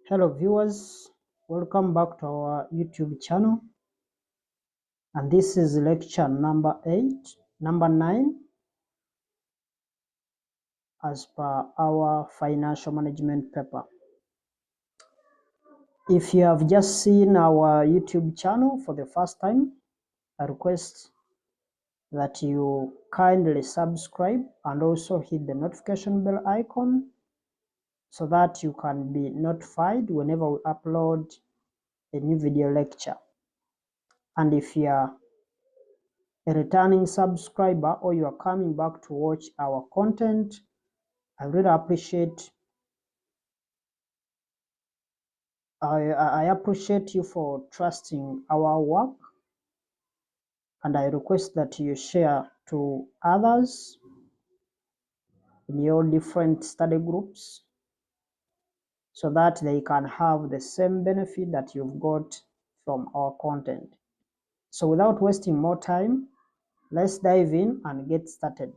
Hello viewers, welcome back to our YouTube channel, and this is lecture number 9 as per our financial management paper. If you have just seen our YouTube channel for the first time, I request that you kindly subscribe and also hit the notification bell icon so that you can be notified whenever we upload a new video lecture. And if you are a returning subscriber or you are coming back to watch our content, I really appreciate I appreciate you for trusting our work, and I request that you share to others in your different study groups so that they can have the same benefit that you've got from our content. So without wasting more time, let's dive in and get started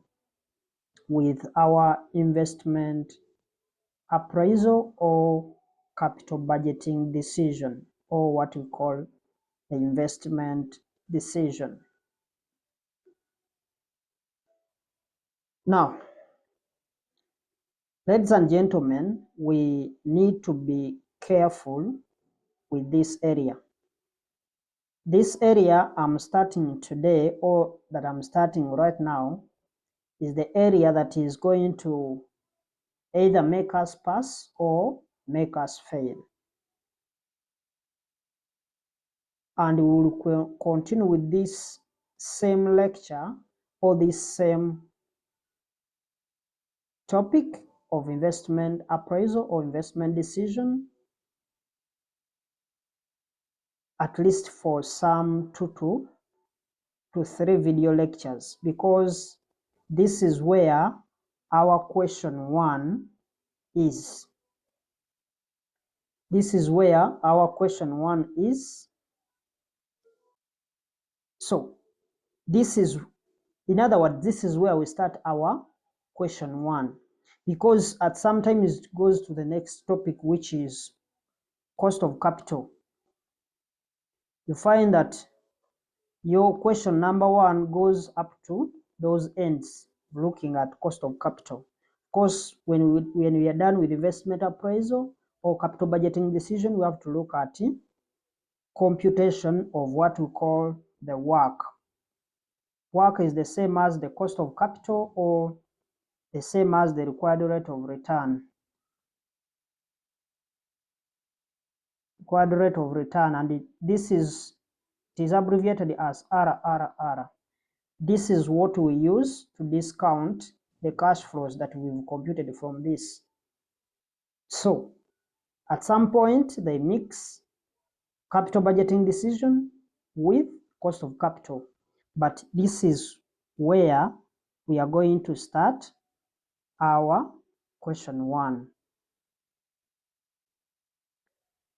with our investment appraisal or capital budgeting decision, or what we call the investment decision. Now, ladies and gentlemen, we need to be careful with this area. This area I'm starting today, or that I'm starting right now, is the area that is going to either make us pass or make us fail. And we will continue with this same lecture or this same topic of investment appraisal or investment decision, at least for some 2 to 3 video lectures, because this is where our question 1 is. This is where our question 1 is. So this is, in other words, this is where we start our question 1, because at some times it goes to the next topic, which is cost of capital. You find that your question number 1 goes up to those ends, looking at cost of capital. Of course, when we are done with investment appraisal or capital budgeting decision, we have to look at computation of what we call the WACC. WACC is the same as the cost of capital or the same as the required rate of return. Required rate of return, and this is, it is abbreviated as RRR. This is what we use to discount the cash flows that we've computed from this. So at some point they mix capital budgeting decision with cost of capital, but this is where we are going to start our question 1.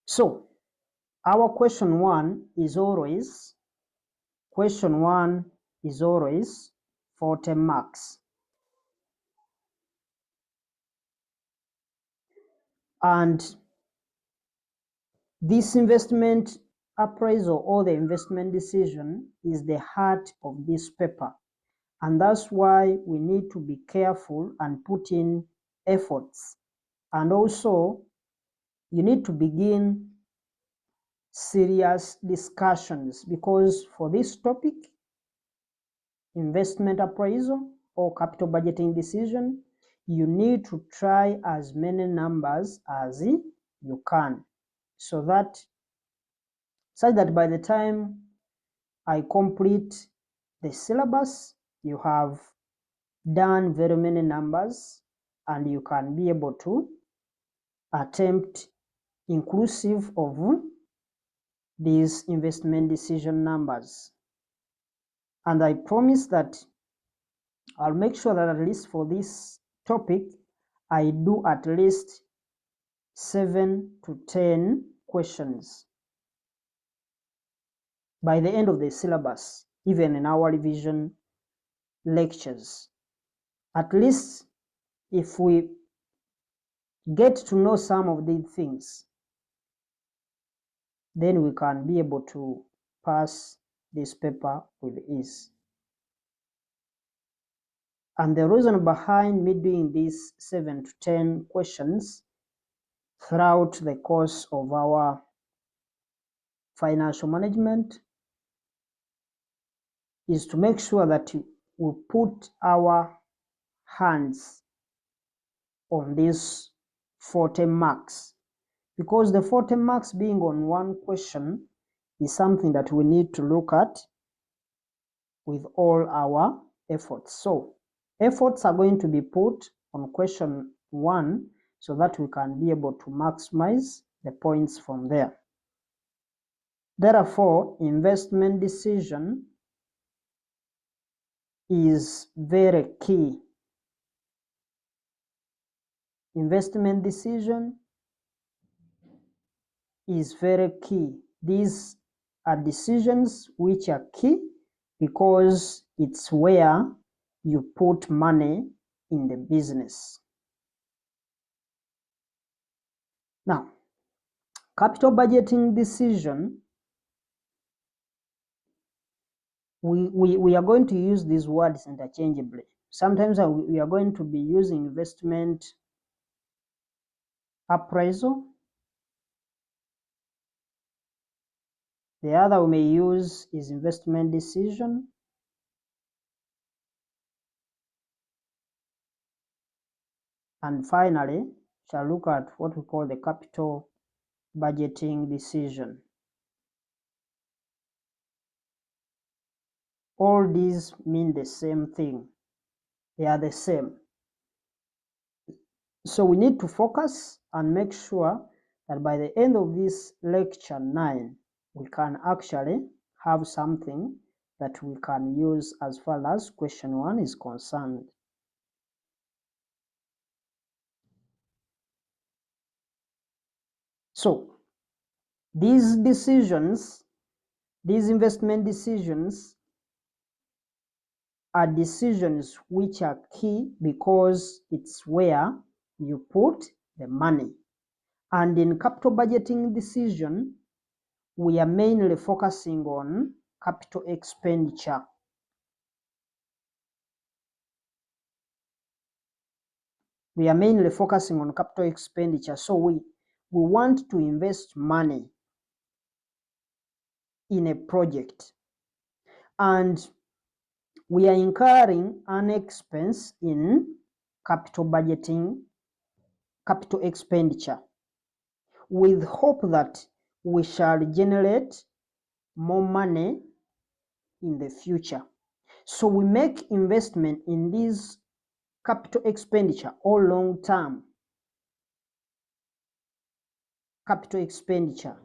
So our question 1 is always 40 marks. And this investment appraisal or the investment decision is the heart of this paper. And that's why we need to be careful and put in efforts. And also, you need to begin serious discussions, because for this topic, investment appraisal or capital budgeting decision, you need to try as many numbers as you can, so that by the time I complete the syllabus, you have done very many numbers and you can be able to attempt inclusive of these investment decision numbers. And I promise that I'll make sure that at least for this topic, I do at least 7 to 10 questions by the end of the syllabus, even in our revision lectures. At least if we get to know some of these things, then we can be able to pass this paper with ease. And the reason behind me doing these 7 to 10 questions throughout the course of our financial management is to make sure that we put our hands on these 40 marks, because the 40 marks being on one question is something that we need to look at with all our efforts. So efforts are going to be put on question 1 so that we can be able to maximize the points from there. Therefore, investment decision is very key. Investment decision is very key. These are decisions which are key because it's where you put money in the business. Now, capital budgeting decision, we are going to use these words interchangeably. Sometimes we are going to be using investment appraisal. The other we may use is investment decision. And finally, shall look at what we call the capital budgeting decision. All these mean the same thing. They are the same. So we need to focus and make sure that by the end of this lecture 9, we can actually have something that we can use as far as question 1 is concerned. So these decisions, these investment decisions are decisions which are key because it's where you put the money. And in capital budgeting decision, we are mainly focusing on capital expenditure. We are mainly focusing on capital expenditure. So we want to invest money in a project, and we are incurring an expense in capital budgeting, capital expenditure, with hope that we shall generate more money in the future. So we make investment in this capital expenditure or long-term capital expenditure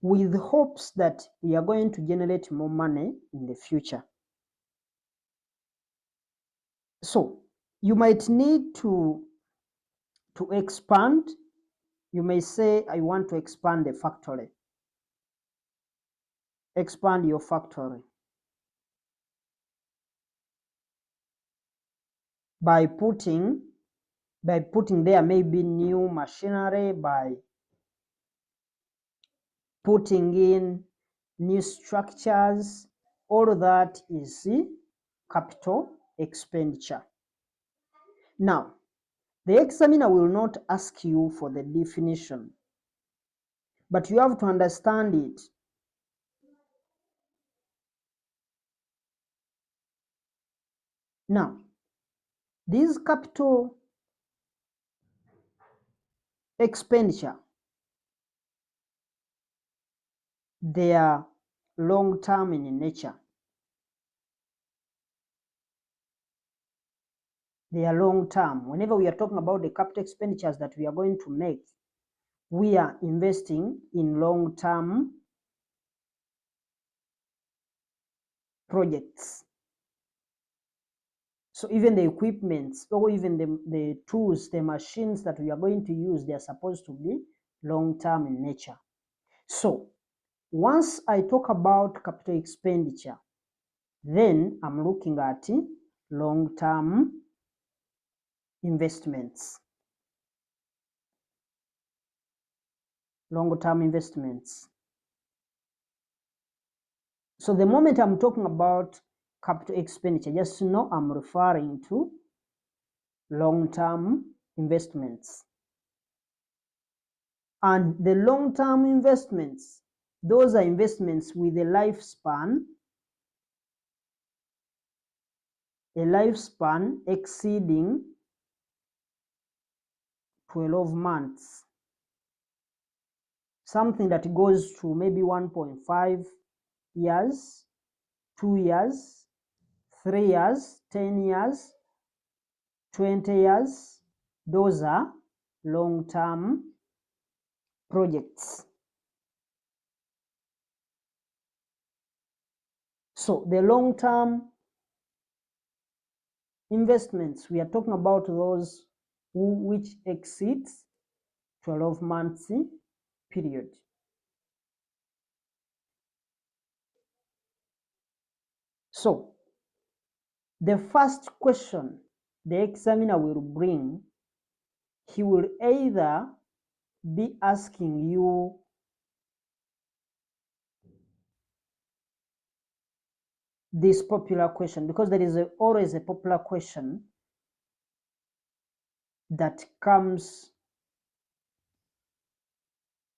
with hopes that we are going to generate more money in the future. So you might need to expand. You may say, I want to expand the factory. Expand your factory by putting there maybe new machinery, by putting in new structures. All of that is capital expenditure. Now, the examiner will not ask you for the definition, but you have to understand it. Now, this capital expenditure, they are long-term in nature. They are long-term. Whenever we are talking about the capital expenditures that we are going to make, we are investing in long-term projects. So even the equipment or even the tools, the machines that we are going to use, they are supposed to be long-term in nature. So once I talk about capital expenditure, then I'm looking at long-term investments. Long-term investments. So the moment I'm talking about capital expenditure, just know I'm referring to long-term investments. And the long-term investments, those are investments with a lifespan exceeding 12 months. Something that goes to maybe 1.5 years, 2 years, 3 years, 10 years, 20 years. Those are long-term projects. So the long-term investments, we are talking about those which exceeds 12 months period. So the first question the examiner will bring, he will either be asking you this popular question, because there is always a popular question that comes,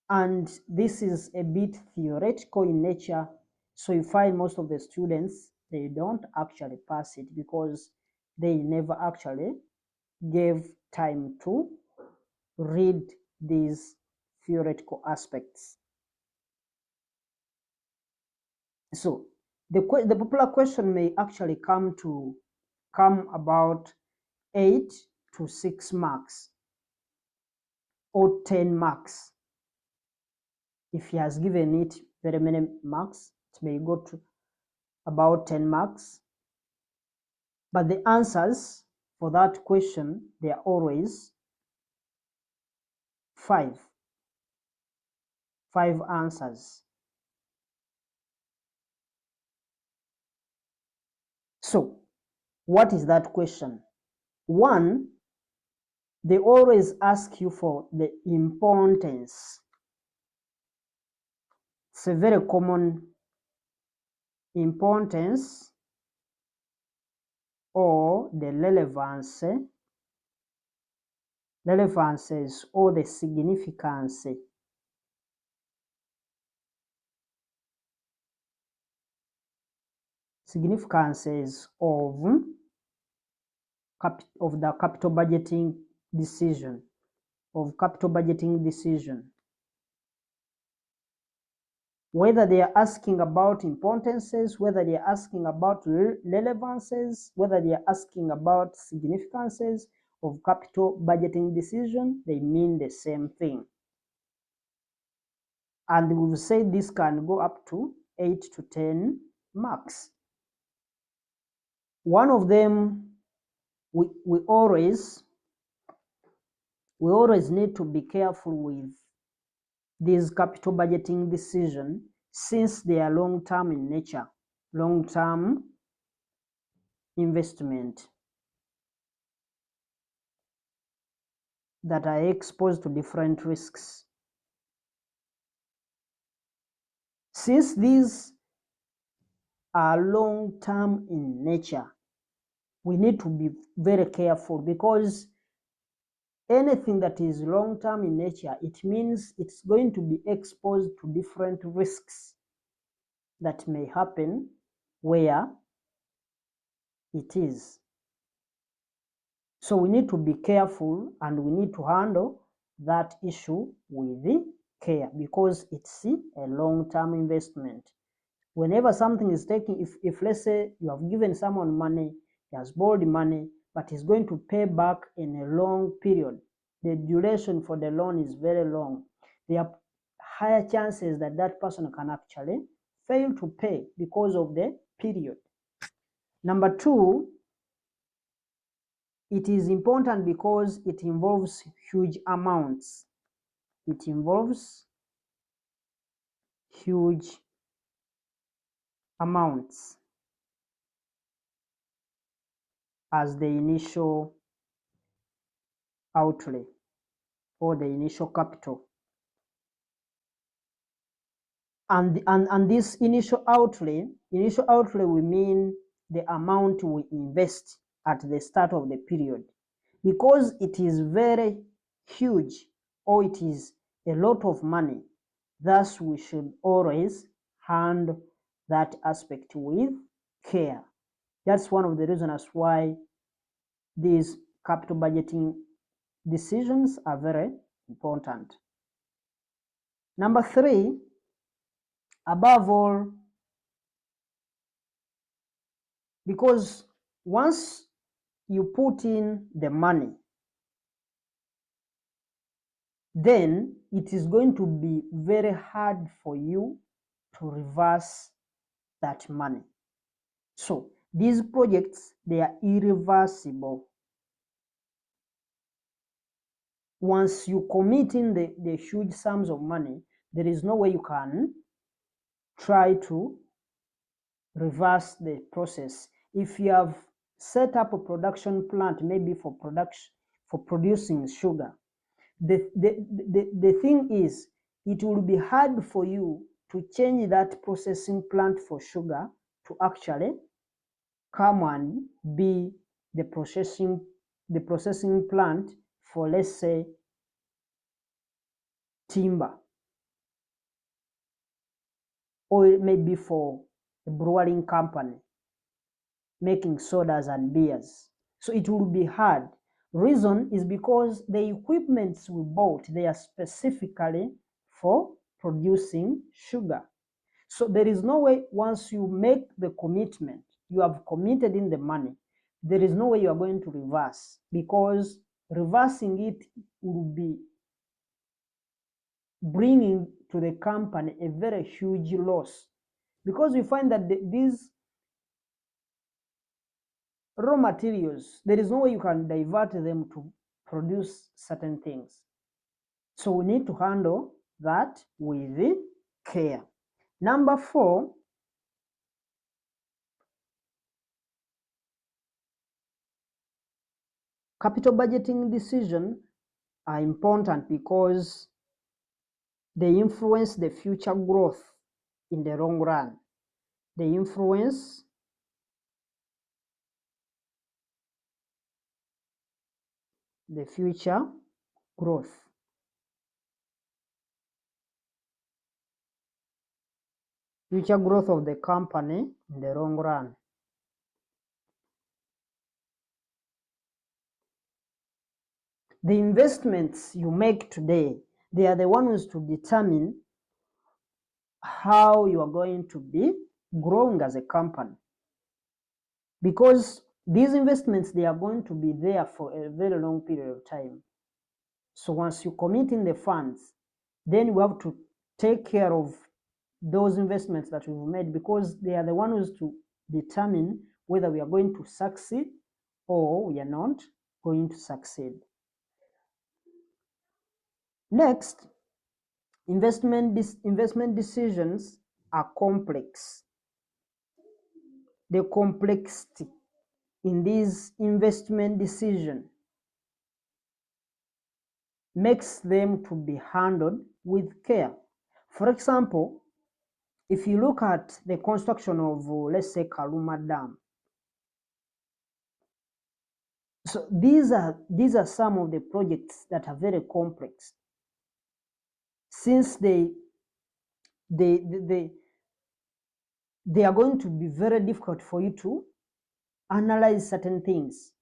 and this is a bit theoretical in nature, so you find most of the students, they don't actually pass it because they never actually gave time to read these theoretical aspects. So the popular question may actually come about 8 to 6 marks or 10 marks. If he has given it very many marks, it may go to about 10 marks. But the answers for that question, they are always 5 answers. So what is that question? One, they always ask you for the importance. It's a very common importance or the relevances or the significance. Significances of the capital budgeting decision, Whether they are asking about importances, whether they are asking about relevances, whether they are asking about significances of capital budgeting decision, they mean the same thing. And we've said this can go up to 8 to 10 marks. One of them, we always need to be careful with these capital budgeting decisions, since they are long-term in nature, long-term investment that are exposed to different risks. Since these are long-term in nature, we need to be very careful, because anything that is long-term in nature, it means it's going to be exposed to different risks that may happen where it is. So we need to be careful, and we need to handle that issue with care, because it's a long-term investment. Whenever something is taking, if let's say you have given someone money, he has borrowed money, but he's going to pay back in a long period, the duration for the loan is very long, there are higher chances that that person can actually fail to pay because of the period. Number two, it is important because it involves huge amounts. It involves huge amounts as the initial outlay or the initial capital. And this initial outlay we mean the amount we invest at the start of the period, because it is very huge or it is a lot of money. Thus, we should always handle that aspect with care. That's one of the reasons why these capital budgeting decisions are very important. Number 3, above all, because once you put in the money, then it is going to be very hard for you to reverse that money. So these projects, they are irreversible. Once you commit in the huge sums of money, there is no way you can try to reverse the process. If you have set up a production plant, maybe for producing sugar, the thing is, it will be hard for you to change that processing plant for sugar to actually come and be the processing plant for, let's say, timber, or maybe for a brewing company making sodas and beers. So it will be hard. Reason is because the equipments we bought, they are specifically for producing sugar. So there is no way, once you make the commitment, you have committed in the money, there is no way you are going to reverse, because reversing it will be bringing to the company a very huge loss, because we find that these raw materials, there is no way you can divert them to produce certain things. So we need to handle that with care. Number 4, capital budgeting decisions are important because they influence the future growth in the long run. They influence the future growth. Future growth of the company in the long run. The investments you make today, they are the ones to determine how you are going to be growing as a company. Because these investments, they are going to be there for a very long period of time. So once you commit in the funds, then we have to take care of those investments that we've made, because they are the ones to determine whether we are going to succeed or we are not going to succeed. Next, investment decisions are complex. The complexity in these investment decisions makes them to be handled with care. For example, if you look at the construction of, let's say, Karuma Dam, so these are some of the projects that are very complex, since they are going to be very difficult for you to analyze certain things.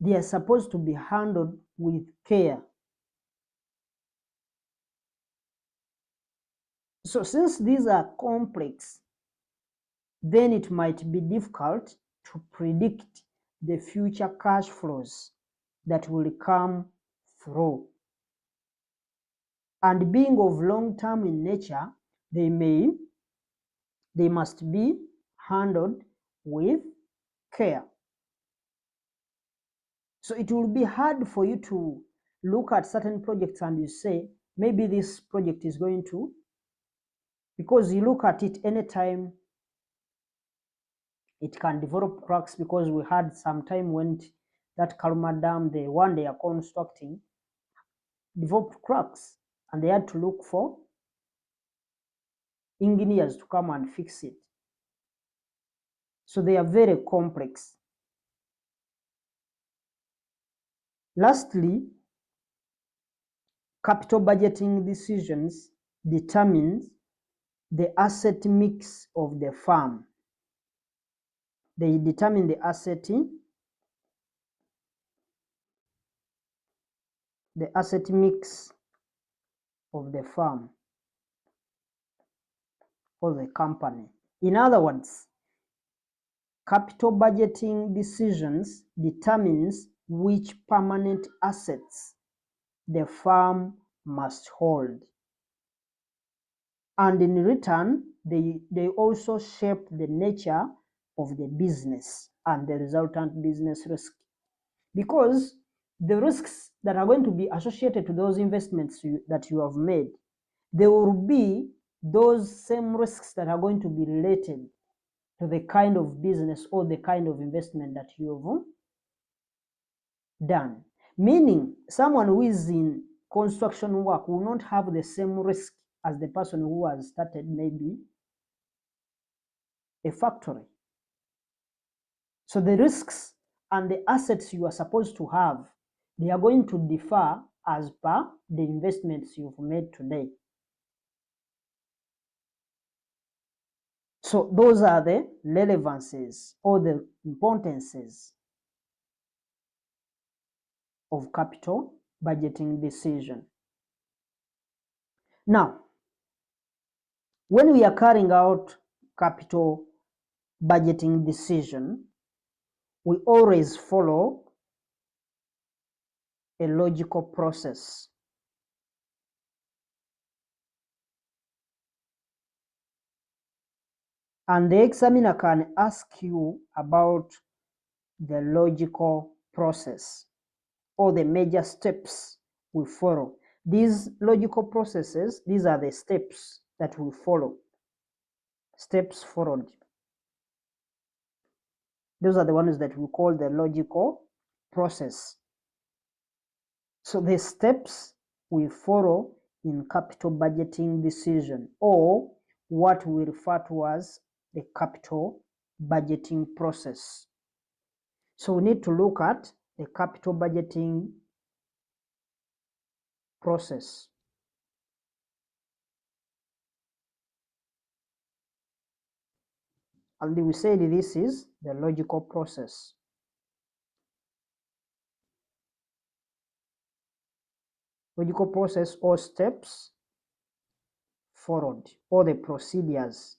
They are supposed to be handled with care. So since these are complex, then it might be difficult to predict the future cash flows that will come through. And being of long term in nature, they must be handled with care. So it will be hard for you to look at certain projects and you say, maybe this project is going to, because you look at it anytime, it can develop cracks, because we had some time when that Karuma Dam, the one they are constructing, developed cracks, and they had to look for engineers to come and fix it. So they are very complex. Lastly, capital budgeting decisions determines the asset mix of the firm. They determine the asset mix of the firm or the company. In other words, capital budgeting decisions determines which permanent assets the firm must hold. And in return, they also shape the nature of the business and the resultant business risk. Because the risks that are going to be associated to those investments that you have made, there will be those same risks that are going to be related to the kind of business or the kind of investment that you have done. Meaning, someone who is in construction work will not have the same risk as the person who has started maybe a factory. So the risks and the assets you are supposed to have, they are going to differ as per the investments you've made today. So those are the relevances or the importances of capital budgeting decision. Now, when we are carrying out capital budgeting decision, we always follow a logical process. And the examiner can ask you about the logical process or the major steps we follow. These logical processes, these are the steps that we follow. Steps followed. Those are the ones that we call the logical process. So the steps we follow in capital budgeting decision, or what we refer to as the capital budgeting process. So we need to look at the capital budgeting process. And we said this is the logical process. Logical process or steps followed, or the procedures.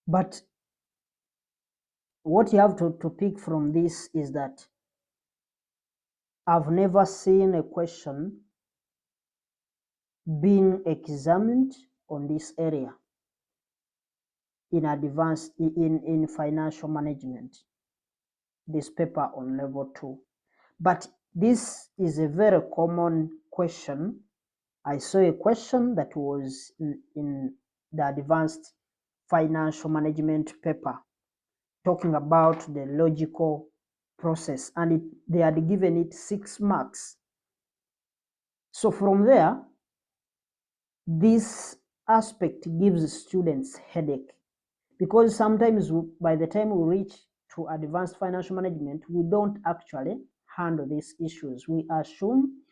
But what you have to pick from this is that I've never seen a question being examined on this area in advanced in financial management, this paper on level 2. But this is a very common question. I saw a question that was in the advanced financial management paper talking about the logical process, and they had given it 6 marks. So from there, this aspect gives students headache, because sometimes by the time we reach to advanced financial management, we don't actually handle these issues. We assume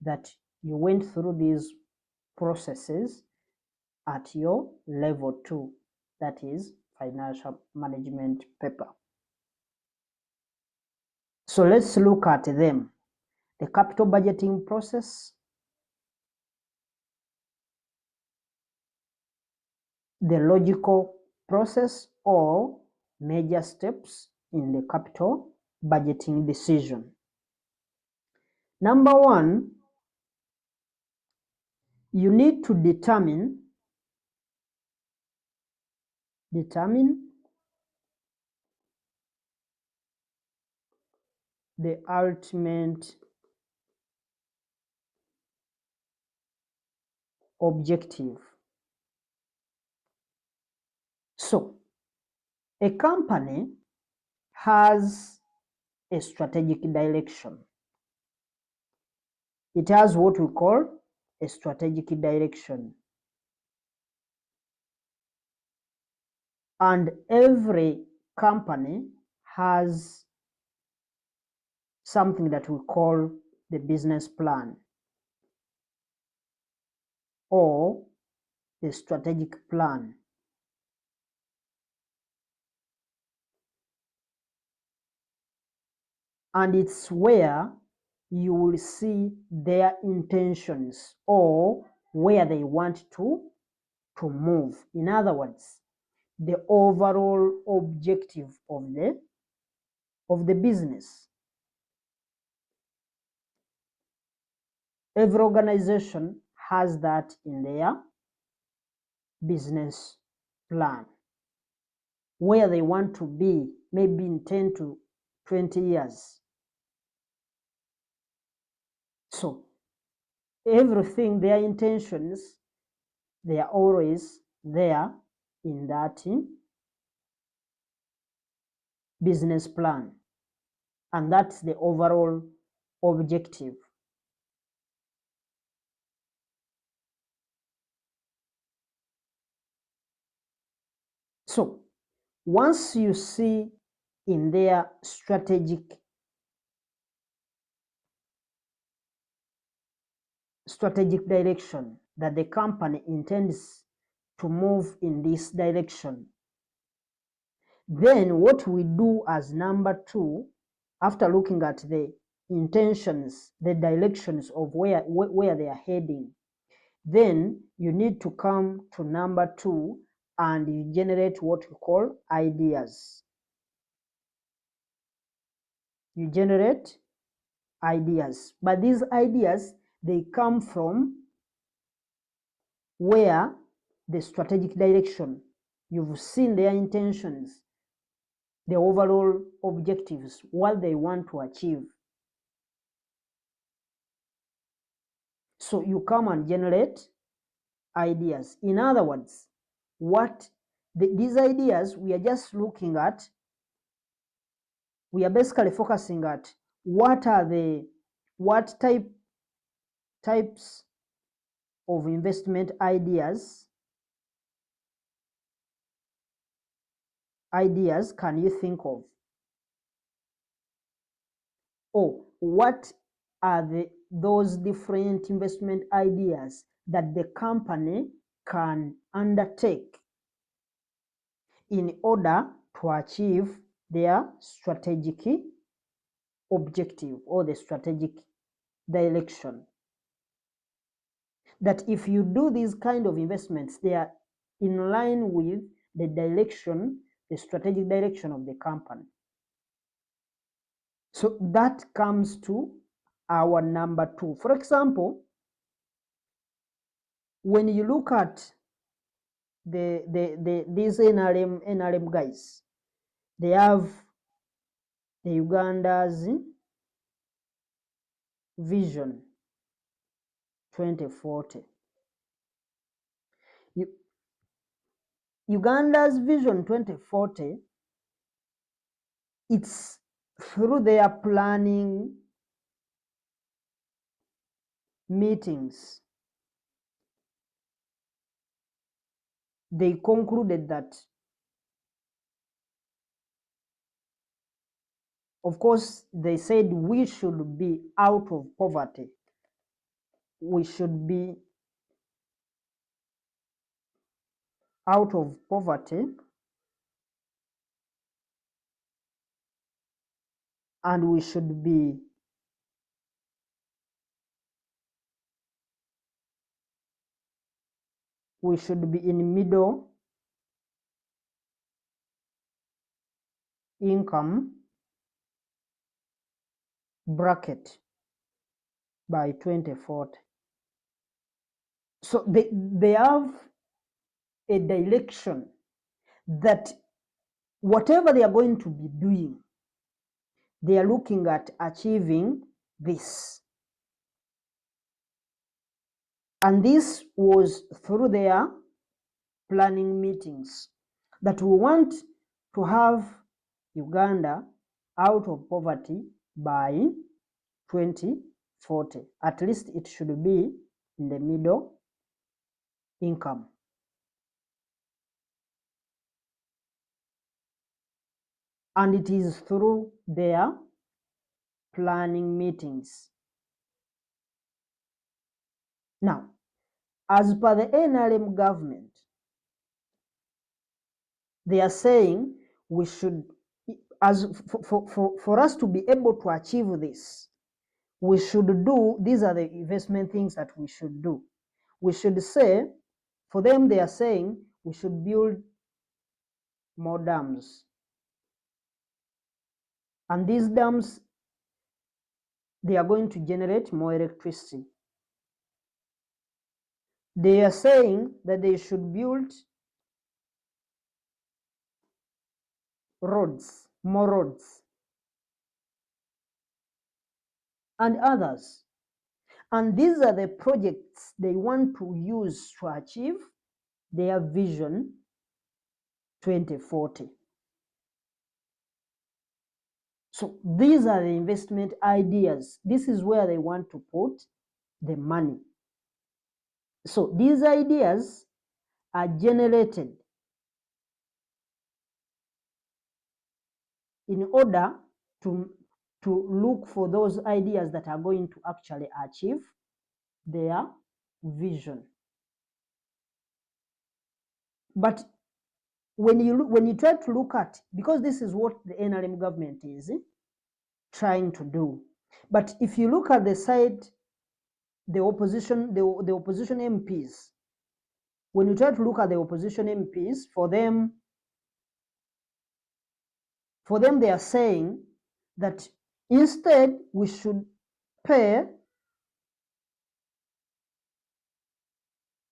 that you went through these processes at your level 2, that is financial management paper. So let's look at them. The capital budgeting process, the logical process or major steps in the capital budgeting decision. Number 1, you need to determine the ultimate objective. So, a company has a strategic direction. It has what we call a strategic direction. And every company has something that we call the business plan or the strategic plan. And it's where you will see their intentions or where they want to move. In other words, the overall objective of the business. Every organization has that in their business plan, where they want to be maybe in 10 to 20 years. So everything, their intentions, they are always there in that business plan, and that's the overall objective. So once you see in their strategic direction that the company intends to move in this direction, then what we do as number 2, after looking at the intentions, the directions of where they are heading, then you need to come to number 2 and you generate what we call ideas. You generate ideas, but these ideas, they come from where the strategic direction, you've seen their intentions, the overall objectives, what they want to achieve. So you come and generate ideas. In other words, these ideas, we are just looking at, we are basically focusing at what types of investment ideas can you think of? Or what are those different investment ideas that the company can undertake in order to achieve their strategic objective or the strategic direction? That if you do these kind of investments, they are in line with the direction, the strategic direction of the company. So that comes to our number 2. For example, when you look at these NRM guys, they have the Uganda's Vision 2040. Uganda's Vision 2040, it's through their planning meetings, they concluded that, of course, they said we should be out of poverty. We should be out of poverty, and we should be in middle income bracket by 2040. So they have a direction that whatever they are going to be doing, they are looking at achieving this. And this was through their planning meetings, that we want to have Uganda out of poverty by 2040. At least it should be in the middle income. And it is through their planning meetings. Now, as per the NRM government, they are saying we should, for us to be able to achieve this, we should do, these are the investment things that we should do. We should say, for them, they are saying we should build more dams. And these dams, they are going to generate more electricity. They are saying that they should build roads, more roads, and others. And these are the projects they want to use to achieve their vision 2040. So these are the investment ideas. This is where they want to put the money. So these ideas are generated in order to look for those ideas that are going to actually achieve their vision. But when you try to look at, because this is what the NRM government is trying to do, but if you look at the side, the opposition MPs, when you try to look at the opposition MPs, for them they are saying that instead we should pay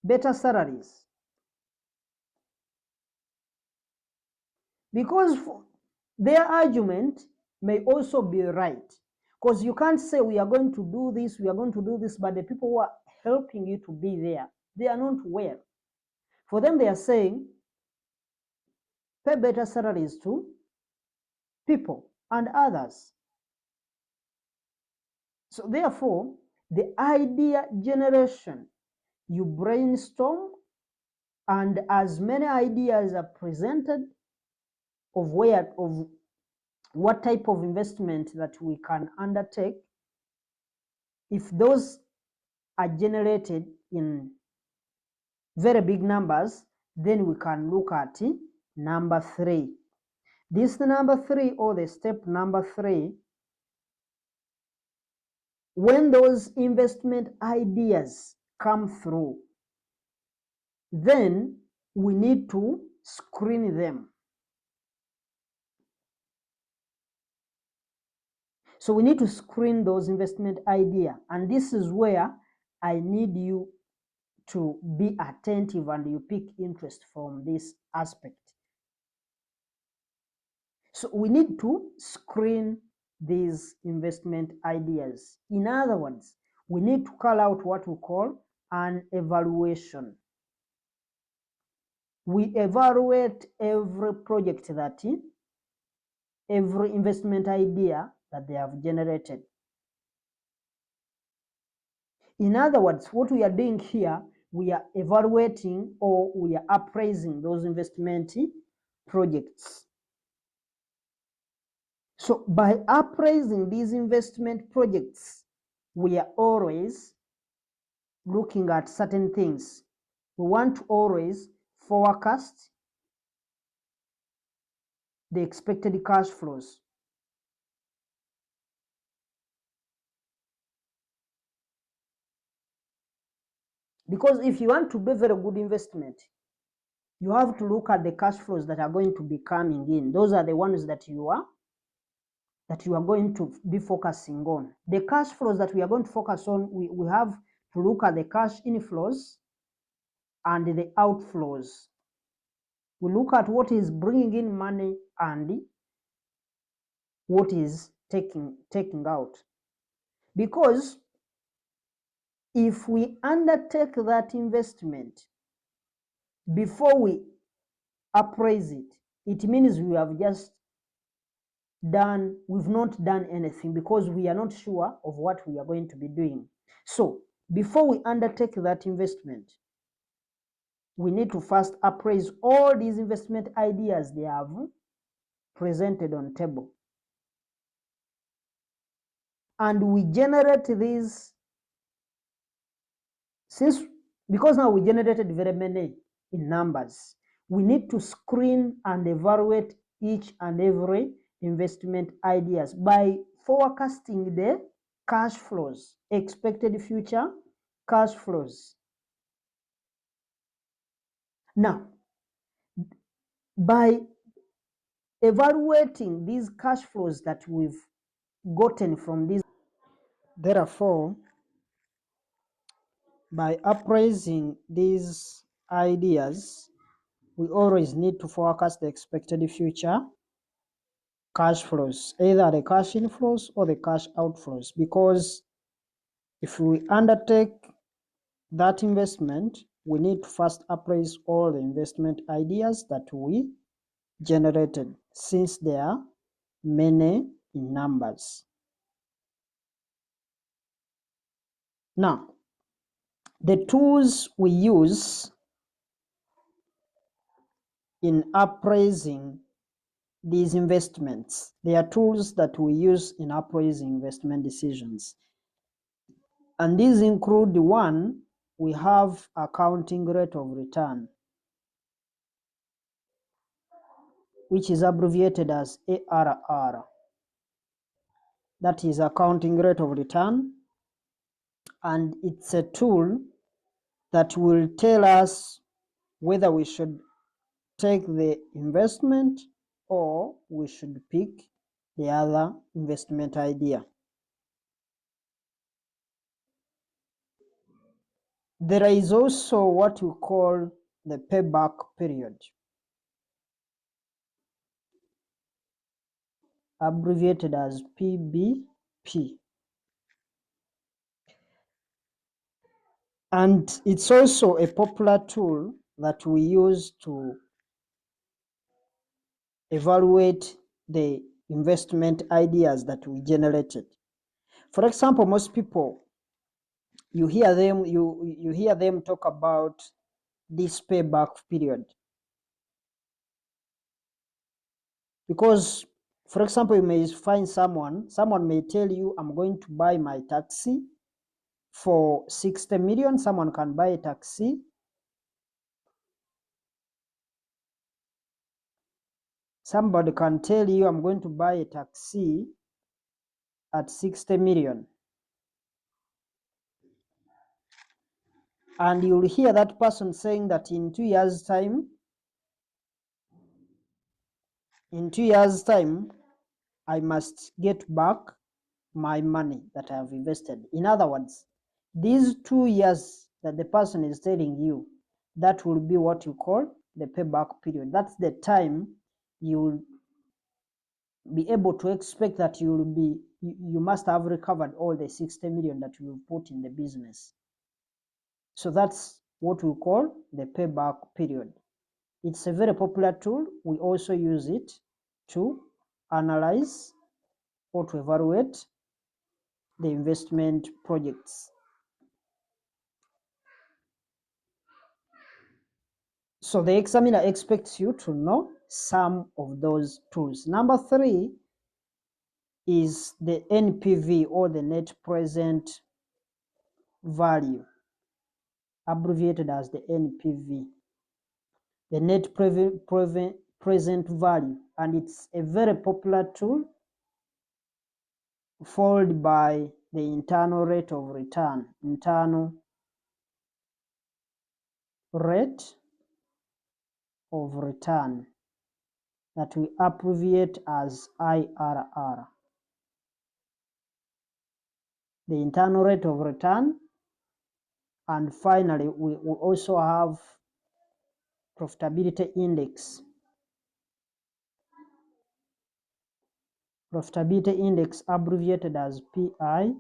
better salaries. Because their argument may also be right. Because you can't say we are going to do this, but the people who are helping you to be there, they are not well. For them, they are saying pay better salaries to people and others. So therefore, the idea generation, you brainstorm, and as many ideas are presented of what type of investment that we can undertake. If those are generated in very big numbers, then we can look at number 3. This number 3, or the step number 3, when those investment ideas come through, then we need to screen them. So we need to screen those investment ideas, and this is where I need you to be attentive and you pick interest from this aspect. So we need to screen these investment ideas. In other words, we need to call out what we call an evaluation. We evaluate every project every investment idea that they have generated. In other words, what we are doing here, we are evaluating, or we are appraising those investment projects. So by appraising these investment projects, we are always looking at certain things. We want to always forecast the expected cash flows. Because if you want to do very good investment, you have to look at the cash flows that are going to be coming in. Those are the ones that you are going to be focusing on. The cash flows that we are going to focus on, we have to look at the cash inflows and the outflows. We look at what is bringing in money and what is taking out. Because if we undertake that investment before we appraise it, it means we have just we've not done anything, because we are not sure of what we are going to be doing. So before we undertake that investment, we need to first appraise all these investment ideas they have presented on table. And we generate these, because now we generated very many in numbers, we need to screen and evaluate each and every investment ideas by forecasting the cash flows, expected future cash flows. Now, by evaluating these cash flows that we've gotten from these, therefore, by appraising these ideas, we always need to forecast the expected future cash flows, either the cash inflows or the cash outflows, because if we undertake that investment, we need to first appraise all the investment ideas that we generated, since there are many in numbers. Now, the tools we use in appraising these investments, they are tools that we use in appraising investment decisions. And these include: one, we have accounting rate of return, which is abbreviated as ARR. That is accounting rate of return, and it's a tool that will tell us whether we should take the investment or we should pick the other investment idea. There is also what we call the payback period, abbreviated as PBP. And it's also a popular tool that we use to evaluate the investment ideas that we generated. For example, most people, you hear them talk about this payback period. Because, for example, you may find someone may tell you, I'm going to buy my taxi for 60 million. Someone can buy a taxi Somebody can tell you, I'm going to buy a taxi at 60 million. And you'll hear that person saying that in 2 years' time, I must get back my money that I have invested. In other words, these 2 years that the person is telling you, that will be what you call the payback period. That's the time you will be able to expect that you must have recovered all the 60 million that you put in the business. So that's what we call the payback period. It's a very popular tool. We also use it to analyze or to evaluate the investment projects. So the examiner expects you to know some of those tools. Number 3 is the NPV, or the net present value, abbreviated as the NPV, the net present value. And it's a very popular tool, followed by the internal rate of return, internal rate of return, that we abbreviate as IRR. The internal rate of return. And finally, we also have profitability index. Profitability index, abbreviated as PI.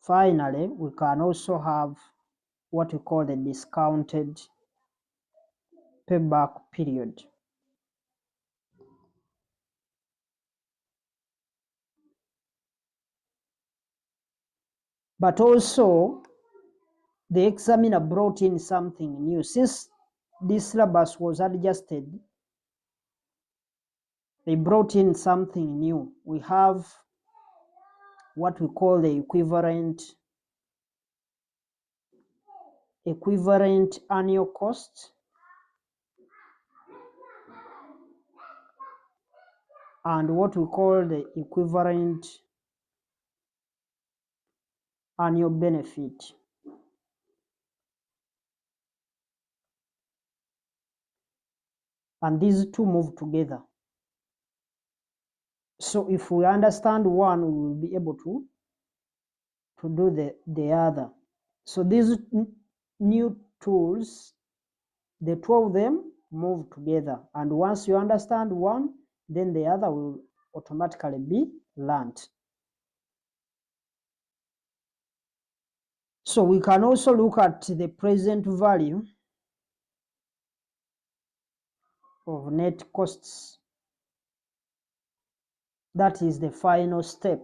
Finally, we can also have what we call the discounted payback period. but also the examiner brought in something new. Since this syllabus was adjusted, they brought in something new. We have what we call the equivalent annual cost and what we call the equivalent annual benefit. And these two move together. So if we understand one, we will be able to do the other. So these new tools, the two of them move together. And once you understand one, then the other will automatically be learned. So we can also look at the present value of net costs. That is the final step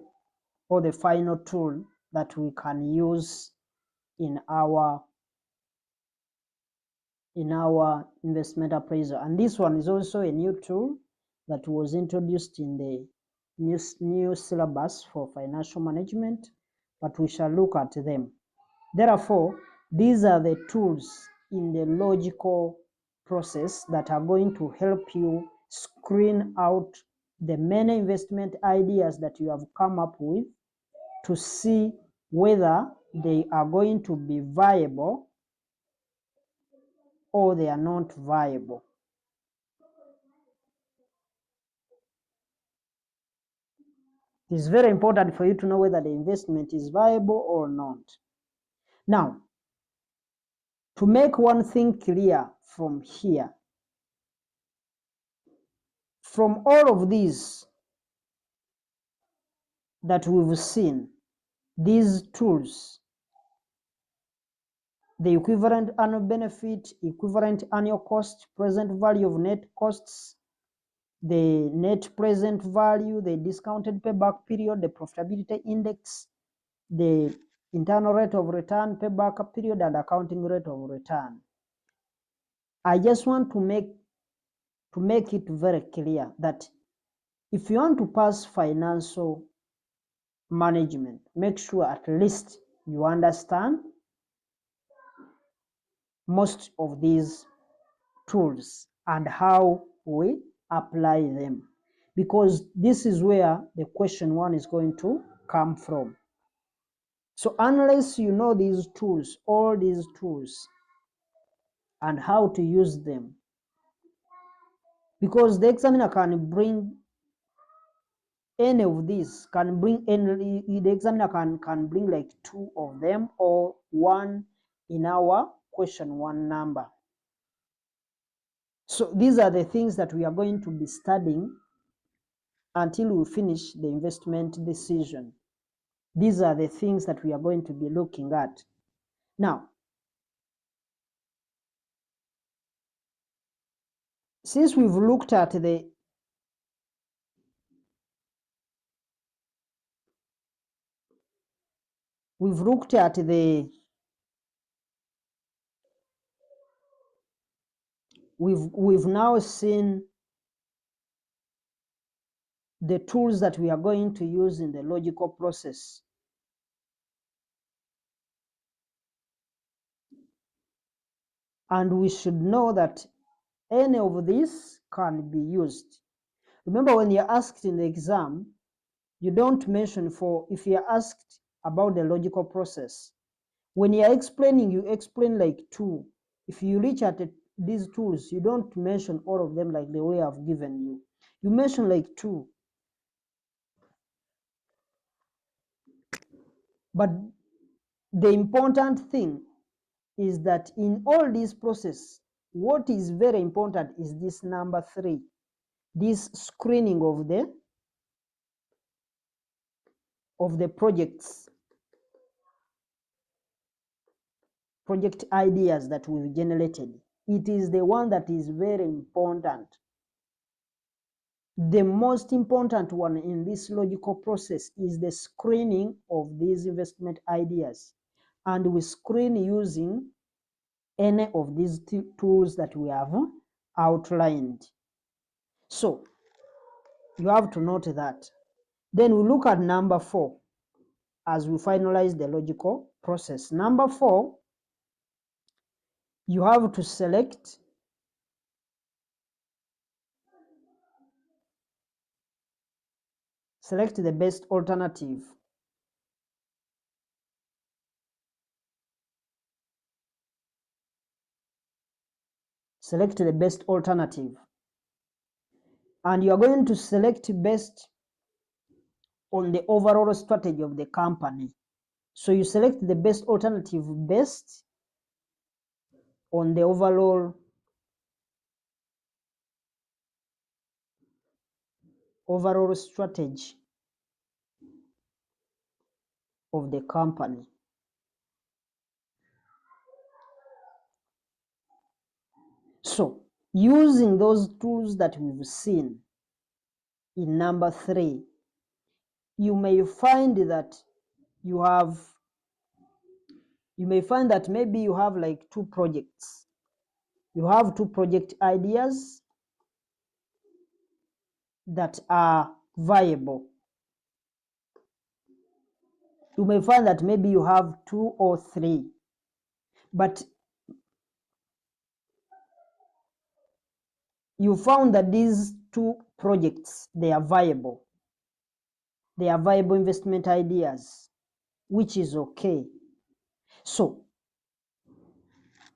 or the final tool that we can use in our investment appraisal. And this one is also a new tool that was introduced in the new syllabus for financial management, but we shall look at them. Therefore, these are the tools in the logical process that are going to help you screen out the many investment ideas that you have come up with to see whether they are going to be viable or they are not viable. It is very important for you to know whether the investment is viable or not. Now, to make one thing clear from here, from all of these that we've seen, these tools, the equivalent annual benefit, equivalent annual cost, present value of net costs, the net present value, the discounted payback period, the profitability index, the internal rate of return, payback period, and accounting rate of return. I just want to make it very clear that if you want to pass financial management, make sure at least you understand most of these tools and how we apply them, because this is where the question one is going to come from. So unless you know these tools, all these tools, and how to use them, because the examiner can bring any of these, the examiner can bring like two of them or one in our question one number. So these are the things that we are going to be studying until we finish the investment decision. These are the things that we are going to be looking at. Now, since we've looked at the we've now seen the tools that we are going to use in the logical process. And we should know that any of these can be used. Remember, when you're asked in the exam, you don't mention if you're asked about the logical process. When you're explaining, you explain like two. If you reach at these tools, you don't mention all of them like the way I've given you. You mention like two. But the important thing is that in all this process, what is very important is this number 3, this screening of the project ideas that we've generated. It is the one that is very important. The most important one in this logical process is the screening of these investment ideas. And we screen using any of these tools that we have outlined. So you have to note that. Then we look at number 4 as we finalize the logical process. Number 4, you have to select the best alternative. Select the best alternative. And you are going to select best on the overall strategy of the company. So you select the best alternative based on the overall strategy of the company. So using those tools that we've seen in number 3, you may find that maybe you have like 2 projects. You have 2 project ideas that are viable. You may find that maybe you have 2 or 3, but you found that these 2 projects, they are viable. They are viable investment ideas, which is okay. So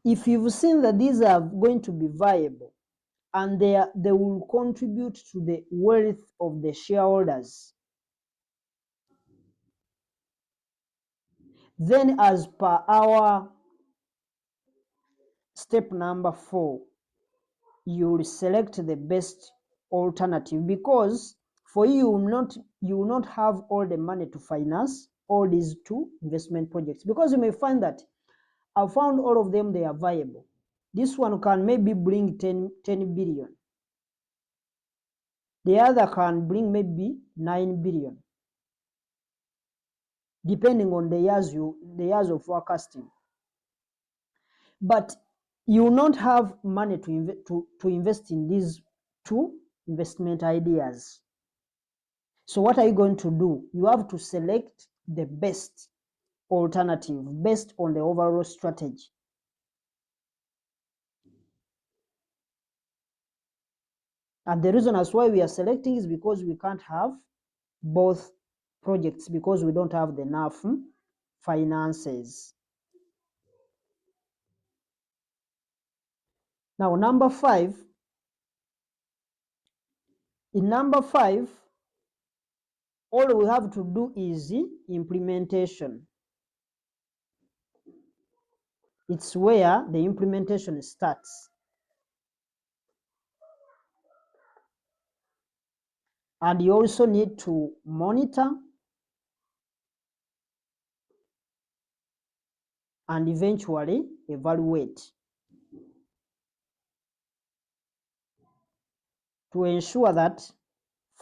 if you've seen that these are going to be viable and they will contribute to the wealth of the shareholders, then as per our step number 4, you will select the best alternative, because for you will not have all the money to finance all these 2 investment projects, because you may find that I found all of them, they are viable. This one can maybe bring 10 billion. The other can bring maybe 9 billion, depending on the years of forecasting. But you will not have money to invest in these 2 investment ideas. So what are you going to do? You have to select the best alternative based on the overall strategy. And the reason as why we are selecting is because we can't have both projects, because we don't have enough finances. Now number 5, in number 5, all we have to do is implementation. It's where the implementation starts. And you also need to monitor and eventually evaluate to ensure that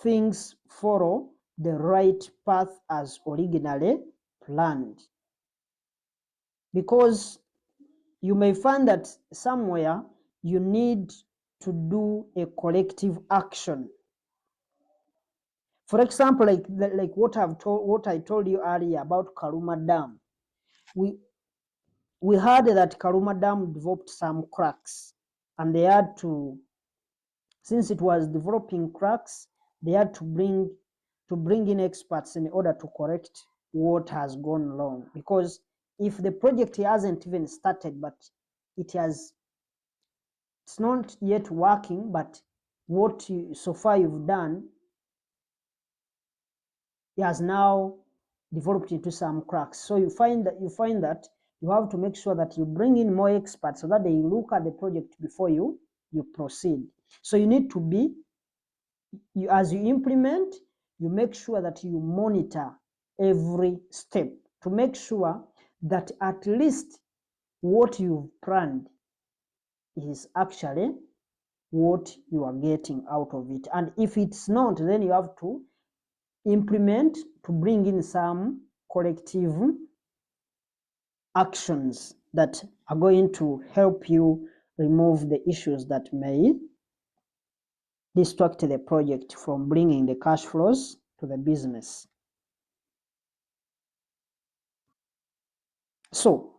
things follow the right path as originally planned. Because you may find that somewhere you need to do a collective action. For example, like what I told you earlier about Karuma Dam. We heard that Karuma Dam developed some cracks, and they had to, since it was developing cracks, they had to bring in experts in order to correct what has gone wrong. Because if the project hasn't even started, but it's not yet working, but so far you've done, it has now developed into some cracks. So you find that you have to make sure that you bring in more experts so that they look at the project before you proceed. So you need to be, as you implement, you make sure that you monitor every step to make sure that at least what you've planned is actually what you are getting out of it. And if it's not, then you have to implement to bring in some corrective actions that are going to help you remove the issues that may distract the project from bringing the cash flows to the business. So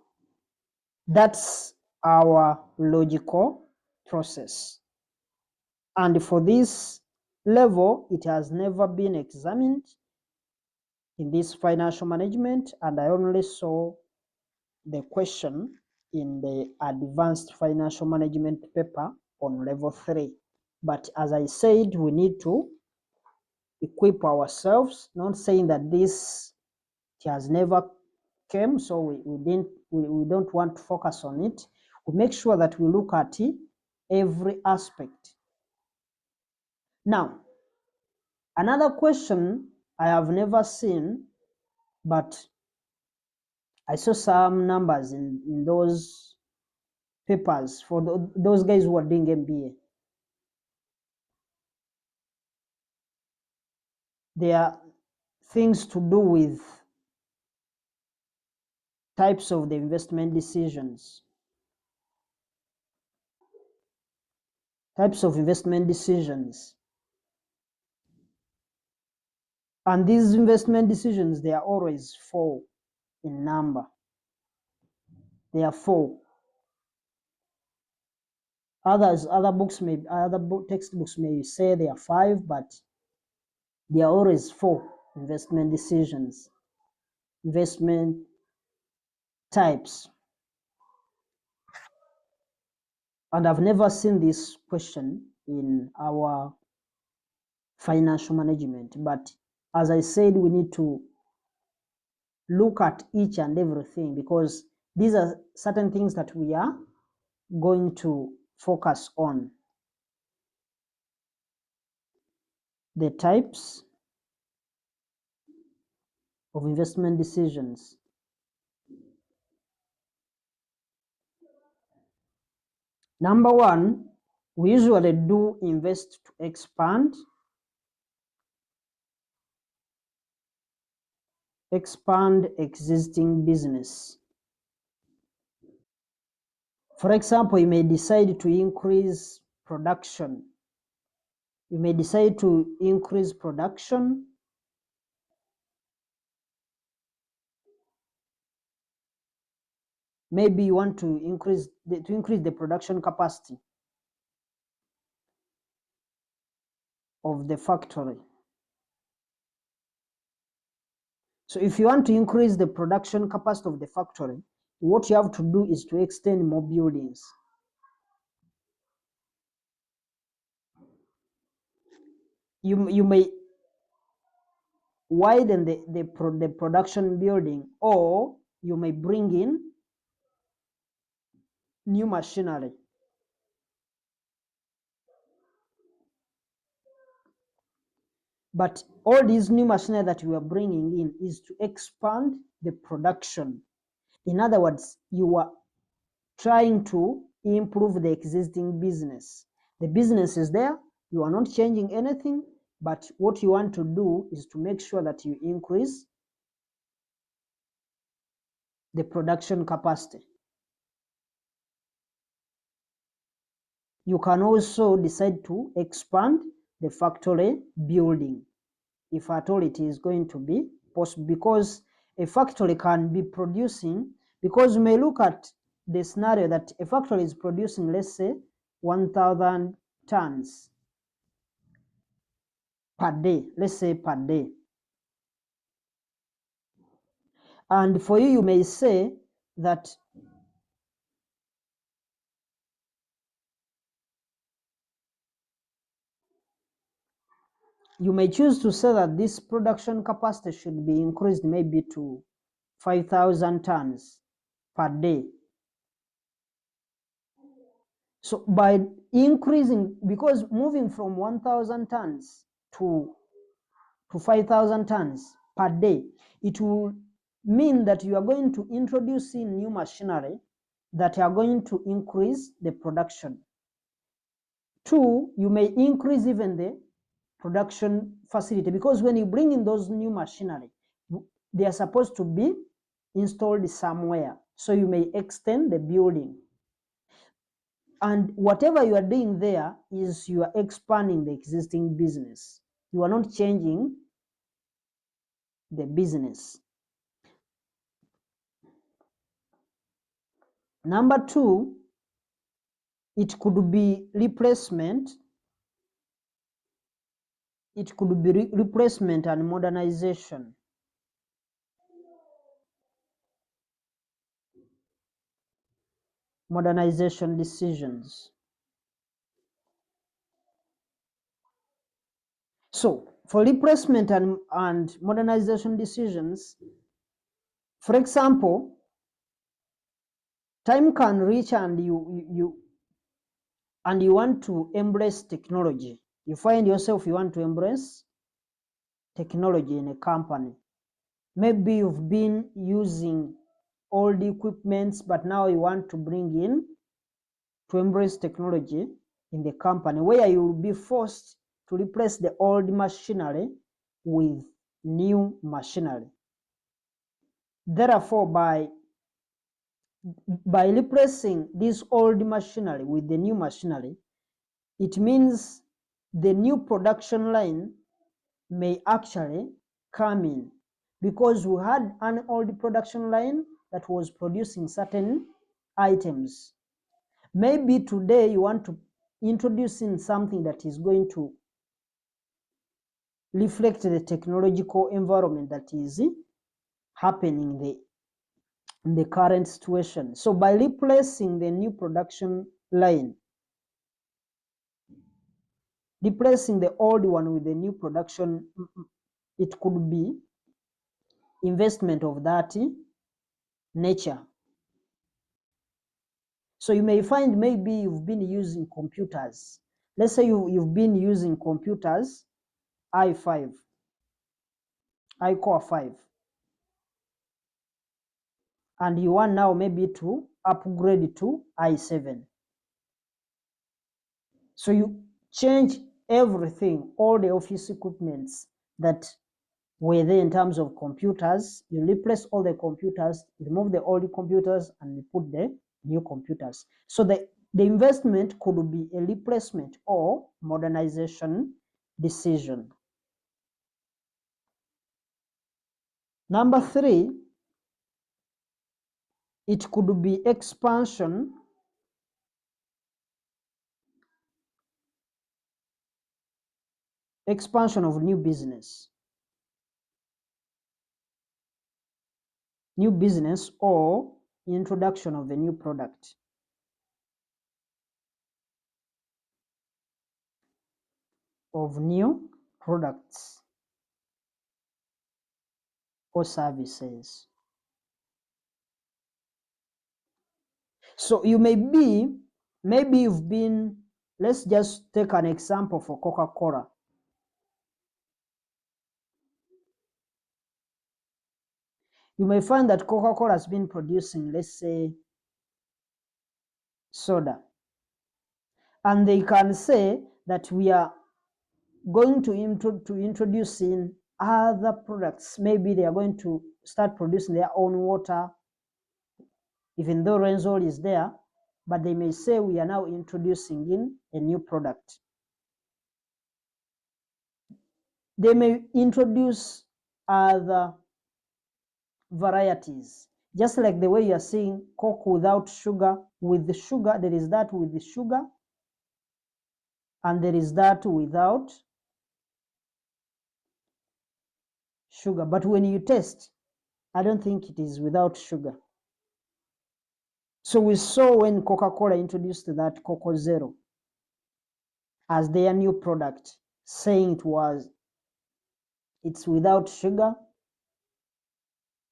that's our logical process. And for this level, it has never been examined in this financial management, and I only saw the question in the advanced financial management paper on level 3. But as I said, we need to equip ourselves, not saying that this has never came, so we don't want to focus on it. We make sure that we look at every aspect. Now, another question I have never seen, but I saw some numbers in those papers for those guys who are doing MBA. There are things to do with types of the investment decisions. Types of investment decisions. And these investment decisions, they are always 4 in number. They are 4. Other textbooks may say they are 5, but they are always 4 investment decisions, investment types. And I've never seen this question in our financial management, but as I said, we need to look at each and everything, because these are certain things that we are going to focus on. The types of investment decisions. Number 1, we usually do invest to expand existing business. For example, you may decide to increase production. You may decide to increase production. Maybe you want to increase the production capacity of the factory. So if you want to increase the production capacity of the factory, what you have to do is to extend more buildings. You may widen the production building, or you may bring in new machinery. But all these new machinery that we are bringing in is to expand the production. In other words, you are trying to improve the existing business. The business is there, you are not changing anything, but what you want to do is to make sure that you increase the production capacity. You can also decide to expand the factory building, if at all it is going to be possible, because a factory can be producing, because you may look at the scenario that a factory is producing, let's say, 1,000 tons per day, let's say per day. And for you may say that you may choose to say that this production capacity should be increased maybe to 5,000 tons per day. So by increasing, because moving from 1,000 tons to 5,000 tons per day, it will mean that you are going to introduce in new machinery that are going to increase the production. Two, you may increase even the production facility, because when you bring in those new machinery, they are supposed to be installed somewhere. So you may extend the building. And whatever you are doing there is you are expanding the existing business. You are not changing the business. Number two, it could be replacement. It could be replacement and modernization. Modernization decisions. So for replacement and modernization decisions, for example, time can reach and you want to embrace technology. You find yourself you want to embrace technology in a company. Maybe you've been using old equipments, but now you want to bring in to embrace technology in the company, where you will be forced to replace the old machinery with new machinery. Therefore, by replacing this old machinery with the new machinery, it means the new production line may actually come in, because we had an old production line that was producing certain items. Maybe today you want to introduce in something that is going to reflect the technological environment that is happening in the current situation. So by replacing the new production line, replacing the old one with the new production, it could be investment of that nature. So you may find maybe you've been using computers. Let's say you've been using computers i5, iCore 5, and you want now maybe to upgrade to i7. So you change everything, all the office equipments that were there in terms of computers. You replace all the computers, remove the old computers, and you put the new computers. So the investment could be a replacement or modernization decision. Number three, it could be expansion of new business. New business or introduction of a new product. Of new products or services. So you maybe you've been, let's just take an example for Coca-Cola. You may find that Coca-Cola has been producing, let's say, soda. And they can say that we are going to introduce in other products. Maybe they are going to start producing their own water, even though Renzol is there, but they may say we are now introducing in a new product. They may introduce other varieties, just like the way you are seeing Coke without sugar. With the sugar, there is that with the sugar, and there is that without sugar. But when you taste, I don't think it is without sugar. So we saw when Coca-Cola introduced that Coco Zero as their new product, saying it's without sugar,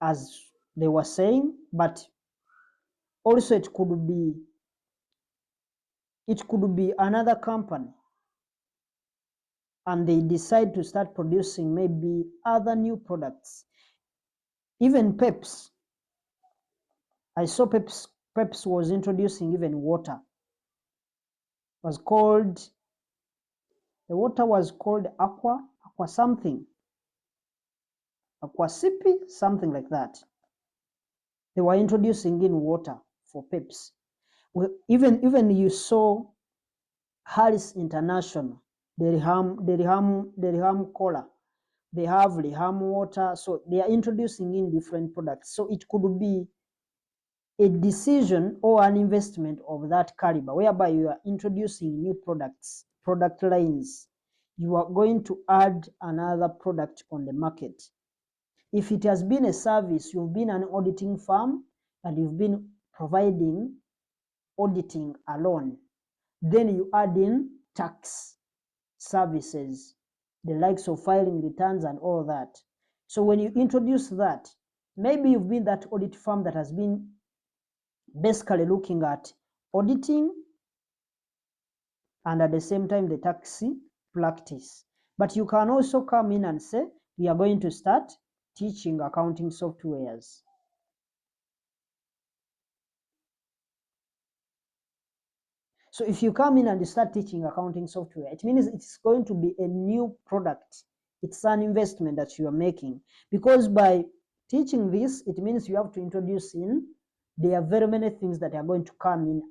as they were saying, but also it could be another company, and they decide to start producing maybe other new products. Even Pepsi, I saw Pepsi was introducing even water. It was called The water was called aqua something, aqua sipi, something like that. They were introducing in water for PEPs. Even you saw Harris International, the Riham Cola, they have Riham water, so they are introducing in different products. So it could be a decision or an investment of that caliber, whereby you are introducing new products, product lines. You are going to add another product on the market. If it has been a service, you've been an auditing firm and you've been providing auditing alone, then you add in tax services, the likes of filing returns and all that. So when you introduce that, maybe you've been that audit firm that has been basically looking at auditing and at the same time the tax practice. But you can also come in and say, we are going to start teaching accounting softwares. So if you come in and you start teaching accounting software, it means it's going to be a new product. It's an investment that you are making, because by teaching this, it means you have to introduce in, there are very many things that are going to come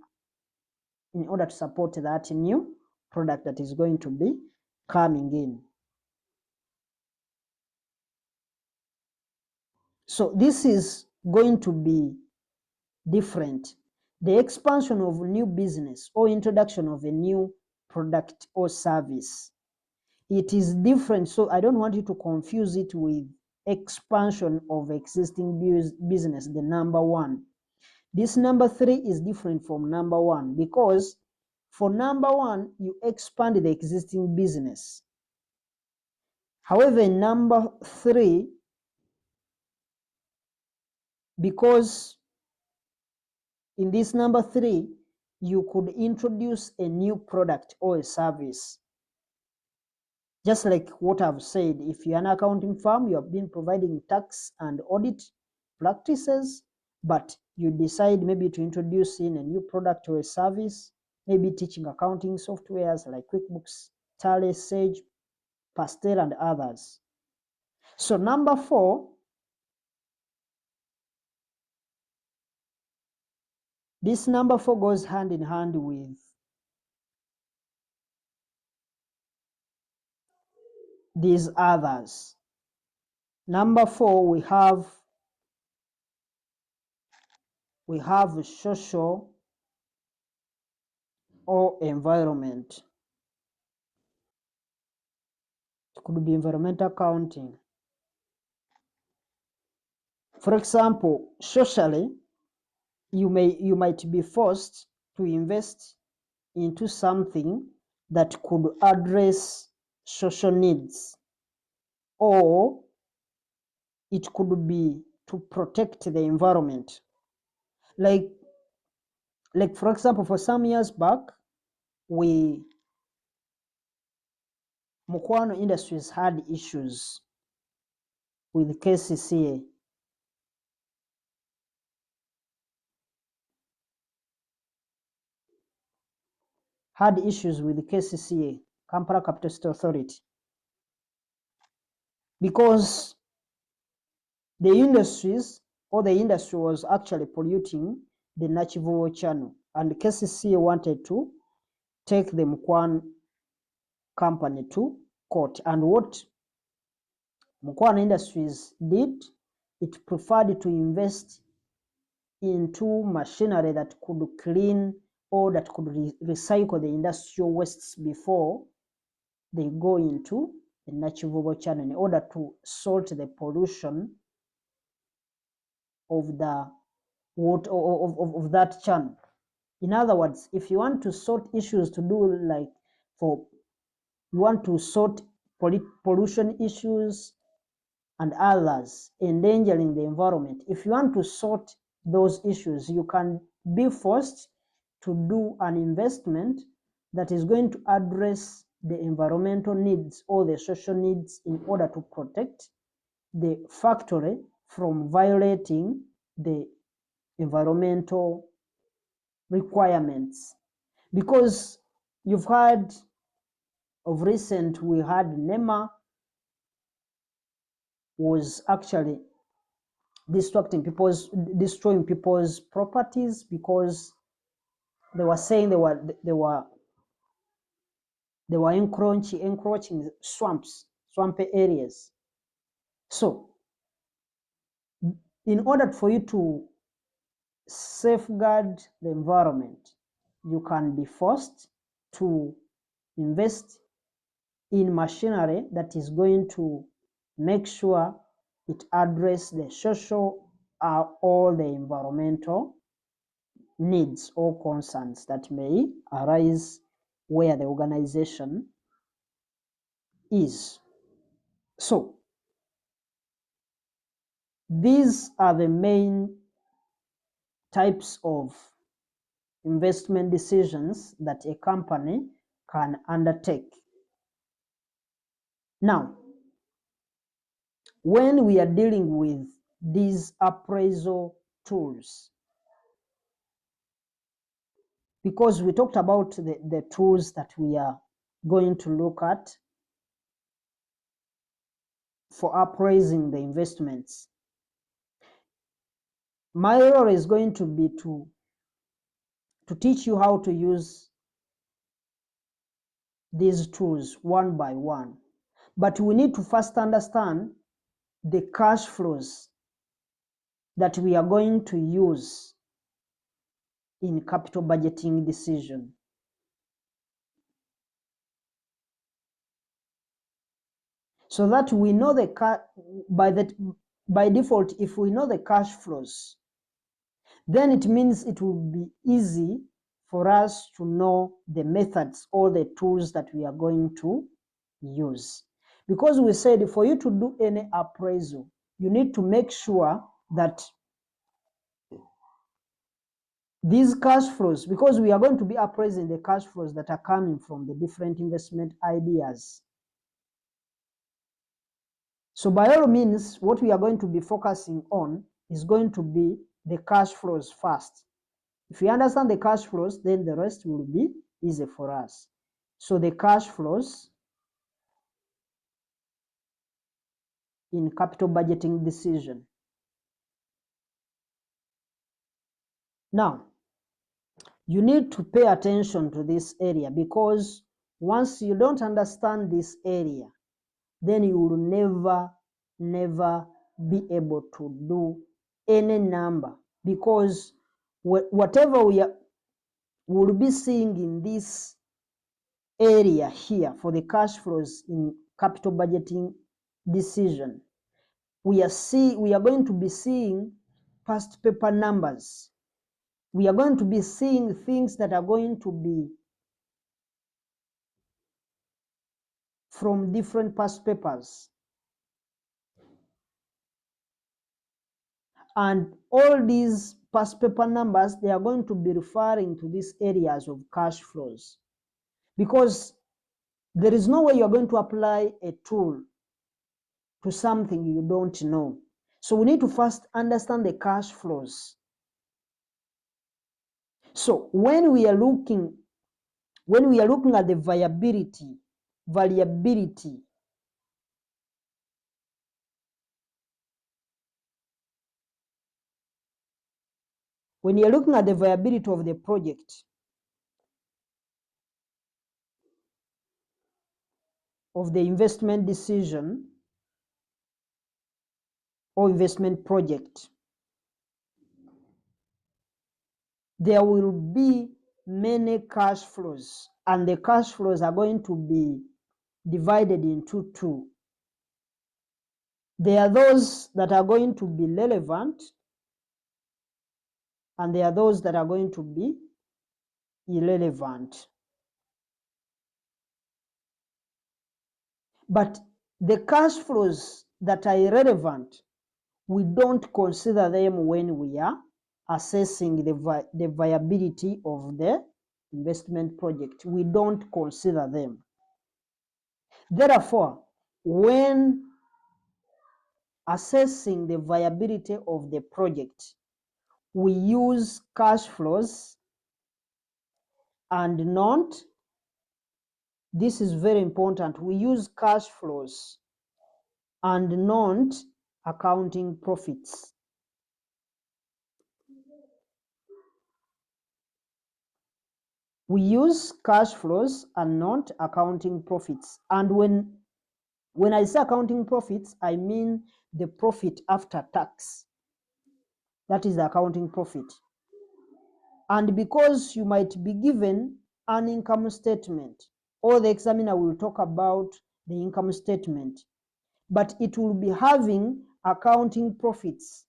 in order to support that new product that is going to be coming in. So this is going to be different. The expansion of new business or introduction of a new product or service, it is different. So I don't want you to confuse it with expansion of existing business, the number one. This number 3 is different from number 1, because for number 1, you expand the existing business. However, in number 3, because in this number 3, you could introduce a new product or a service. Just like what I've said, if you're an accounting firm, you have been providing tax and audit practices, but you decide maybe to introduce in a new product or a service, maybe teaching accounting softwares like QuickBooks, Tally, Sage, Pastel, and others. So number 4, this number 4 goes hand in hand with these others. Number 4, we have social or environment. It could be environmental accounting. For example, socially, you might be forced to invest into something that could address social needs, or it could be to protect the environment. Like for example, for some years back, Mukwano Industries had issues with KCCA. Had issues with KCCA, Kampala Capital City Authority, because the industry was actually polluting the Nachivubo channel, and KCCA wanted to take the Mukwano company to court. And what Mukwano Industries did, it preferred to invest into machinery that could clean or that could recycle the industrial wastes before they go into the Nachivubo channel, in order to sort the pollution of the water of that channel. In other words, if you want to sort issues to do like you want to sort pollution issues and others endangering the environment, if you want to sort those issues, you can be forced to do an investment that is going to address the environmental needs or the social needs, in order to protect the factory from violating the environmental requirements. Because you've had of recent we had NEMA was actually destroying people's properties because they were saying they were encroaching swampy areas. So in order for you to safeguard the environment, you can be forced to invest in machinery that is going to make sure it addresses the social or the environmental needs or concerns that may arise where the organization is. So these are the main types of investment decisions that a company can undertake. Now, when we are dealing with these appraisal tools, because we talked about the tools that we are going to look at for appraising the investments, my role is going to be to teach you how to use these tools one by one. But we need to first understand the cash flows that we are going to use in capital budgeting decision. So that we know by default, if we know the cash flows, then it means it will be easy for us to know the methods or the tools that we are going to use. Because we said for you to do any appraisal, you need to make sure that these cash flows, because we are going to be appraising the cash flows that are coming from the different investment ideas. So by all means, what we are going to be focusing on is going to be the cash flows first. If we understand the cash flows, then the rest will be easy for us. So the cash flows in capital budgeting decision. Now, you need to pay attention to this area, because once you don't understand this area, then you will never be able to do any number, because whatever will be seeing in this area here for the cash flows in capital budgeting decision, we are going to be seeing past paper numbers. We are going to be seeing things that are going to be from different past papers. And all these past paper numbers, they are going to be referring to these areas of cash flows, because there is no way you're going to apply a tool to something you don't know. So we need to first understand the cash flows. So when we are looking at the variability, when you're looking at the viability of the project, of the investment decision or investment project, there will be many cash flows, and the cash flows are going to be divided into two. There are those that are going to be relevant, and there are those that are going to be irrelevant. But the cash flows that are irrelevant, we don't consider them when we are assessing the viability of the investment project. We don't consider them. Therefore, when assessing the viability of the project, we use cash flows and not this is very important. We use cash flows and not accounting profits. We use cash flows and not accounting profits. And when I say accounting profits, I mean the profit after tax. That is the accounting profit. And because you might be given an income statement, or the examiner will talk about the income statement, but it will be having accounting profits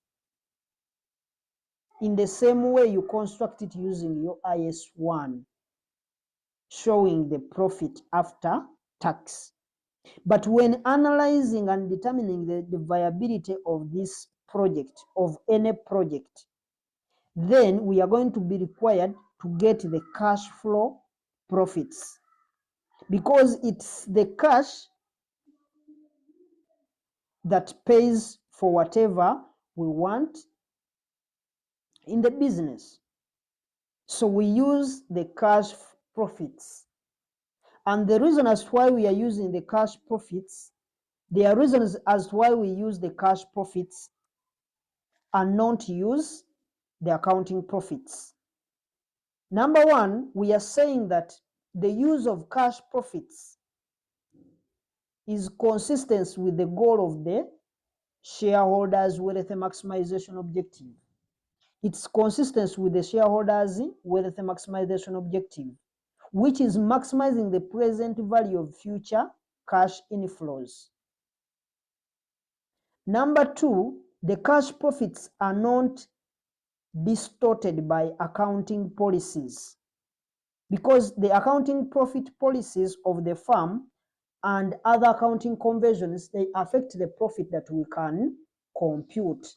in the same way you construct it using your IS1, showing the profit after tax. But when analyzing and determining the viability of this project, of any project, then we are going to be required to get the cash flow profits, because it's the cash that pays for whatever we want in the business. So we use the cash profits. And the reason as to why we are using the cash profits, there are reasons as to why we use the cash profits and not use the accounting profits. Number one, we are saying that the use of cash profits is consistent with the goal of the shareholders' wealth maximization objective. It's consistent with the shareholders' wealth maximization objective, which is maximizing the present value of future cash inflows. Number two, the cash profits are not distorted by accounting policies, because the accounting profit policies of the firm and other accounting conventions, they affect the profit that we can compute.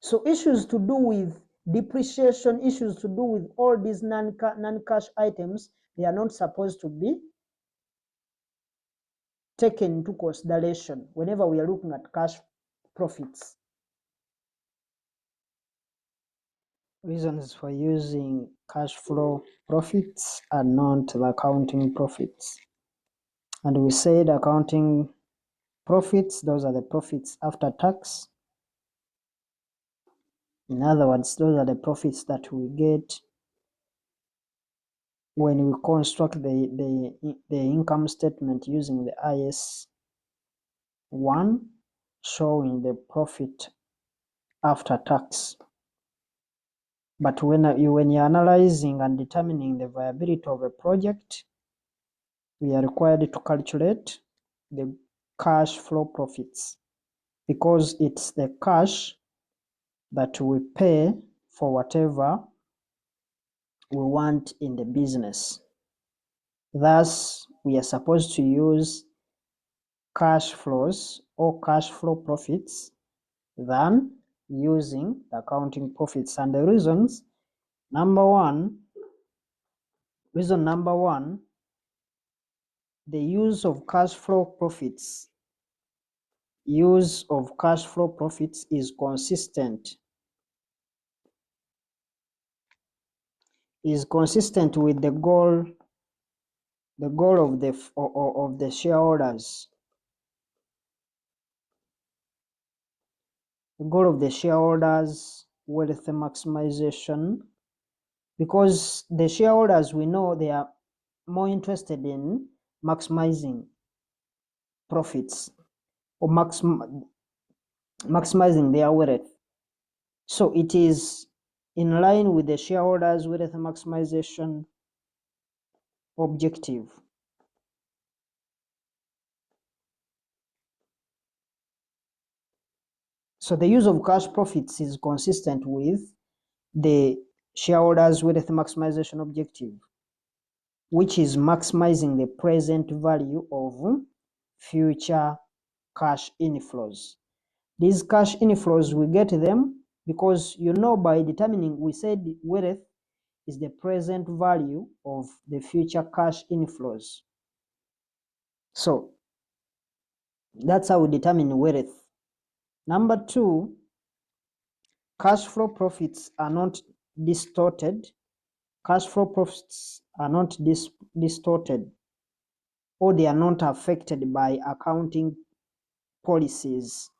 So issues to do with depreciation, issues to do with all these non-cash items, they are not supposed to be taken into consideration whenever we are looking at cash profits. Reasons for using cash flow profits and not the accounting profits. And we said accounting profits, those are the profits after tax. In other words, those are the profits that we get when we construct the income statement using the IS1, showing the profit after tax. But when you're analyzing and determining the viability of a project, we are required to calculate the cash flow profits, because it's the cash that we pay for whatever we want in the business. Thus, we are supposed to use cash flows or cash flow profits than using the accounting profits. And the reasons, reason number one, the use of cash flow profits is consistent with the goal of the shareholders. The goal of the shareholders' wealth maximization, because the shareholders, we know they are more interested in maximizing profits or maximizing their wealth. So it is in line with the shareholders' wealth maximization objective. So the use of cash profits is consistent with the shareholders' wealth maximization objective, which is maximizing the present value of future cash inflows. These cash inflows, we get them because, by determining, we said wealth is the present value of the future cash inflows. So that's how we determine wealth. Number two, cash flow profits are not distorted. cash flow profits are not distorted, or they are not affected by accounting policies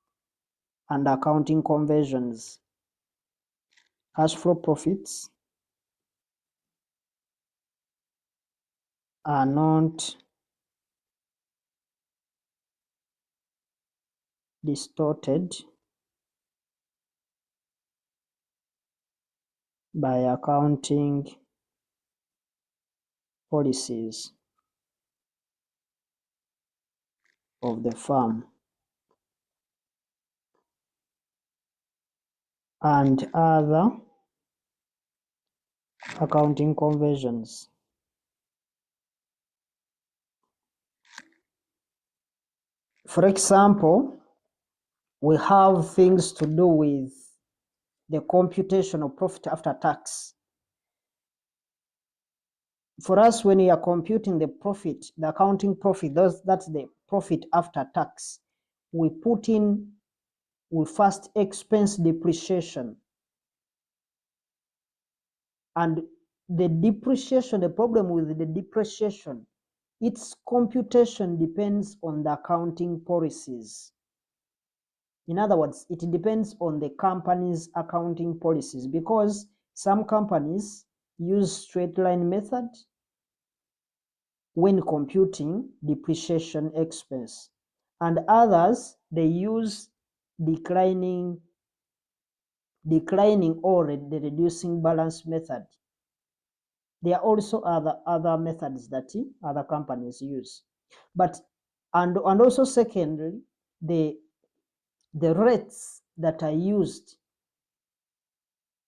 and accounting conversions. Cash flow profits are not distorted by accounting policies of the firm and other accounting conversions. For example, we have things to do with the computation of profit after tax. For us, when we are computing the profit, the accounting profit, that's the profit after tax, we first expense depreciation. And the depreciation, the problem with the depreciation, its computation depends on the accounting policies. In other words, it depends on the company's accounting policies, because some companies use straight line method when computing depreciation expense, and others, they use declining or the reducing balance method. There are also other methods that other companies use. But and also secondly, the rates that are used,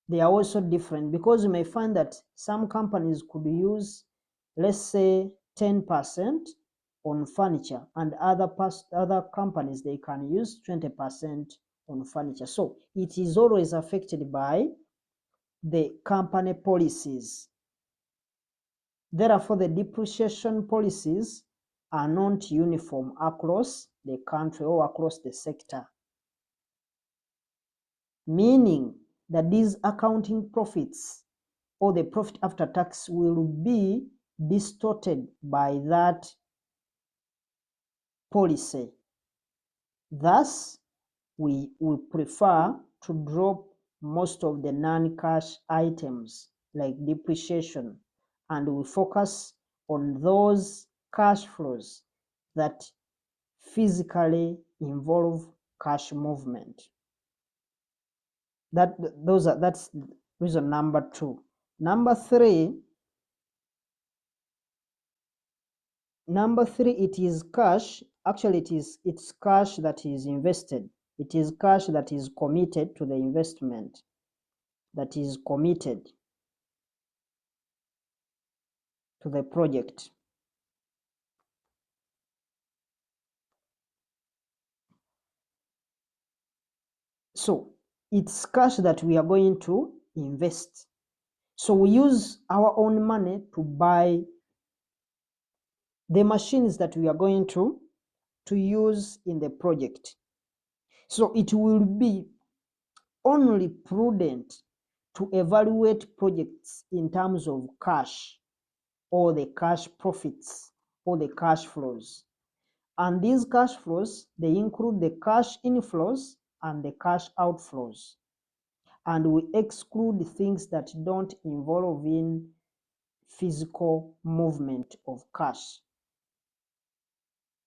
they are also different, because you may find that some companies could use, let's say, 10% on furniture, and other companies, they can use 20% on furniture. So it is always affected by the company policies. Therefore, the depreciation policies are not uniform across the country or across the sector, meaning that these accounting profits or the profit after tax will be distorted by that policy. Thus, we prefer to drop most of the non-cash items like depreciation, and we focus on those cash flows that physically involve cash movement. That's reason number 2. Number three, it is cash. Actually, it's cash that is invested. It is cash that is committed to the investment, that is committed to the project. So it's cash that we are going to invest. So we use our own money to buy the machines that we are going to use in the project. So it will be only prudent to evaluate projects in terms of cash, or the cash profits, or the cash flows. And these cash flows, they include the cash inflows and the cash outflows. And we exclude things that don't involve in physical movement of cash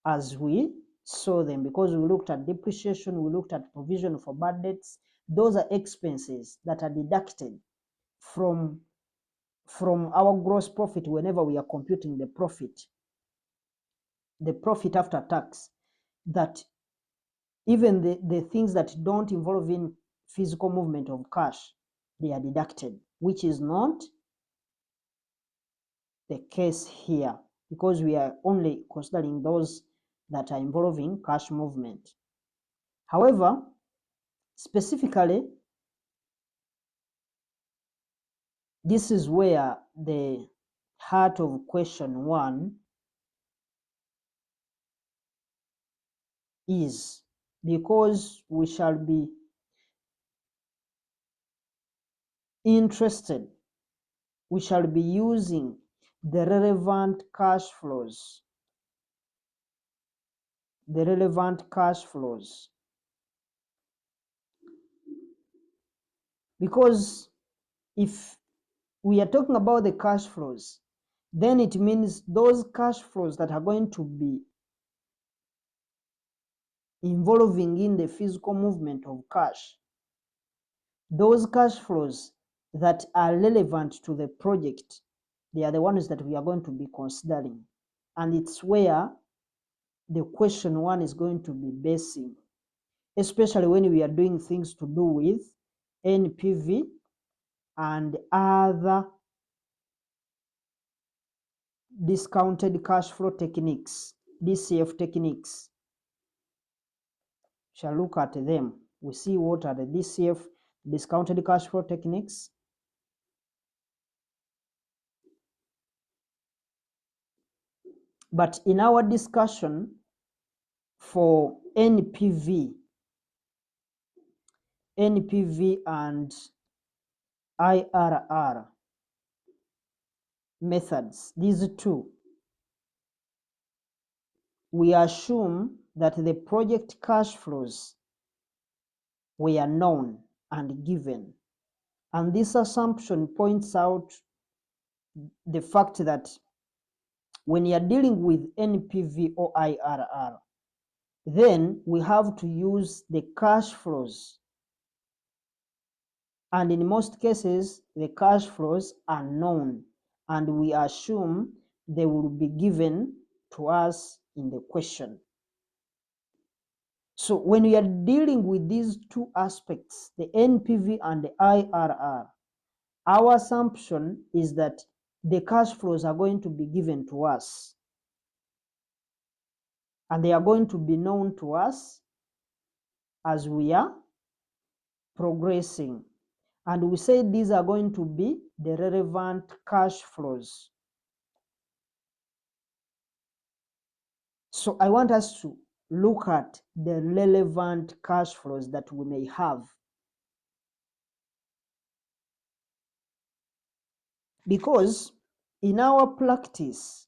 as we saw them, because we looked at depreciation, we looked at provision for bad debts. Those are expenses that are deducted from our gross profit whenever we are computing the profit after tax, that even the things that don't involve in physical movement of cash, they are deducted, which is not the case here, because we are only considering those that are involving cash movement. However, specifically, this is where the heart of question 1 is, because we shall be interested we shall be using the relevant cash flows. The relevant cash flows. Because if we are talking about the cash flows, then it means those cash flows that are going to be involving in the physical movement of cash, those cash flows that are relevant to the project, they are the ones that we are going to be considering. And it's where the question one is going to be basing, especially when we are doing things to do with NPV and other discounted cash flow techniques, DCF techniques. Shall look at them. We see what are the DCF, discounted cash flow techniques. But in our discussion for NPV and IRR methods, these two, we assume that the project cash flows were known and given. And this assumption points out the fact that when you are dealing with NPV or IRR, then we have to use the cash flows. And in most cases, the cash flows are known, and we assume they will be given to us in the question. So when we are dealing with these two aspects, the NPV and the IRR, our assumption is that the cash flows are going to be given to us, and they are going to be known to us as we are progressing. And we say these are going to be the relevant cash flows. So I want us to look at the relevant cash flows that we may have. Because in our practice,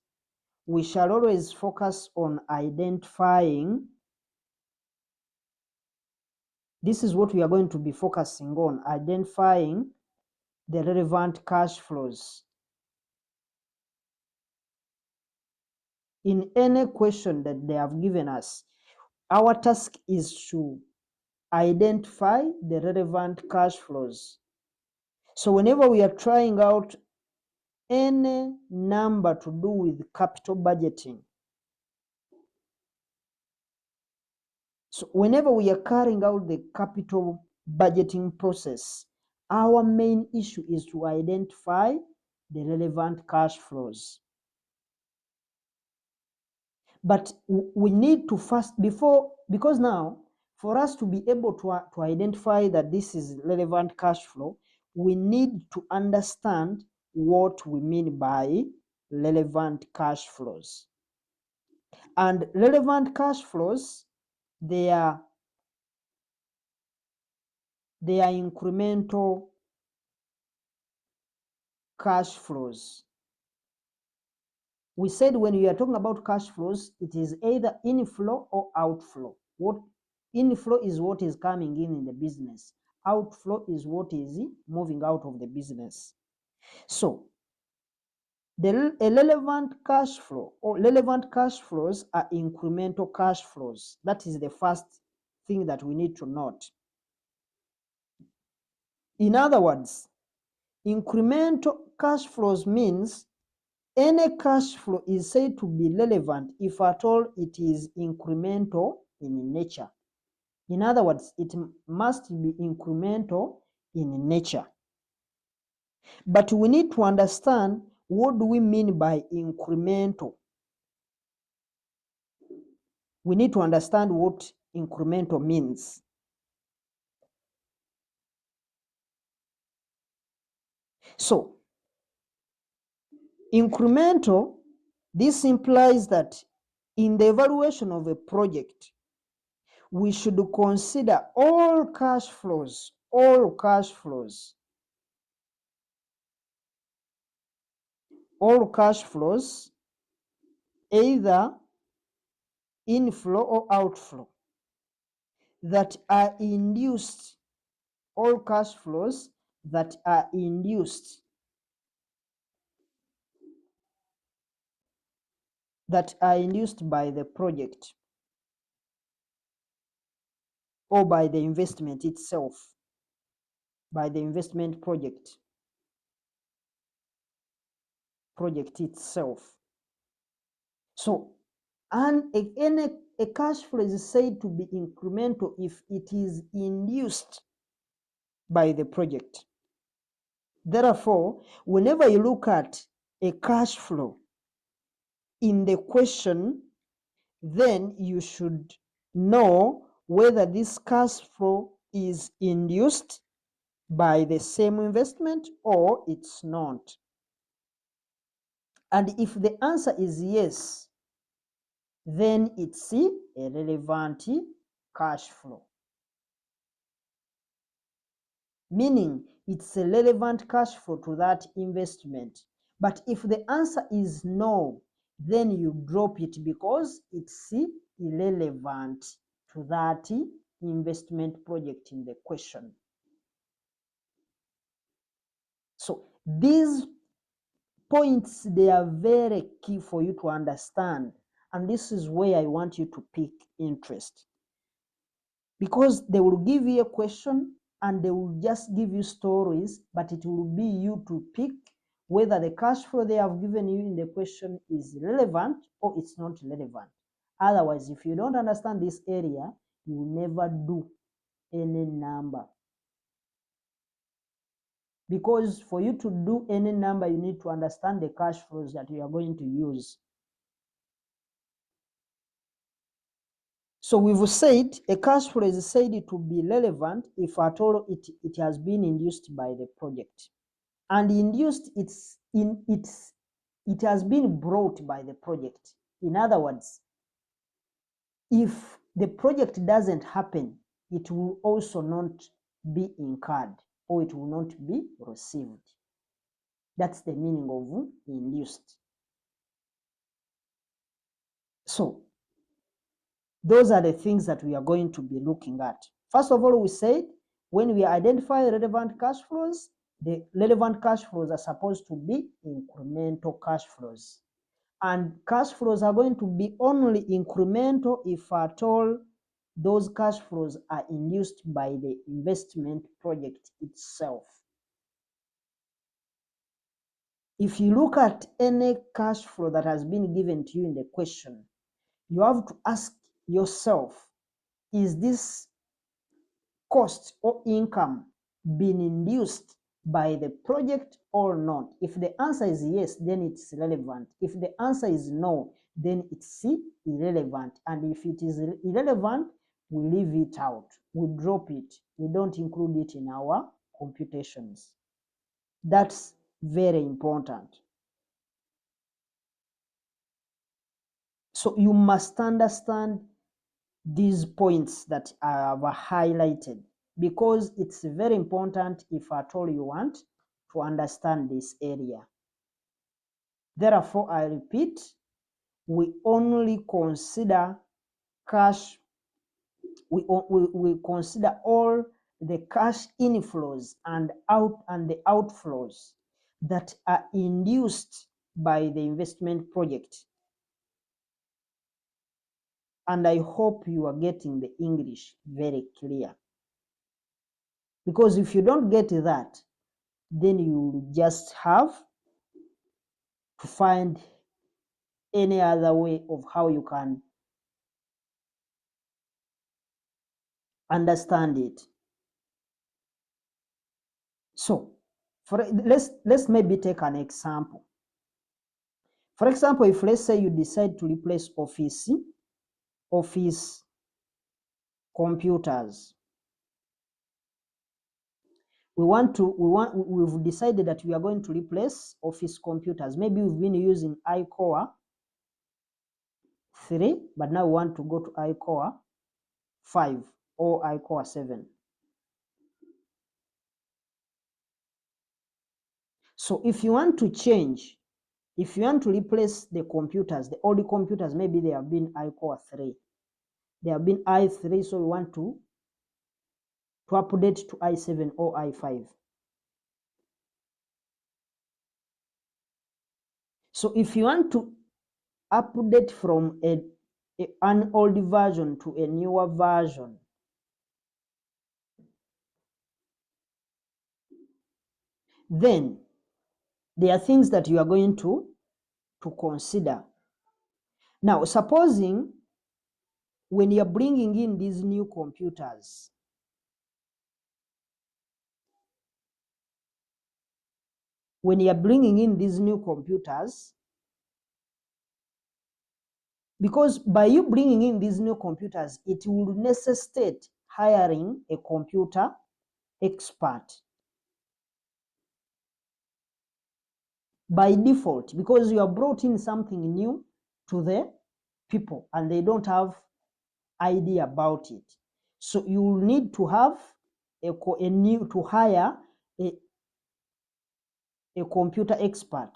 we shall always focus on identifying. This is what we are going to be focusing on, identifying the relevant cash flows. In any question that they have given us, our task is to identify the relevant cash flows. So whenever we are trying out any number to do with capital budgeting, so whenever we are carrying out the capital budgeting process, our main issue is to identify the relevant cash flows. But we need to first, because now, for us to be able to identify that this is relevant cash flow, we need to understand what we mean by relevant cash flows. And relevant cash flows, they are incremental cash flows. We said when we are talking about cash flows, it is either inflow or outflow. What inflow is what is coming in the business. Outflow is what is moving out of the business. So a relevant cash flow or relevant cash flows are incremental cash flows. That is the first thing that we need to note. In other words, incremental cash flows means any cash flow is said to be relevant if at all it is incremental in nature. In other words, it must be incremental in nature. But we need to understand, what do we mean by incremental? We need to understand what incremental means. So, incremental, this implies that in the evaluation of a project, we should consider all cash flows all cash flows, either inflow or outflow, that are induced, all cash flows that are induced, by the project or by the investment itself, by the investment project itself. So, and a cash flow is said to be incremental if it is induced by the project. Therefore, whenever you look at a cash flow in the question, then you should know whether this cash flow is induced by the same investment or it's not. And if the answer is yes, then it's a relevant cash flow. Meaning it's a relevant cash flow to that investment. But if the answer is no, then you drop it because it's irrelevant to that investment project in the question. So these points, they are very key for you to understand, and this is where I want you to pick interest, because they will give you a question and they will just give you stories, but it will be you to pick whether the cash flow they have given you in the question is relevant or it's not relevant. Otherwise, if you don't understand this area, you will never do any number. Because for you to do any number, you need to understand the cash flows that you are going to use. So we've said a cash flow is said to be relevant if at all it has been induced by the project. And induced, it has been brought by the project. In other words, if the project doesn't happen, it will also not be incurred or it will not be received. That's the meaning of induced. So those are the things that we are going to be looking at. First of all, we said when we identify relevant cash flows, the relevant cash flows are supposed to be incremental cash flows. And cash flows are going to be only incremental if at all those cash flows are induced by the investment project itself. If you look at any cash flow that has been given to you in the question, you have to ask yourself, is this cost or income being induced by the project or not? If the answer is yes, then it's relevant. If the answer is no, then it's irrelevant. And if it is irrelevant, we leave it out. We drop it. We don't include it in our computations. That's very important. So you must understand these points that I have highlighted, because it's very important if at all you want to understand this area. Therefore, I repeat, we only consider cash, we consider all the cash inflows and the outflows that are induced by the investment project. And I hope you are getting the English very clear. Because if you don't get that, then you just have to find any other way of how you can understand it. So, let's maybe take an example. For example, if let's say you decide to replace office computers, we've decided that we are going to replace office computers. Maybe we've been using iCore 3, but now we want to go to iCore 5 or iCore 7. So if you want to change If you want to replace the computers, the old computers, maybe they have been i-Core 3. They have been i3, so we want to update to i7 or i5. So if you want to update from an old version to a newer version, then there are things that you are going to consider. Now, supposing when you're bringing in these new computers, because by you bringing in these new computers, it will necessitate hiring a computer expert by default, because you have brought in something new to the people and they don't have idea about it. So you will need to have to hire a computer expert,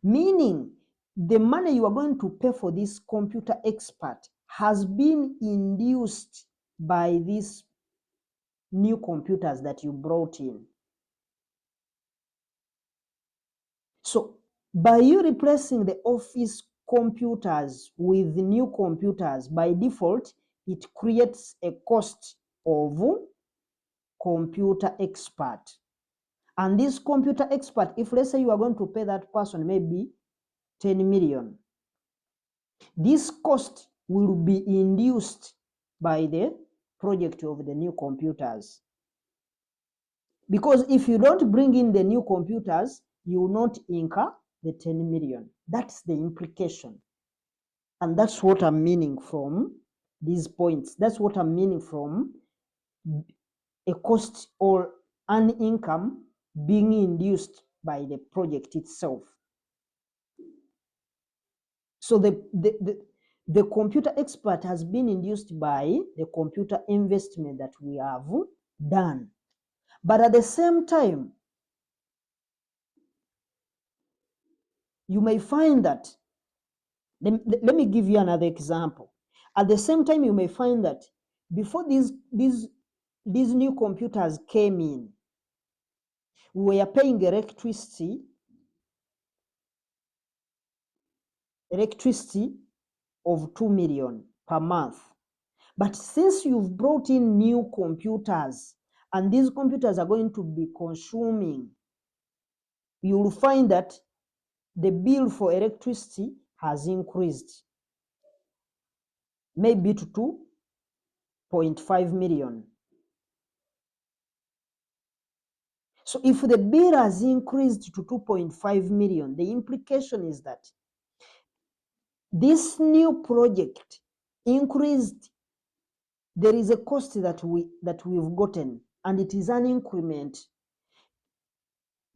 meaning the money you are going to pay for this computer expert has been induced by these new computers that you brought in. So by you replacing the office computers with new computers, by default, it creates a cost of computer expert. And this computer expert, if let's say you are going to pay that person maybe 10 million, this cost will be induced by the project of the new computers. Because if you don't bring in the new computers, you will not incur the 10 million. That's the implication. And that's what I'm meaning from these points. That's what I'm meaning from a cost or an income being induced by the project itself. So the computer expert has been induced by the computer investment that we have done. But at the same time, you may find that, let me give you another example. At the same time, you may find that before these new computers came in, we were paying electricity of 2 million per month. But since you've brought in new computers and these computers are going to be consuming, you will find that the bill for electricity has increased, maybe to 2.5 million. So if the bill has increased to 2.5 million, the implication is that this new project increased. There is a cost that we've gotten, and it is an increment.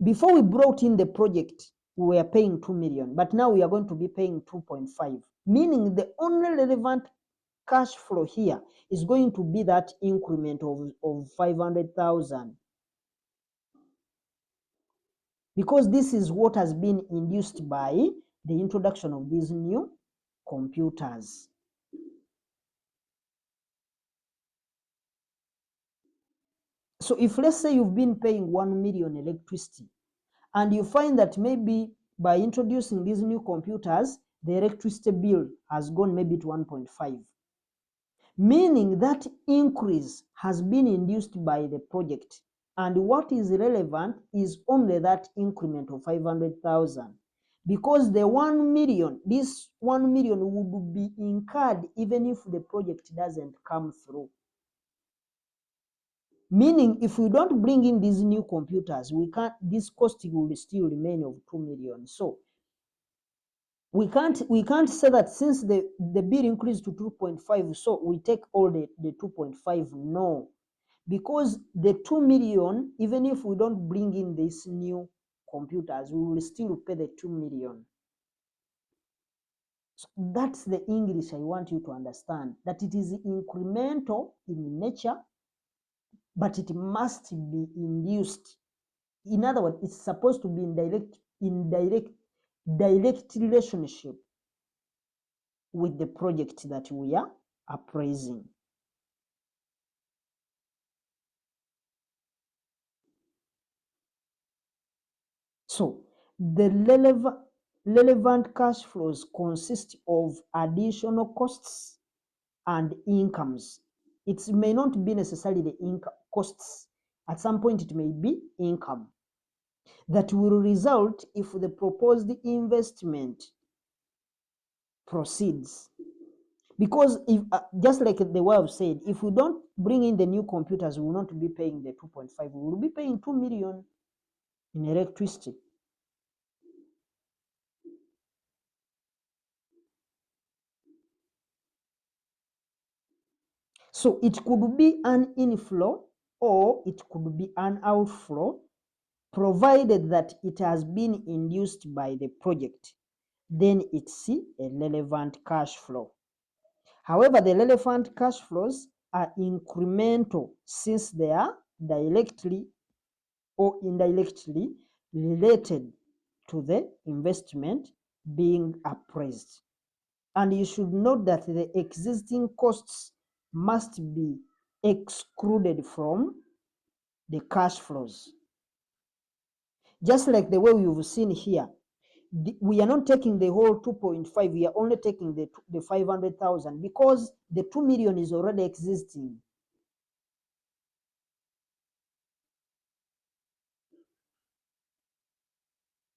Before we brought in the project, we were paying 2 million, but now we are going to be paying 2.5, meaning the only relevant cash flow here is going to be that increment of 500,000. Because this is what has been induced by the introduction of these new computers. So if let's say you've been paying 1 million electricity and you find that maybe by introducing these new computers, the electricity bill has gone maybe to 1.5, meaning that increase has been induced by the project. And what is relevant is only that increment of 500,000. Because the 1 million, this 1 million would be incurred even if the project doesn't come through. Meaning, if we don't bring in these new computers, this cost will still remain of 2 million. So we can't say that since the bill increased to 2.5, so we take all the 2.5. No, because the 2 million, even if we don't bring in these new computers, we will still pay the 2 million. So that's the English I want you to understand, that it is incremental in nature, but it must be induced. In other words, it's supposed to be direct relationship with the project that we are appraising. So the relevant cash flows consist of additional costs and incomes. It may not be necessarily the income costs. At some point it may be income that will result if the proposed investment proceeds. Because if just like the way I've said, if we don't bring in the new computers, we will not be paying the 2.5. We will be paying 2 million in electricity. So it could be an inflow or it could be an outflow, provided that it has been induced by the project. Then it's a relevant cash flow. However, the relevant cash flows are incremental since they are directly or indirectly related to the investment being appraised. And you should note that the existing costs must be excluded from the cash flows. Just like the way you've seen here, we are not taking the whole 2.5, we are only taking the 500,000 because the 2 million is already existing.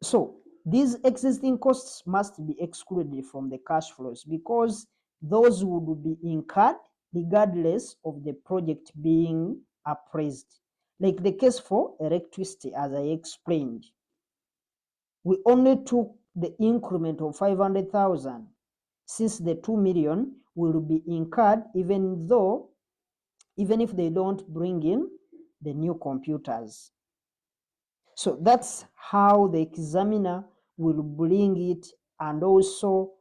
So these existing costs must be excluded from the cash flows because those would be incurred regardless of the project being appraised. Like the case for electricity, as I explained, we only took the increment of 500,000 since the 2 million will be incurred even if they don't bring in the new computers. So that's how the examiner will bring it, and also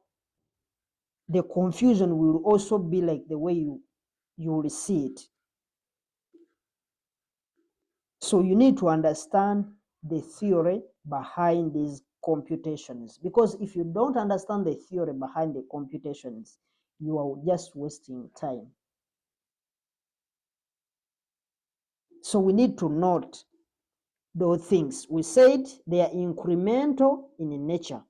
the confusion will also be like the way you will see it. So you need to understand the theory behind these computations, because if you don't understand the theory behind the computations, you are just wasting time. So we need to note those things. We said they are incremental in nature.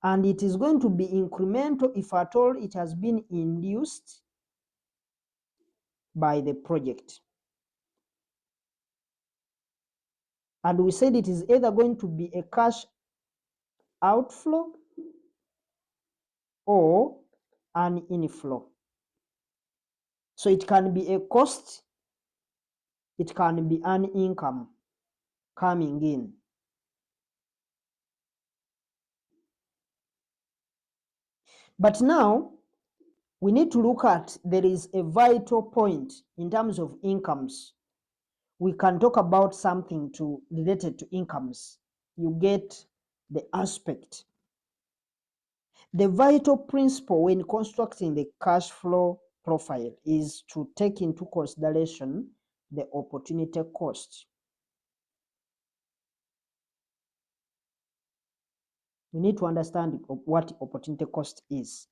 And it is going to be incremental if at all it has been induced by the project. And we said it is either going to be a cash outflow or an inflow. So it can be a cost, it can be an income coming in. But now we need to look at, there is a vital point in terms of incomes. We can talk about something related to incomes. You get the aspect. The vital principle when constructing the cash flow profile is to take into consideration the opportunity cost. We need to understand what opportunity cost is.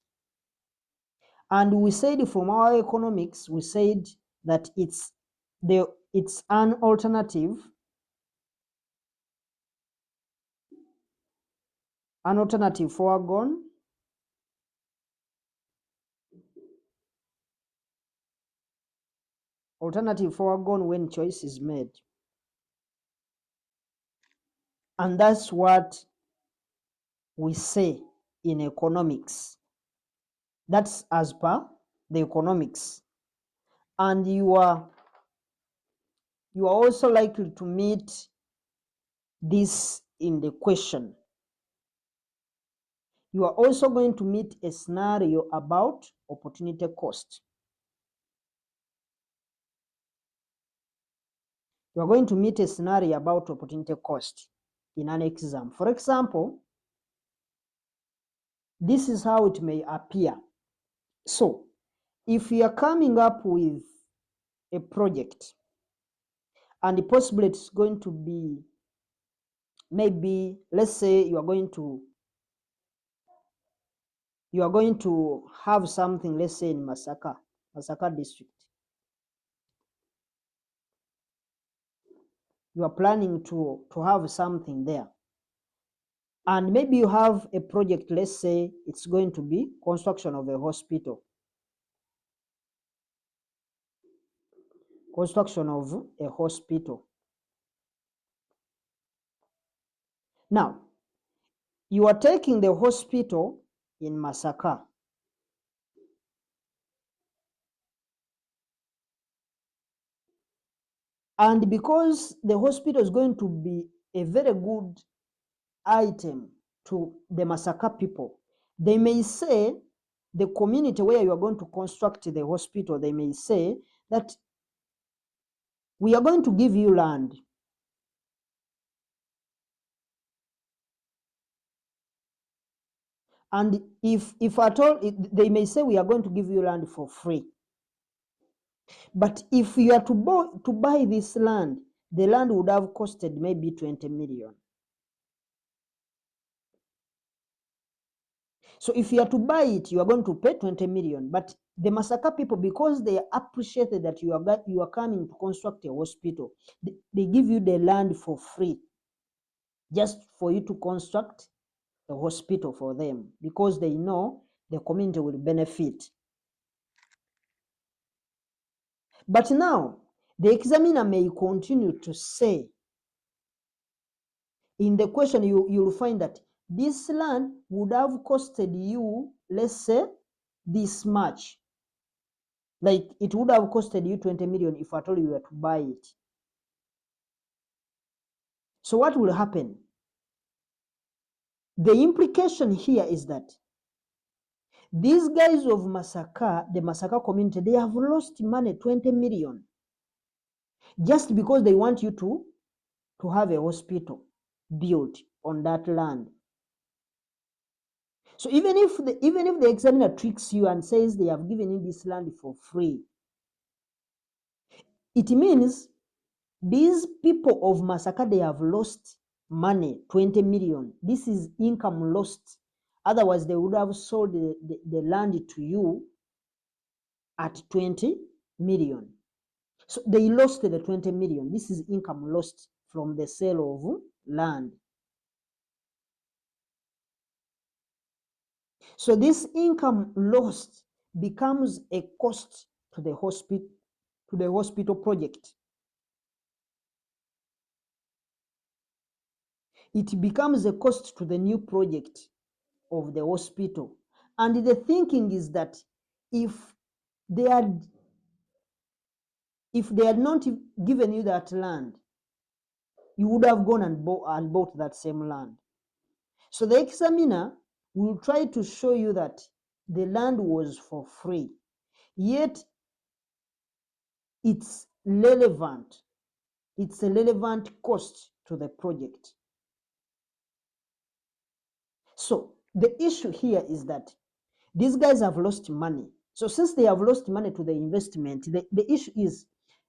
And we said from our economics, we said that it's an alternative foregone when choice is made. And that's what we say in economics. That's as per the economics. And you are also likely to meet this in the question. You are also going to meet a scenario about opportunity cost. You are going to meet a scenario about opportunity cost in an exam. For example, this is how it may appear. So, if you are coming up with a project and possibly it's going to be maybe let's say you are going to have something, let's say in Masaka district. You are planning to have something there. And maybe you have a project, let's say it's going to be construction of a hospital. Construction of a hospital. Now, you are taking the hospital in Masaka. And because the hospital is going to be a very good item to the Masaka people, they may say, the community where you are going to construct the hospital, they may say that we are going to give you land. And if at all, they may say we are going to give you land for free. But if you are to buy this land, the land would have costed maybe 20 million. So if you are to buy it, you are going to pay 20 million. But the Masaka people, because they appreciated that you are coming to construct a hospital, they give you the land for free, just for you to construct a hospital for them, because they know the community will benefit. But now, the examiner may continue to say, in the question, you'll find that this land would have costed you, let's say, this much. Like it would have costed you 20 million if at all you were to buy it. So what will happen? The implication here is that these guys of Masaka, the Masaka community, they have lost money, 20 million, just because they want you to have a hospital built on that land. So even if the examiner tricks you and says they have given you this land for free, it means these people of Masaka, they have lost money, 20 million. This is income lost. Otherwise, they would have sold the land to you at 20 million. So they lost the 20 million. This is income lost from the sale of land. So this income lost becomes a cost to the hospital project. It becomes a cost to the new project of the hospital. And the thinking is that if they had not given you that land, you would have gone and bought that same land. So the examiner will try to show you that the land was for free, yet it's relevant. It's a relevant cost to the project. So the issue here is that these guys have lost money. So since they have lost money to the investment, the issue is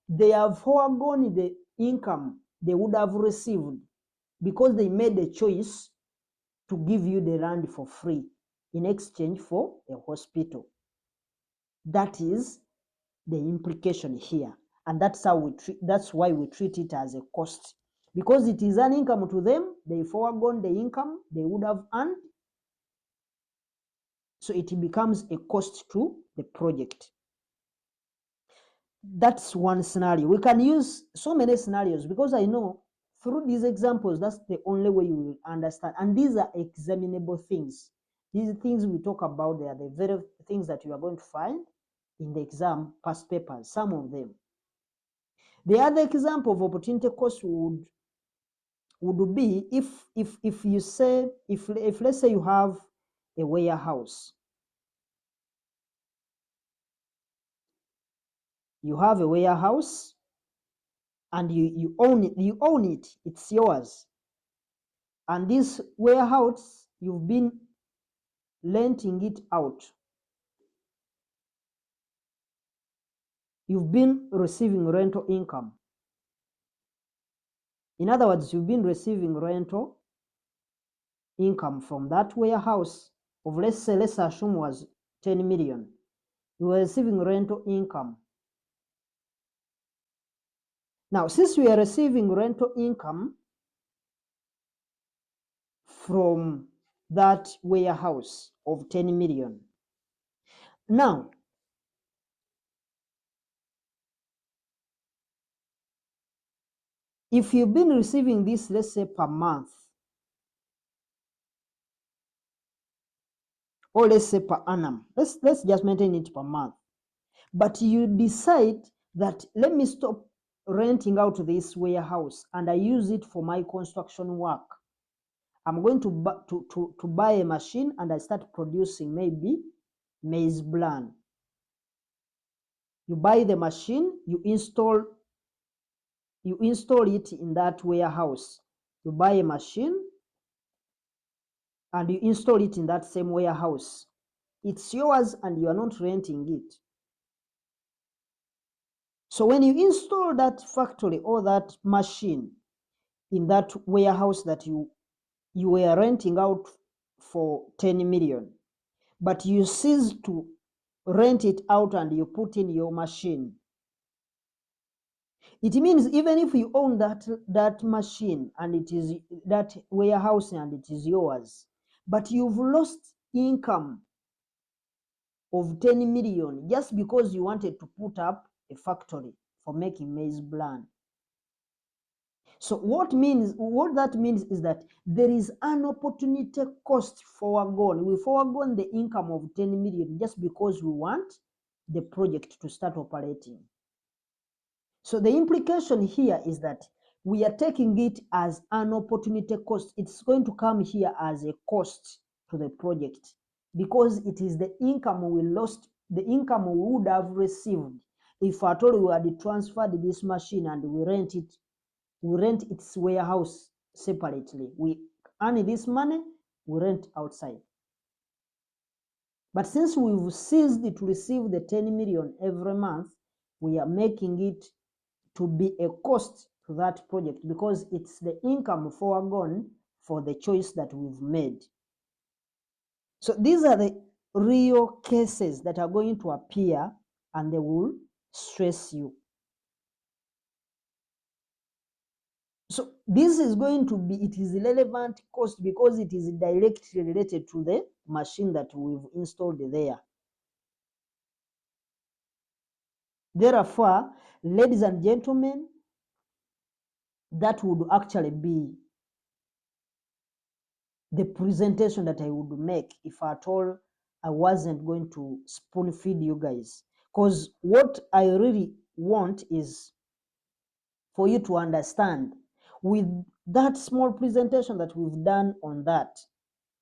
they have foregone the income they would have received because they made a choice to give you the land for free in exchange for a hospital. That is the implication here. And that's why we treat it as a cost. Because it is an income to them, they foregone the income they would have earned. So it becomes a cost to the project. That's one scenario. We can use so many scenarios because I know through these examples, that's the only way you will understand. And these are examinable things. These things we talk about, they are the very things that you are going to find in the exam past papers, some of them. The other example of opportunity cost would be if you say, if let's say you have a warehouse. You have a warehouse and you own it, it's yours. And this warehouse, you've been renting it out. You've been receiving rental income. In other words, you've been receiving rental income from that warehouse of, let's assume was 10 million. You were receiving rental income. Now, since we are receiving rental income from that warehouse of 10 million, now, if you've been receiving this, let's say per month, or let's say per annum, let's just maintain it per month, but you decide that let me stop renting out this warehouse and I use it for my construction work. I'm going to buy a machine and I start producing maybe maize bran. You buy the machine, you install it in that warehouse. You buy a machine and you install it in that same warehouse. It's yours and you are not renting it. So when you install that factory or that machine in that warehouse that you were renting out for 10 million, but you cease to rent it out and you put in your machine, it means even if you own that machine and it is that warehouse and it is yours, but you've lost income of 10 million just because you wanted to put up a factory for making maize bran. So what that means is that there is an opportunity cost foregone. We foregone the income of 10 million just because we want the project to start operating. So the implication here is that we are taking it as an opportunity cost. It's going to come here as a cost to the project because it is the income we lost, the income we would have received if at all we had transferred this machine and we rent its warehouse separately. We earn this money, we rent outside. But since we've ceased to receive the 10 million every month, we are making it to be a cost to that project because it's the income foregone for the choice that we've made. So these are the real cases that are going to appear and they will stress you. So this is going to be, it is relevant cost because it is directly related to the machine that we've installed there. Therefore, ladies and gentlemen, that would actually be the presentation that I would make if at all I wasn't going to spoon feed you guys. Because what I really want is for you to understand with that small presentation that we've done on that,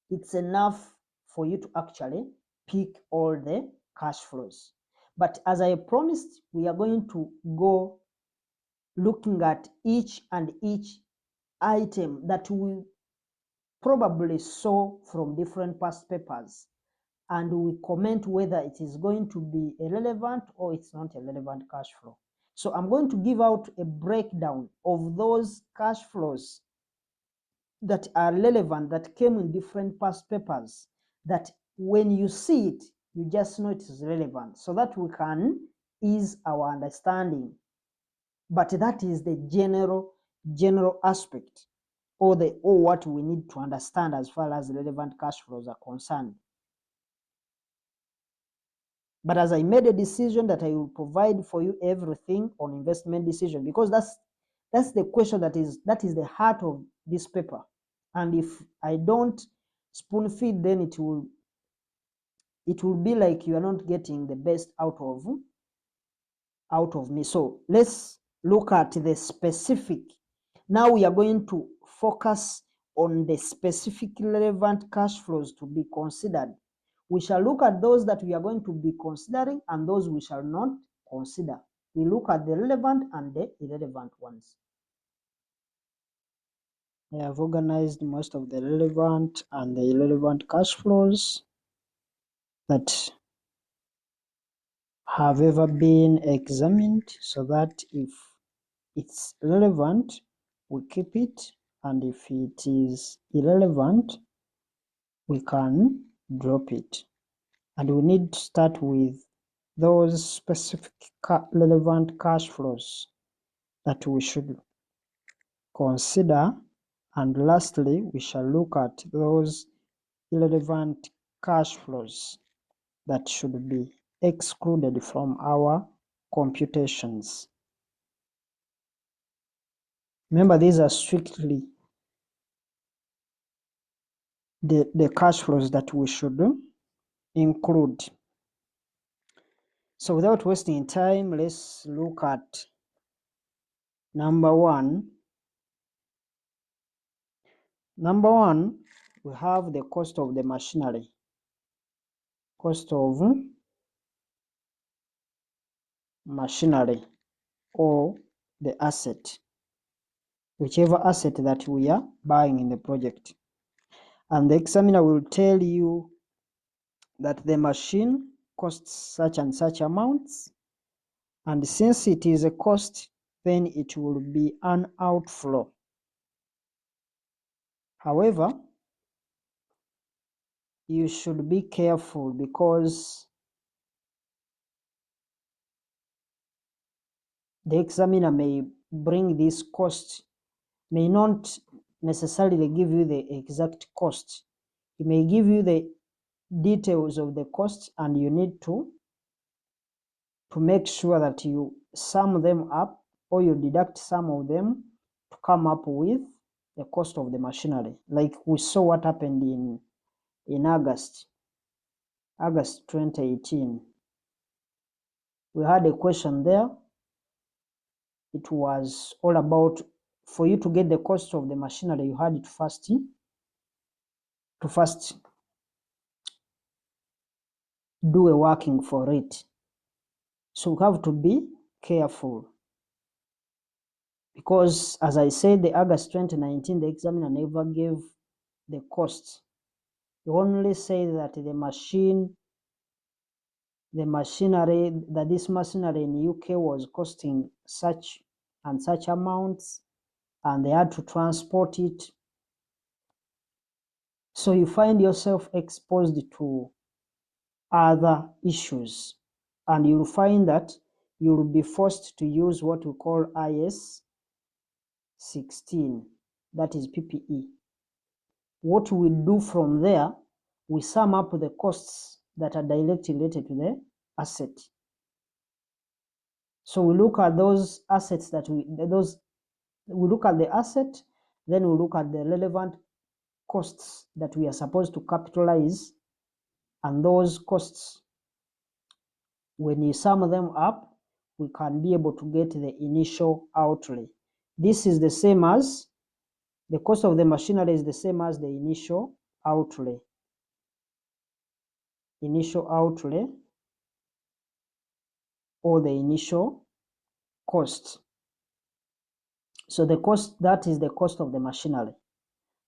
it's enough for you to actually pick all the cash flows. But as I promised, we are going to go looking at each item that we probably saw from different past papers, and we comment whether it is going to be a relevant or it's not a relevant cash flow. So I'm going to give out a breakdown of those cash flows that are relevant, that came in different past papers, that when you see it, you just know it is relevant so that we can ease our understanding. But that is the general aspect or what we need to understand as far as relevant cash flows are concerned. But as I made a decision that I will provide for you everything on investment decision, because that's the question that is the heart of this paper. And if I don't spoon feed, then it will be like you are not getting the best out of me. So let's look at the specific. Now we are going to focus on the specific relevant cash flows to be considered. We shall look at those that we are going to be considering and those we shall not consider. We look at the relevant and the irrelevant ones. I have organized most of the relevant and the irrelevant cash flows that have ever been examined, so that if it's relevant, we keep it, and if it is irrelevant, we can drop it. And we need to start with those specific relevant cash flows that we should consider, and lastly we shall look at those irrelevant cash flows that should be excluded from our computations. Remember, these are strictly the cash flows that we should include. So without wasting time, let's look at number one. Number one, we have the cost of the machinery. Cost of machinery, or the asset, whichever asset that we are buying in the project. And the examiner will tell you that the machine costs such and such amounts, and since it is a cost, then it will be an outflow. However, you should be careful, because the examiner may bring this cost, may not necessarily give you the exact cost. He may give you the details of the cost, and you need to make sure that you sum them up, or you deduct some of them to come up with the cost of the machinery. Like we saw what happened in August 2018. We had a question there. It was all about, for you to get the cost of the machinery, you had to first do a working for it. So we have to be careful, because as I said, the August 2019, the examiner never gave the cost. He only said that this machinery in UK was costing such and such amounts, and they had to transport it. So you find yourself exposed to other issues, and you'll find that you'll be forced to use what we call IS 16, that is PPE. What we do from there, we sum up the costs that are directly related to the asset. So we look at those assets we look at the asset, then we look at the relevant costs that we are supposed to capitalize, and those costs, when you sum them up, we can be able to get the initial outlay. This is the same as the cost of the machinery, is the same as the initial outlay. Initial outlay, or the initial cost. So the cost, that is the cost of the machinery.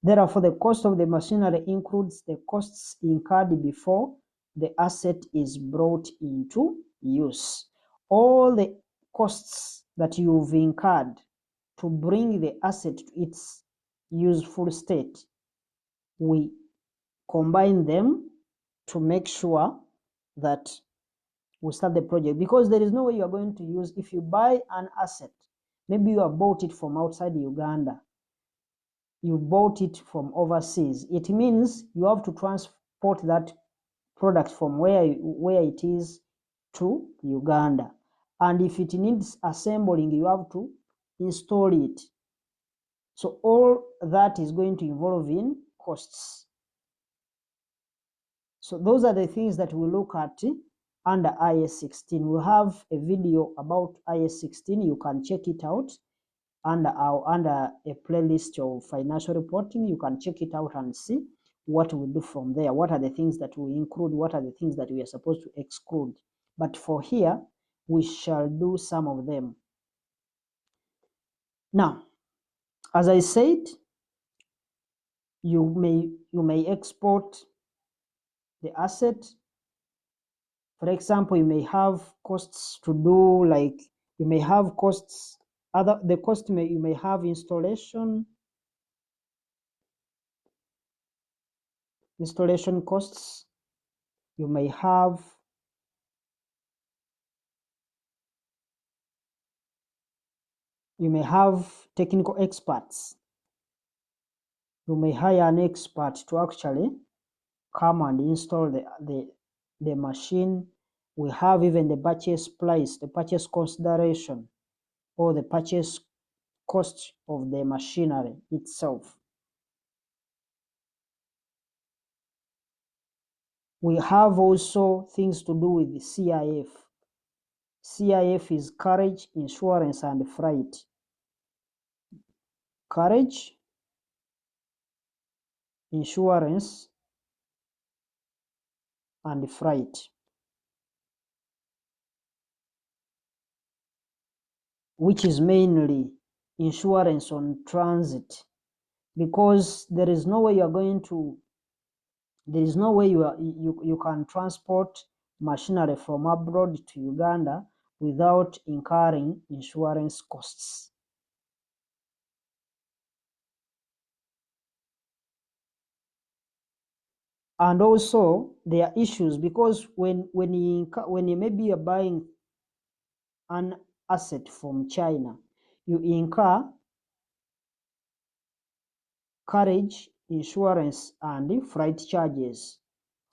Therefore, the cost of the machinery includes the costs incurred before the asset is brought into use. All the costs that you've incurred to bring the asset to its useful state, we combine them to make sure that we start the project. Because there is no way you are going to use, if you buy an asset, maybe you have bought it from outside Uganda, you bought it from overseas, it means you have to transport that product from where it is to Uganda. And if it needs assembling, you have to install it. So all that is going to involve in costs. So those are the things that we look at under IS 16. We have a video about IS 16. You can check it out under a playlist of financial reporting. You can check it out and see what we do from there. What are the things that we include? What are the things that we are supposed to exclude? But for here, we shall do some of them. Now, as I said, you may export the asset. For example, you may have costs to do, like you may have costs The cost you may have installation costs. You may have technical experts. You may hire an expert to actually come and install the machine. We have even the purchase price, the purchase consideration, or the purchase cost of the machinery itself. We have also things to do with the CIF. CIF is carriage, insurance, and freight. Carriage, insurance, and freight, which is mainly insurance on transit, because there is no way you can transport machinery from abroad to Uganda without incurring insurance costs. And also there are issues, because when maybe you're buying an asset from China, you incur carriage, insurance, and freight charges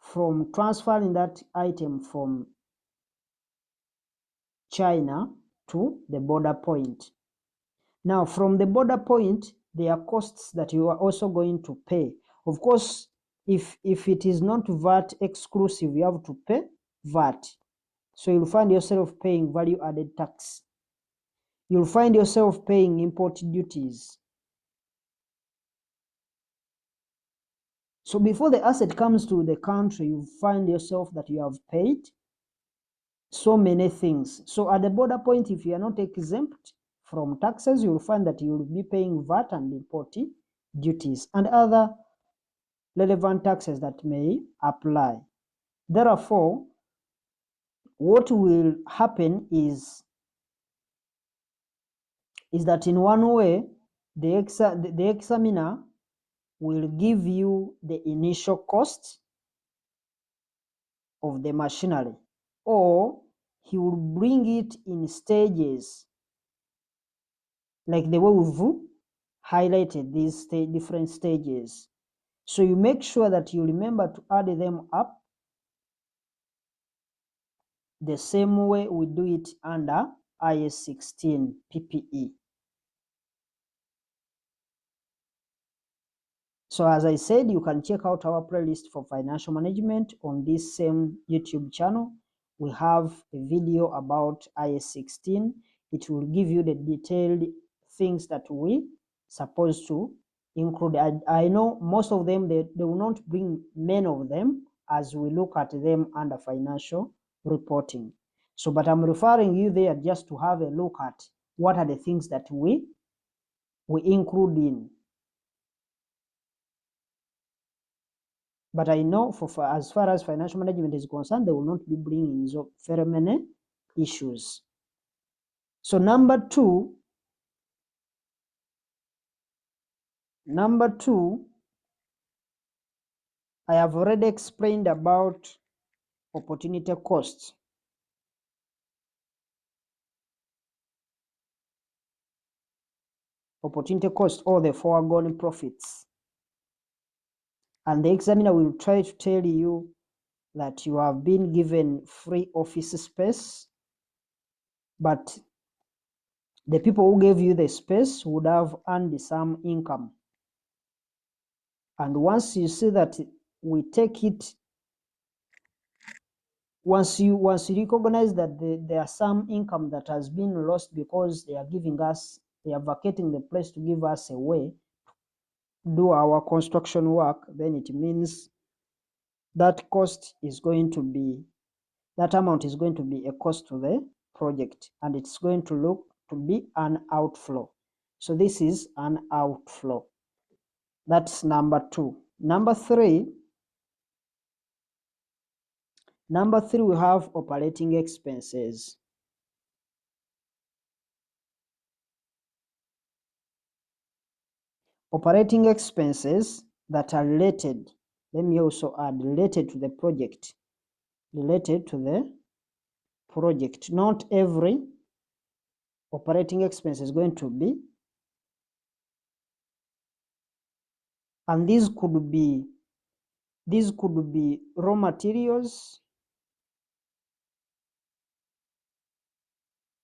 from transferring that item from China to the border point. Now, from the border point, there are costs that you are also going to pay. Of course, if it is not VAT exclusive, you have to pay VAT. So you'll find yourself paying value-added tax. You'll find yourself paying import duties. So before the asset comes to the country, you find yourself that you have paid so many things. So at the border point, if you are not exempt from taxes, you'll find that you'll be paying VAT and import duties and other relevant taxes that may apply. Therefore, what will happen is that in one way, the examiner will give you the initial cost of the machinery, or he will bring it in stages, like the way we've highlighted these different stages. So you make sure that you remember to add them up the same way we do it under IS 16 PPE. So as I said, you can check out our playlist for financial management on this same YouTube channel. We have a video about IS 16. It will give you the detailed things that we supposed to include. I know most of them, they will not bring many of them as we look at them under financial reporting. So, but I'm referring you there just to have a look at what are the things that we include in. But I know for as far as financial management is concerned, they will not be bringing so very many issues. So number two, I have already explained about opportunity costs. Opportunity cost, or the foregone profits. And the examiner will try to tell you that you have been given free office space, but the people who gave you the space would have earned some income. And once you see that we take it, once you recognize that there are some income that has been lost because they are vacating the place to give us a way to do our construction work, then it means that amount is going to be a cost to the project, and it's going to look to be an outflow. So this is an outflow. That's number two. Number three, we have operating expenses. Operating expenses that are related, let me also add related to the project. Related to the project. Not every operating expense is going to be, and these could be raw materials,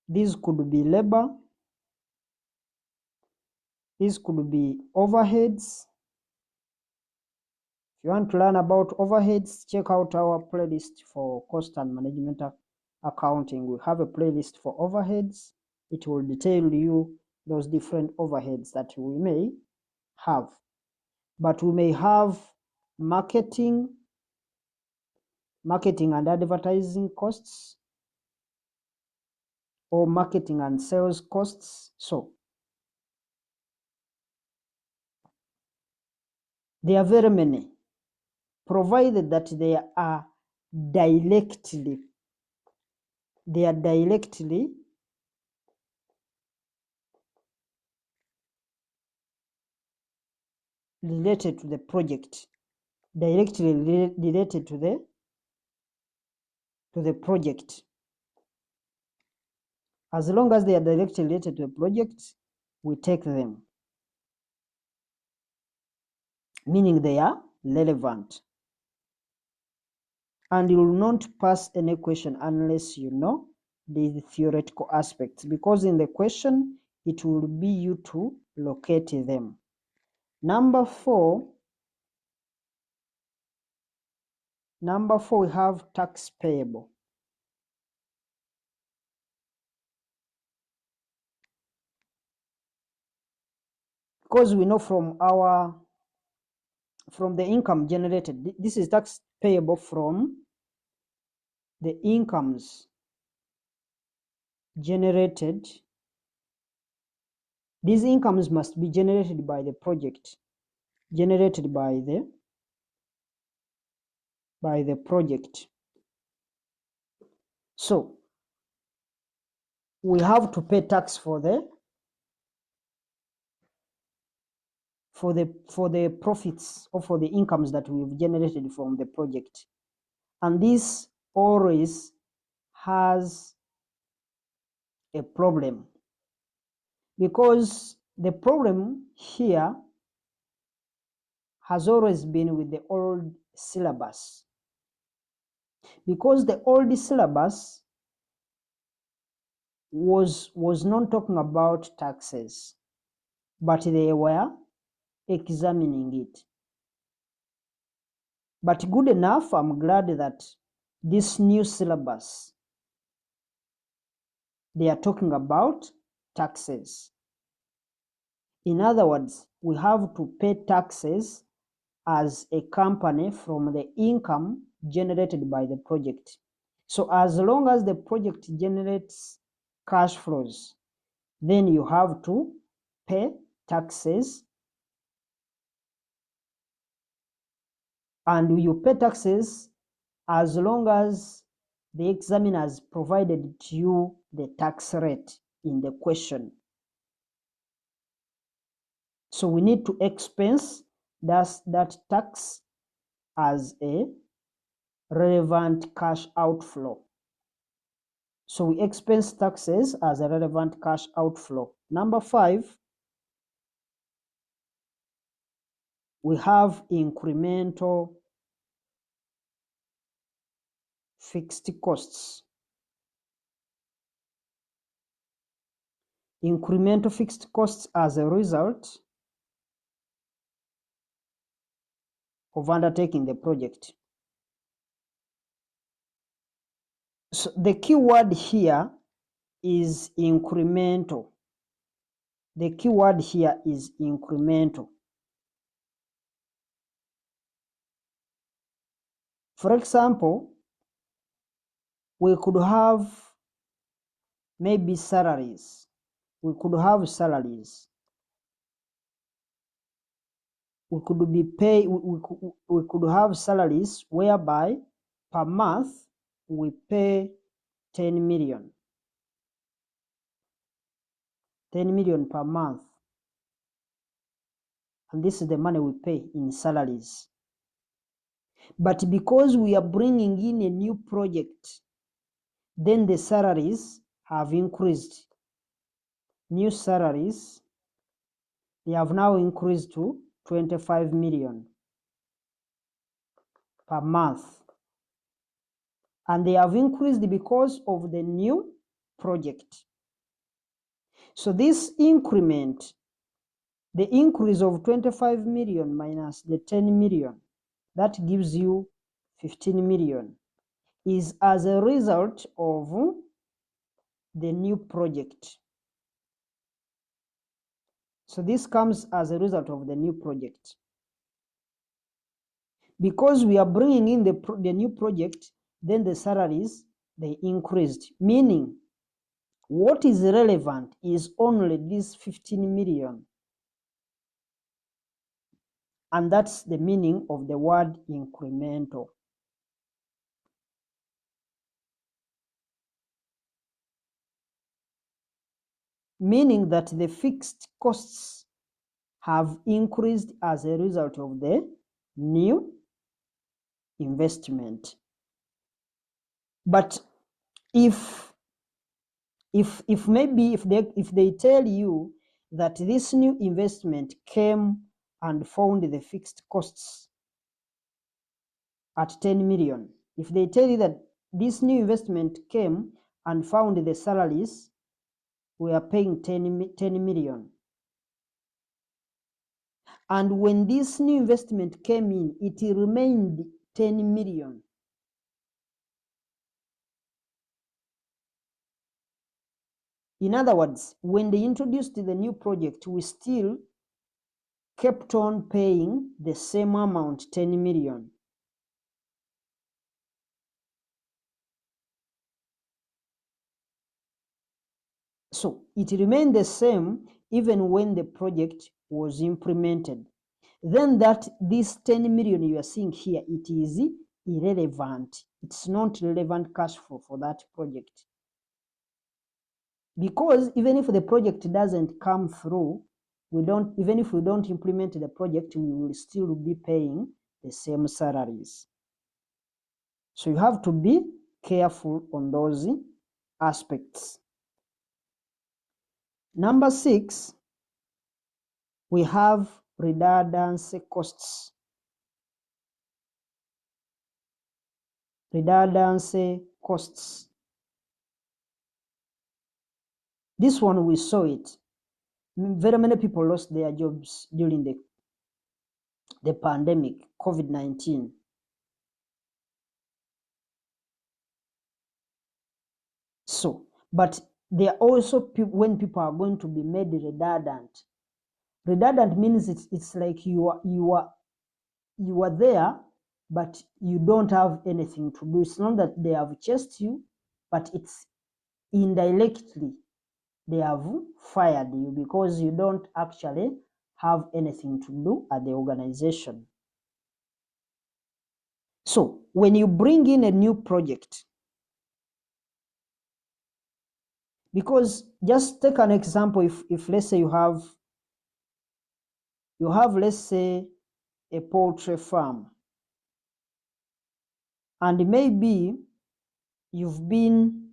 these could be labor, these could be overheads. If you want to learn about overheads, check out our playlist for cost and management accounting. We have a playlist for overheads. It will detail you those different overheads that we may have. But we may have marketing and advertising costs, or marketing and sales costs. So there are very many, provided that they are directly related to the project, directly related to the project. As long as they are directly related to the project, we take them, meaning they are relevant. And you will not pass any question unless you know the theoretical aspects, because in the question it will be you to locate them. Number four, we have tax payable. Because we know from the income generated, this is tax payable from the incomes generated. These incomes must be generated by the project, generated by the project. So we have to pay tax for the profits, or for the incomes that we've generated from the project. And this always has a problem, because the problem here has always been with the old syllabus, because the old syllabus was not talking about taxes, but they were examining it. But good enough, I'm glad that this new syllabus, they are talking about taxes. In other words, we have to pay taxes as a company from the income generated by the project. So as long as the project generates cash flows, then you have to pay taxes, and you pay taxes as long as the examiner has provided to you the tax rate in the question. So we need to expense that tax as a relevant cash outflow. So we expense taxes as a relevant cash outflow. Number 5, we have incremental fixed costs. Incremental fixed costs as a result of undertaking the project. So the key word here is incremental. The key word here is incremental. For example, we could have maybe salaries. We could have salaries. We could be paid. We could have salaries whereby per month we pay 10 million. 10 million per month. and this is the money we pay in salaries. But because we are bringing in a new project, then the salaries have increased. New salaries, they have now increased to 25 million per month. And they have increased because of the new project. So this increment, the increase of 25 million minus the 10 million, that gives you 15 million, is as a result of the new project. So this comes as a result of the new project. Because we are bringing in the new project, then the salaries, they increased, meaning what is relevant is only this 15 million. And that's the meaning of the word incremental. Meaning that the fixed costs have increased as a result of the new investment. But if they tell you that this new investment came and found the fixed costs at 10 million, if they tell you that this new investment came and found the salaries, we are paying 10 million. And when this new investment came in, it remained 10 million. In other words, when they introduced the new project, we still kept on paying the same amount, 10 million. So it remained the same even when the project was implemented. Then this 10 million you are seeing here, it is irrelevant. It's not relevant cash flow for that project. Because even if the project doesn't come through, even if we don't implement the project, we will still be paying the same salaries. So you have to be careful on those aspects. Number 6, we have redundancy costs. Redundancy costs. This one, we saw it. Very many people lost their jobs during the pandemic, COVID-19. So, but there are also when people are going to be made redundant. Redundant means it's like you are there, but you don't have anything to do. It's not that they have chased you, but it's indirectly they have fired you because you don't actually have anything to do at the organization. So when you bring in a new project, because just take an example, if let's say you have let's say a poultry farm, and maybe you've been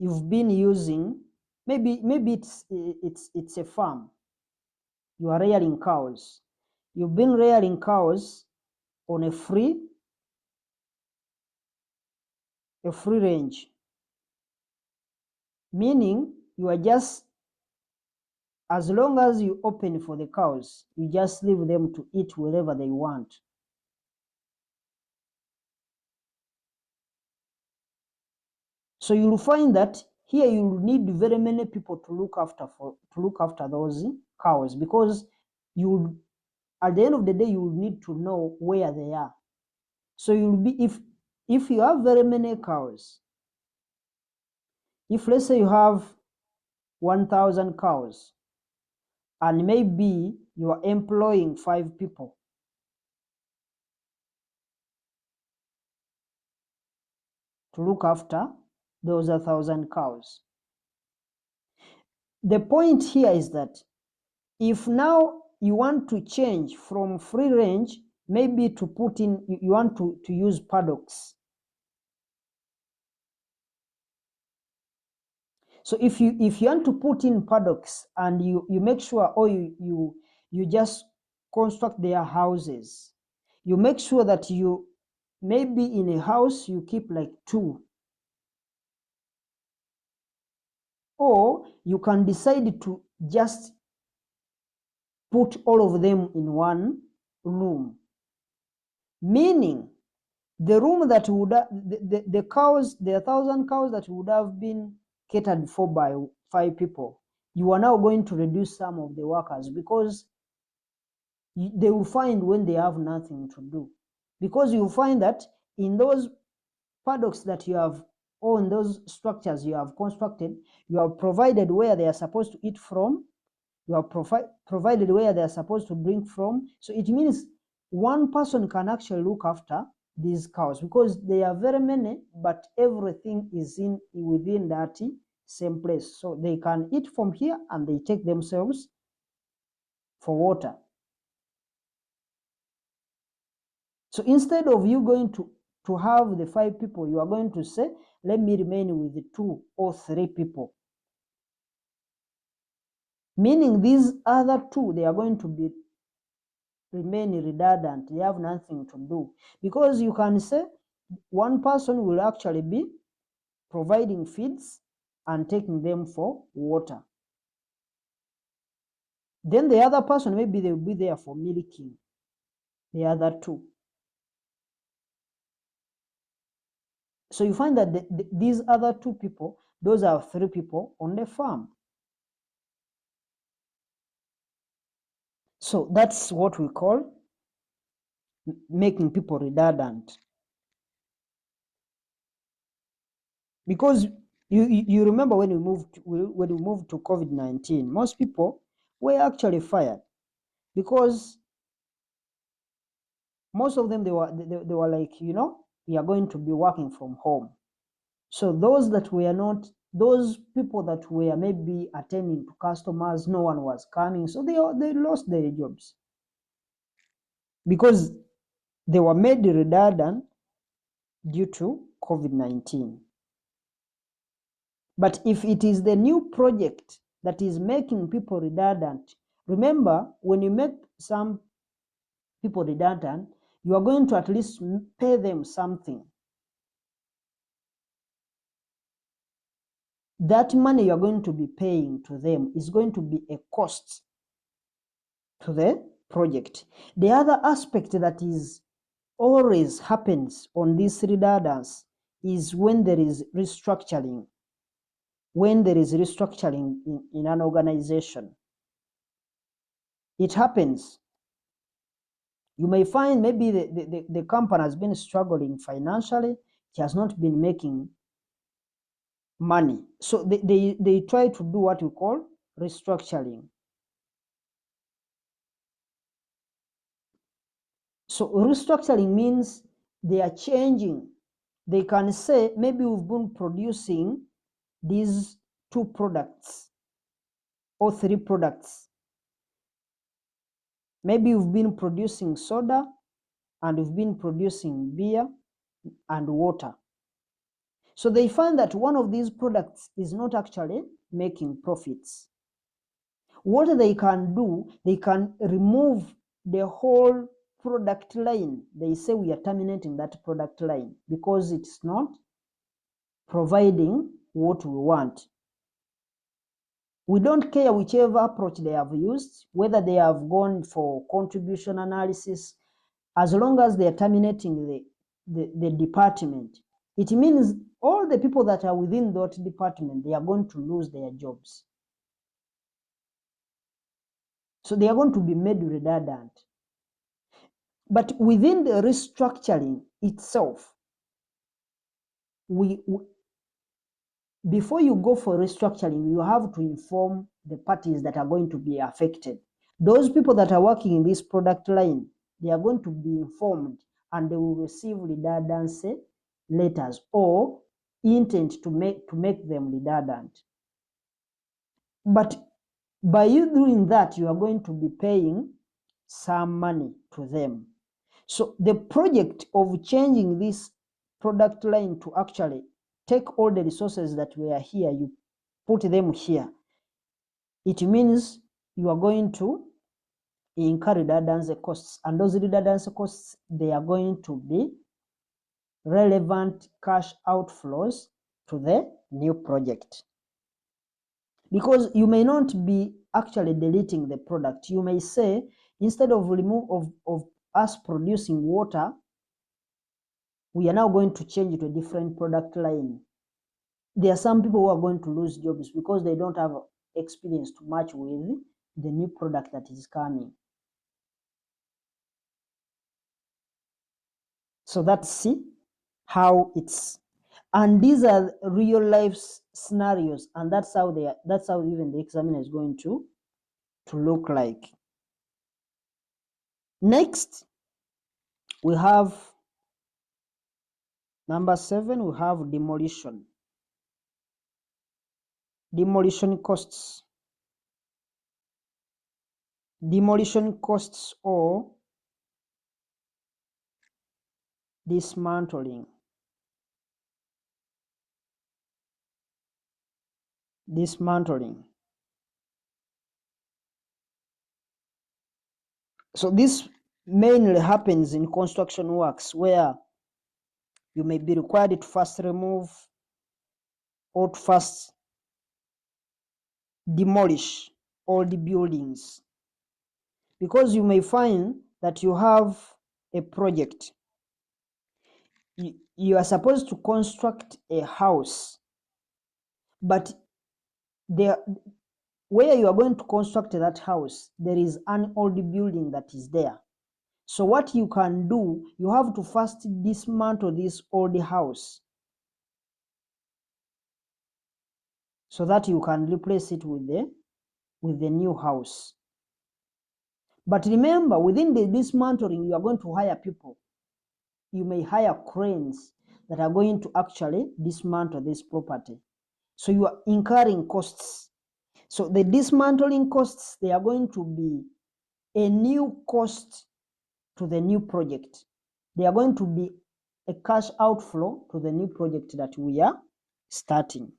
using, maybe it's a farm, you are rearing cows, you've been rearing cows on a free range, meaning you are just, as long as you open for the cows, you just leave them to eat wherever they want. So you'll find that here you need very many people to look after those cows, because at the end of the day, you will need to know where they are. So you'll be, if you have very many cows, if let's say you have 1,000 cows, and maybe you are employing 5 people, to look after those 1,000 cows. the point here is that if now you want to change from free range, maybe to put in, you want to use paddocks. So if you want to put in paddocks and you make sure, or you just construct their houses, you make sure that you, maybe in a house you keep like 2, or you can decide to just put all of them in one room, meaning the room that would the cows, the 1,000 cows that would have been catered for by 5 people, you are now going to reduce some of the workers, because they will find when they have nothing to do, because you find that in those paddocks that you have, or in those structures you have constructed, you have provided where they are supposed to eat from, you have provided where they are supposed to drink from. So it means one person can actually look after these cows, because they are very many, but everything is within that same place. So they can eat from here and they take themselves for water. So instead of you going to have the 5 people, you are going to say, let me remain with the 2 or 3 people. Meaning these other 2, they are going to remain redundant. They have nothing to do, because you can say one person will actually be providing feeds and taking them for water. Then the other person, maybe they will be there for milking the other 2. So you find that these other 2 people, those are 3 people on the farm. So that's what we call making people redundant. Because you remember when we moved to COVID-19, most people were actually fired, because most of them, they were like, we are going to be working from home. So those that were not, those people that were maybe attending to customers, no one was coming, so they lost their jobs, because they were made redundant due to COVID-19. But if it is the new project that is making people redundant, remember, when you make some people redundant, you are going to at least pay them something. That money you are going to be paying to them is going to be a cost to the project. The other aspect that is always happens on this redundancy is when there is restructuring. When there is restructuring in an organization, it happens. You may find maybe the company has been struggling financially, it has not been making money. So they try to do what we call restructuring. So restructuring means they are changing. They can say, maybe we've been producing these 2 products or 3 products. Maybe we've been producing soda, and we've been producing beer and water. So they find that one of these products is not actually making profits. What they can do, they can remove the whole product line. They say, we are terminating that product line because it's not providing what we want. We don't care whichever approach they have used, whether they have gone for contribution analysis, as long as they are terminating the department. It means all the people that are within that department, they are going to lose their jobs. So they are going to be made redundant. But within the restructuring itself, before you go for restructuring, you have to inform the parties that are going to be affected. Those people that are working in this product line, they are going to be informed, and they will receive redundancy letters or intent to make them redundant. But by you doing that, you are going to be paying some money to them. So the project of changing this product line to actually take all the resources that were here, you put them here, it means you are going to incur redundancy costs, and those redundancy costs, they are going to be relevant cash outflows to the new project. Because you may not be actually deleting the product. You may say, instead of us producing water, we are now going to change it to a different product line. There are some people who are going to lose jobs because they don't have experience to match with the new product that is coming. So that's how it's, and these are real life scenarios, and that's how even the examiner is going to look like. Next, we have number 7, we have demolition. Demolition costs. Demolition costs or dismantling. Dismantling. So this mainly happens in construction works where you may be required to first remove or to first demolish all the buildings, because you may find that you have a project. You are supposed to construct a house, but where you are going to construct that house, there is an old building that is there. So what you can do, you have to first dismantle this old house so that you can replace it with the new house. But remember, within the dismantling, you are going to hire people. You may hire cranes that are going to actually dismantle this property. So you are incurring costs. So the dismantling costs, they are going to be a new cost to the new project. They are going to be a cash outflow to the new project that we are starting.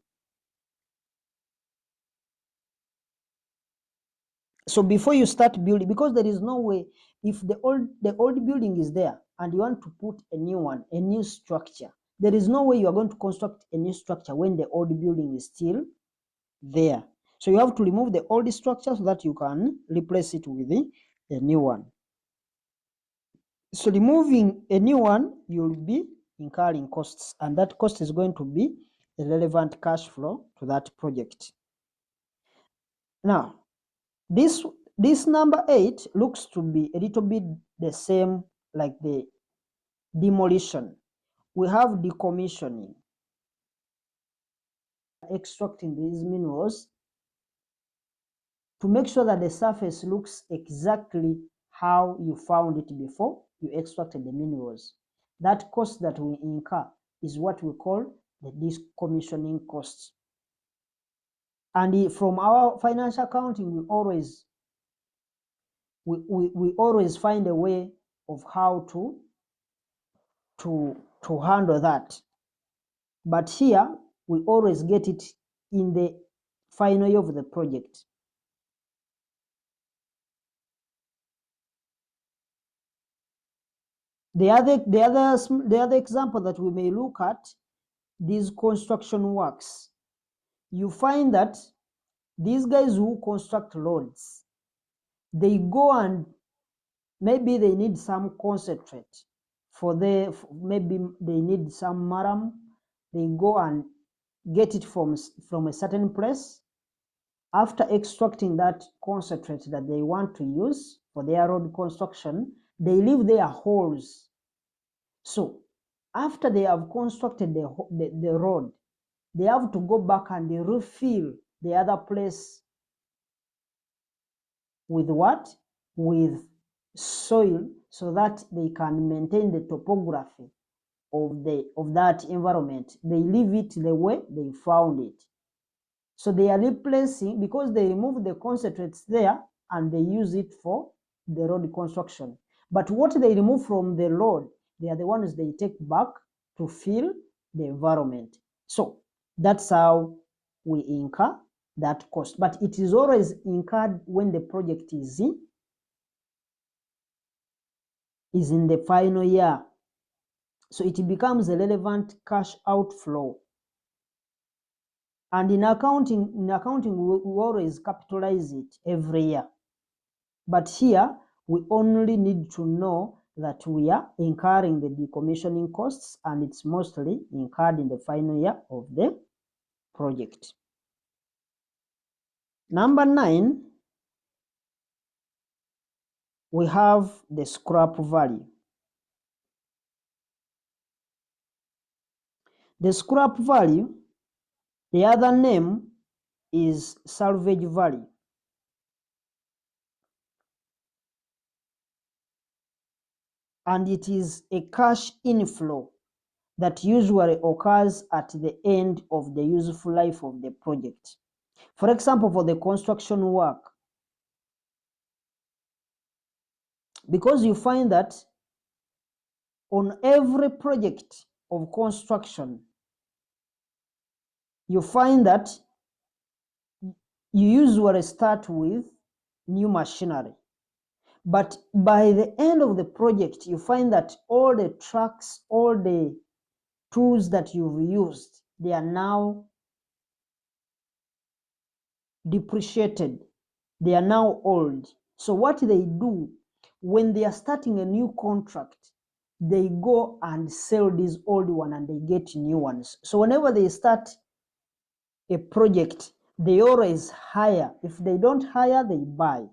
So before you start building, because there is no way, if the old building is there and you want to put a new one, a new structure, there is no way you are going to construct a new structure when the old building is still there. So you have to remove the old structure so that you can replace it with a new one. So removing a new one, you'll be incurring costs, and that cost is going to be a relevant cash flow to that project. Now, this number 8 looks to be a little bit the same like the demolition. We have decommissioning. Extracting these minerals to make sure that the surface looks exactly how you found it before you extracted the minerals. That cost that we incur is what we call the decommissioning costs. And from our financial accounting, we always find a way of how to handle that. But here, we always get it in the final year of the project. The other example that we may look at, these construction works. You find that these guys who construct roads, they go and maybe they need some concentrate maybe they need some maram. They go and get it from a certain place. After extracting that concentrate that they want to use for their road construction, they leave their holes. So after they have constructed the road, they have to go back and they refill the other place with what? With soil, so that they can maintain the topography of that environment. They leave it the way they found it. So they are replacing, because they remove the concentrates there and they use it for the road construction. But what they remove from the road, they are the ones they take back to fill the environment. So that's how we incur that cost. But it is always incurred when the project is in the final year. So it becomes a relevant cash outflow. And in accounting, we always capitalize it every year. But here, we only need to know that we are incurring the decommissioning costs, and it's mostly incurred in the final year of the project. Number 9, we have the scrap value. The scrap value, the other name is salvage value. And it is a cash inflow that usually occurs at the end of the useful life of the project. For example, for the construction work, because you find that on every project of construction, you find that you usually start with new machinery. But by the end of the project, you find that all the trucks, all the tools that you've used, they are now depreciated. They are now old. So what they do, when they are starting a new contract, they go and sell these old ones and they get new ones. So whenever they start a project, they always hire. If they don't hire, they buy.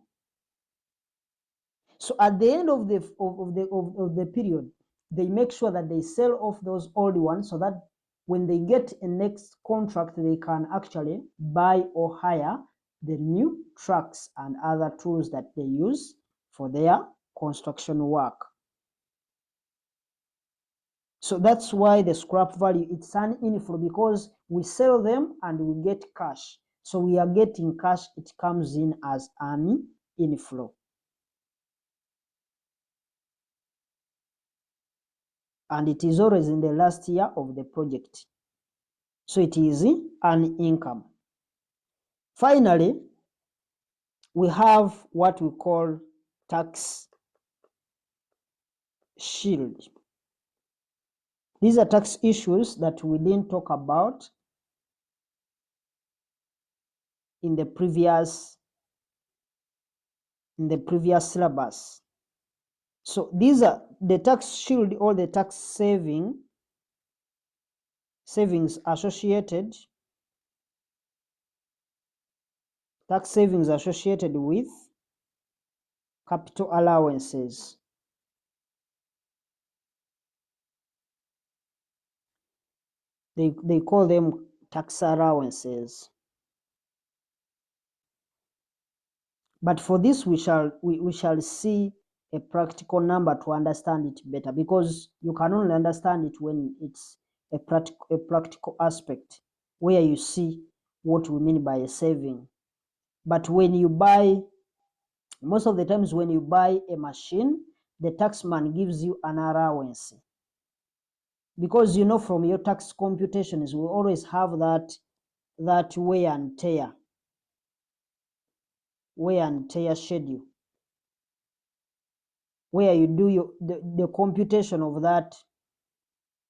So at the end of the period, they make sure that they sell off those old ones so that when they get a next contract, they can actually buy or hire the new trucks and other tools that they use for their construction work. So that's why the scrap value, it's an inflow, because we sell them and we get cash. So we are getting cash, it comes in as an inflow. And it is always in the last year of the project. So it is an income. Finally, we have what we call tax shield. These are tax issues that we didn't talk about in the previous syllabus. So these are the tax shield or the tax savings associated with capital allowances. They call them tax allowances. But for this, we shall see a practical number to understand it better, because you can only understand it when it's a practical aspect where you see what we mean by a saving. But when you buy, most of the times when you buy a machine, the taxman gives you an allowance. Because you know from your tax computations, we always have that wear and tear schedule, where you do the computation of that,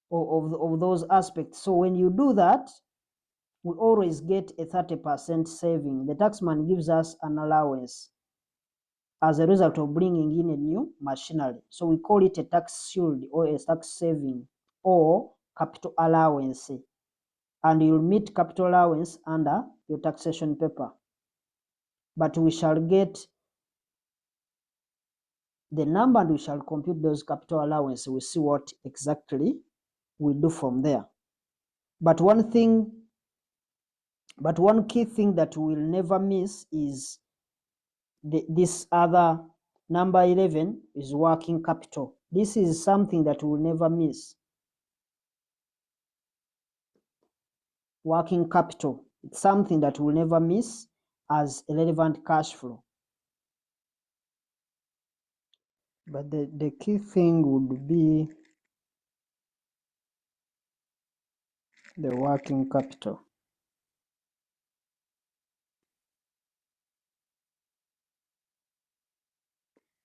of those aspects. So when you do that, we always get a 30% saving. The taxman gives us an allowance as a result of bringing in a new machinery. So we call it a tax shield or a tax saving or capital allowance. And you'll meet capital allowance under your taxation paper. But we shall get the number and we shall compute those capital allowances. We'll see what exactly we do from there. But one key thing that we'll never miss is this other number 11 is working capital. This is something that we'll never miss. Working capital. It's something that we'll never miss as a relevant cash flow. But the key thing would be the working capital.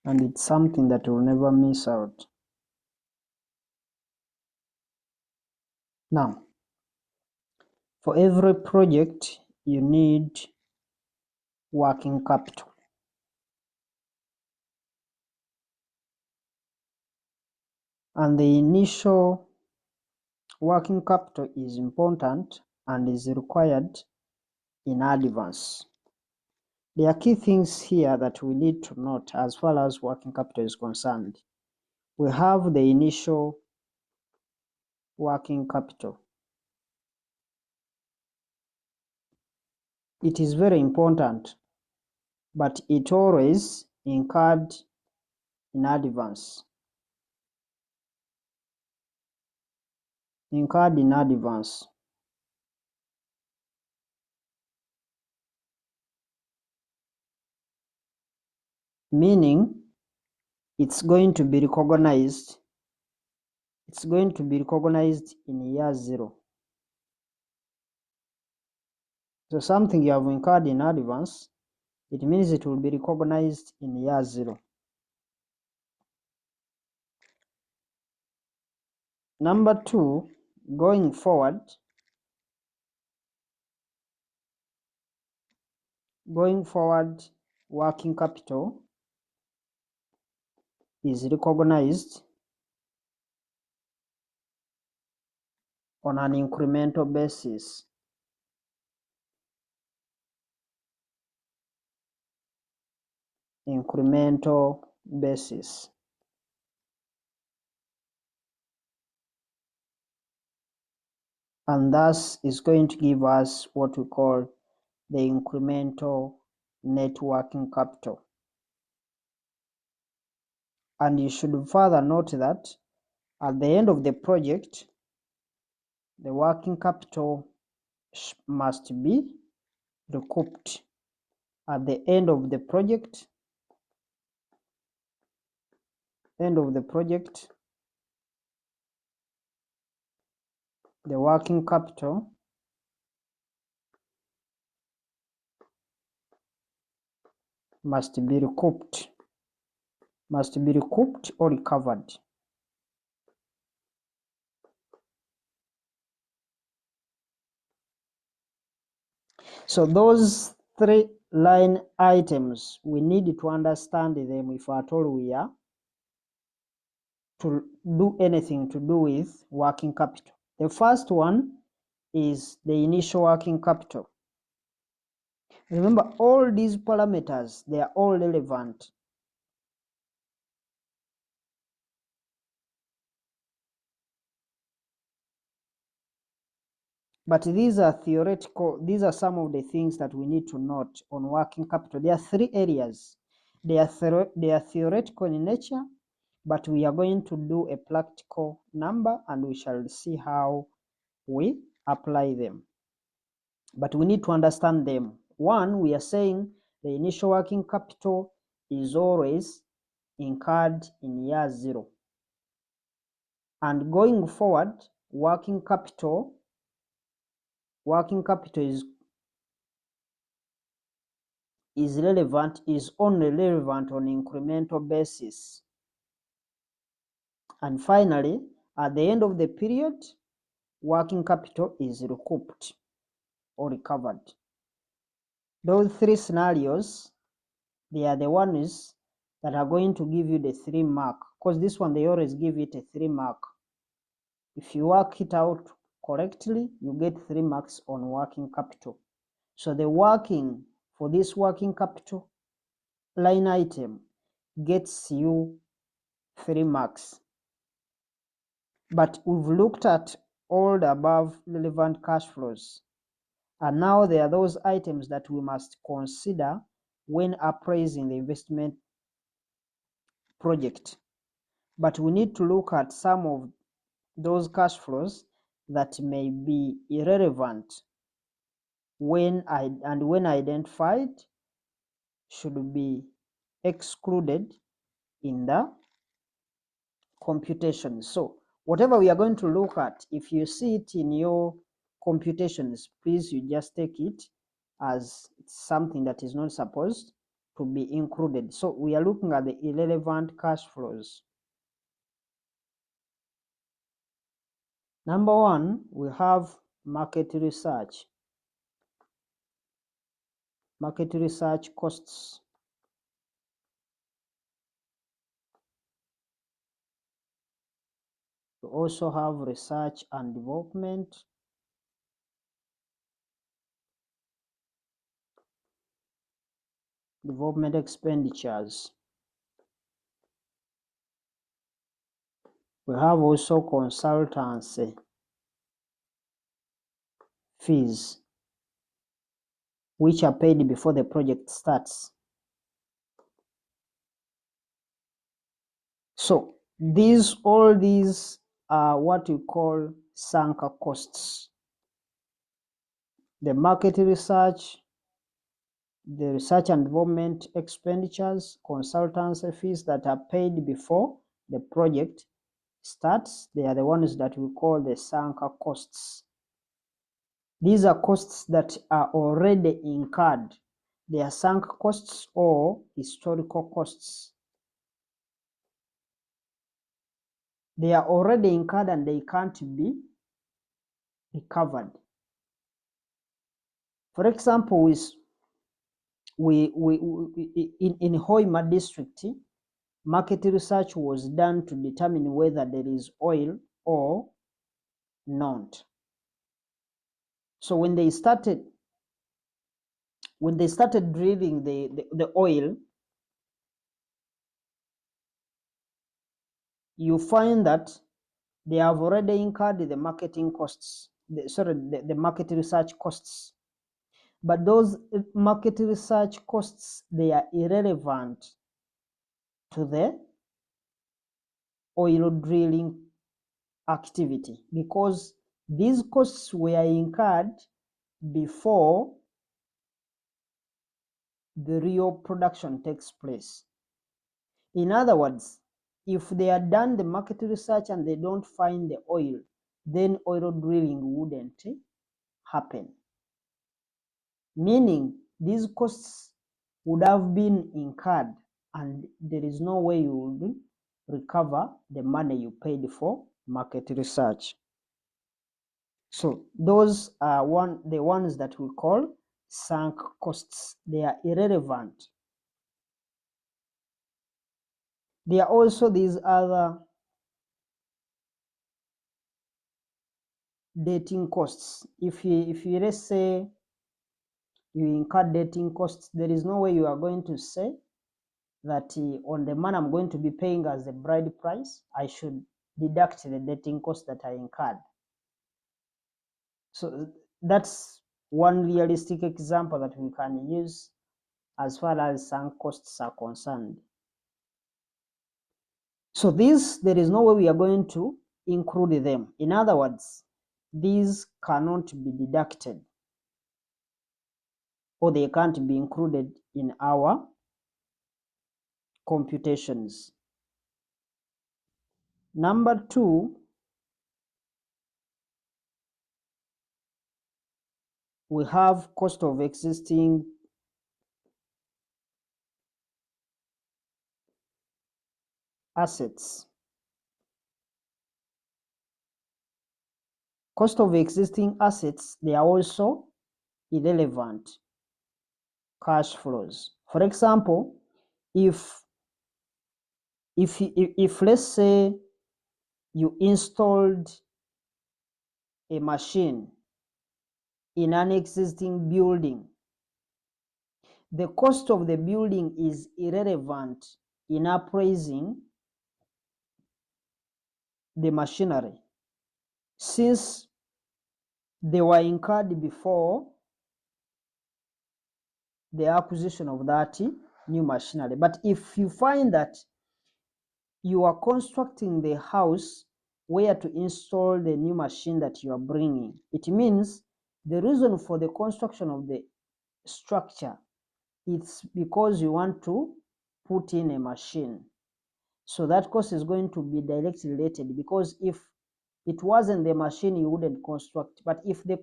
And it's something that we'll never miss out. Now, for every project, you need working capital. And the initial working capital is important and is required in advance. There are key things here that we need to note as far as working capital is concerned. We have the initial working capital. It is very important, but it always incurred in advance. Incurred in advance. Meaning it's going to be recognized. It's going to be recognized in year 0. So something you have incurred in advance, it means it will be recognized in year 0. Number 2, going forward, working capital is recognized on an incremental basis. Incremental basis. And thus is going to give us what we call the incremental net working capital. And you should further note that at the end of the project, the working capital must be recouped. At the end of the project, the working capital must be recouped or recovered. So those 3 line items, we need to understand them if at all we are to do anything to do with working capital. The first one is the initial working capital. Remember, all these parameters, they are all relevant. But these are theoretical. These are some of the things that we need to note on working capital. There are 3 areas. They are theoretical in nature, but we are going to do a practical number and we shall see how we apply them. But we need to understand them. 1, we are saying the initial working capital is always incurred in year 0. And going forward, working capital is only relevant on incremental basis. And finally, at the end of the period, working capital is recouped or recovered. Those 3 scenarios, they are the ones that are going to give you the 3 mark, because this one, they always give it a 3 mark. If you work it out correctly, you get 3 marks on working capital. So the working for this working capital line item gets you 3 marks. But we've looked at all the above relevant cash flows. And now there are those items that we must consider when appraising the investment project. But we need to look at some of those cash flows that may be irrelevant when identified should be excluded in the computation. So whatever we are going to look at, if you see it in your computations, please you just take it as something that is not supposed to be included. So we are looking at the irrelevant cash flows. Number one, we have market research. Market research costs. We also have research and development. Development expenditures. We have also consultancy fees, which are paid before the project starts. So all these are what we call sunk costs. The market research, the research and development expenditures, consultancy fees that are paid before the project starts, they are the ones that we call the sunk costs. These are costs that are already incurred. They are sunk costs or historical costs. They are already incurred and they can't be recovered. For example, in Hoima district, market research was done to determine whether there is oil or not. So when they started drilling the oil, you find that they have already incurred the marketing costs, the market research costs. But those market research costs, they are irrelevant to the oil drilling activity because these costs were incurred before the real production takes place. In other words, if they had done the market research and they don't find the oil, then oil drilling wouldn't happen. Meaning these costs would have been incurred and there is no way you would recover the money you paid for market research. So those are the ones that we call sunk costs. They are irrelevant. There are also these other dating costs. If you let's say you incur dating costs, there is no way you are going to say that on the man I'm going to be paying as the bride price, I should deduct the dating cost that I incurred. So that's one realistic example that we can use as far as sunk costs are concerned. So there is no way we are going to include them. In other words, these cannot be deducted or they can't be included in our computations. Number two, we have cost of existing assets. Cost of existing assets, they are also irrelevant cash flows. For example, if let's say you installed a machine in an existing building, the cost of the building is irrelevant in appraising the machinery, since they were incurred before the acquisition of that new machinery. But if you find that you are constructing the house where to install the new machine that you are bringing, it means The reason for the construction of the structure, it's because you want to put in a machine. So that cost is going to be directly related, because if it wasn't the machine, you wouldn't construct. But if the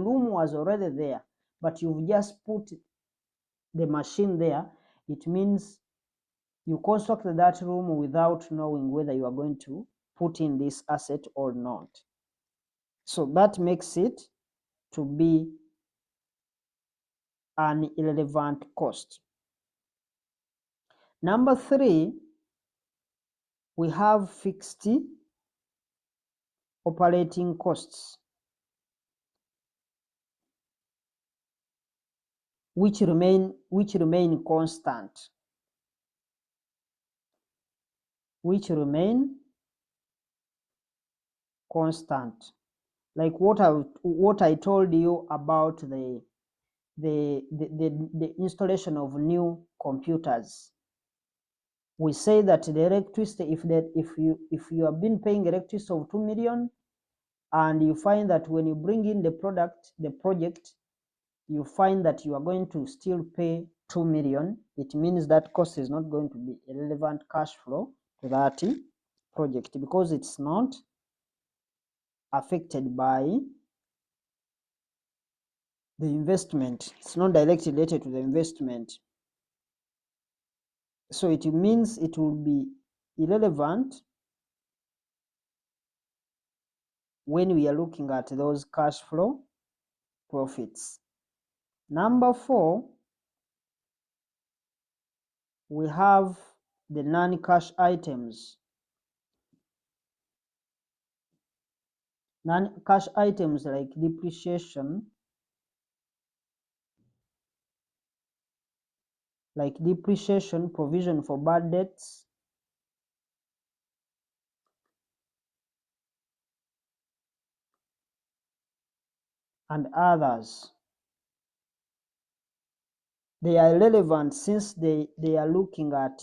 room was already there, but you've just put the machine there, it means you constructed that room without knowing whether you are going to put in this asset or not. So that makes it to be an irrelevant cost. Number 3, we have fixed operating costs, which remain constant. Like what I told you about the installation of new computers. We say that the electricity, if you have been paying electricity of 2 million, and you find that when you bring in the project, you find that you are going to still pay 2 million, it means that cost is not going to be a relevant cash flow to that project, because it's not affected by the investment. It's not directly related to the investment. So it means it will be irrelevant when we are looking at those cash flow profits. Number 4, we have the non-cash items. Non-cash items like depreciation, provision for bad debts, and others. They are relevant since they are looking at,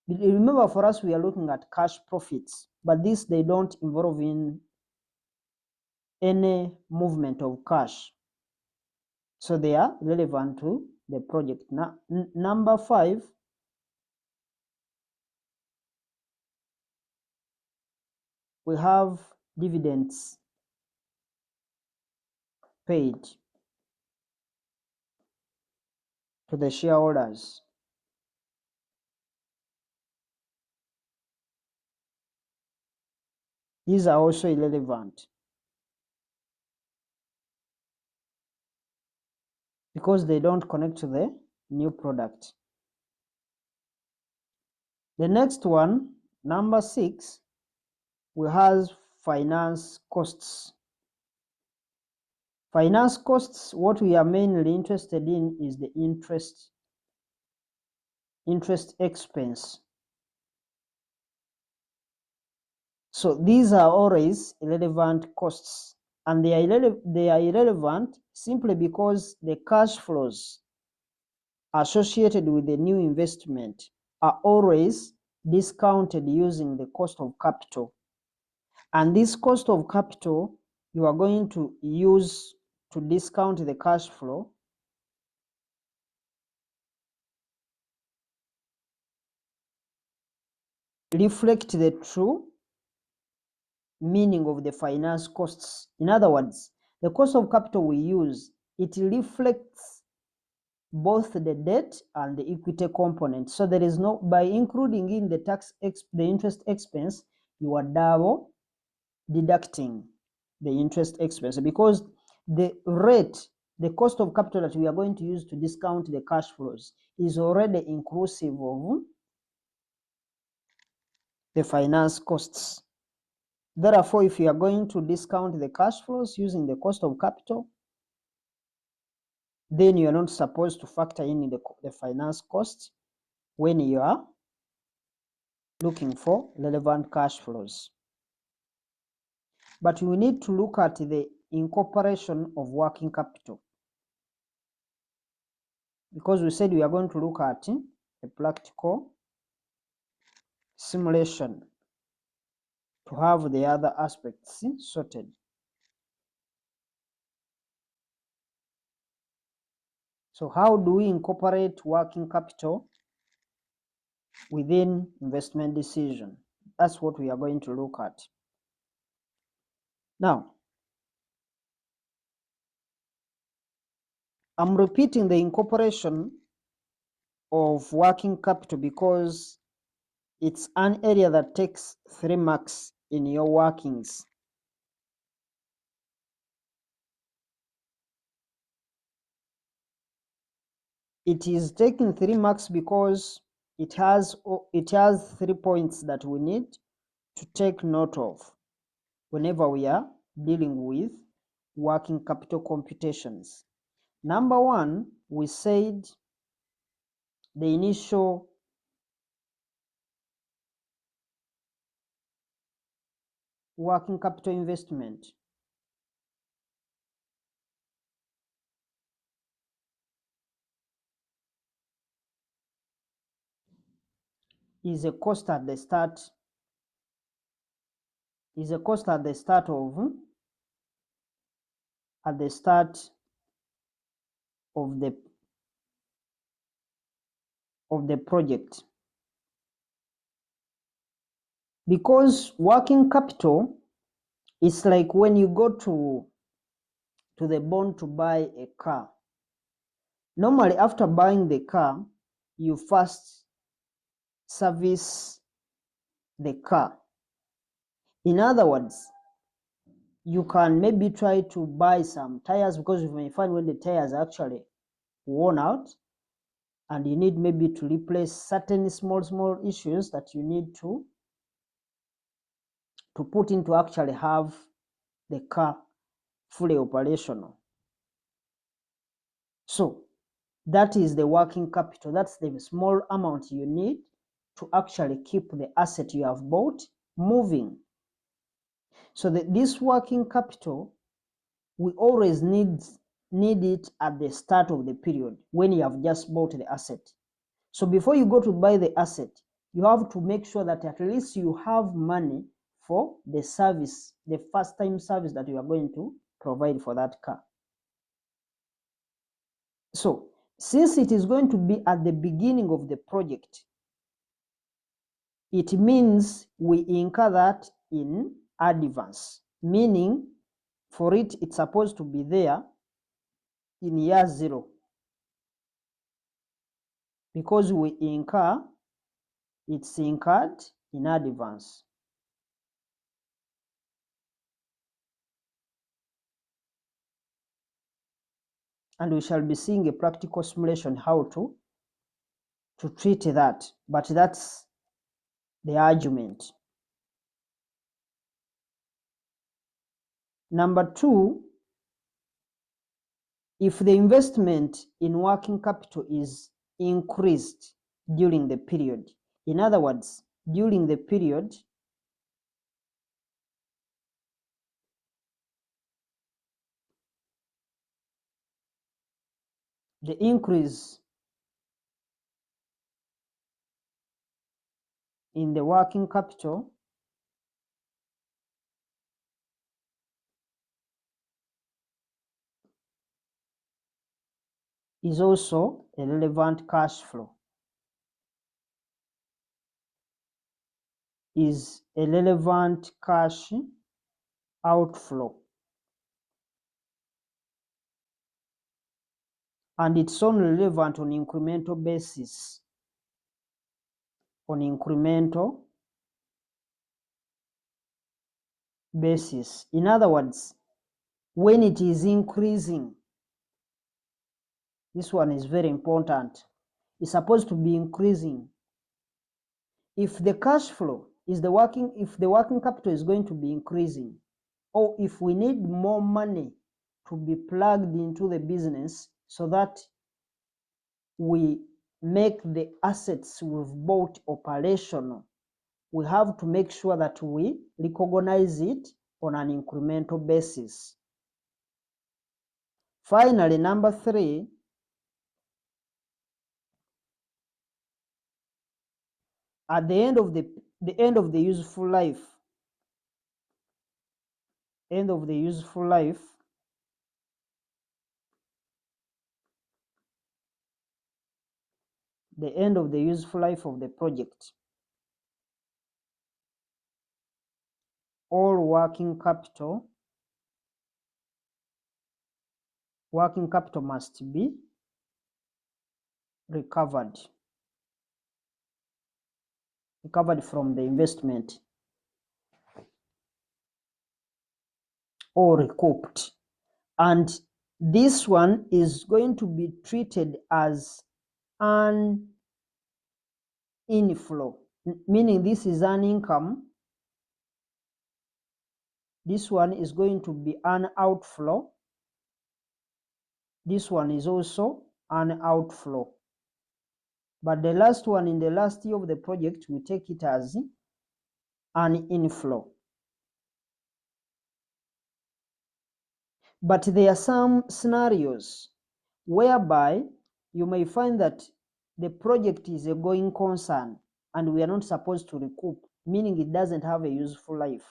remember, for us we are looking at cash profits, but this they don't involve in any movement of cash, so they are relevant to the project. Now, number 5, we have dividends paid to the shareholders. These are also irrelevant because they don't connect to the new product. The next one, number 6, we have finance costs. Finance costs, what we are mainly interested in is the interest expense. So these are always irrelevant costs, and they are irrelevant simply because the cash flows associated with the new investment are always discounted using the cost of capital. And this cost of capital you are going to use to discount the cash flow reflect the true meaning of the finance costs. In other words, the cost of capital we use, it reflects both the debt and the equity component. So there is no, by including in the the interest expense, you are double deducting the interest expense, because the rate, the cost of capital that we are going to use to discount the cash flows is already inclusive of the finance costs. Therefore, if you are going to discount the cash flows using the cost of capital, then you are not supposed to factor in the finance cost when you are looking for relevant cash flows. But we need to look at the incorporation of working capital, because we said we are going to look at a practical simulation to have the other aspects sorted. So how do we incorporate working capital within investment decision? That's what we are going to look at. Now, I'm repeating the incorporation of working capital because it's an area that takes 3 marks in your workings. It is taking 3 marks because it has 3 points that we need to take note of whenever we are dealing with working capital computations. Number 1, we said the initial working capital investment is a cost at the start of the project. Because working capital is like when you go to the bond to buy a car. Normally, after buying the car, you first service the car. In other words, you can maybe try to buy some tires, because you may find when the tires are actually worn out and you need maybe to replace certain small issues that you need to put in to actually have the car fully operational. So that is the working capital. That's the small amount you need to actually keep the asset you have bought moving. So this working capital, we always need it at the start of the period when you have just bought the asset. So before you go to buy the asset, you have to make sure that at least you have money for the service, the first time service that you are going to provide for that car. So since it is going to be at the beginning of the project, it means we incur that in advance, meaning for it's supposed to be there in year 0, because it's incurred in advance. And we shall be seeing a practical simulation how to treat that, but that's the argument. Number 2, if the investment in working capital is increased during the period, in other words, during the period the increase in the working capital is also a relevant cash flow, is a relevant cash outflow, and it's only relevant on incremental basis. On incremental basis. In other words, when it is increasing, this one is very important. It's supposed to be increasing. If the cash flow is if the working capital is going to be increasing, or if we need more money to be plugged into the business so that we make the assets we've bought operational, we have to make sure that we recognize it on an incremental basis. Finally, number 3, at the end of the useful life, the end of the useful life of the project. All working capital must be recovered from the investment or recouped. And this one is going to be treated as an inflow, meaning this is an income. This one is going to be an outflow. This one is also an outflow. But the last one, in the last year of the project, we take it as an inflow. But there are some scenarios whereby you may find that the project is a going concern and we are not supposed to recoup, meaning it doesn't have a useful life.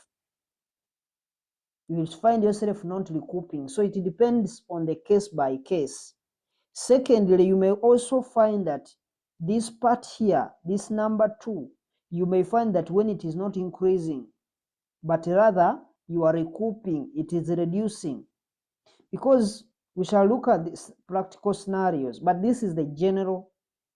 You will find yourself not recouping. So it depends on the case by case. Secondly, you may also find that this part here, this number 2, you may find that when it is not increasing, but rather you are recouping, it is reducing. Because we shall look at these practical scenarios, but this is the general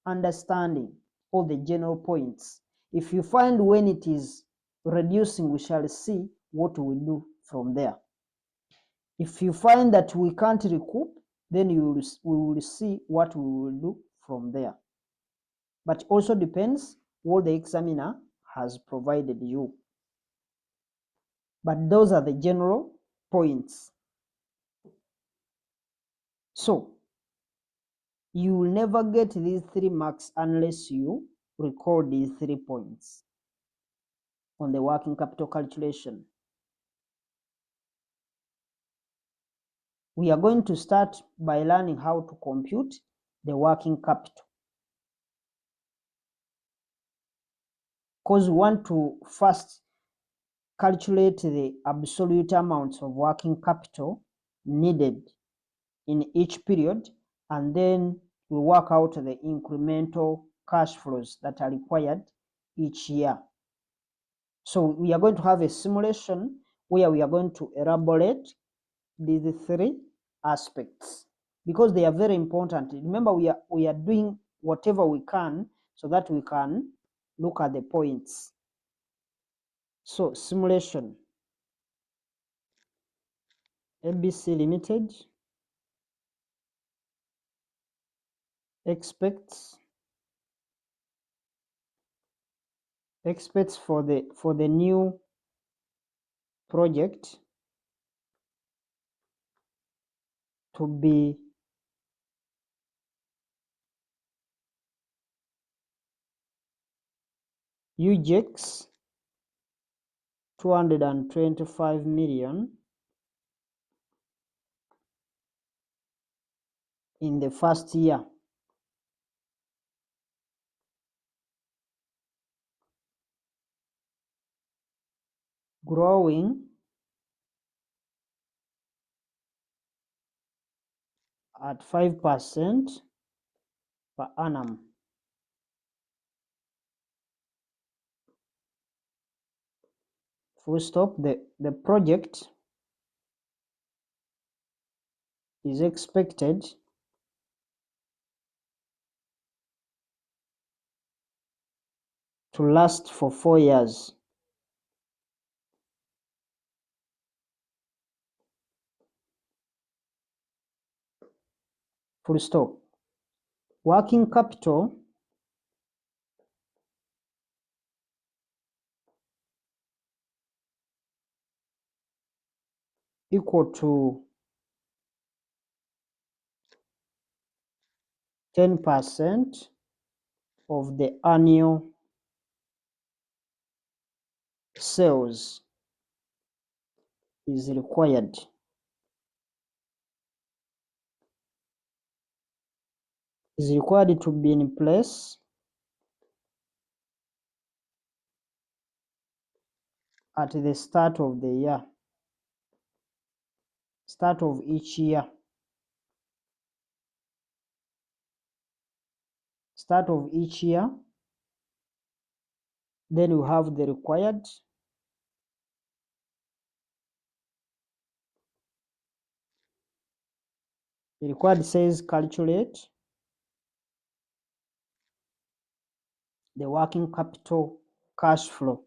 understanding, all the general points. If you find when it is reducing, we shall see what we do from there. If you find that we can't recoup, then we will see what we will do from there. But also depends what the examiner has provided you. But those are the general points. So you will never get these 3 marks unless you record these 3 points on the working capital calculation. We are going to start by learning how to compute the working capital, because we want to first calculate the absolute amounts of working capital needed in each period, and then we work out the incremental cash flows that are required each year. So we are going to have a simulation where we are going to elaborate these 3 aspects because they are very important. Remember, we are doing whatever we can so that we can look at the points. So simulation. ABC Limited expects for the new project to be UJEX 225 million in the first year. Growing at 5% per annum. Full stop. The project is expected to last for 4 years. Full stop. Working capital equal to 10% of the annual sales is required. Is required to be in place at the start of the year, start of each year. start of each year. Then we have the required. The required says calculate the working capital cash flow.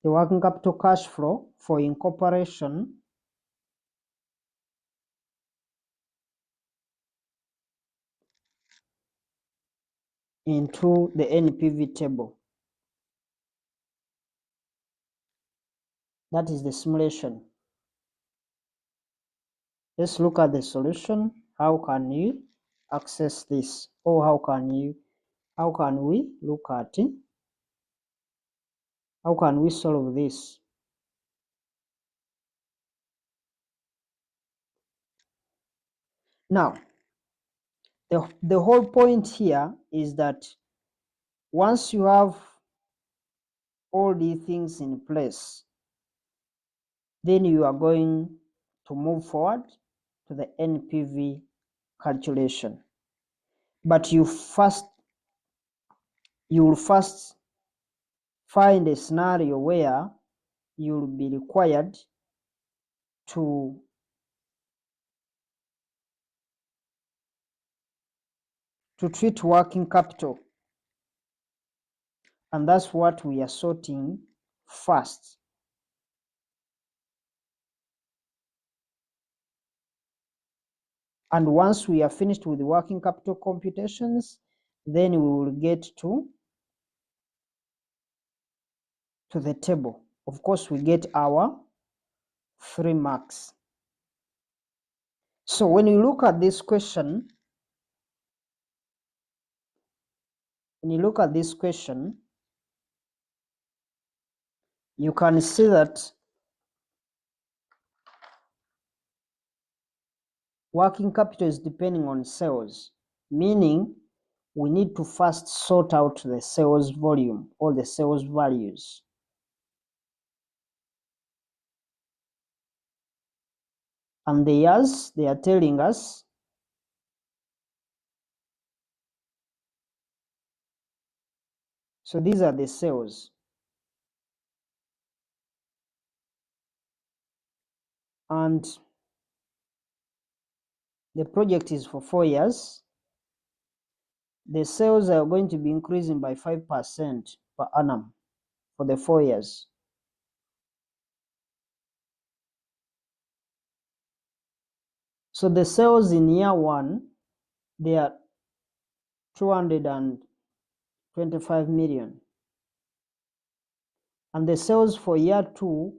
The working capital cash flow for incorporation into the NPV table. That is the simulation. Let's look at the solution. How can you access this? Or how can we look at it? How can we solve this? Now, the whole point here is that once you have all these things in place, then you are going to move forward to the NPV calculation. But you will first find a scenario where you will be required to treat working capital, and that's what we are sorting first. And once we are finished with the working capital computations, then we will get to the table. Of course, we get our 3 marks. So when you look at this question, you can see that working capital is depending on sales, meaning we need to first sort out the sales volume or the sales values. And the years, they are telling us so these are the sales. And the project is for 4 years. The sales are going to be increasing by 5% per annum for the 4 years. So the sales in year 1, they are 225 million. And the sales for year 2,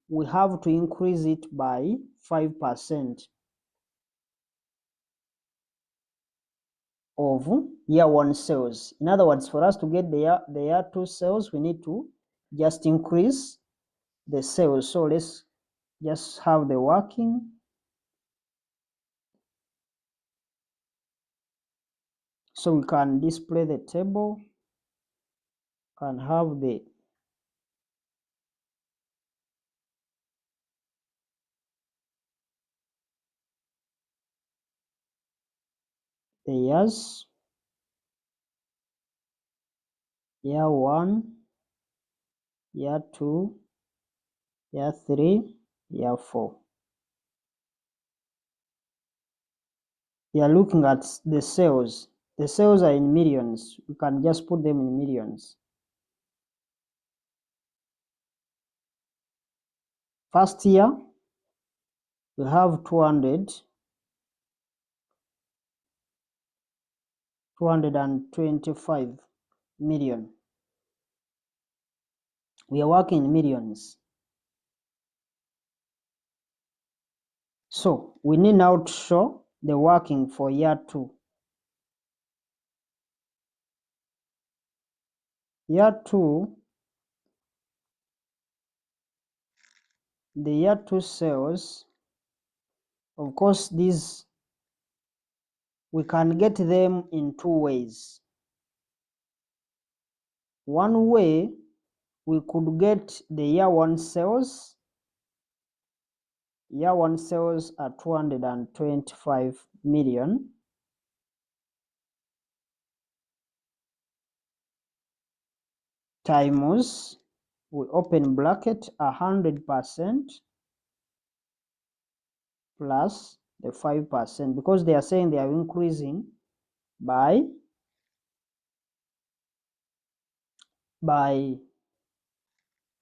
we have to increase it by 5% of year 1 sales. In other words, for us to get the year 2 sales, we need to just increase the sales. So let's just have the working. So we can display the table, can have the years, year 1, year 2, year 3, year 4. We are looking at the sales. The sales are in millions. We can just put them in millions. First year, we have 225 million. We are working in millions. So we need now to show the working for year 2. Year 2, the year 2 sales, of course, these we can get them in 2 ways. One way, we could get the year one sales. Year one sales are 225 million times, we open bracket, 100% plus the 5%, because they are saying they are increasing by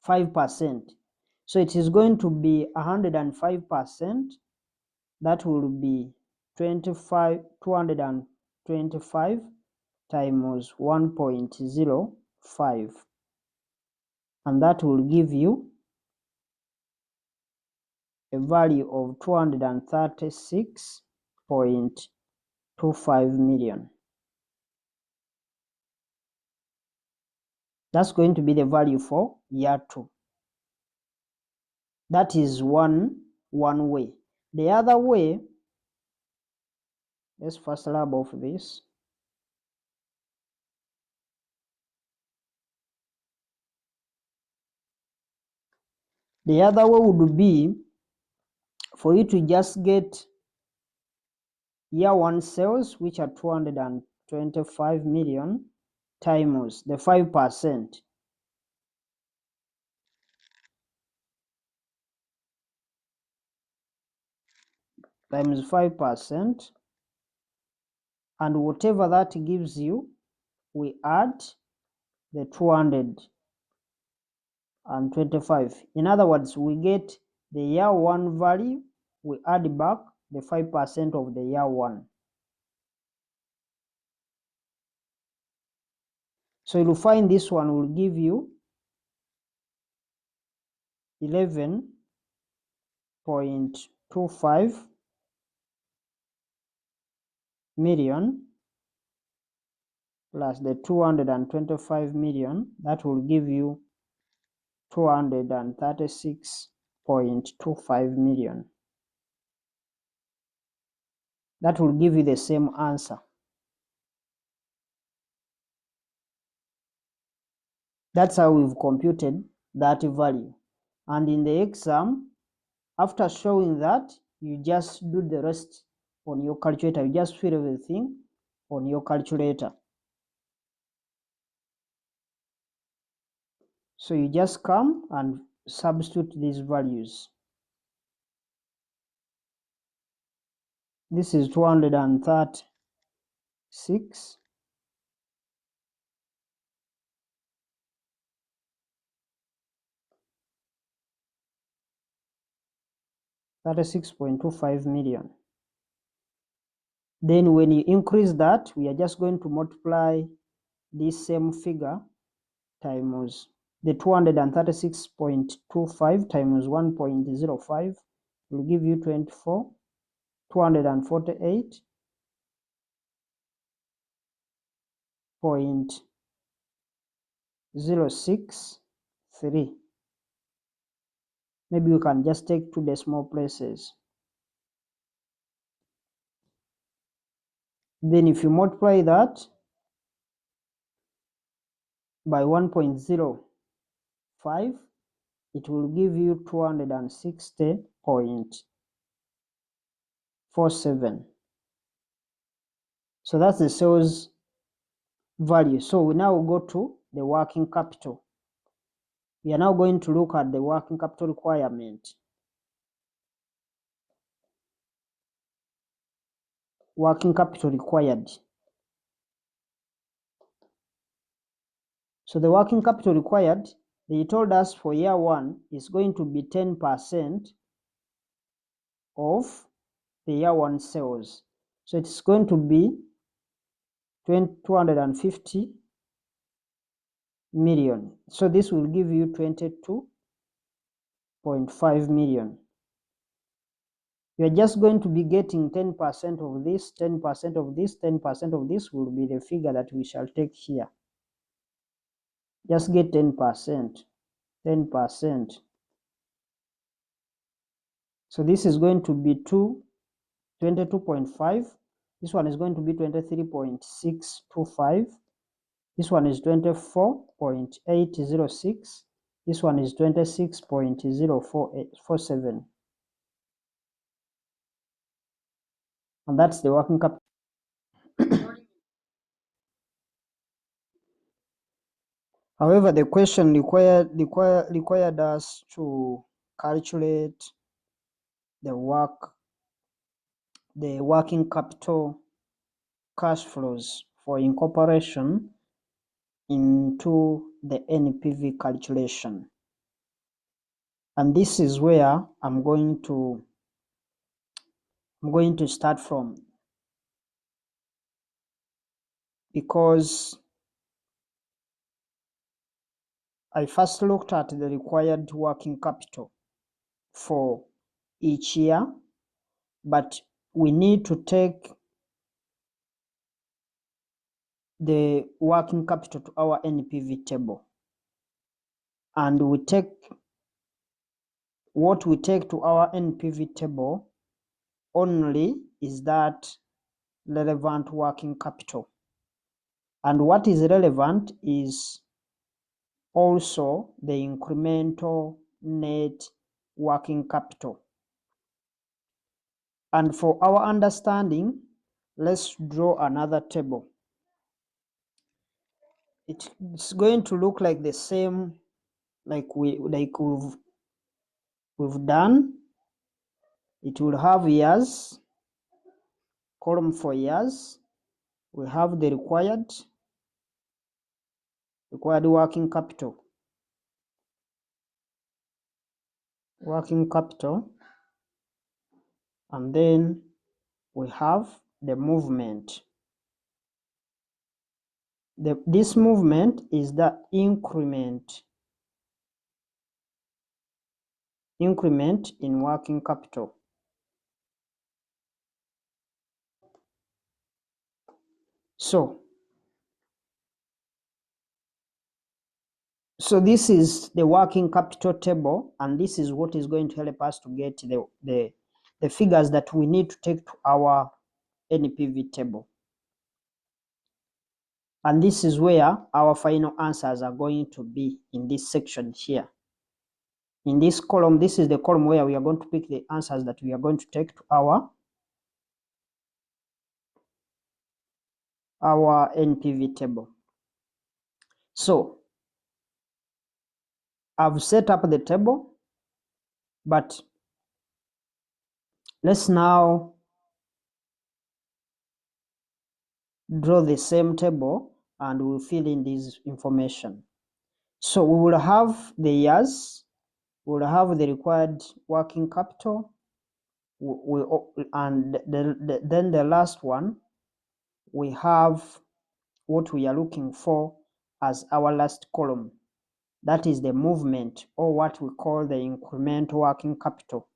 5%. So it is going to be 105%. That will be 225 times 1.05, and that will give you a value of 236.25 million. That's going to be the value for year two. That is one way. The other way, let's first lab off this. The other way would be for you to just get year one sales, which are 225 million, times the 5%. Times 5%, and whatever that gives you, we add the 225. In other words, we get the year one value, we add back the 5% of the year one. So you'll find this one will give you 11.25 million plus the 225 million. That will give you 236.25 million. That will give you the same answer. That's how we've computed that value. And in the exam, after showing that, you just do the rest on your calculator. You just fill everything on your calculator. So you just come and substitute these values. This is 236. $36.25 million. Then when you increase that, we are just going to multiply this same figure times the 236.25 times 1.05 will give you 248.063. Maybe you can just take two decimal places. Then if you multiply that by 1.05, it will give you 260.47. So that's the sales value. So we now go to the working capital. We are now going to look at the working capital requirement. Working capital required. So the working capital required, they told us for year one is going to be 10% of the year one sales. So it's going to be 250 million. So this will give you 22.5 million. You are just going to be getting 10% of this, 10% of this, 10% of this will be the figure that we shall take here. Just get 10%, 10%. So this is going to be 22.5. This one is going to be 23.625. This one is 24.806. This one is 26.0447. And that's the working capital. However, the question required us to calculate the working capital cash flows for incorporation into the NPV calculation. And this is where I'm going to start from, because I first looked at the required working capital for each year, but we need to take the working capital to our NPV table, and what we take to our NPV table only is that relevant working capital. And what is relevant is also the incremental net working capital. And for our understanding, let's draw another table. It's going to look like the same like we've done. It will have years, column for years. We have the required working capital. And then we have the movement. This movement is the increment in working capital. So this is the working capital table, and this is what is going to help us to get the figures that we need to take to our NPV table. And this is where our final answers are going to be, in this section here. In this column, this is the column where we are going to pick the answers that we are going to take to our NPV table. So I've set up the table, but let's now draw the same table and we'll fill in this information. So we will have the years, we will have the required working capital, and then the last one, we have what we are looking for as our last column. That is the movement, or what we call the incremental working capital.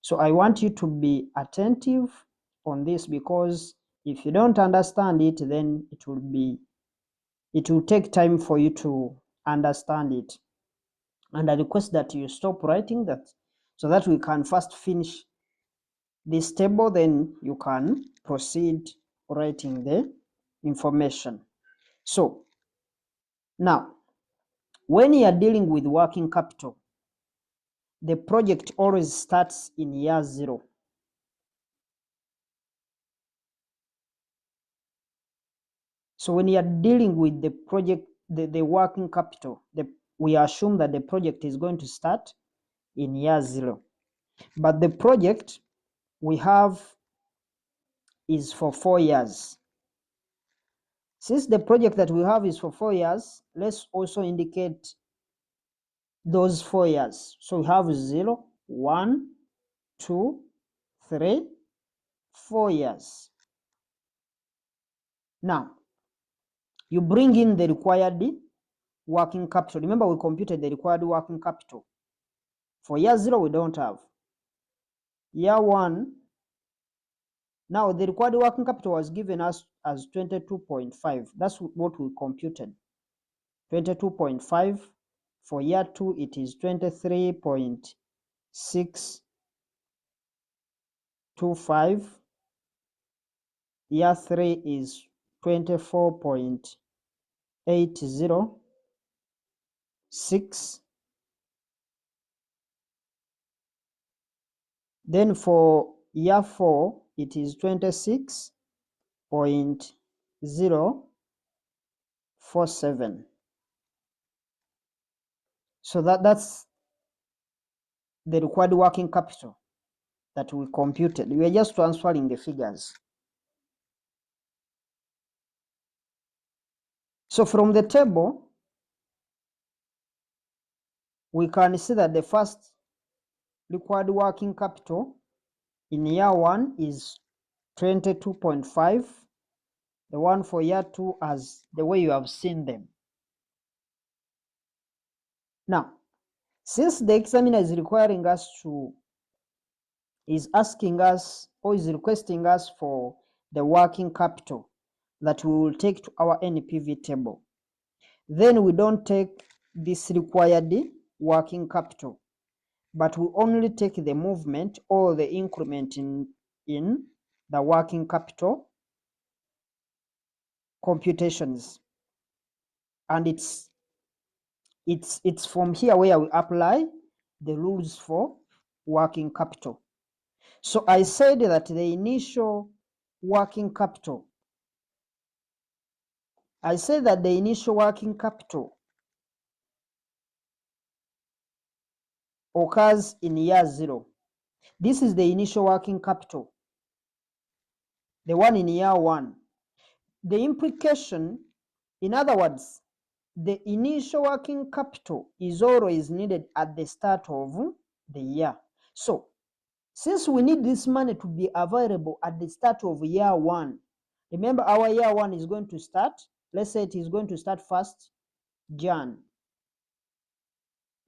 So I want you to be attentive on this, because if you don't understand it, then it will take time for you to understand it. And I request that you stop writing that, so that we can first finish this table, then you can proceed writing the information. So now, when you are dealing with working capital, the project always starts in year 0. So when you are dealing with the project, the working capital, we assume that the project is going to start in year 0. But the project we have is for 4 years. Since the project that we have is for 4 years, let's also indicate those 4 years. So we have 0, 1, 2, 3, 4 years. Now, you bring in the required working capital. Remember, we computed the required working capital. For year 0, we don't have. Year 1, now the required working capital was given us as 22.5. That's what we computed. 22.5. For year 2, it is 23.625. Year 3 is 24.806. Then for year 4, it is 26.047. So that's the required working capital that we computed. We are just transferring the figures. So from the table, we can see that the first required working capital in year 1 is 22.5. The one for year 2 as the way you have seen them. Now, since the examiner is requiring us to, is asking us or is requesting us for the working capital that we will take to our NPV table, then we don't take this required working capital, but we only take the movement or the increment in the working capital computations. And it's from here where we apply the rules for working capital. So I said that the initial working capital, occurs in year 0. This is the initial working capital, the one in year 1. The implication, in other words, the initial working capital is always needed at the start of the year. So, since we need this money to be available at the start of year 1, remember our year 1 is going to start, let's say it is going to start 1st Jan.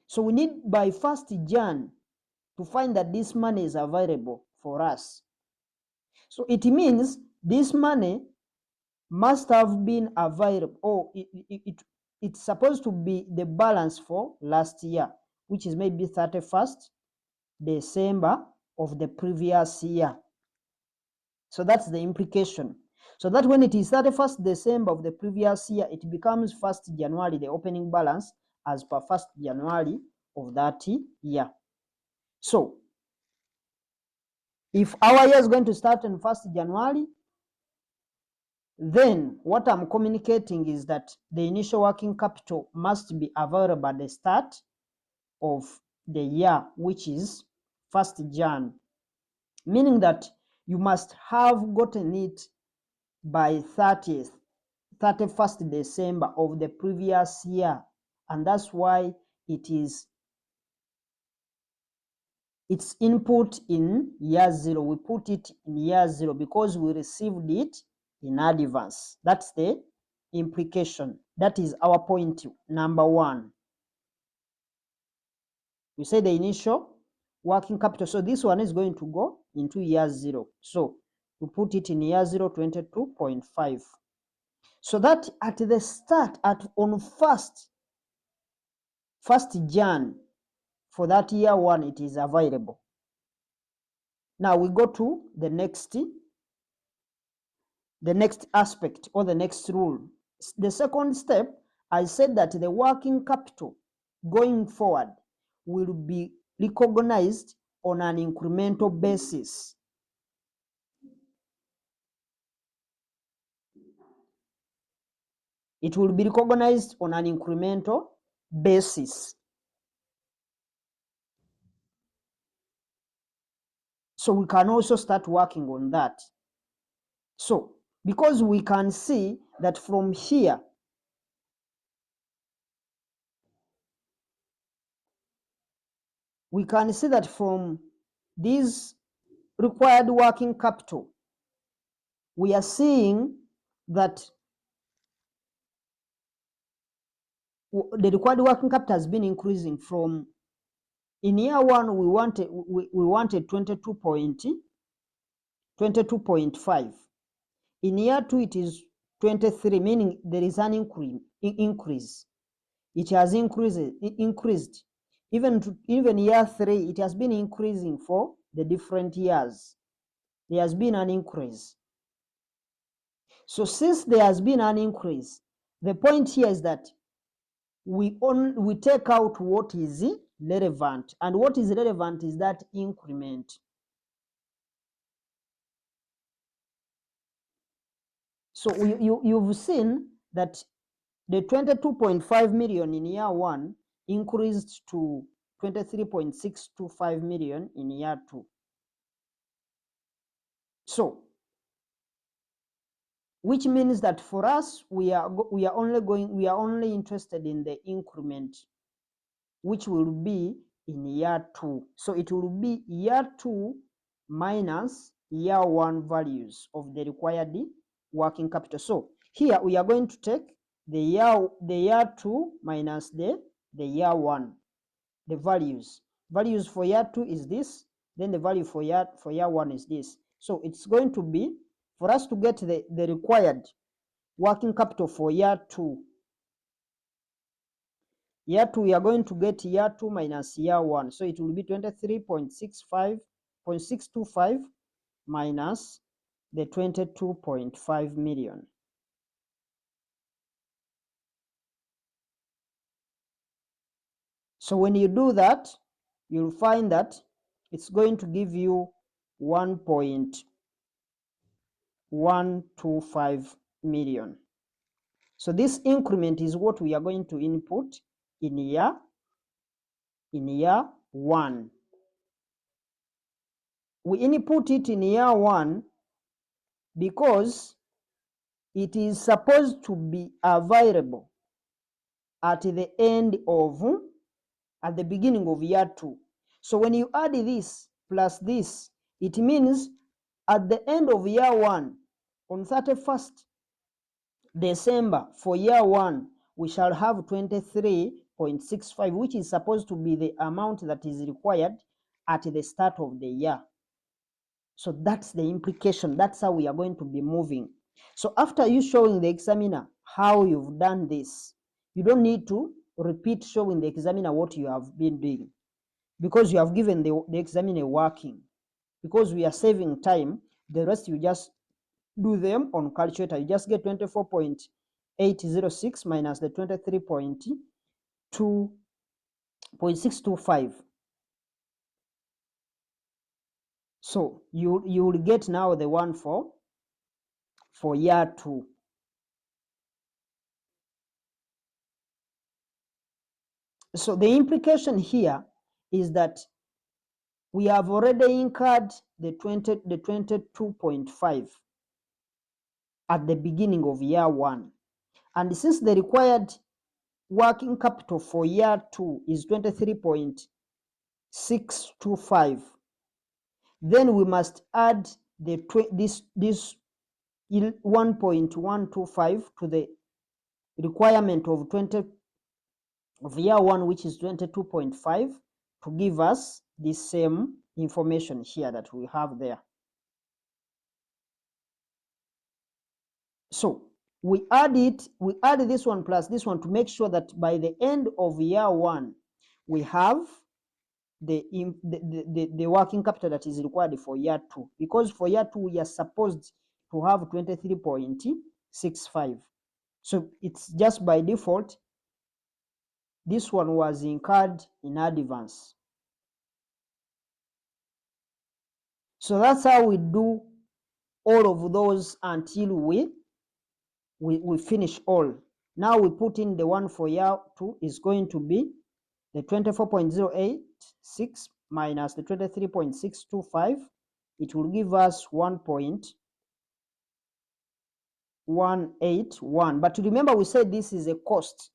So we need by 1st Jan to find that this money is available for us. So it means this money must have been available, or it's supposed to be the balance for last year, which is maybe 31st December of the previous year. So that's the implication. So that when it is 31st December of the previous year, it becomes 1st January, the opening balance, as per 1st January of that year. So if our year is going to start on 1st January, then what I'm communicating is that the initial working capital must be available at the start of the year, which is 1st Jan, meaning that you must have gotten it by 31st December of the previous year, and that's why it's input in year 0. We put it in year 0 because we received it in advance. That's the implication. That is our point number 1. We say the initial working capital. So this one is going to go into year 0. So we put it in year 0, 22.5. So that at the start, on 1st Jan, for that year 1, it is available. Now we go to the next aspect or the next rule. The second step, I said that the working capital going forward will be recognized on an incremental basis. It will be recognized on an incremental basis. So we can also start working on that. So, because we can see that from here, we can see that from this required working capital, we are seeing that the required working capital has been increasing from, in year 1 we wanted 22.5. In year 2 it is 23, meaning there is an increase. It has increased. Even year 3, it has been increasing for the different years. There has been an increase. So since there has been an increase, the point here is that we take out what is relevant, and what is relevant is that increment. So you've seen that the 22.5 million in year 1 increased to 23.625 million in year 2. So, which means that for us, we are only interested in the increment, which will be in year 2. So it will be year 2 minus year 1 values of the required working capital. So here we are going to take the year 2 minus the year 1, the values. Values for year 2 is this, then the value for year 1 is this. So it's going to be, for us to get the required working capital for year 2, we are going to get year 2 minus year 1. So it will be 23.625 minus the 22.5 million. So when you do that, you'll find that it's going to give you 1.125 million. So this increment is what we are going to input in year 1. We input it in year 1 because it is supposed to be available at the beginning of year 2. So when you add this plus this, it means at the end of year 1, on 31st December for year 1, we shall have 23.65, which is supposed to be the amount that is required at the start of the year. So that's the implication. That's how we are going to be moving. So after you showing the examiner how you've done this, you don't need to repeat showing the examiner what you have been doing, because you have given the examiner working. Because we are saving time, the rest you just do them on calculator. You just get 24.806 minus the 23.625. So you will get now the one for year 2. So the implication here is that we have already incurred the 22.5 at the beginning of year 1. And since the required working capital for year 2 is 23.625, then we must add this 1.125 to the requirement of year 1, which is 22.5, to give us the same information here that we have there. So we add this one plus this one to make sure that by the end of year 1, we have the working capital that is required for year 2. Because for year 2, we are supposed to have 23.65. So it's just by default, this one was incurred in advance. So that's how we do all of those until we finish all. Now we put in the one for year 2 is going to be the 24.086 minus the 23.625. It will give us 1.181. But remember, we said this is a cost.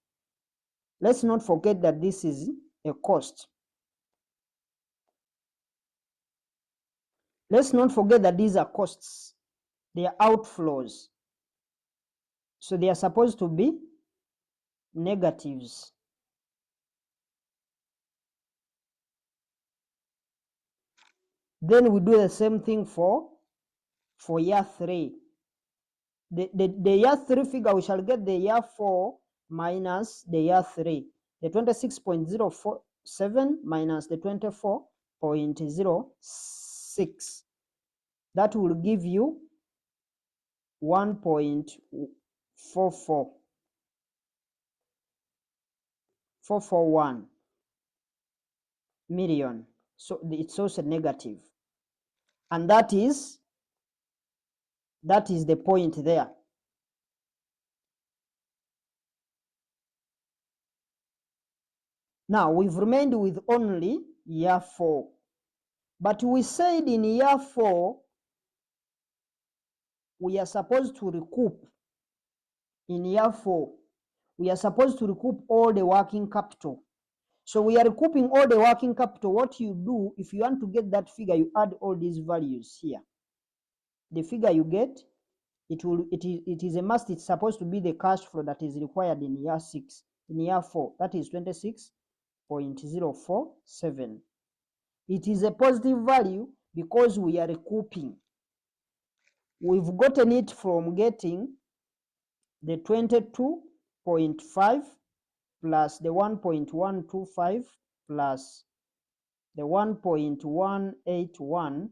Let's not forget that this is a cost. Let's not forget that these are costs. They are outflows. So they are supposed to be negatives. Then we do the same thing for year 3. The year 3 figure, we shall get the year 4 minus the year 3. The 26.047 minus the 24.06. That will give you 1.441 million. So it's also negative. And that is the point there. Now we've remained with only year 4. But we said in year 4, we are supposed to recoup. In year 4, we are supposed to recoup all the working capital. So we are recouping all the working capital. What you do, if you want to get that figure, you add all these values here. The figure you get, it is a must. It's supposed to be the cash flow that is required in year 6. In year 4, that is 26.047. It is a positive value because we are recouping. We've gotten it from getting the 22.5 plus the 1.125 plus the 1.181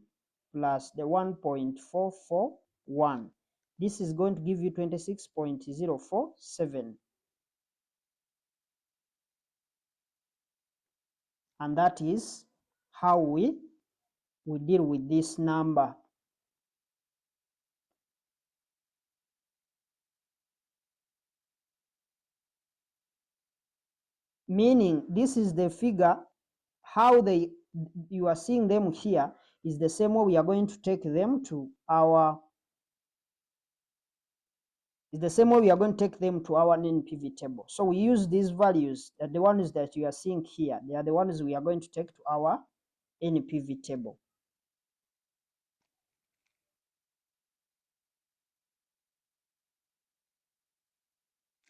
plus the 1.441. This is going to give you 26.047. And that is how we deal with this number. Meaning this is the figure, how you are seeing them here is the same way we are going to take them to our NPV table. So we use these values, the ones that you are seeing here, they are the ones we are going to take to our NPV table.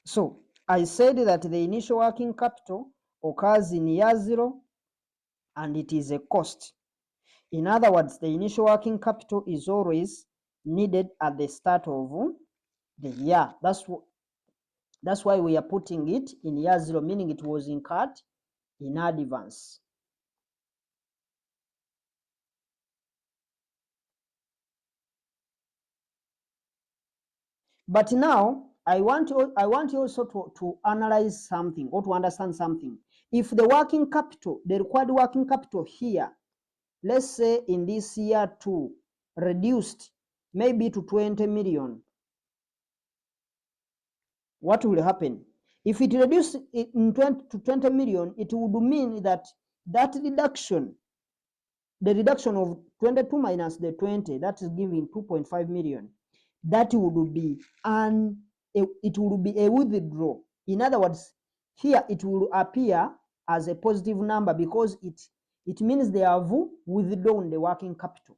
So I said that the initial working capital occurs in year 0 and it is a cost. In other words, the initial working capital is always needed at the start of the year. That's why we are putting it in year 0, meaning it was incurred in advance. But now I want you also to analyze something or to understand something. If the working capital, the required working capital here, let's say in this year 2, reduced maybe to 20 million, what will happen? If it reduced to 20 million, it would mean that reduction, the reduction of 22 minus the 20, that is giving 2.5 million. That would be it will be a withdrawal. In other words, here it will appear as a positive number because it means they have withdrawn the working capital.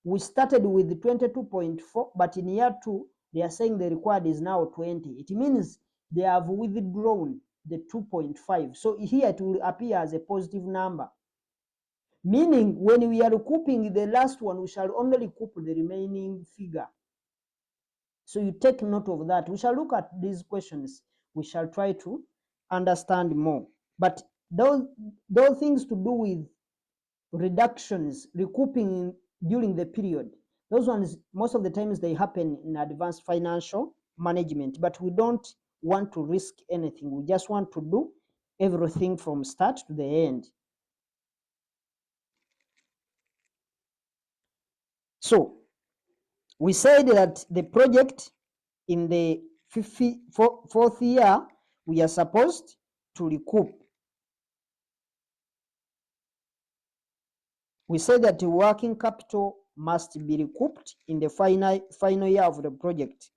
We started with 22.4, but in year 2, they are saying the required is now 20. It means they have withdrawn the 2.5. So here it will appear as a positive number. Meaning when we are recouping the last one, we shall only recoup the remaining figure. So you take note of that. We shall look at these questions. We shall try to understand more. But those things to do with reductions, recouping during the period, those ones, most of the times they happen in advanced financial management, but we don't want to risk anything. We just want to do everything from start to the end. So we said that the project in the 4th year, we are supposed to recoup. We said that the working capital must be recouped in the final year of the project.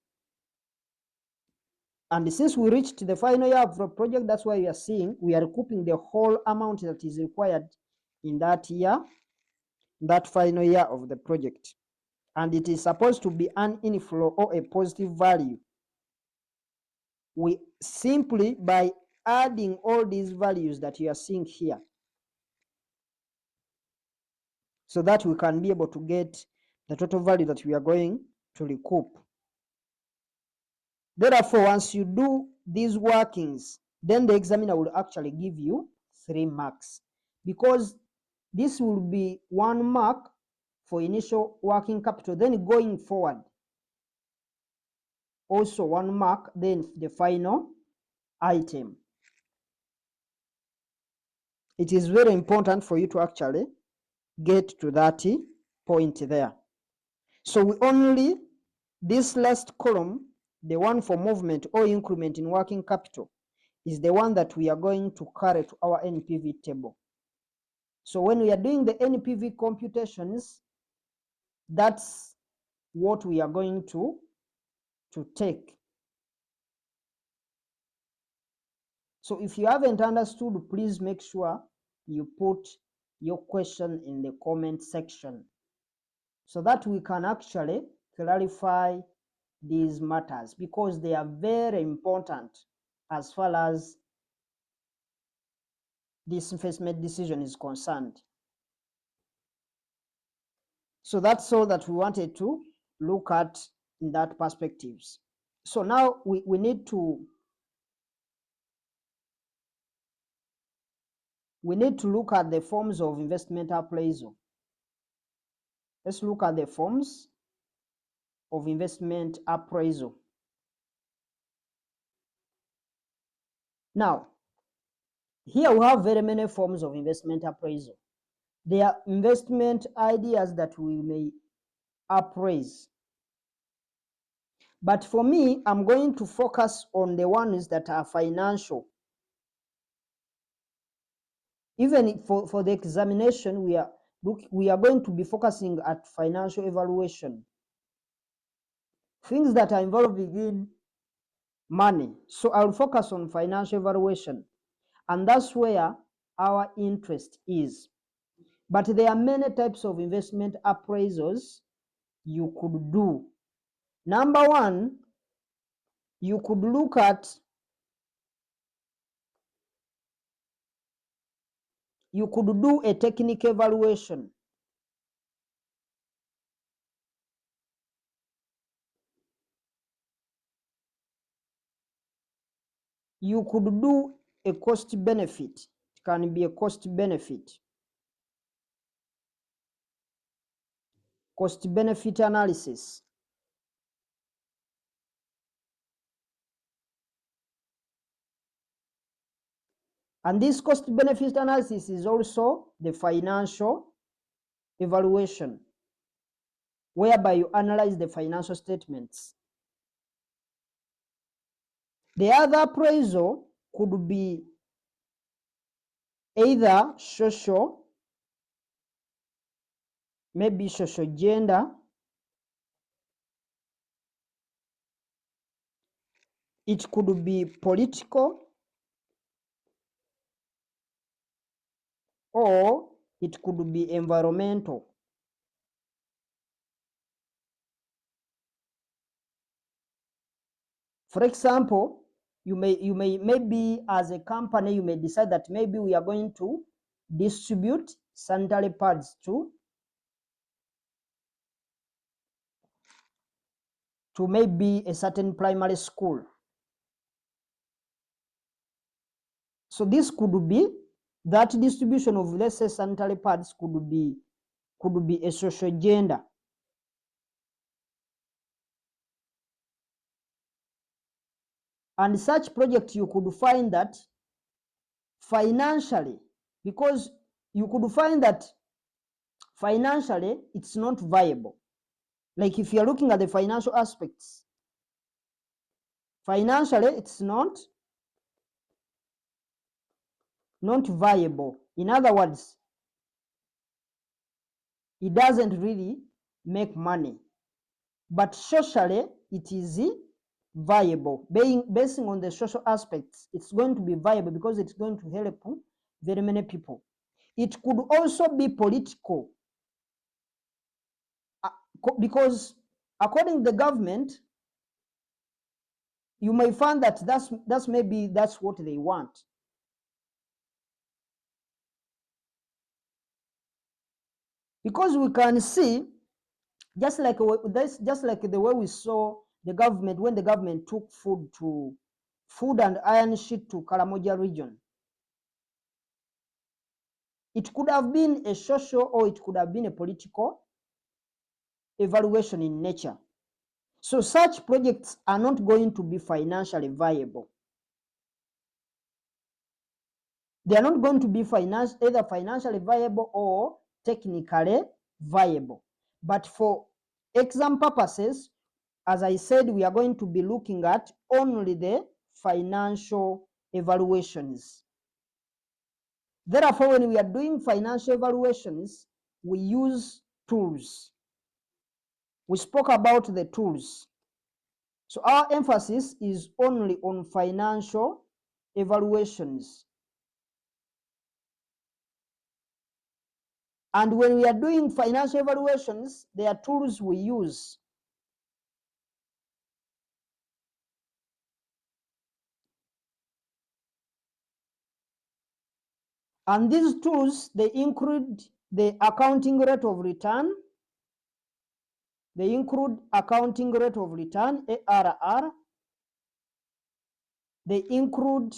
And since we reached the final year of the project, that's why we are seeing we are recouping the whole amount that is required in that year, that final year of the project. And it is supposed to be an inflow or a positive value. We simply by adding all these values that you are seeing here, so that we can be able to get the total value that we are going to recoup. Therefore, once you do these workings, then the examiner will actually give you 3 marks, because this will be 1 mark for initial working capital, then going forward also 1 mark, then the final item. It is very important for you to actually get to that point there. So we only, this last column, the one for movement or increment in working capital, is the one that we are going to carry to our NPV table. So when we are doing the NPV computations, that's what we are going to take. So if you haven't understood, please make sure you put your question in the comment section so that we can actually clarify these matters, because they are very important as far as this investment decision is concerned. So that's all that we wanted to look at in that perspectives. So now we need to look at the forms of investment appraisal. Let's look at the forms of investment appraisal. Now, here we have very many forms of investment appraisal. There are investment ideas that we may appraise. But for me, I'm going to focus on the ones that are financial. Even for the examination, we are going to be focusing at financial evaluation. Things that are involving in money. So I'll focus on financial evaluation. And that's where our interest is. But there are many types of investment appraisals you could do. Number one, you could look at, you could do a technical evaluation. You could do a cost benefit. It can be a cost benefit. Cost benefit analysis. And this cost benefit analysis is also the financial evaluation, whereby you analyze the financial statements. The other appraisal could be either social, maybe social gender, it could be political, or it could be environmental. For example, maybe as a company, you may decide that maybe we are going to distribute sanitary pads to maybe a certain primary school. So this could be, that distribution of, let's say, sanitary pads could be a social gender. And such project, you could find that financially, because you could find that financially it's not viable. Like if you're looking at the financial aspects, financially it's not viable. In other words, it doesn't really make money. But socially it is viable. Basing on the social aspects, it's going to be viable because it's going to help very many people. It could also be political, because according to the government, you may find that that's what they want. Because we can see, just like the way we saw the government, when the government took food and iron sheet to Karamoja region, it could have been a social or it could have been a political evaluation in nature. So such projects are not going to be financially viable. They are not going to be either financially viable or technically viable. But for exam purposes, as I said, we are going to be looking at only the financial evaluations. Therefore, when we are doing financial evaluations, we use tools. We spoke about the tools. So our emphasis is only on financial evaluations. And when we are doing financial evaluations, there are tools we use. And these tools, they include the accounting rate of return. They include accounting rate of return, ARR. They include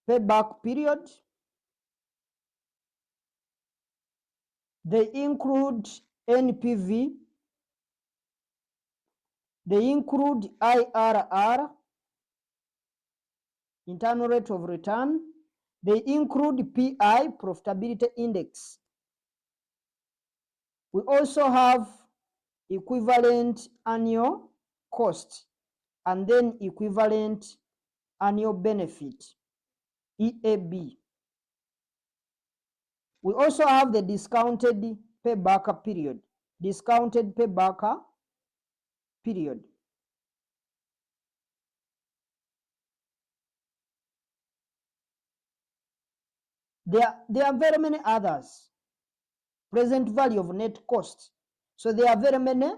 payback period. They include NPV. They include IRR, internal rate of return. They include PI, profitability index. We also have equivalent annual cost and then equivalent annual benefit, EAB. We also have the discounted payback period, discounted payback period. There are very many others. Present value of net cost. So there are very many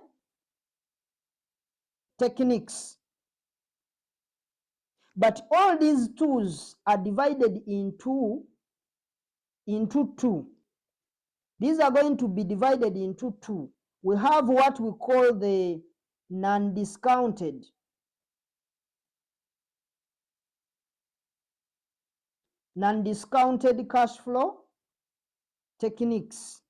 techniques. But all these tools are divided into two. These are going to be divided into two. We have what we call the non-discounted. Non-discounted cash flow techniques.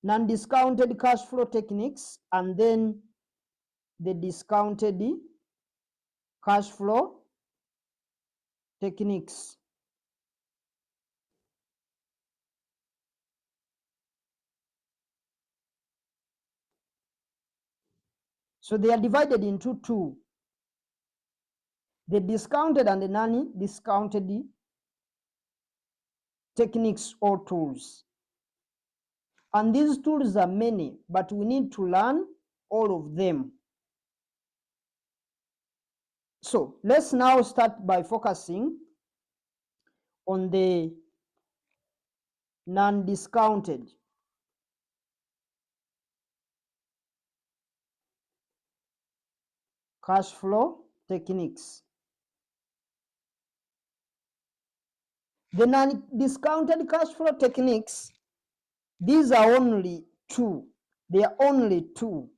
Non-discounted cash flow techniques, and then the discounted cash flow techniques. So they are divided into two. The discounted and the non-discounted techniques or tools. And these tools are many, but we need to learn all of them. So let's now start by focusing on the non-discounted. Cash flow techniques. The non-discounted cash flow techniques, these are only two. They are only two.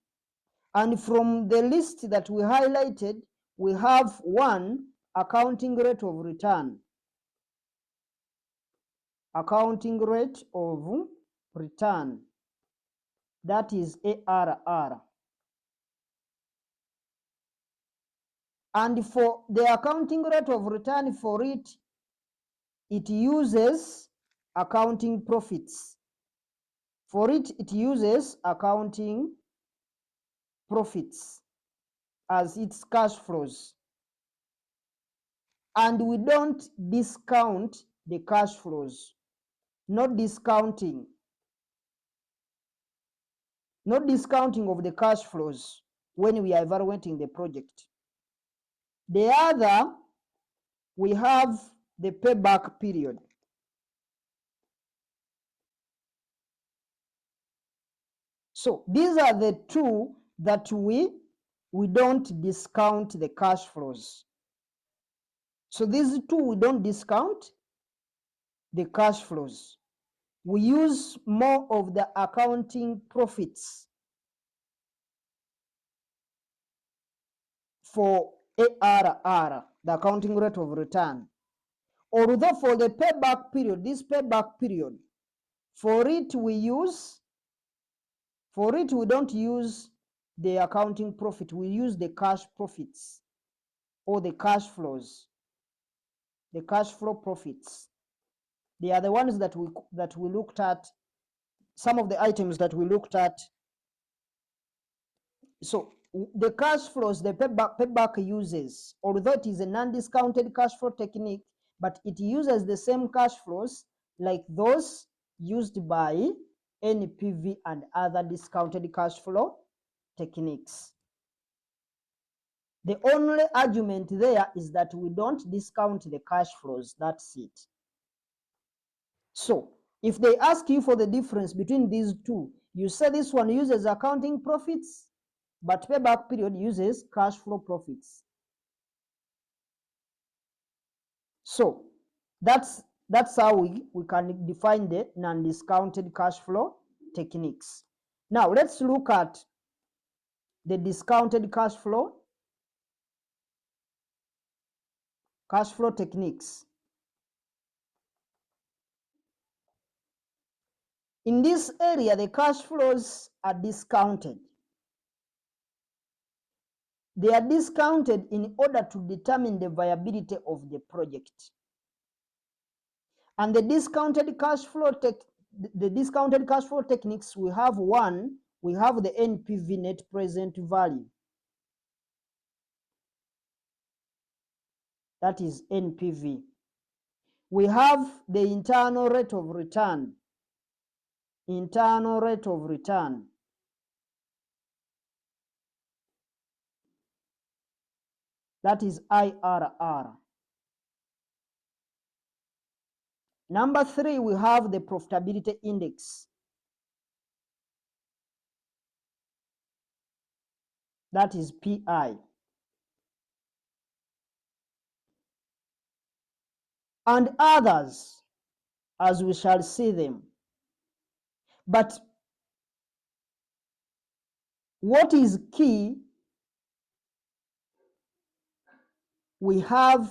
And from the list that we highlighted, we have one, accounting rate of return. Accounting rate of return. That is ARR. And for the accounting rate of return, for it, it uses accounting profits. For it, it uses accounting profits as its cash flows. And we don't discount the cash flows. Not discounting. Not discounting of the cash flows when we are evaluating the project. The other, we have the payback period. So these are the two that we don't discount the cash flows. So these two, we don't discount the cash flows. We use more of the accounting profits for ARR, the accounting rate of return. Although for the payback period, this payback period, for it we don't use the accounting profit, we use the cash profits or the cash flows, the cash flow profits. They are the ones that we looked at some of the items that we looked at. So the cash flows the payback uses, although it is a non-discounted cash flow technique, but it uses the same cash flows like those used by NPV and other discounted cash flow techniques. The only argument there is that we don't discount the cash flows, that's it. So if they ask you for the difference between these two, you say this one uses accounting profits, but payback period uses cash flow profits. So that's how we can define the non-discounted cash flow techniques. Now let's look at the discounted cash flow techniques. In this area, the cash flows are discounted. They are discounted in order to determine the viability of the project. And the discounted cash flow techniques, we have one, we have the NPV, net present value. That is NPV. We have the internal rate of return. Internal rate of return. That is IRR. Number 3, we have the profitability index. That is PI. And others, as we shall see them. But what is key, we have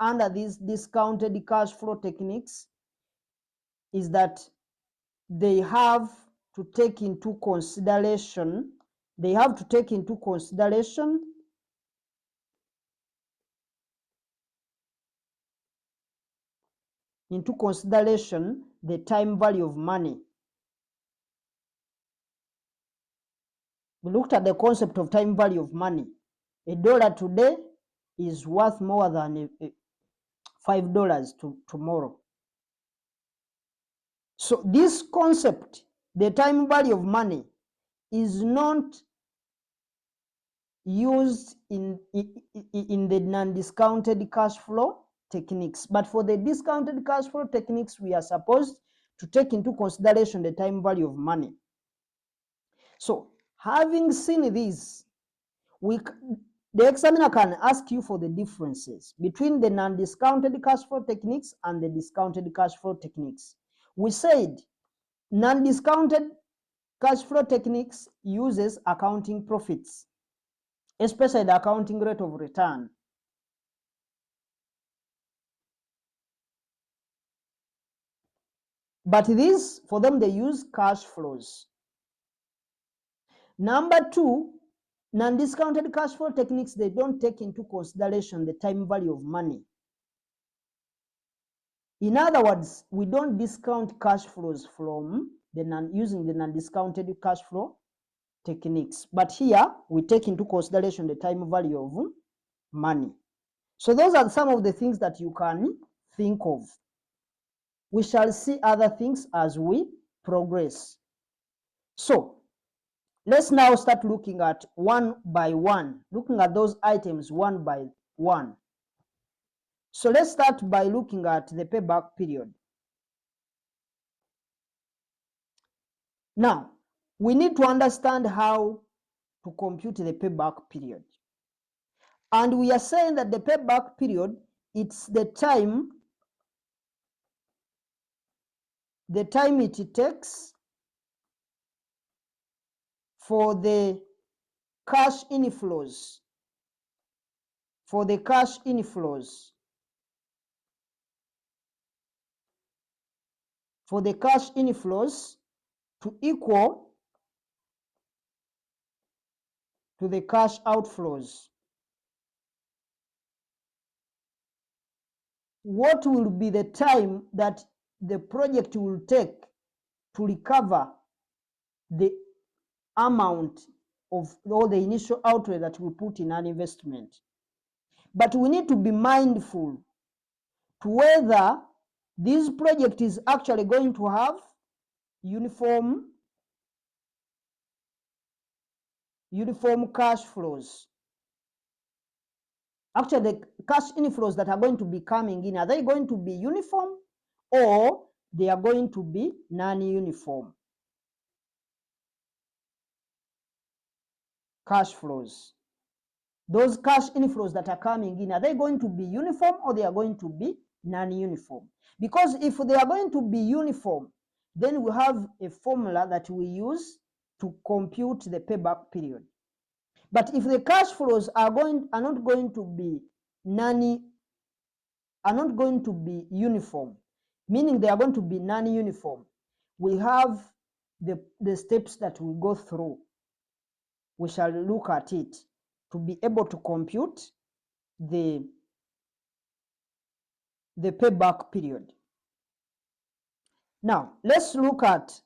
under these discounted cash flow techniques is that they have to take into consideration, the time value of money. We looked at the concept of time value of money. $1 today is worth more than $5 tomorrow. So this concept, the time value of money, is not used in the non-discounted cash flow techniques. But for the discounted cash flow techniques, we are supposed to take into consideration the time value of money. So having seen this, the examiner can ask you for the differences between the non-discounted cash flow techniques and the discounted cash flow techniques. We said non-discounted cash flow techniques uses accounting profits, especially the accounting rate of return. But these, for them, they use cash flows. Number 2, non-discounted cash flow techniques, they don't take into consideration the time value of money. In other words, we don't discount cash flows from using the non-discounted cash flow techniques. But here, we take into consideration the time value of money. So those are some of the things that you can think of. We shall see other things as we progress. So let's now start looking at one by one, looking at those items one by one. So let's start by looking at the payback period. Now, we need to understand how to compute the payback period. And we are saying that the payback period, it's the time it takes for the cash inflows, to equal to the cash outflows. What will be the time that the project will take to recover the amount of all the initial outlay that we put in an investment. But we need to be mindful to whether this project is actually going to have uniform cash flows. Actually, the cash inflows that are going to be coming in, are they going to be uniform or they are going to be non-uniform cash flows? Those cash inflows that are coming in, are they going to be uniform or they are going to be non-uniform? Because if they are going to be uniform, then we have a formula that we use to compute the payback period. But if the cash flows are not going to be uniform, meaning they are going to be non-uniform, we have the steps that we go through. We shall look at it to be able to compute the payback period. Now, let's look at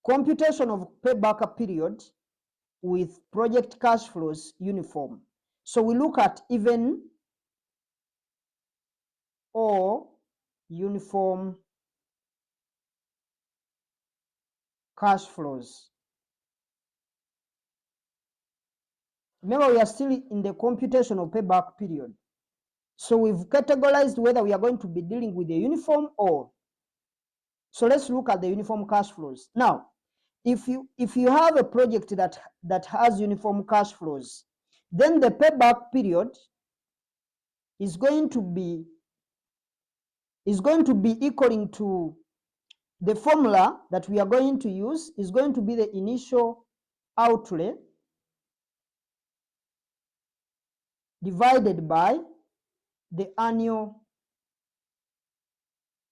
computation of payback period with project cash flows uniform. So we look at even or uniform cash flows. Remember, we are still in the computation of payback period. So we've categorized whether we are going to be dealing with a uniform or. So let's look at the uniform cash flows. Now, if you have a project that has uniform cash flows, then the payback period is going to be equaling to the formula that we are going to use is going to be the initial outlay divided by the annual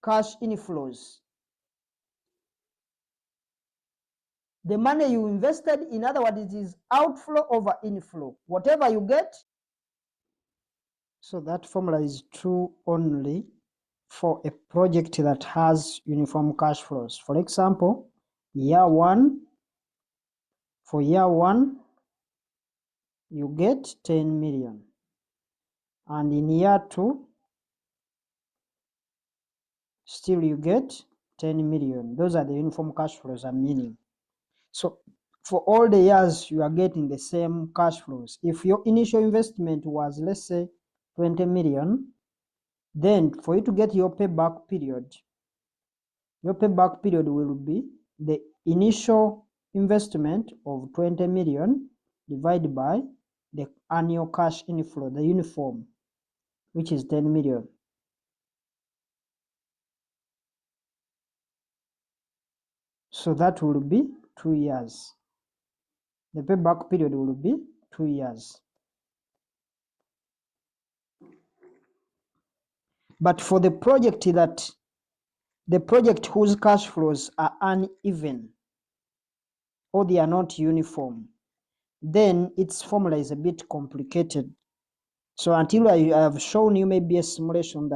cash inflows. The money you invested, in other words, it is outflow over inflow. Whatever you get. So that formula is true only for a project that has uniform cash flows. For example, for year one, you get 10 million. And in year two, still you get 10 million. Those are the uniform cash flows I'm meaning. So for all the years, you are getting the same cash flows. If your initial investment was, let's say, 20 million, then for you to get your payback period will be the initial investment of 20 million divided by the annual cash inflow, the uniform, which is 10 million. So that will be 2 years. The payback period will be 2 years. But for the project whose cash flows are uneven or they are not uniform, then its formula is a bit complicated. So until I have shown you maybe a simulation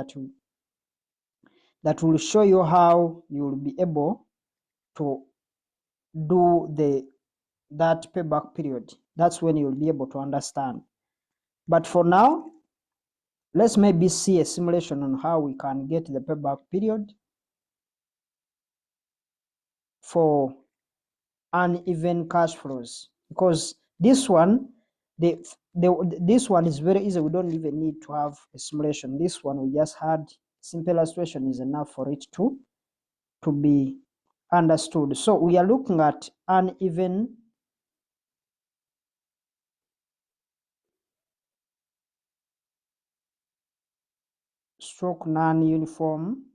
that will show you how you will be able to do that payback period, that's when you'll be able to understand. But for now, let's maybe see a simulation on how we can get the payback period for uneven cash flows, because this one this one is very easy. We don't even need to have a simulation. This one we just had simple illustration is enough for it to be understood. So we are looking at uneven stroke non-uniform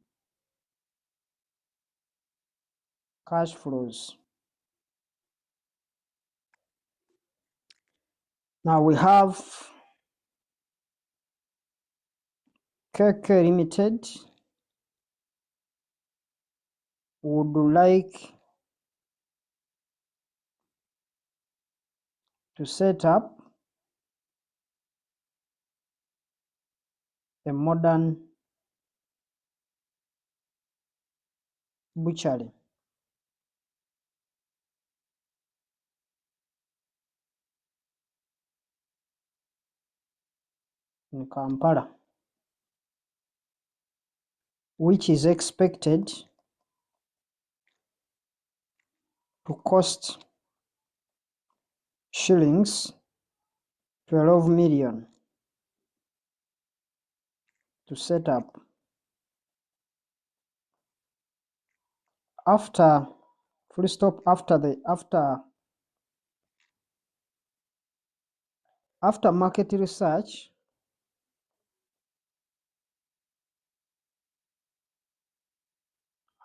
cash flows. Now we have KK Limited would like to set up a modern butchery in Kampala, which is expected to cost shillings 12 million to set up. After full stop, after market research,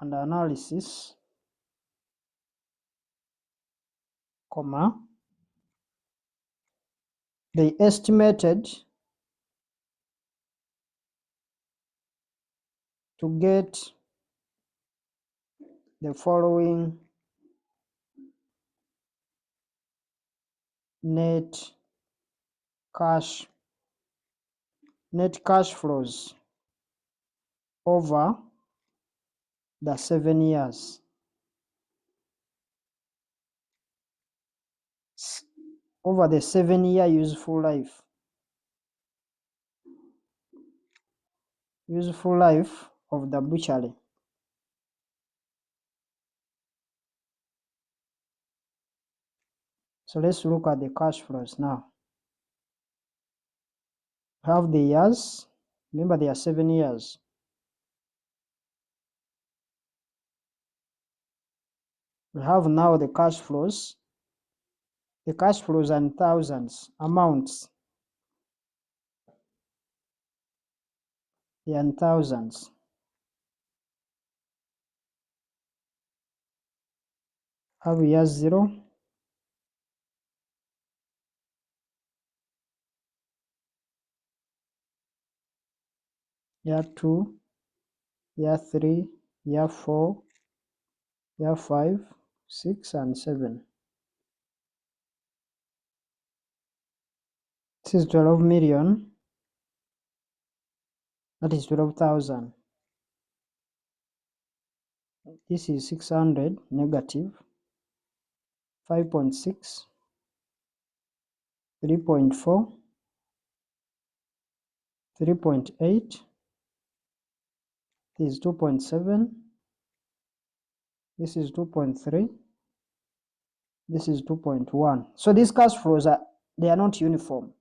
and analysis, comma, they estimated to get the following net cash flows over the 7 years. Over the 7-year useful life of the butchery. So let's look at the cash flows now. Have the years, remember they are 7 years. We have now the cash flows. The cash flows are in thousands, amounts. They are in thousands. Have year 0, year 2, year 3, year 4, year 5, 6, and 7. This is 12 million. That is 12,000. This is 600 negative 5.6, 3.4, 3.8. This is 2.7. This is 2.3. This is 2.1. So these cash flows they are not uniform.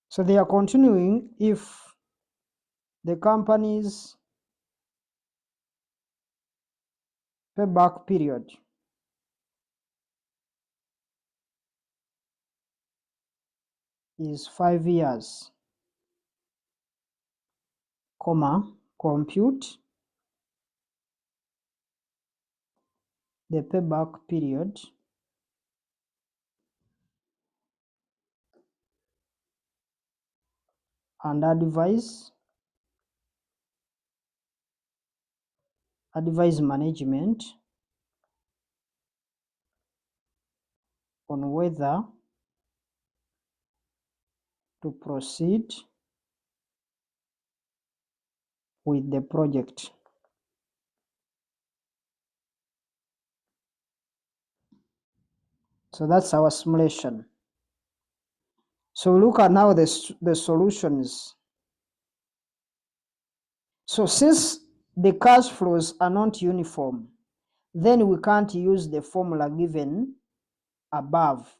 So they are continuing if the company's payback period is 5 years, comma, compute the payback period and advise management on whether to proceed with the project. So that's our simulation. So look at now the solutions. So since the cash flows are not uniform, then we can't use the formula given above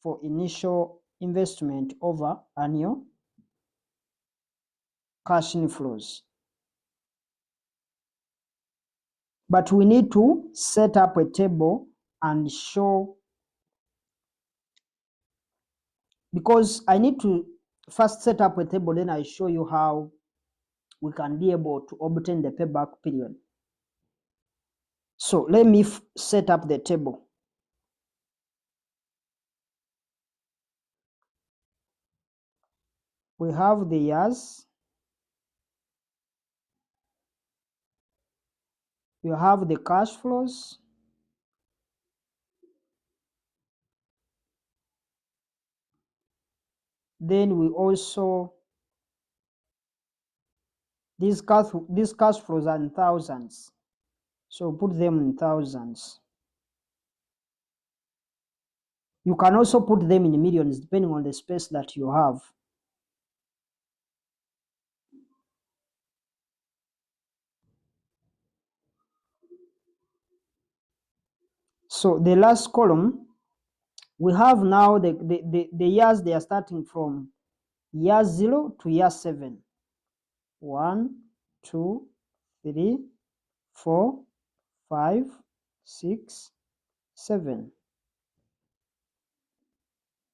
for initial investment over annual cash inflows. But we need to set up a table and show, because I need to first set up a table, then I show you how we can be able to obtain the payback period. So let me set up the table. We have the years, we have the cash flows, then we also These cash flows are in thousands, so put them in thousands. You can also put them in millions depending on the space that you have. So the last column, we have now the years they are starting from year 0 to year 7. 1, 2, 3, 4, 5, 6, 7.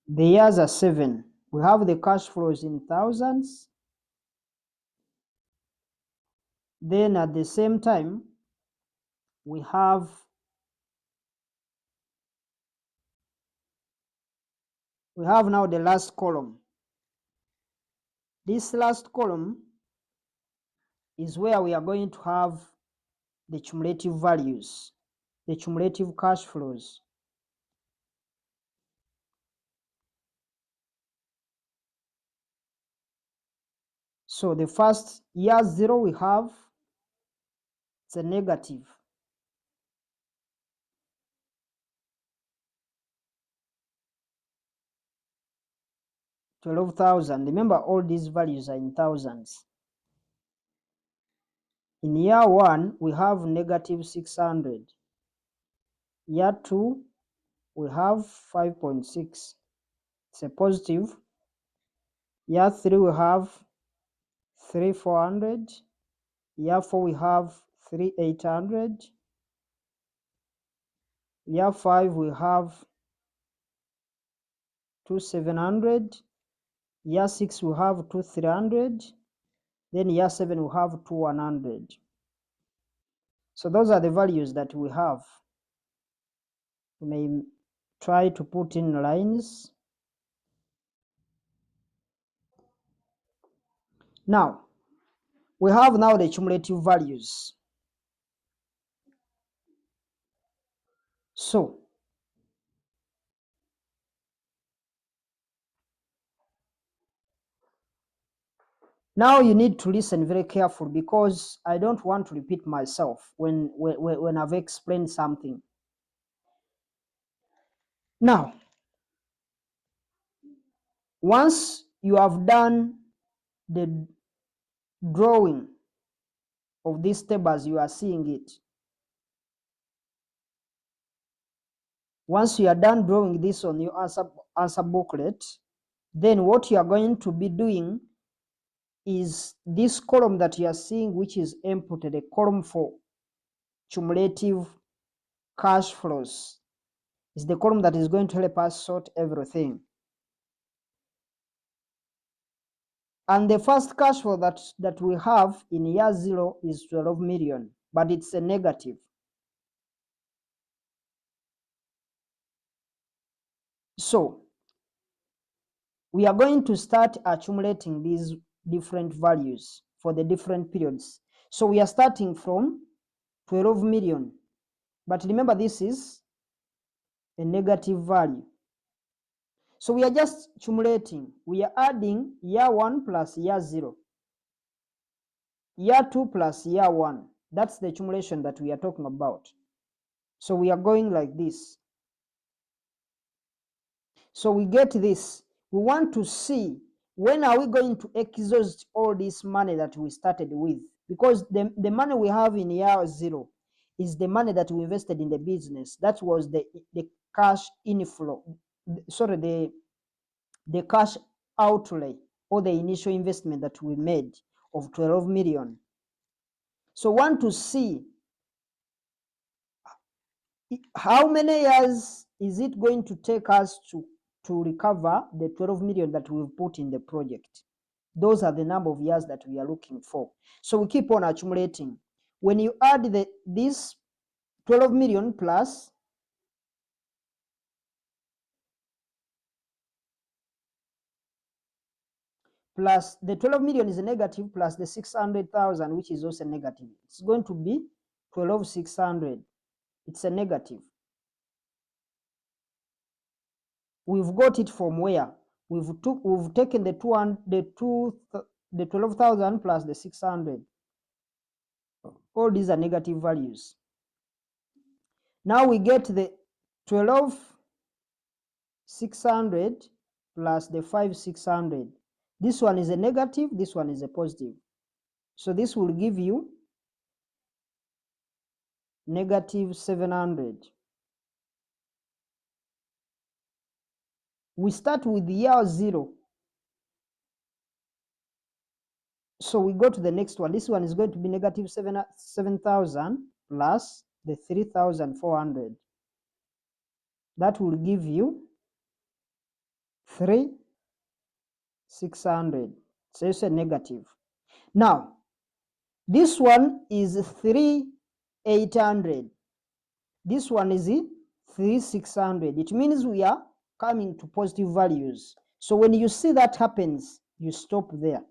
The years are 7. We have the cash flows in thousands. Then at the same time, we have now the last column. This last column is where we are going to have the cumulative values, the cumulative cash flows. So the first year 0 we have, it's a negative. $12,000. Remember, all these values are in thousands. In year 1, we have negative 600. Year 2, we have 5.6. It's a positive. Year 3, we have 3,400. Year 4, we have 3,800. Year 5, we have 2,700. Year 6, we have 2,300. Then year 7, we have 2,100. So those are the values that we have. We may try to put in lines. Now, we have now the cumulative values. So, now you need to listen very carefully because I don't want to repeat myself when I've explained something. Now, once you have done the drawing of this table as you are seeing it, once you are done drawing this on your answer booklet, then what you are going to be doing is this column that you are seeing, which is inputted, a column for cumulative cash flows, is the column that is going to help us sort everything. And the first cash flow that we have in year 0 is 12 million, but it's a negative. So we are going to start accumulating these different values for the different periods. So we are starting from 12 million, but remember this is a negative value. So we are just accumulating. We are adding year 1 plus year 0, year 2 plus year 1. That's the accumulation that we are talking about. So we are going like this. So we get this. We want to see when are we going to exhaust all this money that we started with, because the money we have in year 0 is the money that we invested in the business. That was the cash inflow, sorry, the cash outlay or the initial investment that we made of 12 million. So want to see how many years is it going to take us to recover the 12 million that we've put in the project. Those are the number of years that we are looking for. So we keep on accumulating. When you add this 12 million plus the 12 million is a negative, plus the 600,000, which is also negative. It's going to be 12,600. It's a negative. We've got it from where? We've taken the 12,000 plus the 600. All these are negative values. Now we get the 12,600 plus the 5,600. This one is a negative, this one is a positive. So this will give you negative 700. We start with year 0. So we go to the next one. This one is going to be negative 7,000 plus the 3,400. That will give you 3,600. So it's a negative. Now, this one is 3,800. This one is 3,600. It means we are coming to positive values. So when you see that happens, you stop there.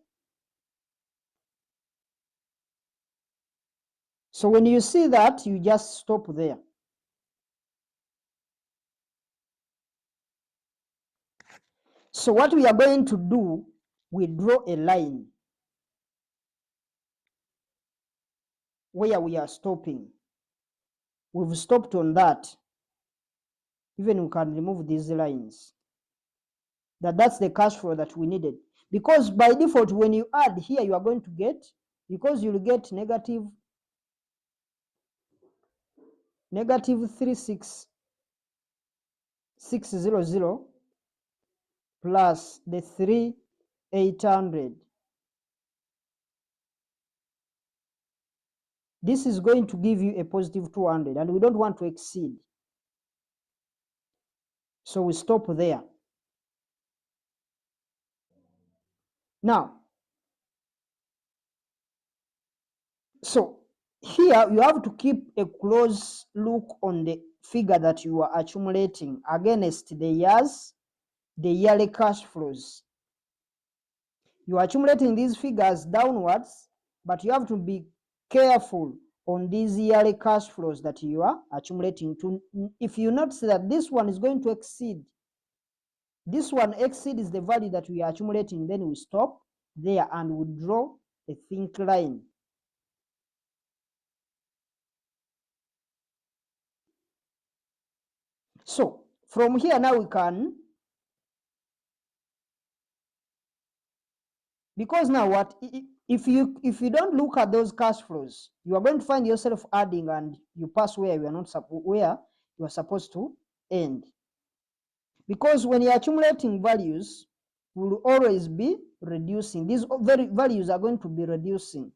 So when you see that, you just stop there. So what we are going to do, we draw a line where we are stopping. We've stopped on that. Even we can remove these lines. That's the cash flow that we needed. Because by default, when you add here, you are going to get, because you'll get negative 3,600 plus the 3,800. This is going to give you a positive 200, and we don't want to exceed. So we stop there. Now, so here you have to keep a close look on the figure that you are accumulating against the yearly cash flows. You are accumulating these figures downwards, but you have to be careful on these yearly cash flows that you are accumulating. If you notice that this one is going to exceed, this one exceeds the value that we are accumulating, then we stop there and we draw a thin line. So from here now we can, because now what, if you don't look at those cash flows, you are going to find yourself adding and you pass where you are not where you are supposed to end. Because when you're accumulating values, will always be reducing. These values are going to be reducing.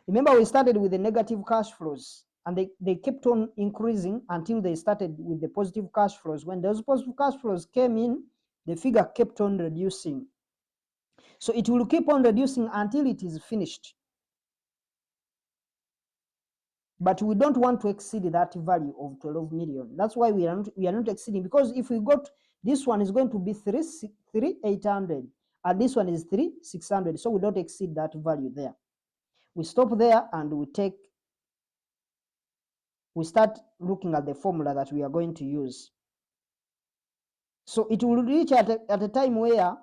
Remember, we started with the negative cash flows, and they kept on increasing until they started with the positive cash flows. When those positive cash flows came in, the figure kept on reducing. So it will keep on reducing until it is finished. But we don't want to exceed that value of 12 million. That's why we are not exceeding, because if we got, this one is going to be 3,800 and this one is 3,600, so we don't exceed that value there. We stop there and we start looking at the formula that we are going to use. So it will reach at a time where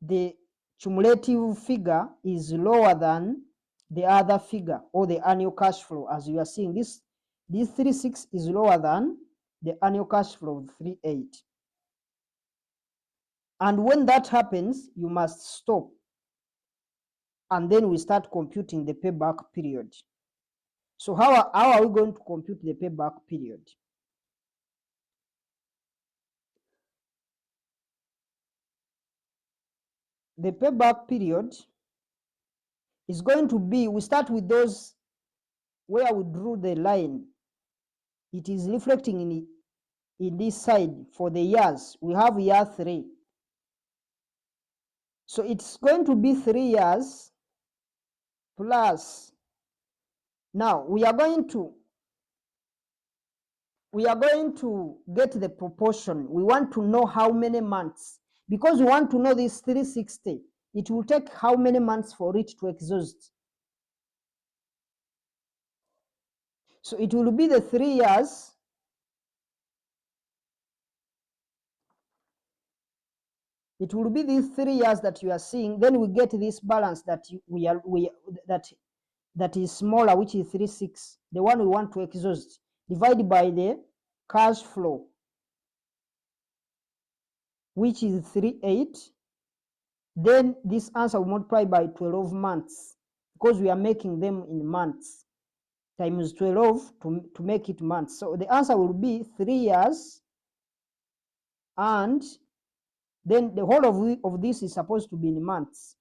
the cumulative figure is lower than the other figure, or the annual cash flow. As you are seeing, this 3,600 is lower than the annual cash flow of 3,800. And when that happens, you must stop. And then we start computing the payback period. So how are we going to compute the payback period? The payback period is going to be, we start with those where we drew the line. It is reflecting in this side for the years. We have year 3. So it's going to be 3 years plus. Now we are going to get the proportion. We want to know how many months, because we want to know this 360. It will take how many months for it to exhaust. So it will be the 3 years It will be these 3 years that you are seeing. Then we get this balance that that is smaller, which is 36, the one we want to exhaust, divided by the cash flow, which is 38, then this answer will multiply by 12 months, because we are making them in months, times 12 to make it months. So the answer will be 3 years, and then the whole of this is supposed to be in months.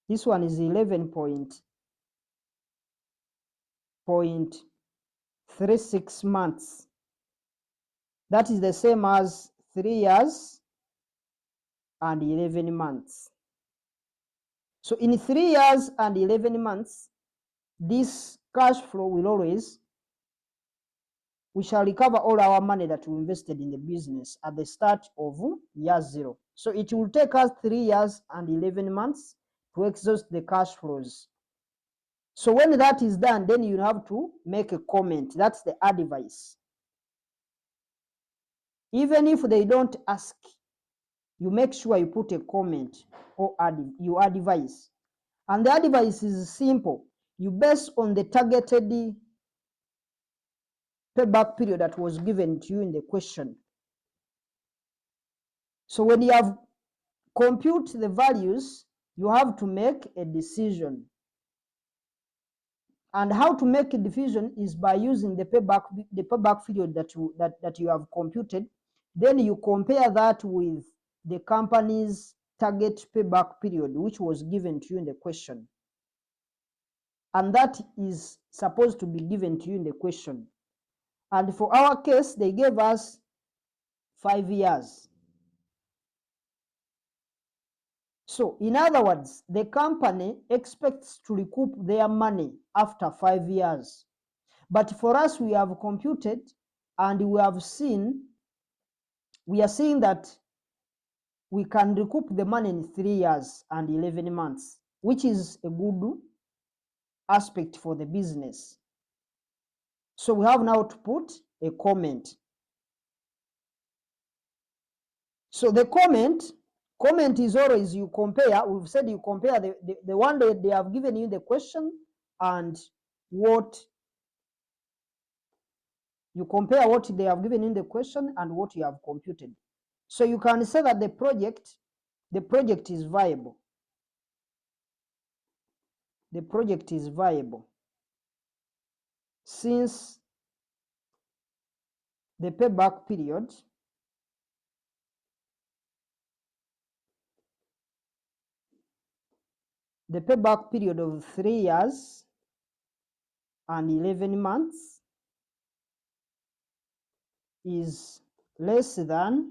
This one is 11.36 months. That is the same as 3 years and 11 months. So in 3 years and 11 months, this cash flow will always, we shall recover all our money that we invested in the business at the start of year 0. So it will take us 3 years and 11 months to exhaust the cash flows. So when that is done, then you have to make a comment. That's the advice. Even if they don't ask, you make sure you put a comment or you advise. And the advice is simple. You base on the targeted payback period that was given to you in the question. So when you have compute the values, you have to make a decision. And how to make a decision is by using the payback period that you have computed. Then you compare that with the company's target payback period, which was given to you in the question. And that is supposed to be given to you in the question. And for our case, they gave us 5 years. So in other words, the company expects to recoup their money after 5 years. But for us, we have computed and we are seeing that we can recoup the money in 3 years and 11 months, which is a good aspect for the business. So we have now to put a comment. So the comment is always you compare. We've said you compare the one that they have given you the question and what you compare what they have given in the question and what you have computed. So you can say that the project is viable. The project is viable since the payback period of 3 years and 11 months is less than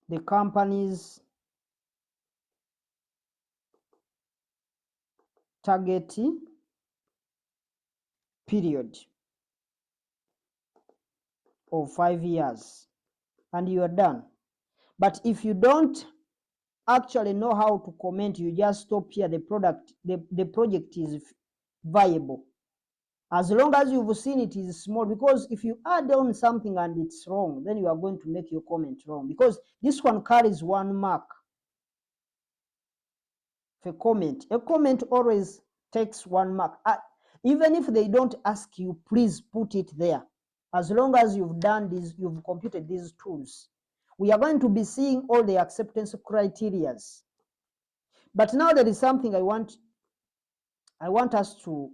the company's target period of 5 years, and you are done. But if you don't actually know how to comment, you just stop here. The project is viable. As long as you've seen it is small, because if you add on something and it's wrong, then you are going to make your comment wrong, because this one carries 1 mark. A comment always takes 1 mark. Even if they don't ask you, please put it there. As long as you've done this, you've computed these tools. We are going to be seeing all the acceptance criteria. But now there is something I want us to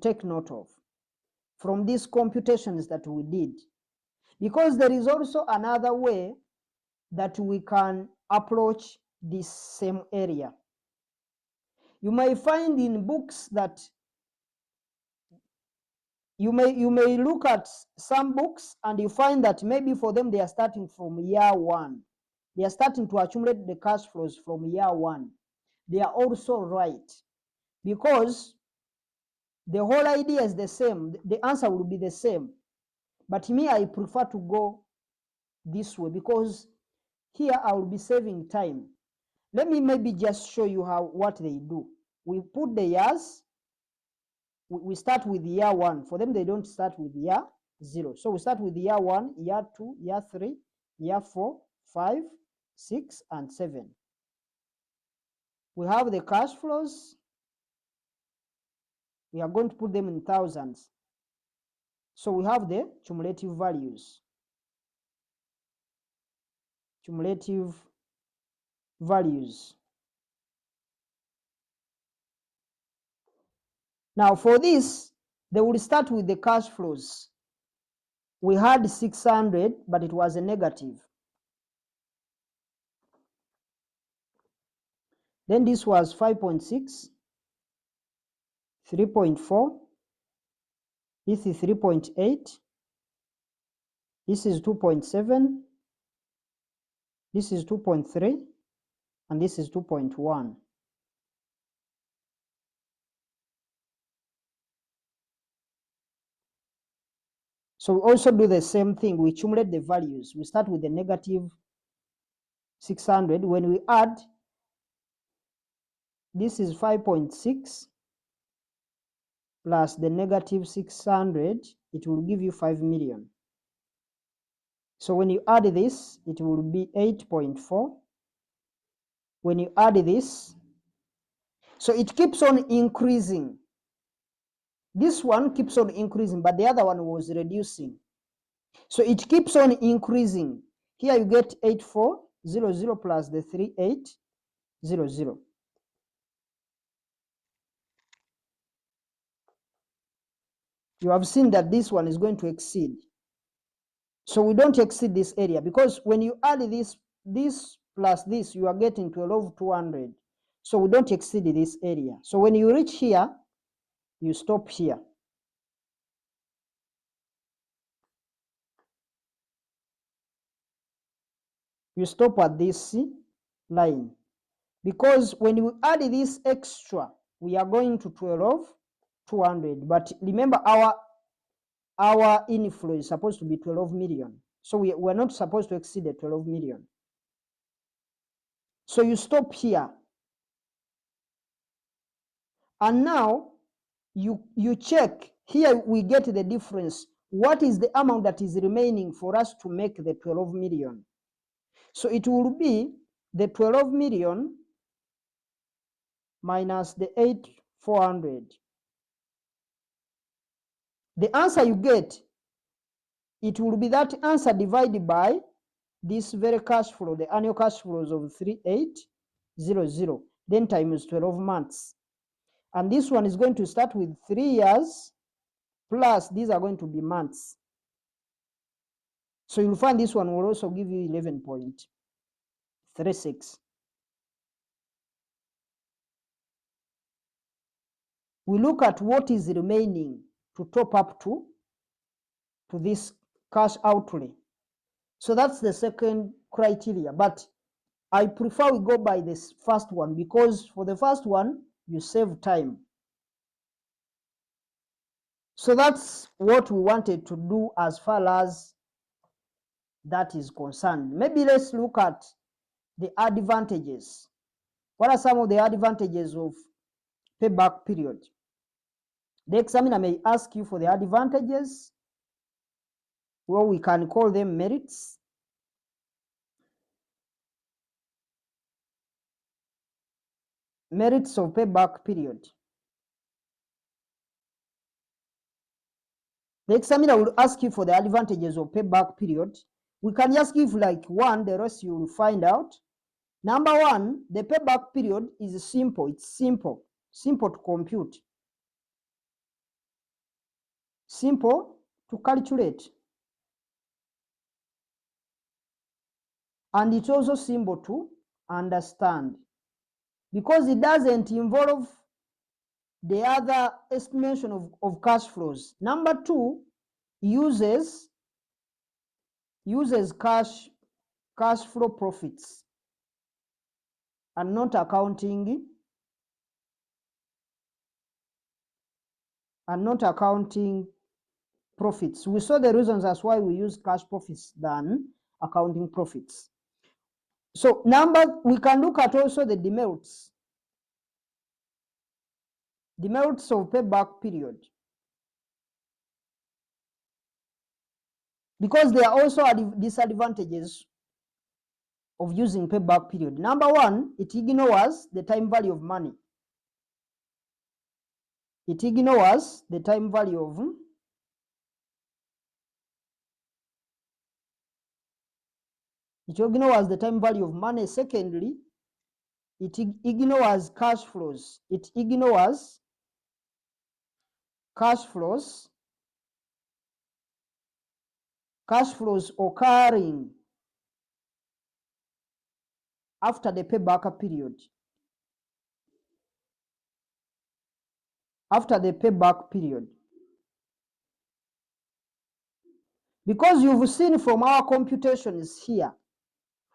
take note of from these computations that we did, because there is also another way that we can approach this same area. You may find in books that you may look at some books and you find that maybe for them they are starting from year 1. They are starting to accumulate the cash flows from year 1. They are also right, because the whole idea is the same. The answer will be the same. But me, I prefer to go this way, because here I will be saving time. Let me maybe just show you what they do. We put the years. We start with year 1. For them, they don't start with year 0. So we start with year 1, year 2, year 3, year 4, 5, 6, and 7. We have the cash flows. We are going to put them in thousands. So we have the cumulative values. Cumulative values. Now for this, they will start with the cash flows. We had 600, but it was a negative. Then this was 5.6, 3.4, this is 3.8, this is 2.7, this is 2.3, and this is 2.1. So we also do the same thing. We accumulate the values. We start with the negative 600. When we add, this is 5.6 plus the negative 600, it will give you 5 million. So when you add this, it will be 8.4. When you add this, so it keeps on increasing. This one keeps on increasing, but the other one was reducing. So it keeps on increasing. Here you get 8400 plus the 3800. You have seen that this one is going to exceed. So we don't exceed this area, because when you add this plus this, you are getting 12,200. So we don't exceed this area. So when you reach here, you stop here. You stop at this line. Because when you add this extra, we are going to 12,200. But remember, our inflow is supposed to be 12 million. So we're not supposed to exceed the 12 million. So you stop here. And now you check. Here we get the difference. What is the amount that is remaining for us to make the 12 million? So it will be the 12 million minus the 8,400. The answer you get, it will be that answer divided by this very cash flow, the annual cash flows of 3800, then times 12 months. And this one is going to start with 3 years, plus these are going to be months. So you'll find this one will also give you 11.36. We look at what is remaining to top up to this cash outlay. So that's the second criteria, but I prefer we go by this first one, because for the first one, you save time. So that's what we wanted to do as far as that is concerned. Maybe let's look at the advantages. What are some of the advantages of payback period? The examiner may ask you for the advantages, or we can call them merits. Merits of payback period. The examiner will ask you for the advantages of payback period. We can just give like one, the rest you will find out. Number one, the payback period is simple. It's simple to compute, simple to calculate, and it's also simple to understand, because it doesn't involve the other estimation of cash flows. Number two, uses cash flow profits and not accounting profits. We saw the reasons as why we use cash profits than accounting profits. So we can look at also the demerits. Demerits of payback period, because there are also disadvantages of using payback period. Number one, it ignores the time value of money. It ignores the time value of money. Secondly, it ignores cash flows. It ignores cash flows occurring after the payback period. After the payback period. Because you've seen from our computations here,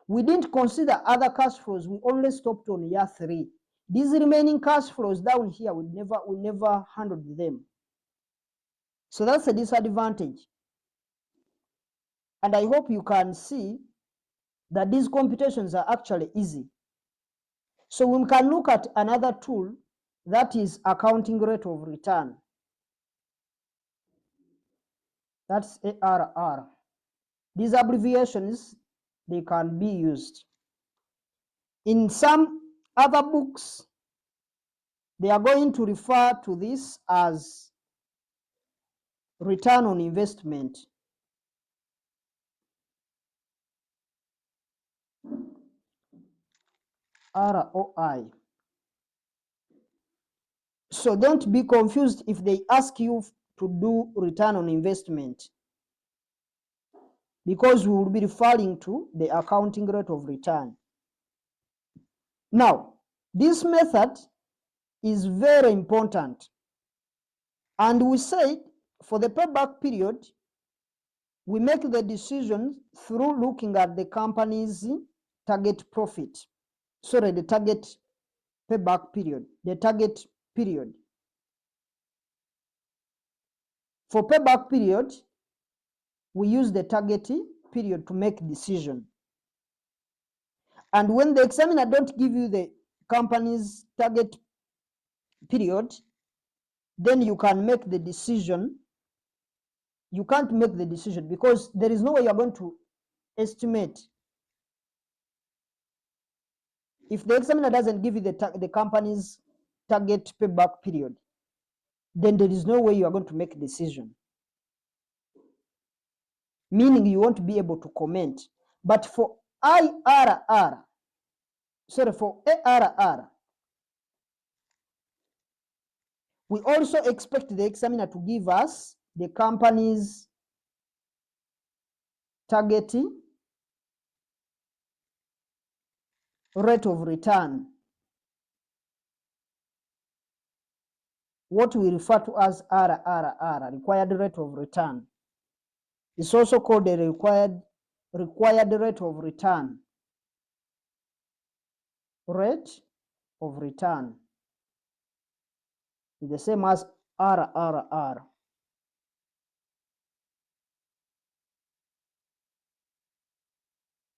we didn't consider other cash flows. We only stopped on year 3. These remaining cash flows down here, we never handled them. So that's a disadvantage. And I hope you can see that these computations are actually easy. So we can look at another tool, that is accounting rate of return. That's ARR. These abbreviations, they can be used. In some other books, they are going to refer to this as return on investment. ROI. So don't be confused if they ask you to do return on investment, because we will be referring to the accounting rate of return. Now, this method is very important. And we said for the payback period, we make the decision through looking at the company's target profit. Sorry, the target payback period, the target period. For payback period, we use the target period to make decision. And when the examiner don't give you the company's target period, then you can make the decision. You can't make the decision because there is no way you're going to estimate. If the examiner doesn't give you the company's target payback period, then there is no way you are going to make a decision. Meaning you won't be able to comment. But for ARR, we also expect the examiner to give us the company's target rate of return, what we refer to as RRR, required rate of return. It's also called the required rate of return. Rate of return is the same as RRR.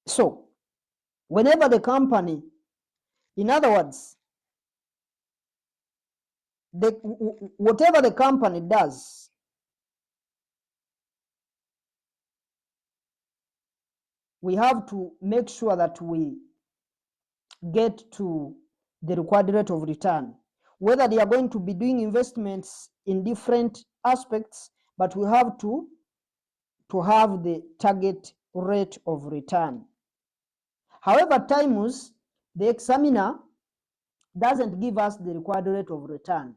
So, whenever the company, in other words, whatever the company does, we have to make sure that we get to the required rate of return. Whether they are going to be doing investments in different aspects, but we have to have the target rate of return. However, at times, the examiner doesn't give us the required rate of return,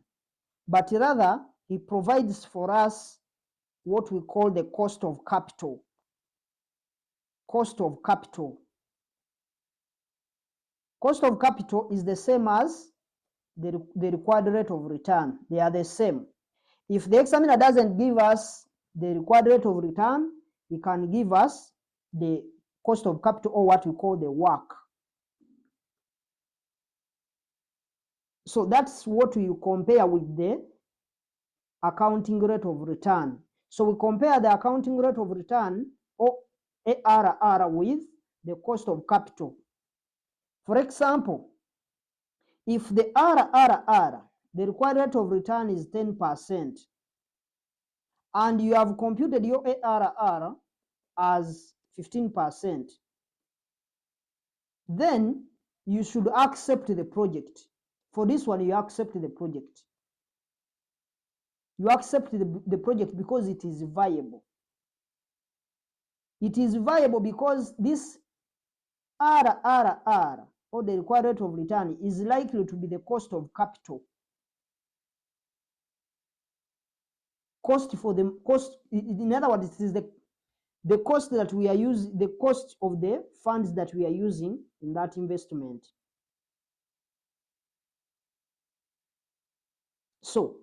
but rather he provides for us what we call the cost of capital. Cost of capital. Cost of capital is the same as the required rate of return. They are the same. If the examiner doesn't give us the required rate of return, he can give us the cost of capital, or what we call the WACC. So that's what we compare with the accounting rate of return. So we compare the accounting rate of return, or ARR, with the cost of capital. For example, if the RRR, the required rate of return, is 10%, and you have computed your ARR as 15%, then you should accept the project. For this one, you accept the project. You accept the project because it is viable. It is viable because this RRR, or the required rate of return, is likely to be the cost of capital. Cost for the cost, in other words, it is the cost that we are using, the cost of the funds that we are using in that investment. So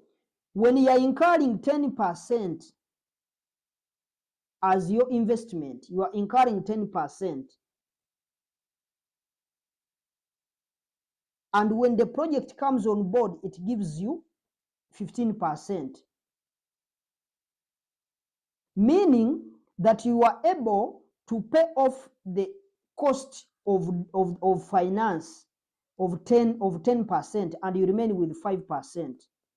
when you are incurring 10% as your investment, you are incurring 10%. And when the project comes on board, it gives you 15%. Meaning that you are able to pay off the cost of finance of 10%, and you remain with 5%.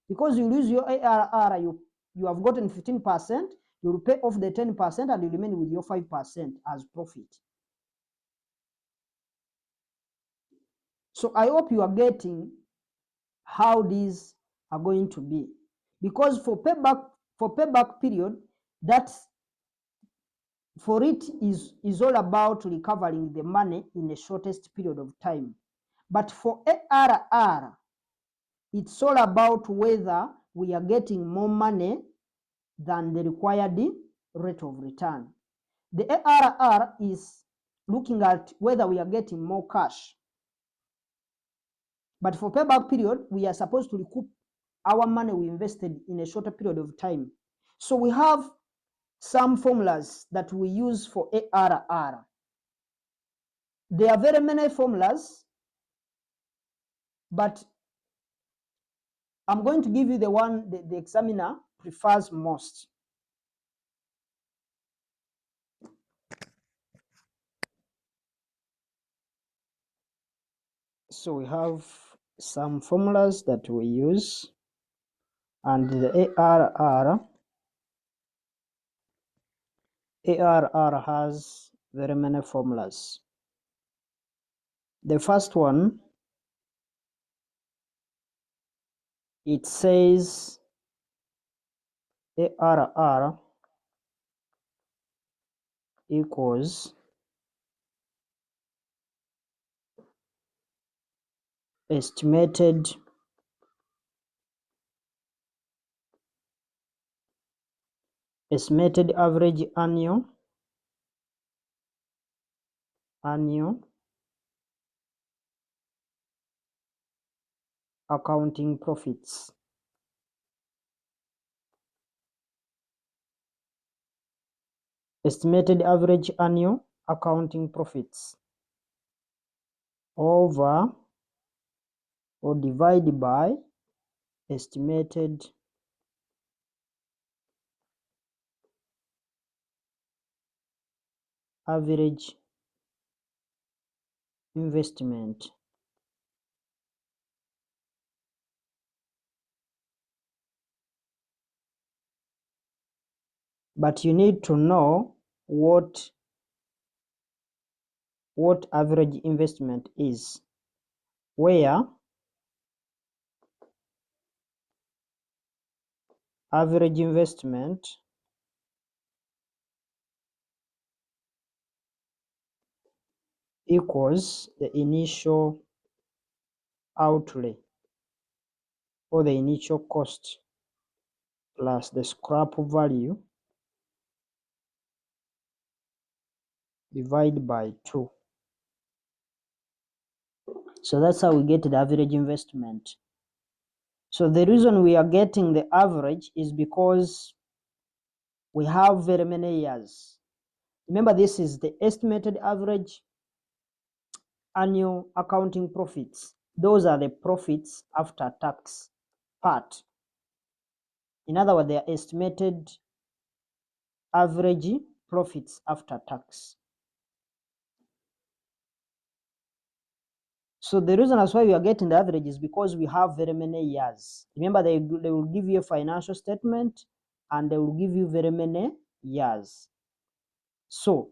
Because you lose your ARR, you have gotten 15%, you will pay off the 10% and you remain with your 5% as profit. So I hope you are getting how these are going to be. Because for payback period, that's for it is all about recovering the money in the shortest period of time. But for ARR, it's all about whether we are getting more money than the required rate of return. The ARR is looking at whether we are getting more cash. But for payback period, we are supposed to recoup our money we invested in a shorter period of time. So we have some formulas that we use for ARR. There are very many formulas, but I'm going to give you the one the examiner prefers most. So we have some formulas that we use, and the ARR has very many formulas. The first one, it says ARR equals estimated average annual accounting profits. Estimated average annual accounting profits over or divided by estimated average investment. But you need to know what average investment is, where average investment equals the initial outlay or the initial cost plus the scrap value divided by 2. So that's how we get the average investment. So the reason we are getting the average is because we have very many years. Remember, this is the estimated average annual accounting profits. Those are the profits after tax part. In other words, they are estimated average profits after tax. So the reason that's why we are getting the average is because we have very many years. Remember, they will give you a financial statement and they will give you very many years. So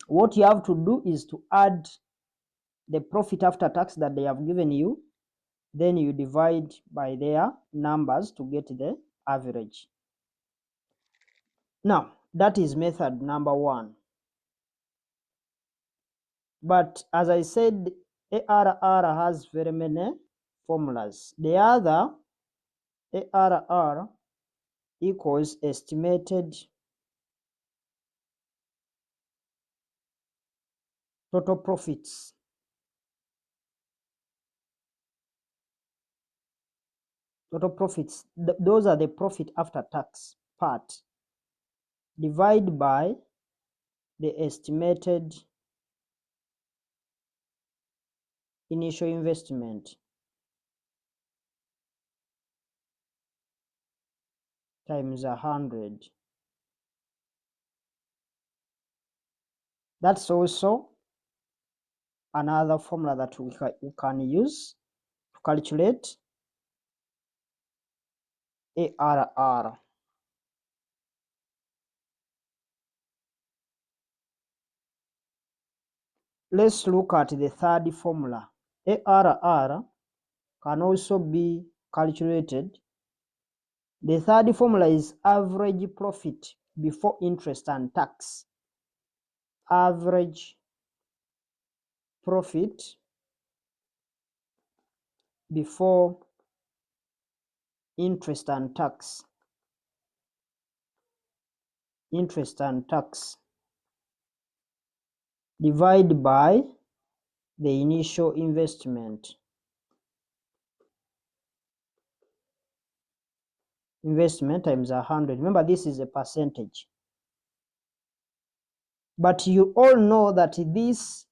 what you have to do is to add the profit after tax that they have given you, then you divide by their numbers to get the average. Now, that is method number 1. But as I said, ARR has very many formulas. The other, ARR equals estimated total profits. Total profits, those are the profit after tax part. Divide by the estimated initial investment times 100. That's also another formula that we can use to calculate ARR. Let's look at the third formula. ARR can also be calculated. The third formula is average profit before interest and tax. Average profit before interest and tax. Interest and tax. Divide by the initial investment. Investment times 100. Remember, this is a percentage. But you all know that this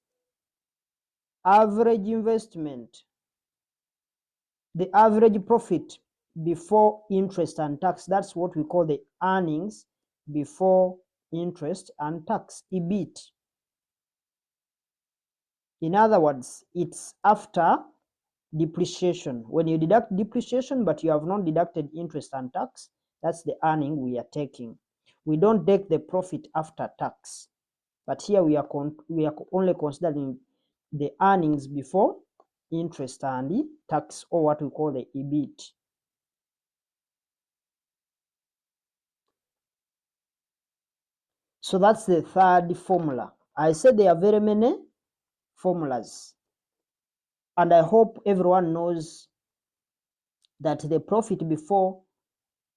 average investment, the average profit before interest and tax, that's what we call the earnings before interest and tax, EBIT. In other words, it's after depreciation. When you deduct depreciation but you have not deducted interest and tax, that's the earning we are taking. We don't take the profit after tax, but here we are only considering the earnings before interest and tax, or what we call the EBIT. So that's the third formula. I said there are very many formulas, and I hope everyone knows that the profit before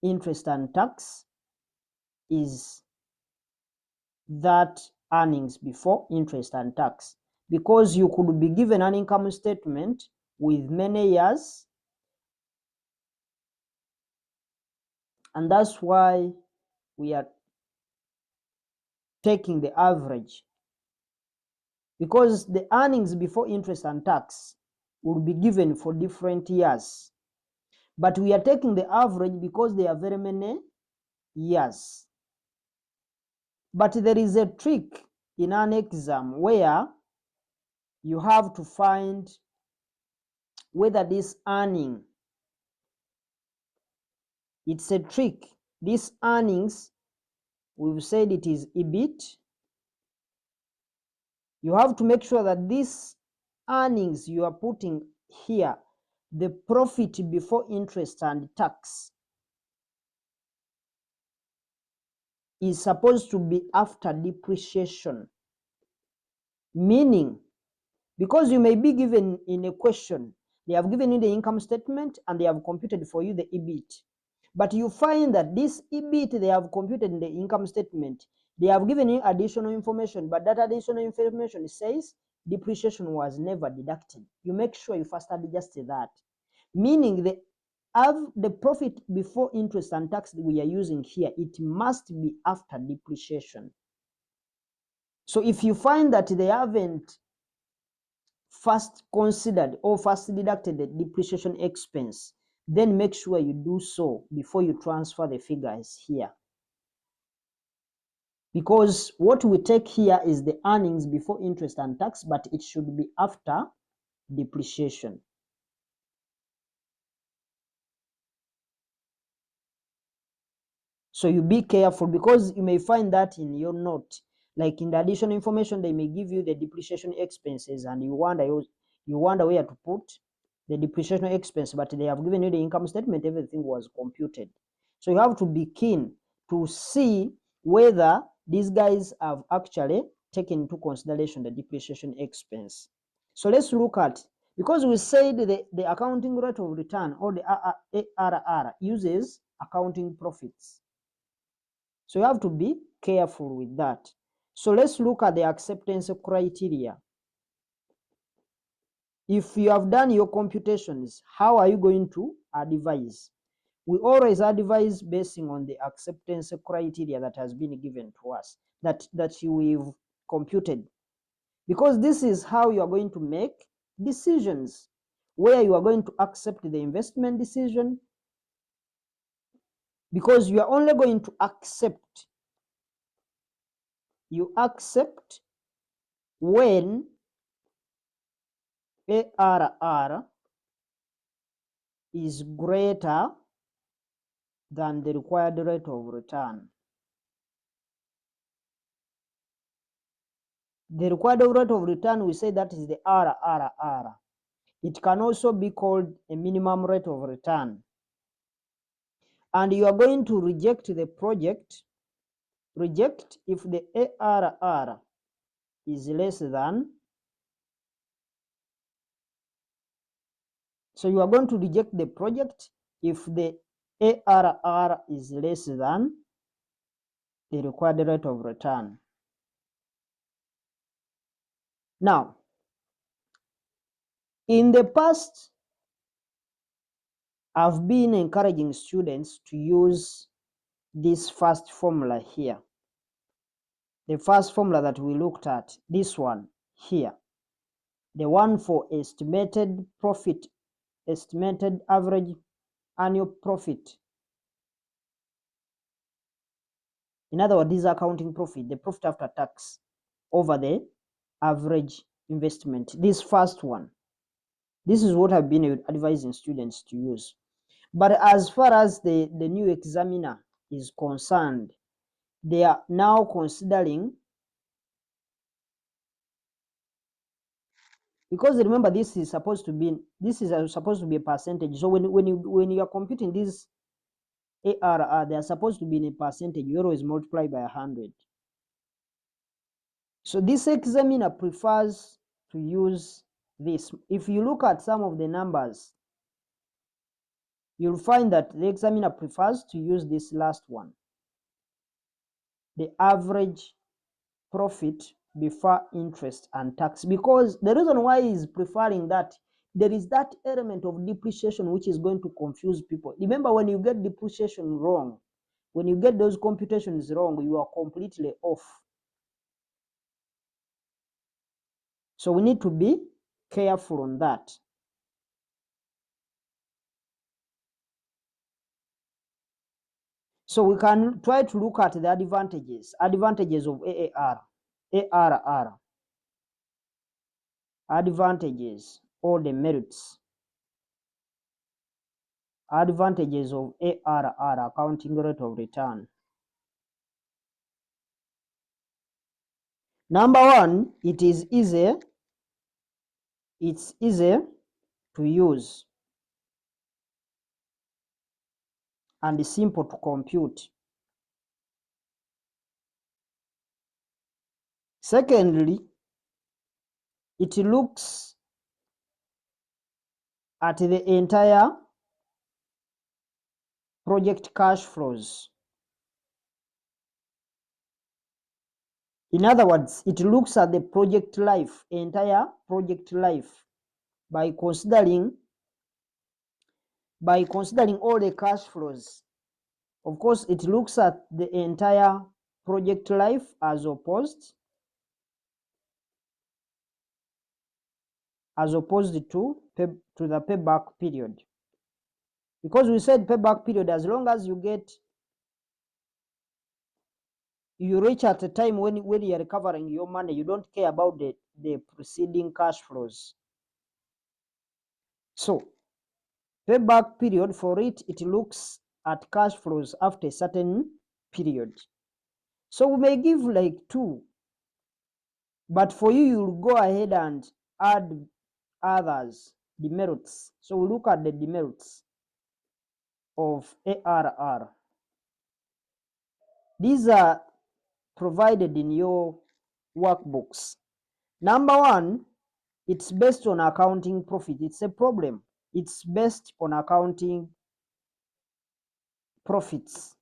interest and tax is that earnings before interest and tax, because you could be given an income statement with many years, and that's why we are taking the average, because the earnings before interest and tax will be given for different years, but we are taking the average because there are very many years. But there is a trick in an exam where you have to find whether this earning, it's a trick. This earnings, we've said it is EBIT. You have to make sure that this earnings you are putting here, the profit before interest and tax, is supposed to be after depreciation. Meaning, because you may be given in a question, they have given you the income statement and they have computed for you the EBIT. But you find that this EBIT they have computed in the income statement, they have given you additional information, but that additional information says depreciation was never deducted. You make sure you first adjust that. Meaning the profit before interest and tax that we are using here, it must be after depreciation. So if you find that they haven't first considered or first deducted the depreciation expense, then make sure you do so before you transfer the figures here. Because what we take here is the earnings before interest and tax, but it should be after depreciation. So you be careful, because you may find that in your note Like in the additional information, they may give you the depreciation expenses, and you wonder where to put the depreciation expense, but they have given you the income statement, everything was computed. So you have to be keen to see whether these guys have actually taken into consideration the depreciation expense. So let's look at, because we said the accounting rate of return, or the ARR, uses accounting profits. So you have to be careful with that. So let's look at the acceptance criteria. If you have done your computations, how are you going to advise? We always advise basing on the acceptance criteria that has been given to us, that we've computed. Because this is how you are going to make decisions, where you are going to accept the investment decision, because you are only going to accept, you accept when ARR is greater than the required rate of return. The required rate of return, we say that is the RRR. It can also be called a minimum rate of return. And you are going to reject the project, reject if the ARR is less than. So you are going to reject the project if the ARR is less than the required rate of return. Now, in the past, I've been encouraging students to use this first formula here. The first formula that we looked at, this one here, the one for estimated profit, estimated average annual profit. In other words, this is accounting profit, the profit after tax over the average investment. This first one, this is what I've been advising students to use. But as far as the new examiner is concerned, they are now considering, because remember this is supposed to be a percentage. So when you are computing this ARR, they are supposed to be in a percentage. You always multiply by 100. So this examiner prefers to use this. If you look at some of the numbers, you'll find that the examiner prefers to use this last one, the average profit before interest and tax, because the reason why he's preferring that, there is that element of depreciation which is going to confuse people. Remember, when you get depreciation wrong, when you get those computations wrong, you are completely off. So we need to be careful on that. So we can try to look at the advantages of ARR, advantages or the merits, advantages of ARR, accounting rate of return. Number one, it is easy. It's easy to use and simple to compute. Secondly, it looks at the entire project cash flows. In other words, it looks at the project life, entire project life, by considering all the cash flows. Of course, it looks at the entire project life as opposed to the payback period. Because we said payback period, as long as you reach at a time when you are recovering your money, you don't care about the preceding cash flows. So payback period, for it looks at cash flows after a certain period. So we may give like two But for you, you'll go ahead and add others, demerits. So we look at the demerits of ARR. These are provided in your workbooks. Number one, it's based on accounting profit. It's a problem. It's based on accounting profits.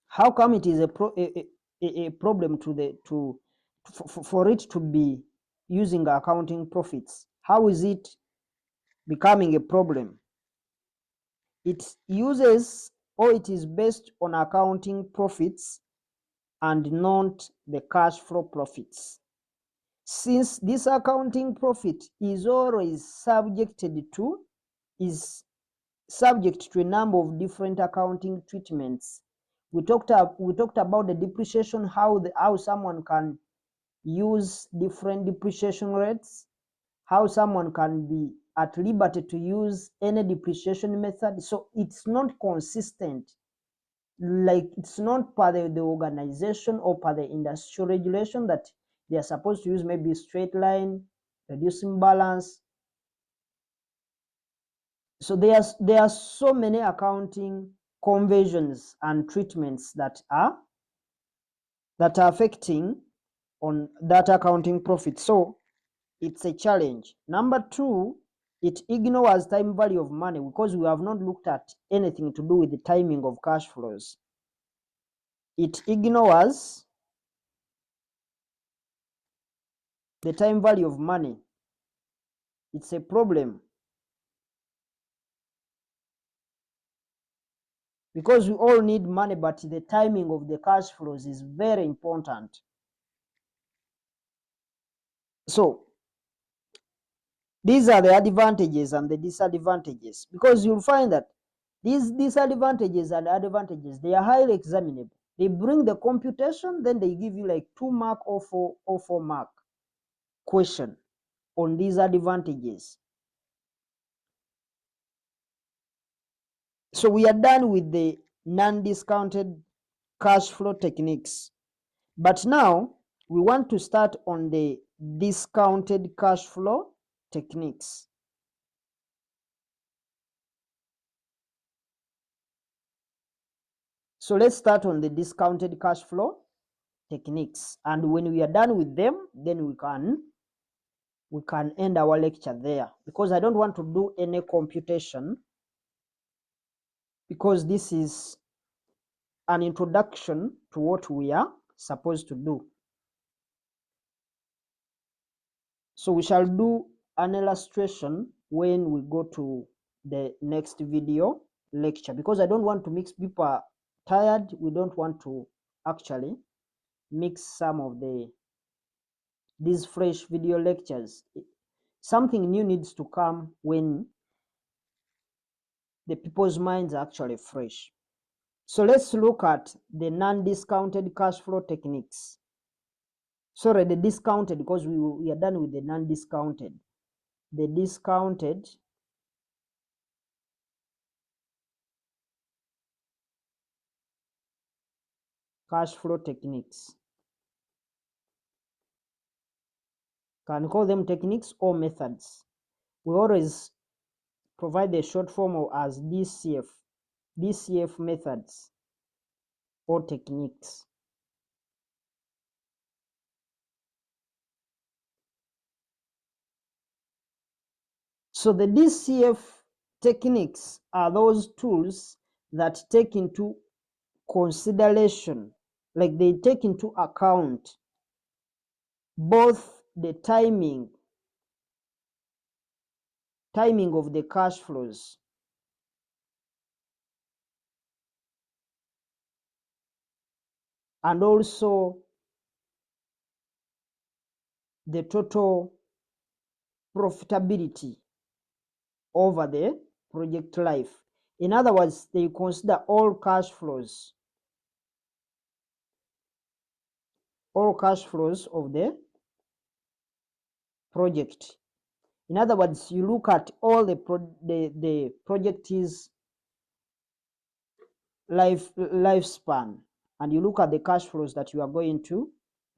How come it is a problem for it to be using accounting profits? How is it becoming a problem? It uses, or it is based on accounting profits and not the cash flow profits. Since this accounting profit is always subject to a number of different accounting treatments. We talked about the depreciation, how someone can use different depreciation rates, how someone can be at liberty to use any depreciation method. So it's not consistent. Like, it's not per the organization or per the industrial regulation that they are supposed to use maybe straight line, reducing balance. So there are so many accounting conversions and treatments that are affecting on that accounting profit. So it's a challenge. Number two, it ignores time value of money, because we have not looked at anything to do with the timing of cash flows. It ignores the time value of money. It's a problem, because we all need money, but the timing of the cash flows is very important. So these are the advantages and the disadvantages, because you'll find that these disadvantages and advantages, they are highly examinable. They bring the computation, then they give you like 2 mark or 4 mark question on these advantages. So we are done with the non-discounted cash flow techniques. But now we want to start on the discounted cash flow techniques. So let's start on the discounted cash flow techniques. And when we are done with them, then we can end our lecture there, because I don't want to do any computation, because this is an introduction to what we are supposed to do. So we shall do an illustration when we go to the next video lecture, because I don't want to mix. People are tired. We don't want to actually mix some of these fresh video lectures. Something new needs to come when the people's minds are actually fresh. So let's look at the non-discounted cash flow techniques. Sorry, the discounted, because we are done with the non-discounted. The discounted cash flow techniques. Can call them techniques or methods. We always provide the short form as DCF methods or techniques. So the DCF techniques are those tools that take into consideration, like they take into account both the timing of the cash flows and also the total profitability over the project life. In other words, they consider all cash flows of the project. In other words, you look at all the project's lifespan, and you look at the cash flows that you are going to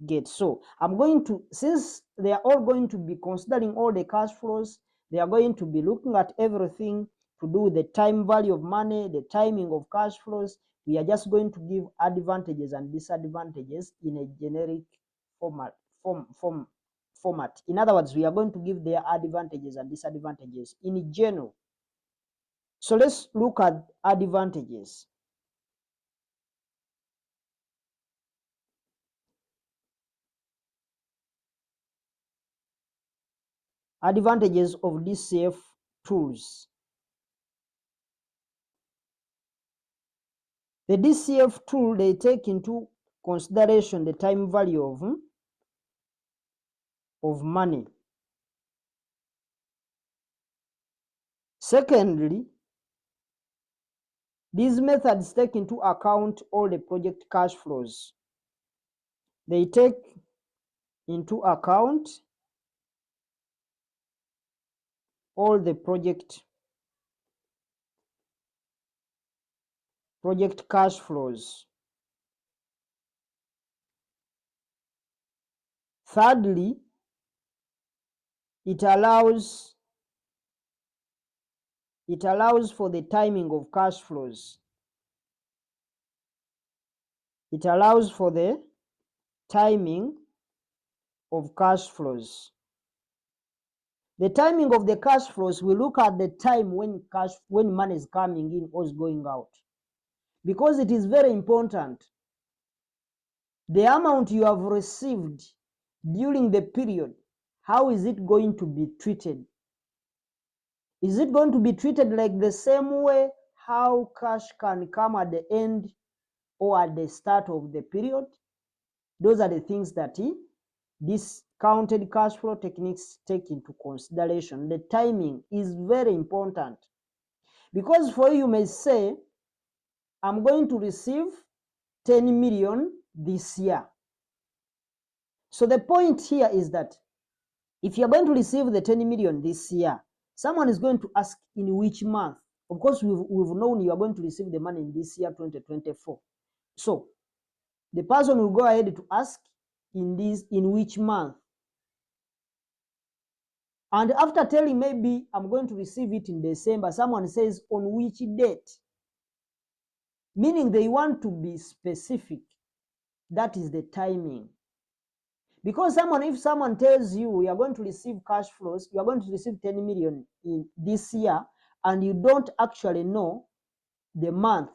get. So I'm going to, since they are all going to be considering all the cash flows, they are going to be looking at everything to do with the time value of money, the timing of cash flows. We are just going to give advantages and disadvantages in a generic format. In other words, we are going to give their advantages and disadvantages in general. So let's look at advantages. Advantages of DCF tools. The DCF tool, they take into consideration the time value of money. Secondly, these methods take into account all the project cash flows. They take into account all the project cash flows. Thirdly, it allows for the timing of cash flows. It allows for the timing of cash flows. The timing of the cash flows, we look at the time when money is coming in or is going out, because it is very important. The amount you have received during the period, how is it going to be treated? Is it going to be treated like the same way how cash can come at the end or at the start of the period? Those are the things that discounted cash flow techniques take into consideration. The timing is very important, because for you may say, I'm going to receive 10 million this year. So the point here is that if you're going to receive the 10 million this year, someone is going to ask in which month. Of course, we've known you are going to receive the money in this year, 2024. So the person will go ahead to ask in which month. And after telling maybe I'm going to receive it in December, someone says on which date? Meaning they want to be specific. That is the timing. Because if someone tells you you are going to receive cash flows, you are going to receive 10 million in this year, and you don't actually know the month,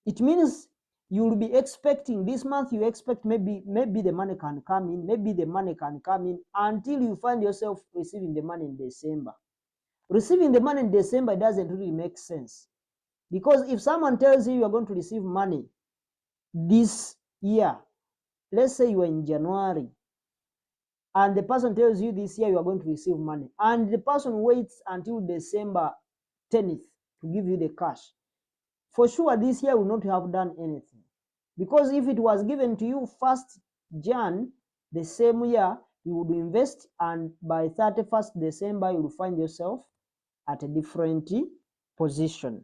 it means you will be expecting this month, you expect maybe the money can come in, maybe the money can come in, until you find yourself receiving the money in December. Receiving the money in December doesn't really make sense, because if someone tells you are going to receive money this year, let's say you are in January, and the person tells you this year you are going to receive money, and the person waits until December 10th to give you the cash, for sure this year will not have done anything. Because if it was given to you 1st Jan the same year, you would invest, and by 31st December you will find yourself at a different position.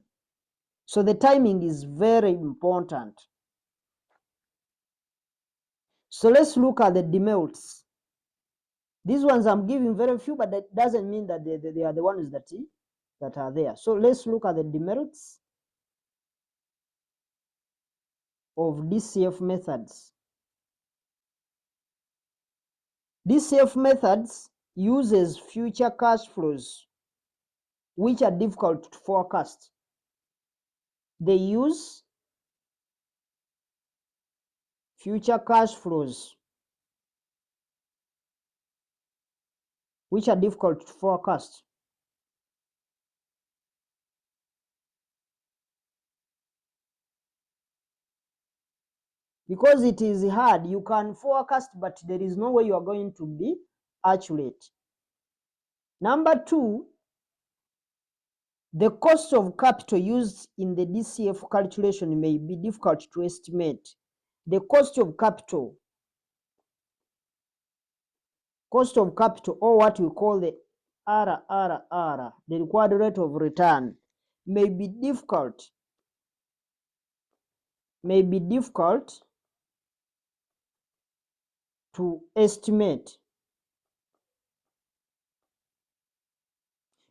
So the timing is very important. So let's look at the demerits. These ones I'm giving very few, but that doesn't mean that they are the ones that are there. So let's look at the demerits of DCF methods. DCF methods uses future cash flows which are difficult to forecast. They use future cash flows which are difficult to forecast. Because it is hard, you can forecast, but there is no way you are going to be accurate. Number 2, the cost of capital used in the DCF calculation may be difficult to estimate. The cost of capital, or what we call the RRR, the required rate of return, may be difficult to estimate,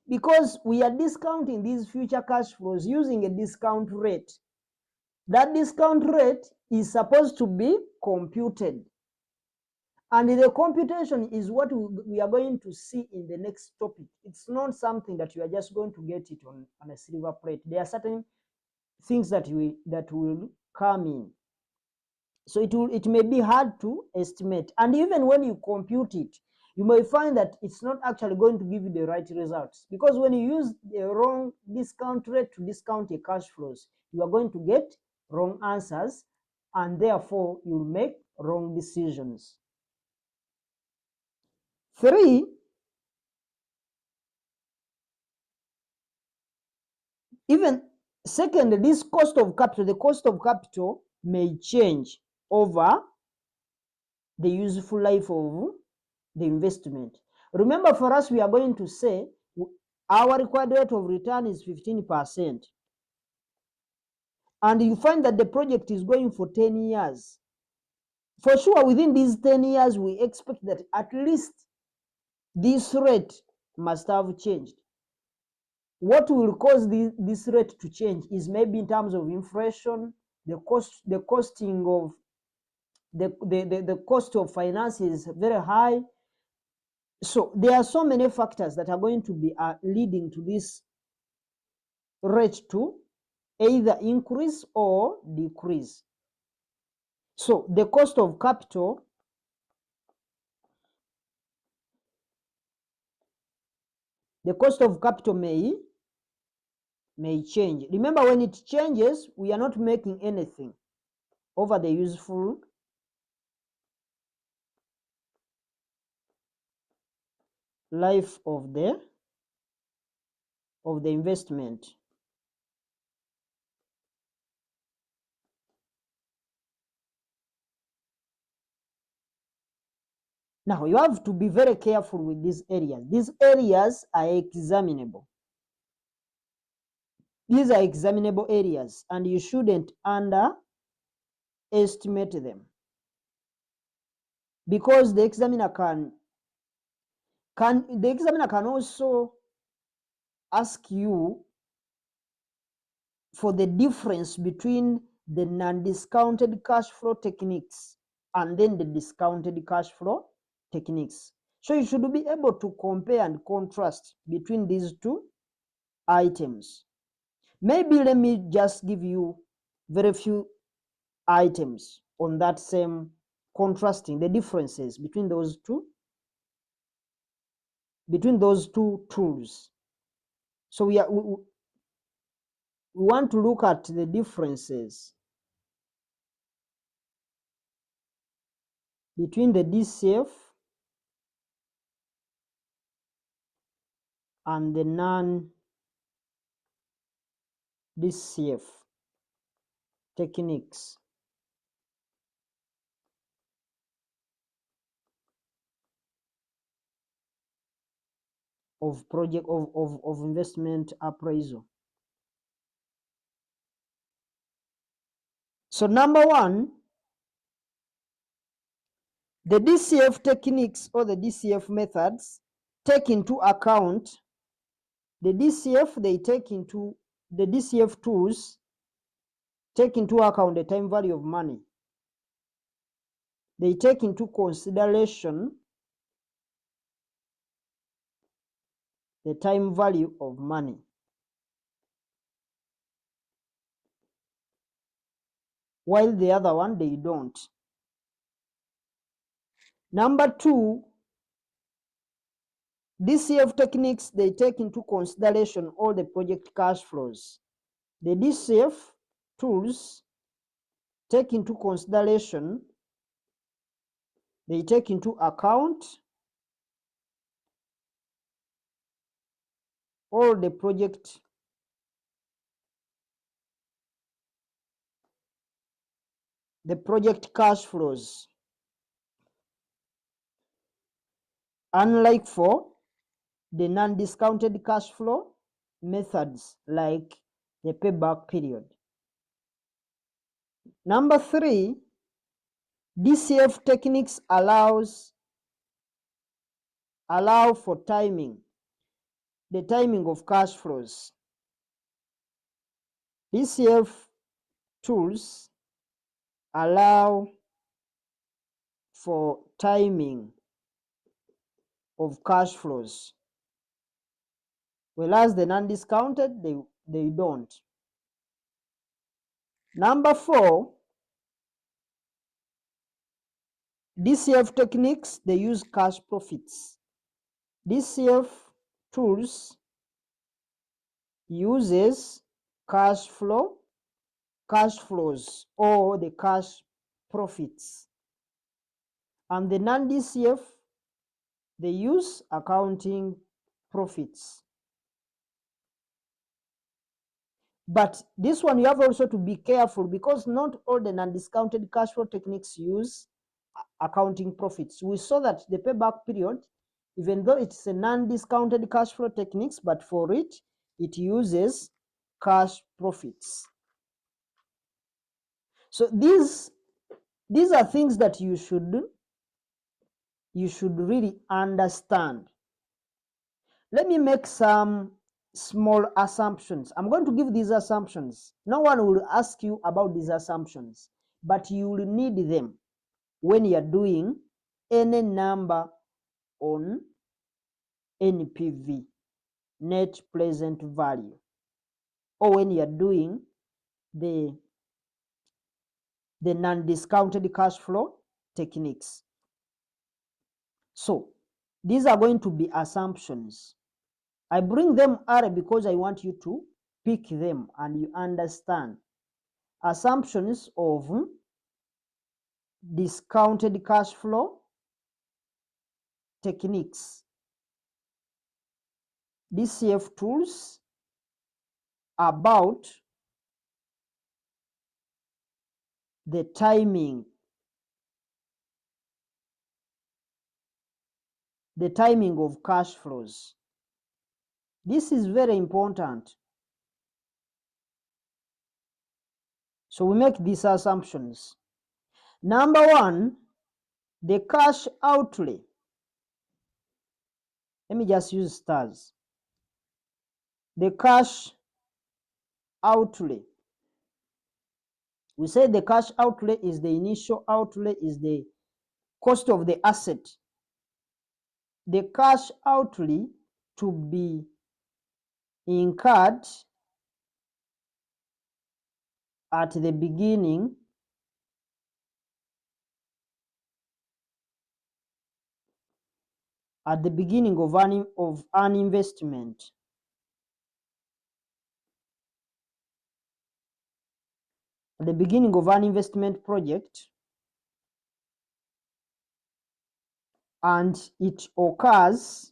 because we are discounting these future cash flows using a discount rate. That discount rate is supposed to be computed. And the computation is what we are going to see in the next topic. It's not something that you are just going to get it on a silver plate. There are certain things that will come in. So it may be hard to estimate. And even when you compute it, you may find that it's not actually going to give you the right results. Because when you use the wrong discount rate to discount your cash flows, you are going to get wrong answers, and therefore you'll make wrong decisions. 3, even second, this cost of capital, the cost of capital may change over the useful life of the investment. Remember, for us, we are going to say our required rate of return is 15%. And you find that the project is going for 10 years. For sure, within these 10 years, we expect that at least this rate must have changed. What will cause this rate to change is maybe in terms of inflation, the costing of the cost of finance is very high. So there are so many factors that are going to be leading to this rate to either increase or decrease. So the cost of capital may change. Remember, when it changes, we are not making anything over the useful life of the investment. Now, you have to be very careful with these areas. These areas are examinable. These are examinable areas, and you shouldn't underestimate them, because the examiner can also ask you for the difference between the non-discounted cash flow techniques and then the discounted cash flow techniques. So you should be able to compare and contrast between these two items. Maybe let me just give you very few items on that same contrasting the differences between those two tools. So we want to look at the differences between the DCF and the non-DCF techniques. Of project of investment appraisal. So number one, the DCF techniques or the DCF methods take into account the DCF tools take into account the time value of money. They take into consideration the time value of money. While the other one, they don't. Number two, DCF techniques, they take into consideration all the project cash flows. The DCF tools take into consideration, they take into account all the project cash flows. Unlike for the non-discounted cash flow methods like the payback period. Number three, DCF techniques allow for timing, the timing of cash flows. DCF tools allow for timing of cash flows, whereas the non-discounted, they don't. Number 4, DCF techniques, they use cash profits. DCF tools uses cash flows or the cash profits. And the non-DCF, they use accounting profits. But this one you have also to be careful, because not all the non-discounted cash flow techniques use accounting profits. We saw that the payback period, even though it's a non-discounted cash flow techniques, but for it uses cash profits. So these are things that you should really understand. Let me make some small assumptions. I'm going to give these assumptions. No one will ask you about these assumptions, but you will need them when you're doing any number on NPV, net present value, or when you're doing the non-discounted cash flow techniques. So these are going to be assumptions. I bring them early because I want you to pick them and you understand. Assumptions of discounted cash flow techniques. DCF tools about the timing of cash flows. This is very important. So we make these assumptions. Number 1, the cash outlay. Let me just use stars. The cash outlay. We say the cash outlay is the initial outlay, is the cost of the asset. The cash outlay to be incurred at the beginning of an investment. At the beginning of an investment project, and it occurs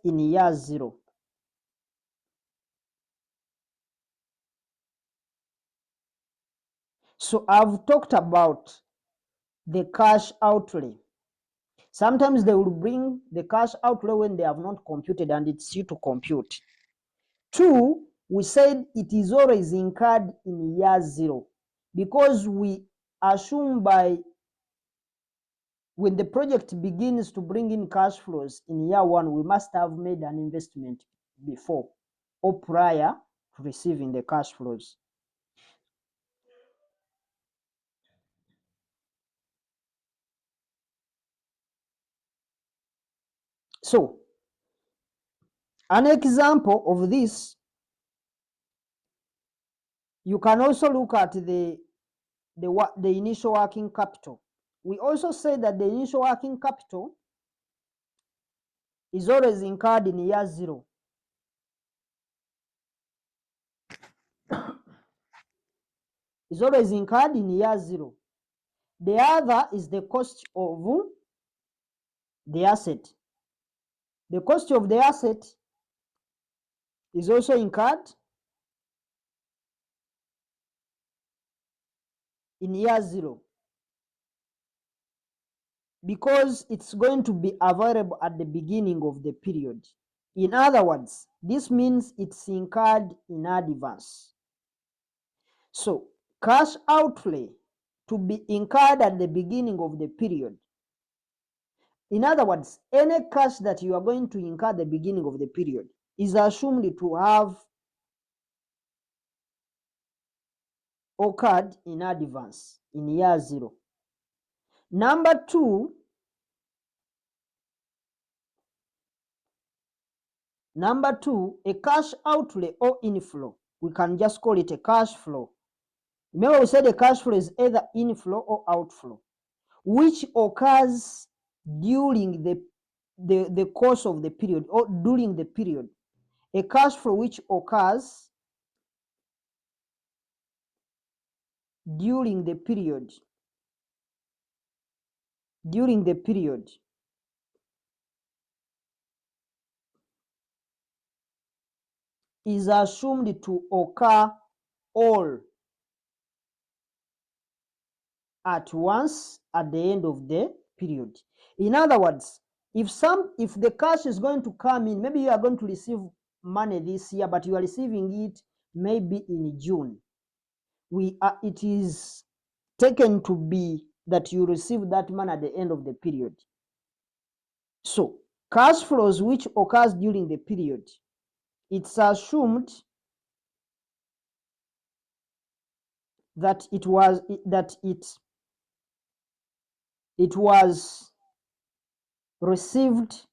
in year 0. So I've talked about the cash outlay. Sometimes they will bring the cash outlay when they have not computed, and it's you to compute. 2, we said it is always incurred in year 0, because we assume when the project begins to bring in cash flows in year 1, we must have made an investment before or prior to receiving the cash flows. So an example of this, you can also look at the initial working capital. We also say that the initial working capital is always incurred in year 0. Is always incurred in year 0. The other is the cost of the asset. The cost of the asset is also incurred in year 0, because it's going to be available at the beginning of the period. In other words, this means it's incurred in advance. So cash outlay to be incurred at the beginning of the period. In other words, any cash that you are going to incur at the beginning of the period is assumed to have occurred in advance in year 0. Number 2, a cash outlay or inflow. We can just call it a cash flow. Remember we said a cash flow is either inflow or outflow, which occurs during the course of the period or during the period. A cash flow which occurs during the period is assumed to occur all at once at the end of the period. In other words, if the cash is going to come in, maybe you are going to receive money this year, but you are receiving it maybe in June. It is taken to be that you receive that money at the end of the period. So cash flows which occurs during the period, it's assumed that it was received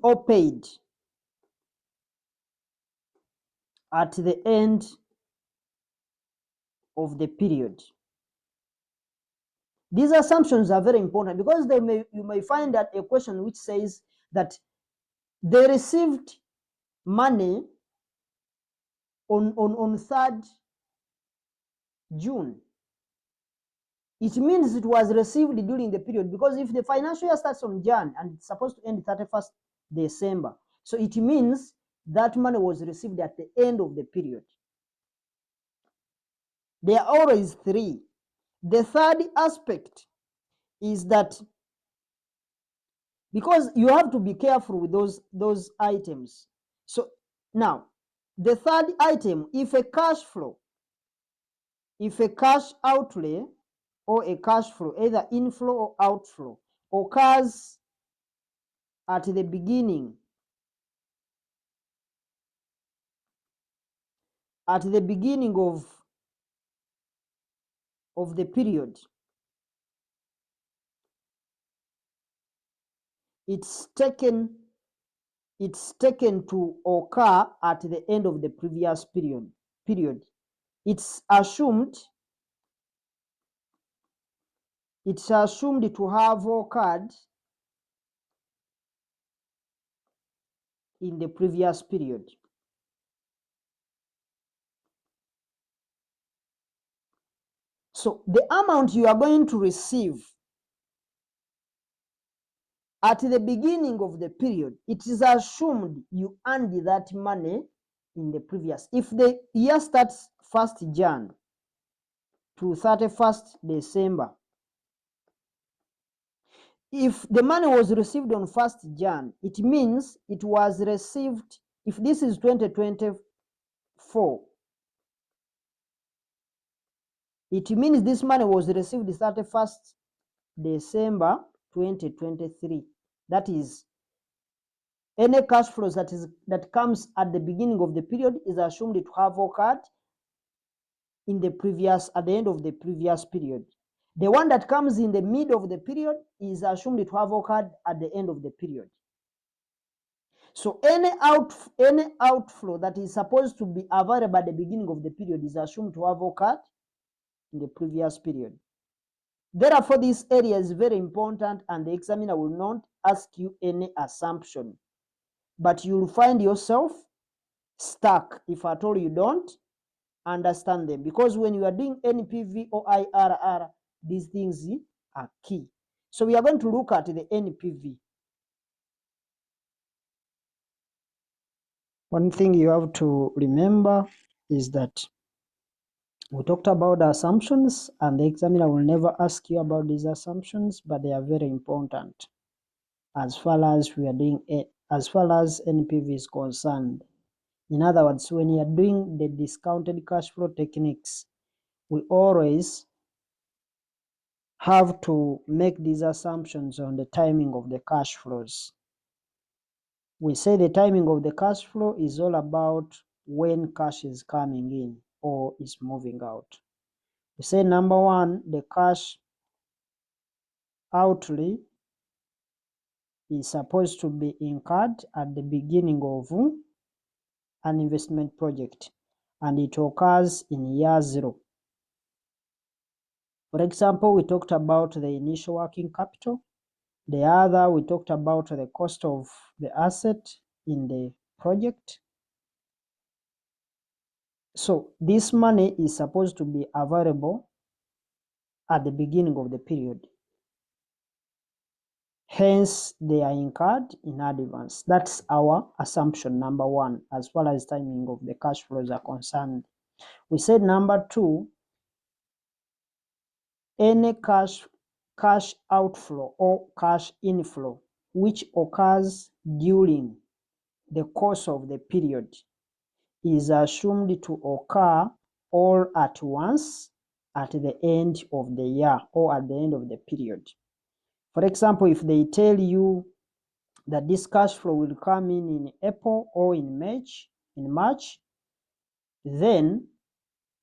or paid at the end of the period. These assumptions are very important because you may find that a question which says that they received money on 3rd June. It means it was received during the period, because if the financial year starts on Jan and it's supposed to end 31st December, so it means that money was received at the end of the period. There are always 3. The third aspect is that, because you have to be careful with those items. So now, the third item, if a cash outlay or a cash flow, either inflow or outflow, occurs at the beginning of the period, it's taken to occur at the end of the previous period. It's assumed to have occurred in the previous period. So the amount you are going to receive at the beginning of the period, it is assumed you earned that money in the previous. If the year starts 1st Jan to 31st December, if the money was received on 1st Jan, it means it was received, if this is 2024, it means this money was received 31st December 2023. That is, any cash flows that comes at the beginning of the period is assumed to have occurred at the end of the previous period. The one that comes in the mid of the period is assumed to have occurred at the end of the period. So any outflow that is supposed to be available at the beginning of the period is assumed to have occurred in the previous period. Therefore, this area is very important, and the examiner will not ask you any assumption, but you'll find yourself stuck if at all you don't understand them, because when you are doing NPV or IRR, these things are key. So we are going to look at the NPV. One thing you have to remember is that we talked about the assumptions, and the examiner will never ask you about these assumptions, but they are very important as far as NPV is concerned. In other words, when you are doing the discounted cash flow techniques, we always have to make these assumptions on the timing of the cash flows. We say the timing of the cash flow is all about when cash is coming in or is moving out. We say number one, the cash outlay is supposed to be incurred at the beginning of an investment project, and it occurs in year 0. For example, we talked about the initial working capital. The other, we talked about the cost of the asset in the project. So this money is supposed to be available at the beginning of the period. Hence, they are incurred in advance. That's our assumption, number one, as far as timing of the cash flows are concerned. We said number two, any cash outflow or cash inflow which occurs during the course of the period is assumed to occur all at once at the end of the year or at the end of the period. For example, if they tell you that this cash flow will come in April or in March, then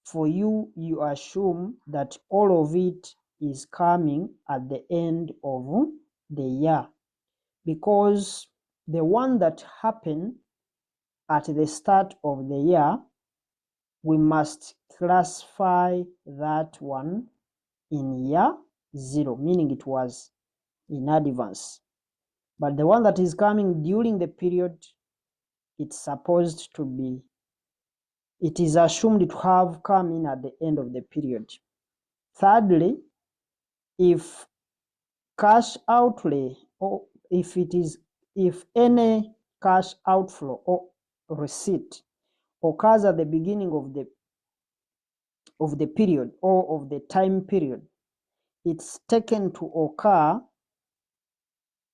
for you, you assume that all of it is coming at the end of the year, because the one that happened at the start of the year, we must classify that one in year 0, meaning it was in advance. But the one that is coming during the period, it's supposed to be, it is assumed to have come in at the end of the period. Thirdly, if cash outlay, or if any cash outflow or receipt occurs at the beginning of the period or of the time period, it's taken to occur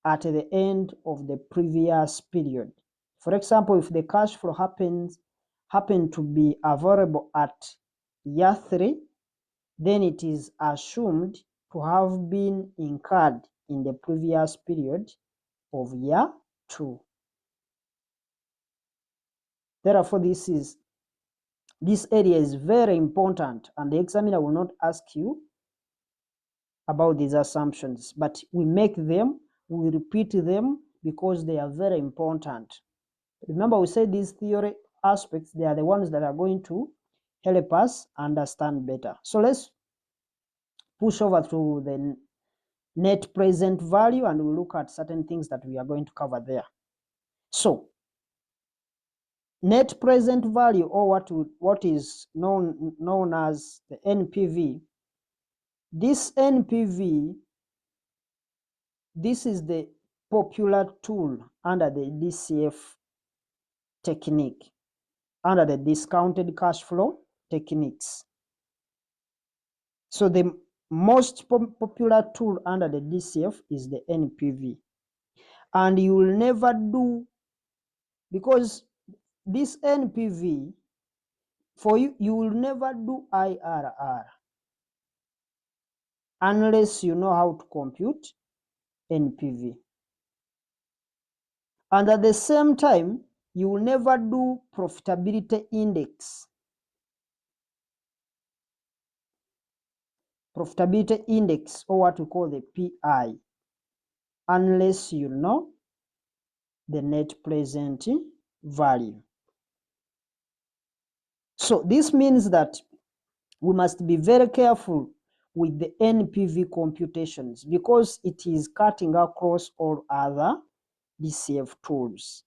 at the end of the previous period. For example, if the cash flow happen to be available at year 3, then it is assumed to have been incurred in the previous period of year 2. Therefore, this area is very important, and the examiner will not ask you about these assumptions, but we make them, we repeat them because they are very important. Remember, we said these theory aspects, they are the ones that are going to help us understand better. So let's push over to the net present value, and we'll look at certain things that we are going to cover there. So net present value, or what is known as the NPV. This NPV, this is the popular tool under the DCF technique, under the discounted cash flow techniques. So the most popular tool under the DCF is the NPV. And you will never do, because this NPV, for you, you will never do IRR unless you know how to compute NPV. And at the same time, you will never do profitability index. Profitability index, or what we call the PI, unless you know the net present value. So this means that we must be very careful with the NPV computations, because it is cutting across all other DCF tools.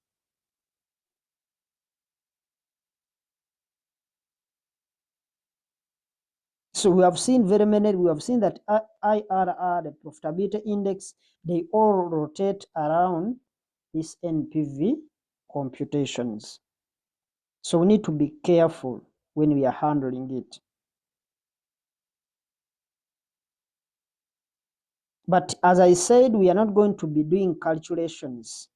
So we have seen very many, we have seen that IRR, the profitability index, they all rotate around this NPV computations. So we need to be careful when we are handling it. But as I said, we are not going to be doing calculations.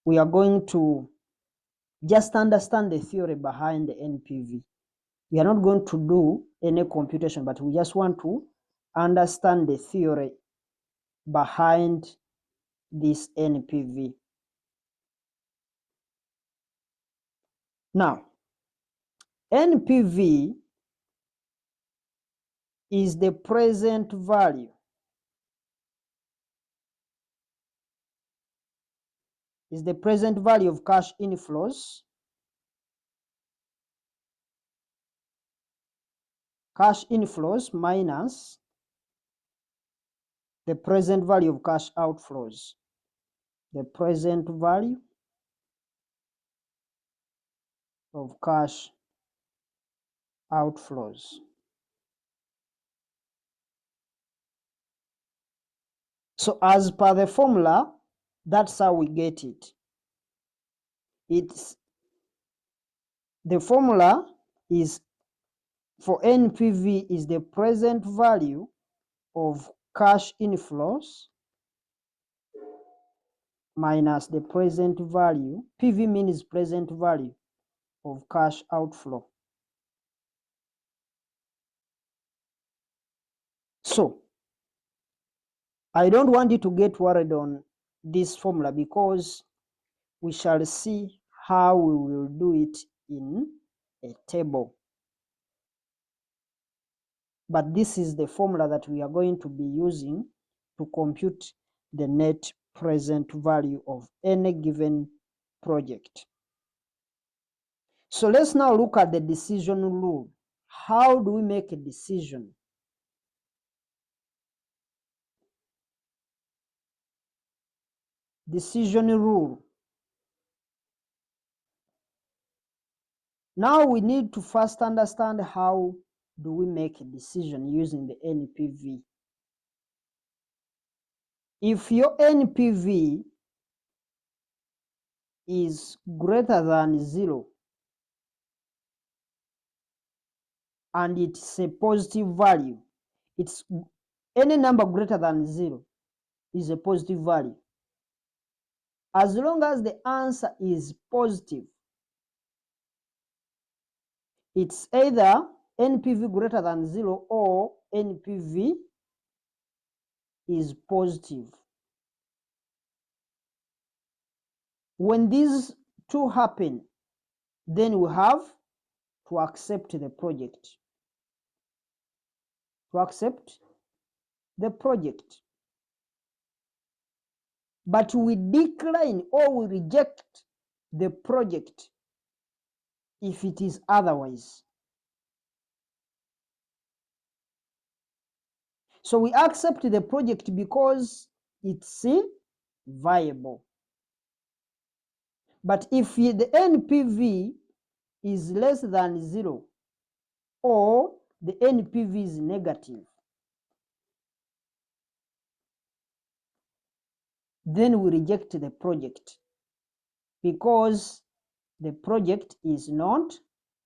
We are going to Just understand the theory behind the NPV. We are not going to do any computation, but we just want to understand the theory behind this NPV. Now, NPV is the present value. Is the present value of cash inflows, minus the present value of cash outflows. The present value of cash outflows. So as per the formula, that's how we get it. The formula is for NPV is the present value of cash inflows minus the present value. PV means present value of cash outflow. So I don't want you to get worried on this formula because we shall see how we will do it in a table. But this is the formula that we are going to be using to compute the net present value of any given project. So let's now look at the decision rule. How do we make a decision? Decision rule. Now we need to first understand how do we make a decision using the NPV. If your NPV is greater than 0 and it's a positive value, it's any number greater than 0 is a positive value. As long as the answer is positive, it's either NPV greater than 0 or NPV is positive. When these two happen, then we have to accept the project. To accept the project. But we decline or we reject the project if it is otherwise. So we accept the project because it's viable. But if the NPV is less than 0 or the NPV is negative, then we reject the project because the project is not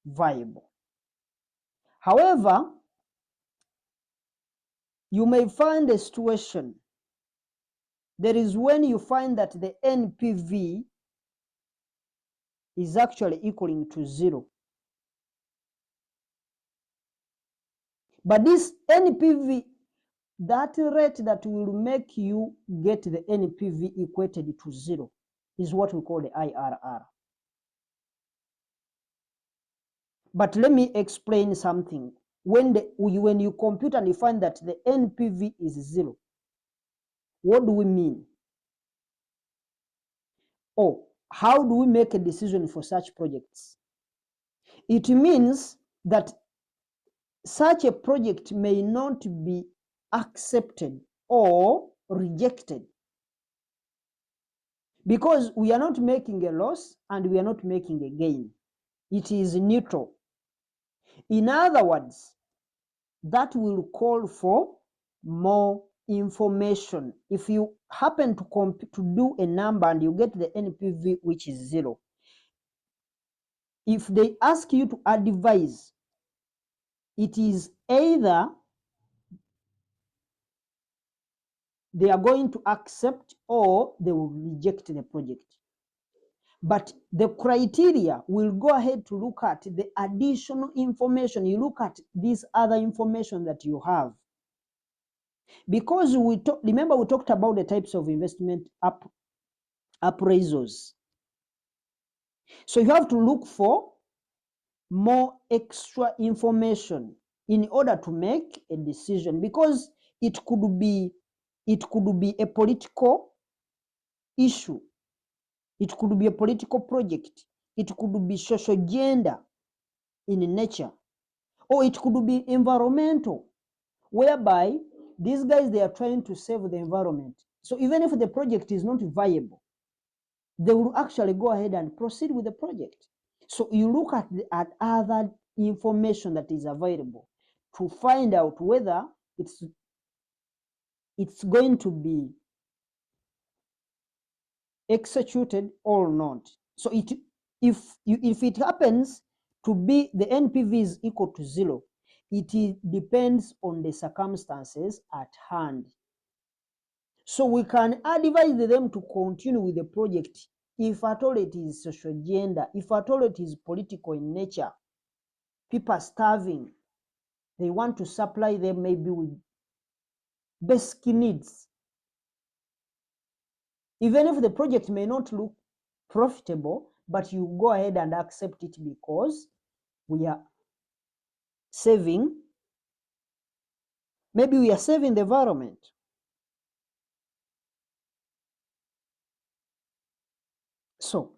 viable. However, you may find a situation. There is when you find that the NPV is actually equaling to 0. But this NPV, that rate that will make you get the NPV equated to 0 is what we call the IRR. But let me explain something. When you compute and you find that the NPV is 0, what do we mean? Or how do we make a decision for such projects? It means that such a project may not be accepted or rejected because we are not making a loss and we are not making a gain. It is neutral. In other words, that will call for more information. If you happen to do a number and you get the NPV which is 0, if they ask you to advise, it is either they are going to accept or they will reject the project. But the criteria will go ahead to look at the additional information. You look at this other information that you have. Because remember we talked about the types of investment appraisals. So you have to look for more extra information in order to make a decision, because it could be a political issue, it could be a political project, it could be social gender in nature, or it could be environmental, whereby these guys, they are trying to save the environment. So even if the project is not viable, they will actually go ahead and proceed with the project. So you look at other information that is available to find out whether it's going to be executed or not. So if it happens to be the NPV is equal to 0, it depends on the circumstances at hand. So we can advise them to continue with the project if at all it is social gender, if at all it is political in nature. People are starving. They want to supply them maybe with basic needs. Even if the project may not look profitable, but you go ahead and accept it because we are saving, maybe we are saving the environment. So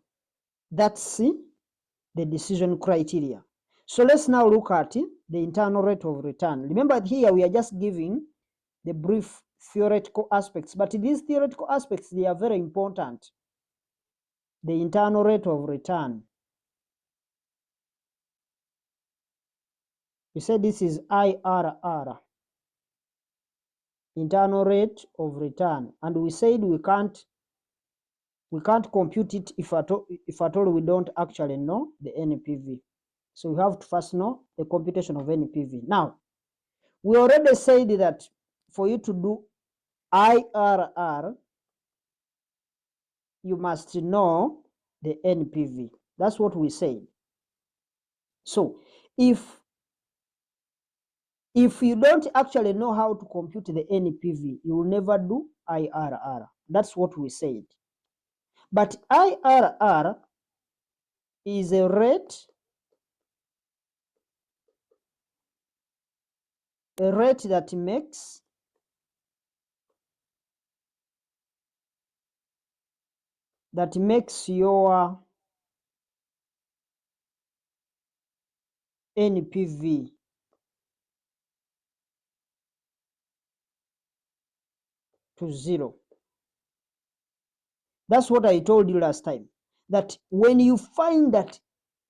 that's the decision criteria. So let's now look at the internal rate of return. Remember here we are just giving the brief theoretical aspects, but these theoretical aspects, they are very important. The internal rate of return. We said this is IRR, internal rate of return, and we said we can't compute it if at all we don't actually know the NPV. So we have to first know the computation of NPV. Now, we already said that for you to do IRR, you must know the NPV. That's what we said. So if you don't actually know how to compute the NPV, you will never do IRR. That's what we said. But IRR is a rate that makes your NPV to 0. That's what I told you last time, that when you find that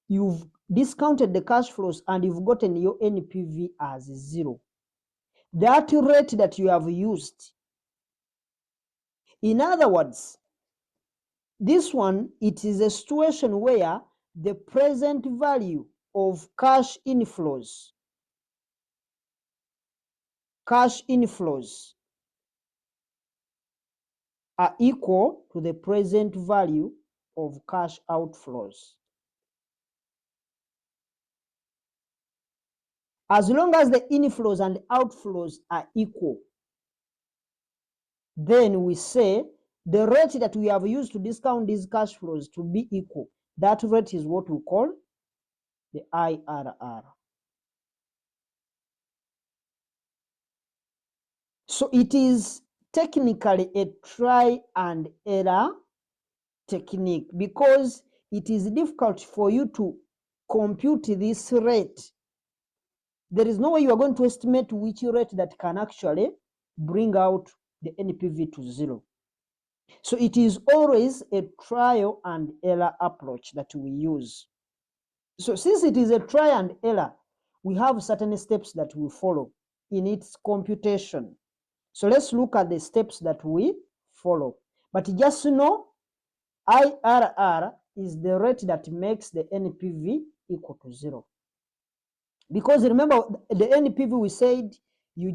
you've discounted the cash flows and you've gotten your NPV as 0, that rate that you have used, in other words, this one, it is a situation where the present value of cash inflows are equal to the present value of cash outflows. As long as the inflows and outflows are equal, then we say the rate that we have used to discount these cash flows to be equal. That rate is what we call the IRR. So it is technically a try and error technique, because it is difficult for you to compute this rate. There is no way you are going to estimate which rate that can actually bring out the NPV to 0. So it is always a trial and error approach that we use. So since it is a try and error, we have certain steps that we follow in its computation. So let's look at the steps that we follow. But just know, IRR is the rate that makes the NPV equal to 0. Because remember, the NPV, we said you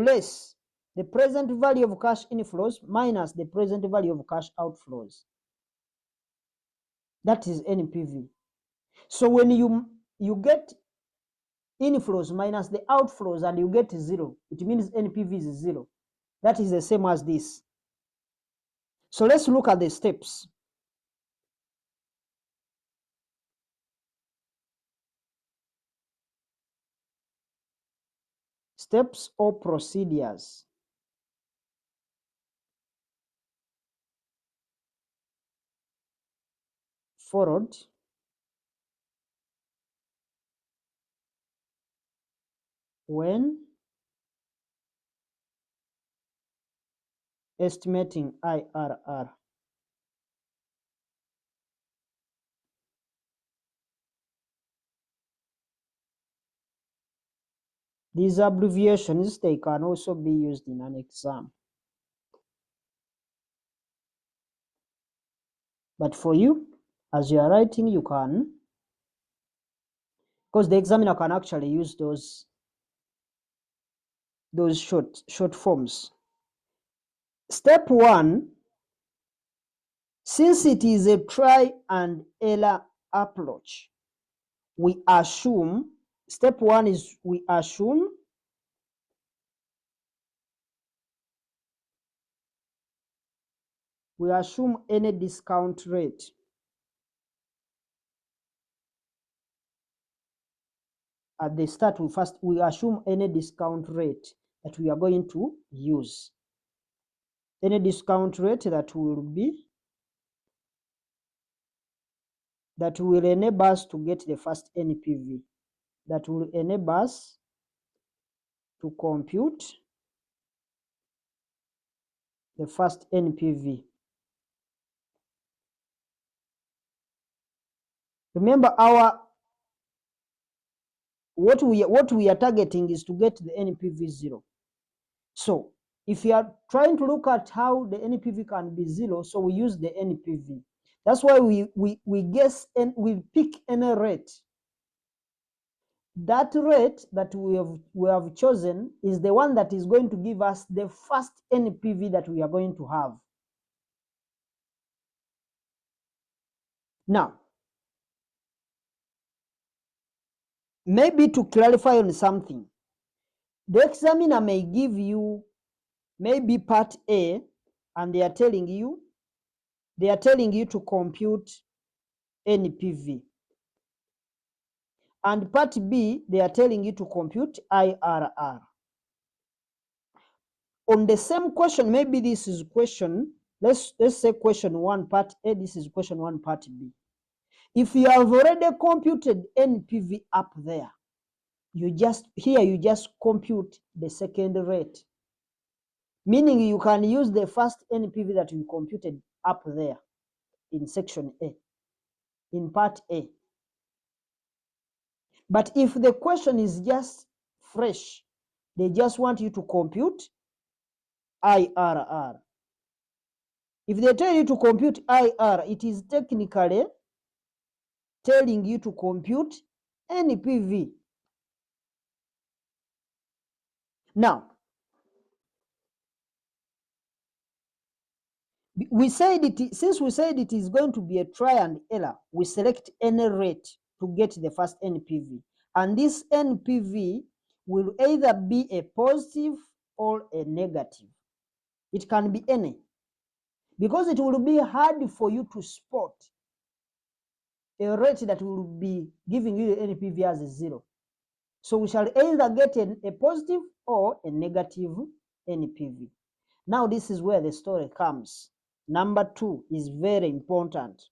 less the present value of cash inflows minus the present value of cash outflows. That is NPV. So when you get inflows minus the outflows and you get 0, it means NPV is 0. That is the same as this. So let's look at the steps. Steps or procedures. Followed when estimating IRR. These abbreviations, they can also be used in an exam. But for you, as you are writing, you can, because the examiner can actually use those short forms. Step 1, since it is a try and error approach, we assume, step 1 is we assume any discount rate. At the start, we assume any discount rate that we are going to use. Any discount rate that will enable us to get the first NPV, that will enable us to compute the first NPV. Remember, what we are targeting is to get the NPV 0. So if you are trying to look at how the NPV can be 0, so we use the NPV. That's why we guess and we pick any rate. That rate that we have chosen is the one that is going to give us the first NPV that we are going to have. Now, maybe to clarify on something, the examiner may give you maybe part A, and they are telling you to compute NPV. And part B, they are telling you to compute IRR. On the same question, maybe this is question, let's say question 1 part A, this is question 1 part B. If you have already computed NPV up there, you just compute the second rate. Meaning you can use the first NPV that you computed up there in section A, in part A. But if the question is just fresh, they just want you to compute IRR. If they tell you to compute IR, it is technically telling you to compute NPV. Now, since we said it is going to be a try and error, we select any rate to get the first NPV. And this NPV will either be a positive or a negative. It can be any, because it will be hard for you to spot a rate that will be giving you the NPV as a 0. So we shall either get a positive or a negative NPV. Now this is where the story comes. Number 2 is very important.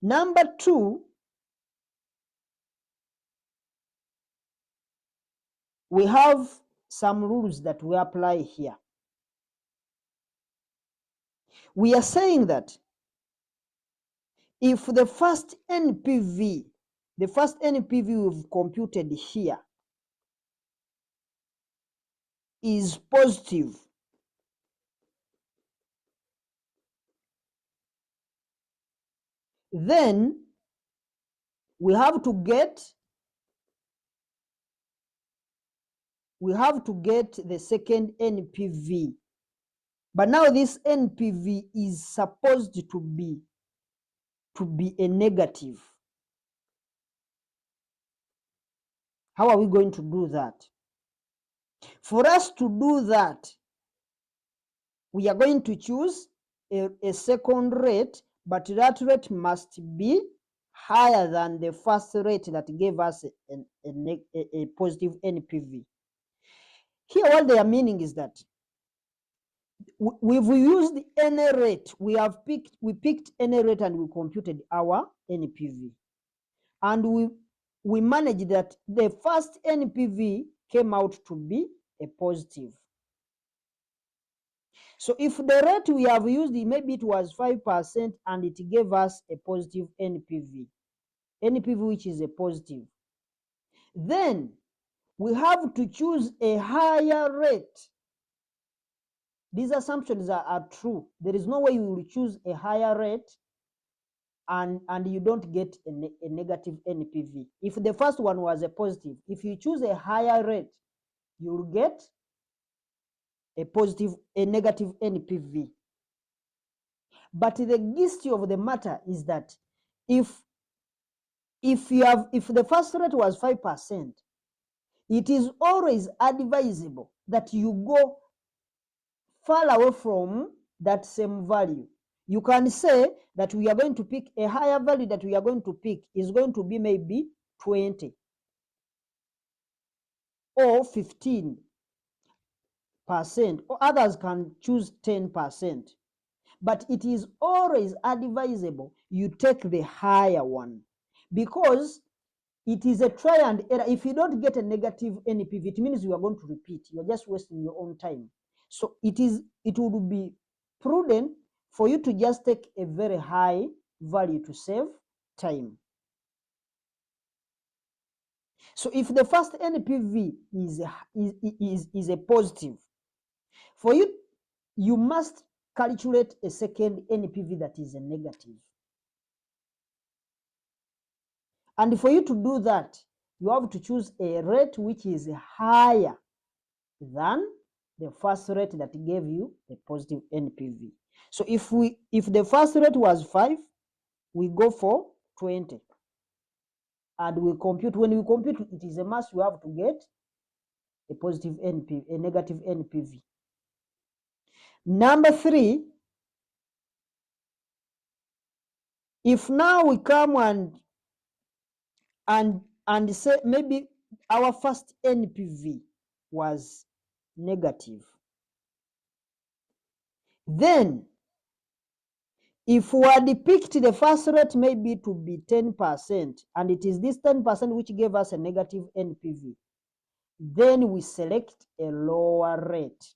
Number 2, we have some rules that we apply here. We are saying that if the first NPV we've computed here is positive, then we have to get the second NPV. But now this NPV is supposed to be to be a negative. How are we going to do that? For us to do that, we are going to choose a second rate, but that rate must be higher than the first rate that gave us a positive NPV. Here, what they are meaning is that we've used any rate. We picked any rate and we computed our NPV. And we managed that the first NPV came out to be a positive. So if the rate we have used, maybe it was 5% and it gave us a positive NPV which is a positive, then we have to choose a higher rate. These assumptions are true. There is no way you will choose a higher rate and you don't get a negative NPV. If the first one was a positive, if you choose a higher rate, you will get a negative NPV. But the gist of the matter is that if the first rate was 5%, it is always advisable that you go far away from that same value. You can say that we are going to pick a higher value that we are going to pick is going to be maybe 20 or 15%, or others can choose 10%. But it is always advisable you take the higher one, because it is a try and error. If you don't get a negative NPV, it means you are going to repeat. You're just wasting your own time. So it would be prudent for you to just take a very high value to save time. So if the first NPV is a positive, for you must calculate a second NPV that is a negative. And for you to do that, you have to choose a rate which is higher than the first rate that gave you a positive NPV. So if the first rate was 5, we go for 20. And we compute. When we compute, it is a must you have to get a positive NPV, a negative NPV. Number 3, if now we come and say maybe our first NPV was negative, then if we had picked the first rate maybe to be 10%, and it is this 10% which gave us a negative NPV, then we select a lower rate,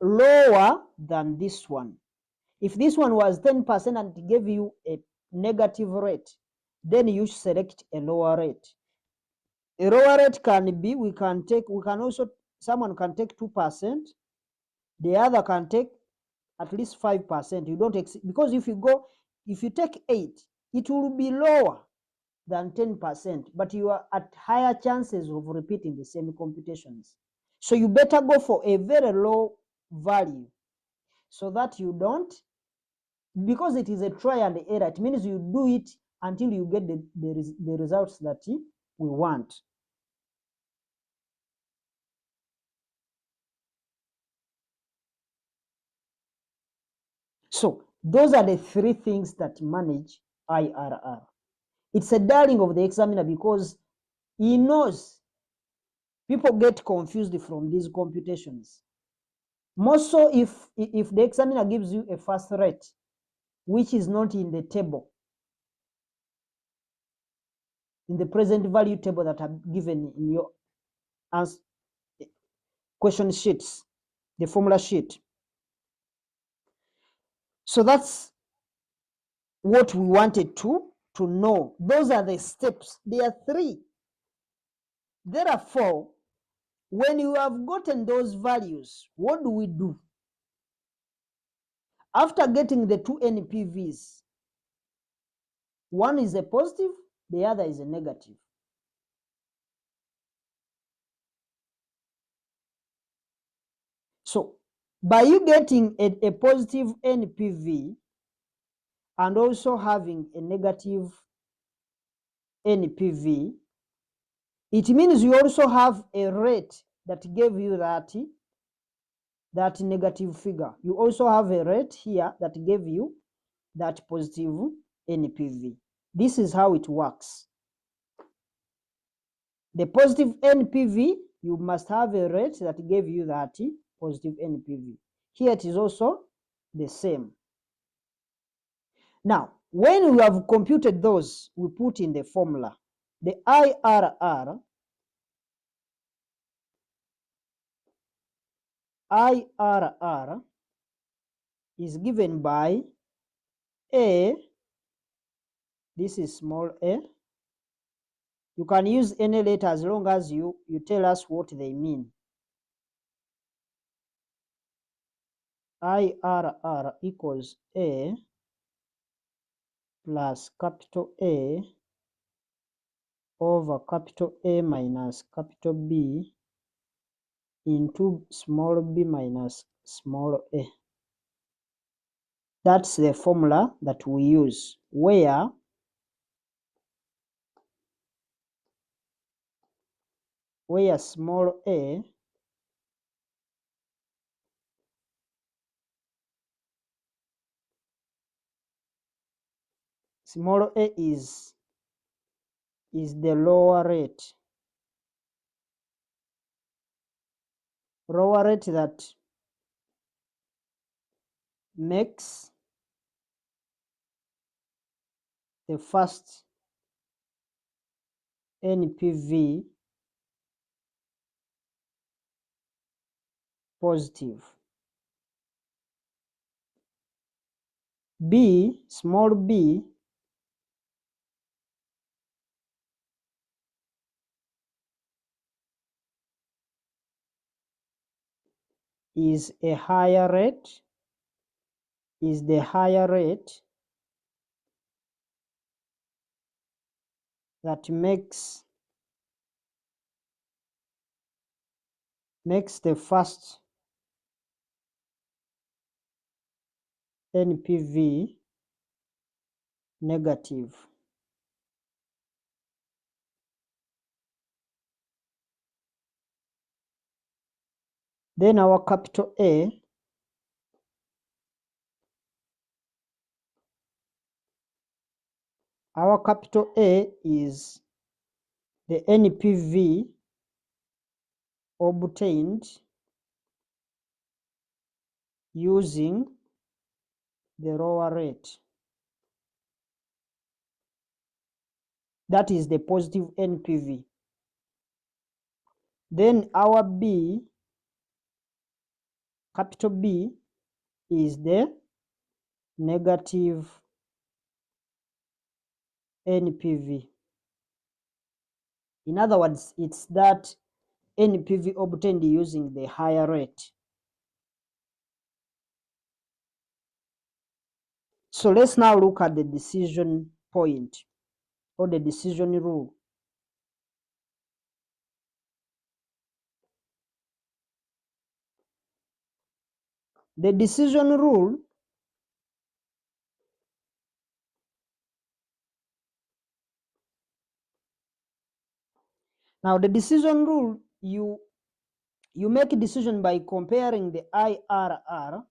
lower than this one. If this one was 10% and it gave you a negative rate, then you select a lower rate. A lower rate can be, someone can take 2%, the other can take at least 5%. You don't exceed, because if you take 8, it will be lower than 10%, but you are at higher chances of repeating the same computations. So you better go for a very low value so that you don't, because it is a try and error, it means you do it until you get the results that we want. So those are the 3 things that manage IRR. It's a darling of the examiner because he knows people get confused from these computations. More so if the examiner gives you a first rate which is not in the table, in the present value table that are given in your question sheets, the formula sheet. So that's what we wanted to know. Those are the steps. There are 3. Therefore, when you have gotten those values, what do we do? After getting the 2 NPVs, one is a positive, the other is a negative. So by you getting a positive NPV, and also having a negative NPV, it means you also have a rate that gave you that negative figure. You also have a rate here that gave you that positive NPV. This is how it works. The positive NPV, you must have a rate that gave you that positive NPV. Here it is also the same. Now, when we have computed those, we put in the formula. The IRR is given by A, this is small a. You can use any letter as long as you tell us what they mean. IRR equals A plus capital A over capital A minus capital B into small b minus small a. That's the formula that we use, where small a is the lower rate that makes the first NPV positive. B, small b, is the higher rate that makes the first NPV negative. Then our capital A is the NPV obtained using the lower rate. That is the positive NPV. Then our B, capital B, is the negative NPV. In other words, it's that NPV obtained using the higher rate. So let's now look at the decision point or the decision rule. The decision rule you make a decision by comparing the IRR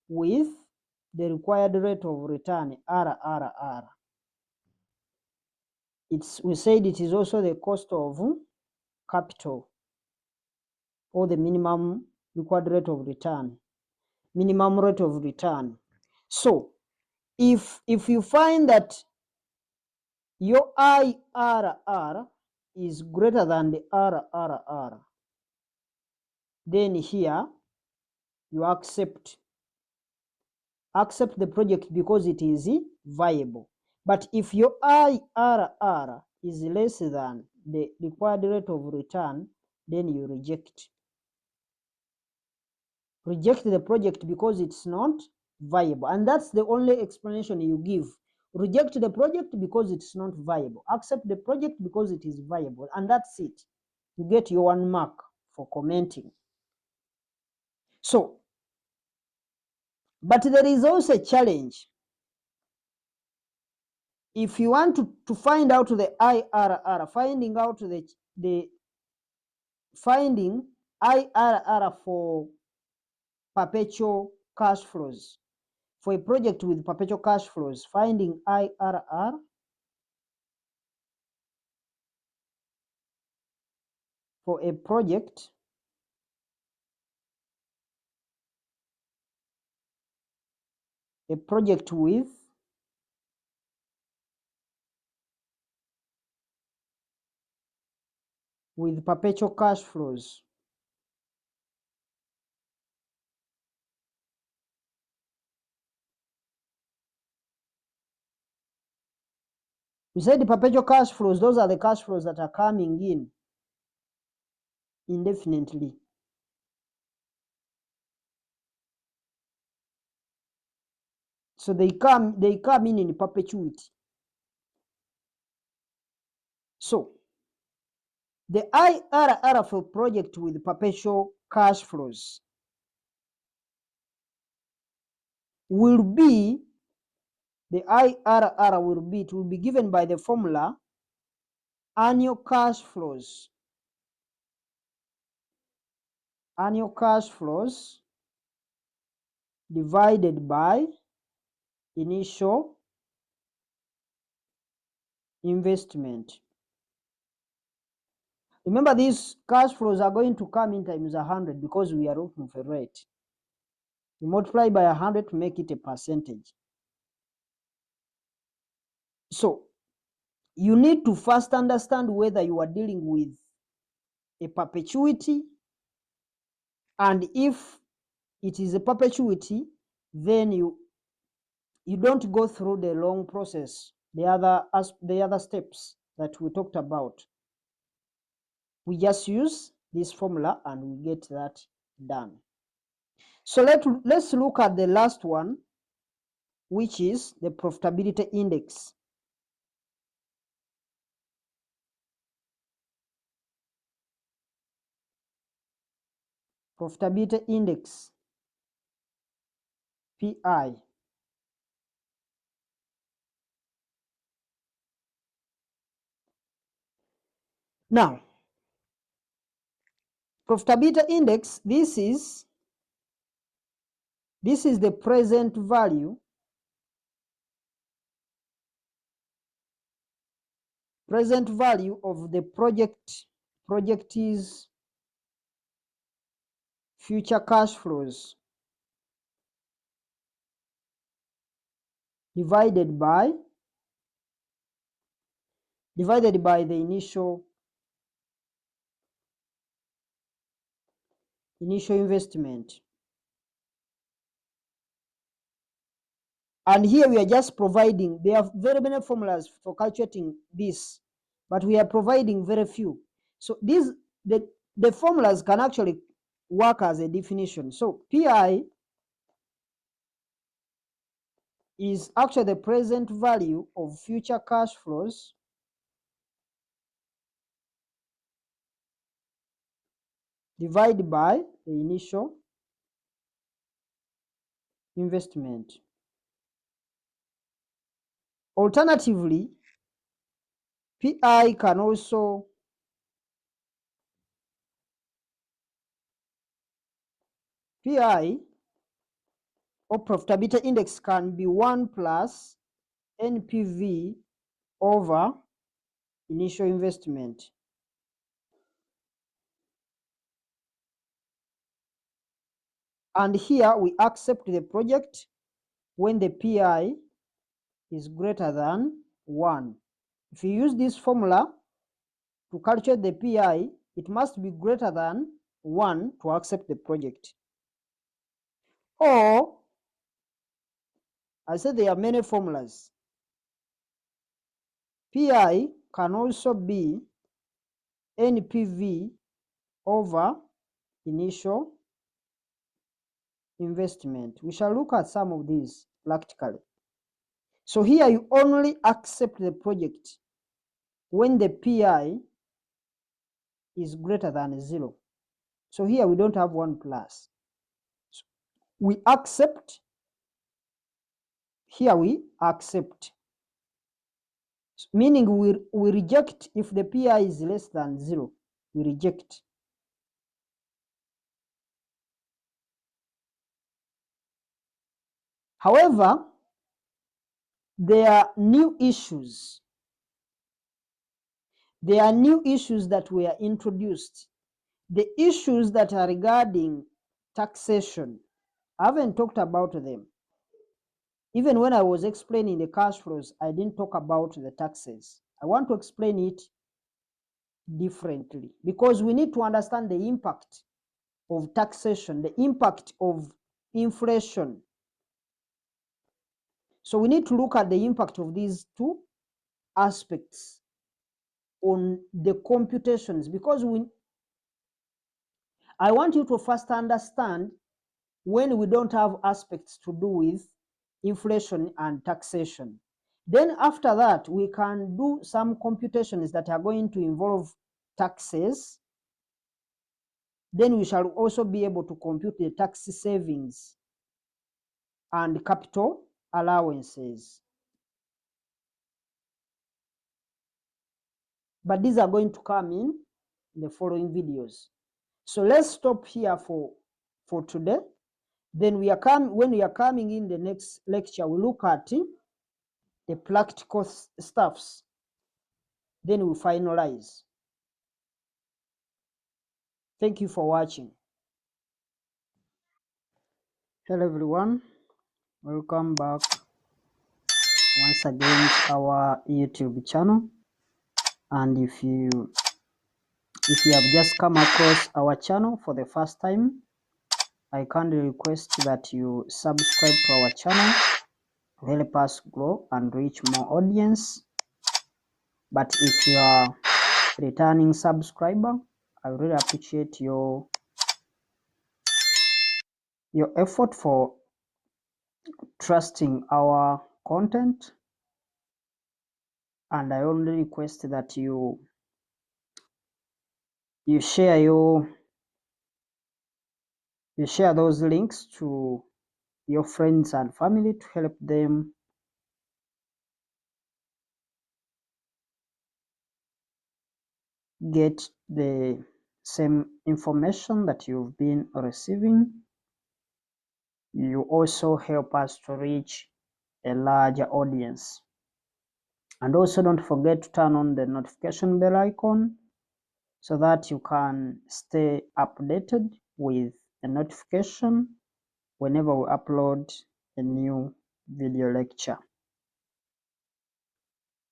with the required rate of return, RRR. We said it is also the cost of capital, or the minimum required rate of return, minimum rate of return. So if you find that your IRR is greater than the RRR, then here you accept the project because it is viable. But if your IRR is less than the required rate of return, then you reject the project because it's not viable. And that's the only explanation you give. Reject the project because it's not viable. Accept the project because it is viable. And that's it. You get your 1 mark for commenting. So, but there is also a challenge. if you want to find out the IRR, finding IRR for perpetual cash flows, for a project with perpetual cash flows, finding IRR for a project with perpetual cash flows. We said the perpetual cash flows, those are the cash flows that are coming in indefinitely. So they come in perpetuity. So the IRR of a project with perpetual cash flows will be, it will be given by the formula annual cash flows. Annual cash flows divided by initial investment. Remember, these cash flows are going to come in times 100 because we are looking for a rate. You multiply by 100 to make it a percentage. So you need to first understand whether you are dealing with a perpetuity, and if it is a perpetuity, then you don't go through the long process, the other steps that we talked about. We just use this formula and we get that done. So let's look at the last one, which is the profitability index. Profitability index, PI. Now, profitability index, this is the present value of the project's future cash flows divided by the initial investment. And here we are just providing, there are very many formulas for calculating this, but we are providing very few. So the formulas can actually work as a definition. So PI is actually the present value of future cash flows divided by the initial investment. Alternatively, PI can also PI or profitability index can be 1 plus NPV over initial investment. And here we accept the project when the PI is greater than 1. If you use this formula to calculate the PI, it must be greater than 1 to accept the project. Or, I said there are many formulas. PI can also be NPV over initial investment. We shall look at some of these practically. So here you only accept the project when the PI is greater than 0. So here we don't have 1 plus. So we accept, here we accept meaning we reject if the PI is less than 0, we reject. However, there are new issues. There are new issues that were introduced. The issues that are regarding taxation, I haven't talked about them. Even when I was explaining the cash flows, I didn't talk about the taxes. I want to explain it differently because we need to understand the impact of taxation, the impact of inflation. So we need to look at the impact of these two aspects on the computations, because I want you to first understand when we don't have aspects to do with inflation and taxation. Then after that, we can do some computations that are going to involve taxes. Then we shall also be able to compute the tax savings and capital allowances. But these are going to come in the following videos. So let's stop here for today. Then when we are coming in the next lecture, we look at the practical stuffs. Then we finalize. Thank you for watching. Hello everyone, welcome back once again to our YouTube channel. And if you have just come across our channel for the first time, I kindly request that you subscribe to our channel to help us grow and reach more audience. But if you are a returning subscriber, I really appreciate your effort for trusting our content, and I only request that you share those links to your friends and family to help them get the same information that you've been receiving. You also help us to reach a larger audience. And also don't forget to turn on the notification bell icon so that you can stay updated with a notification whenever we upload a new video lecture.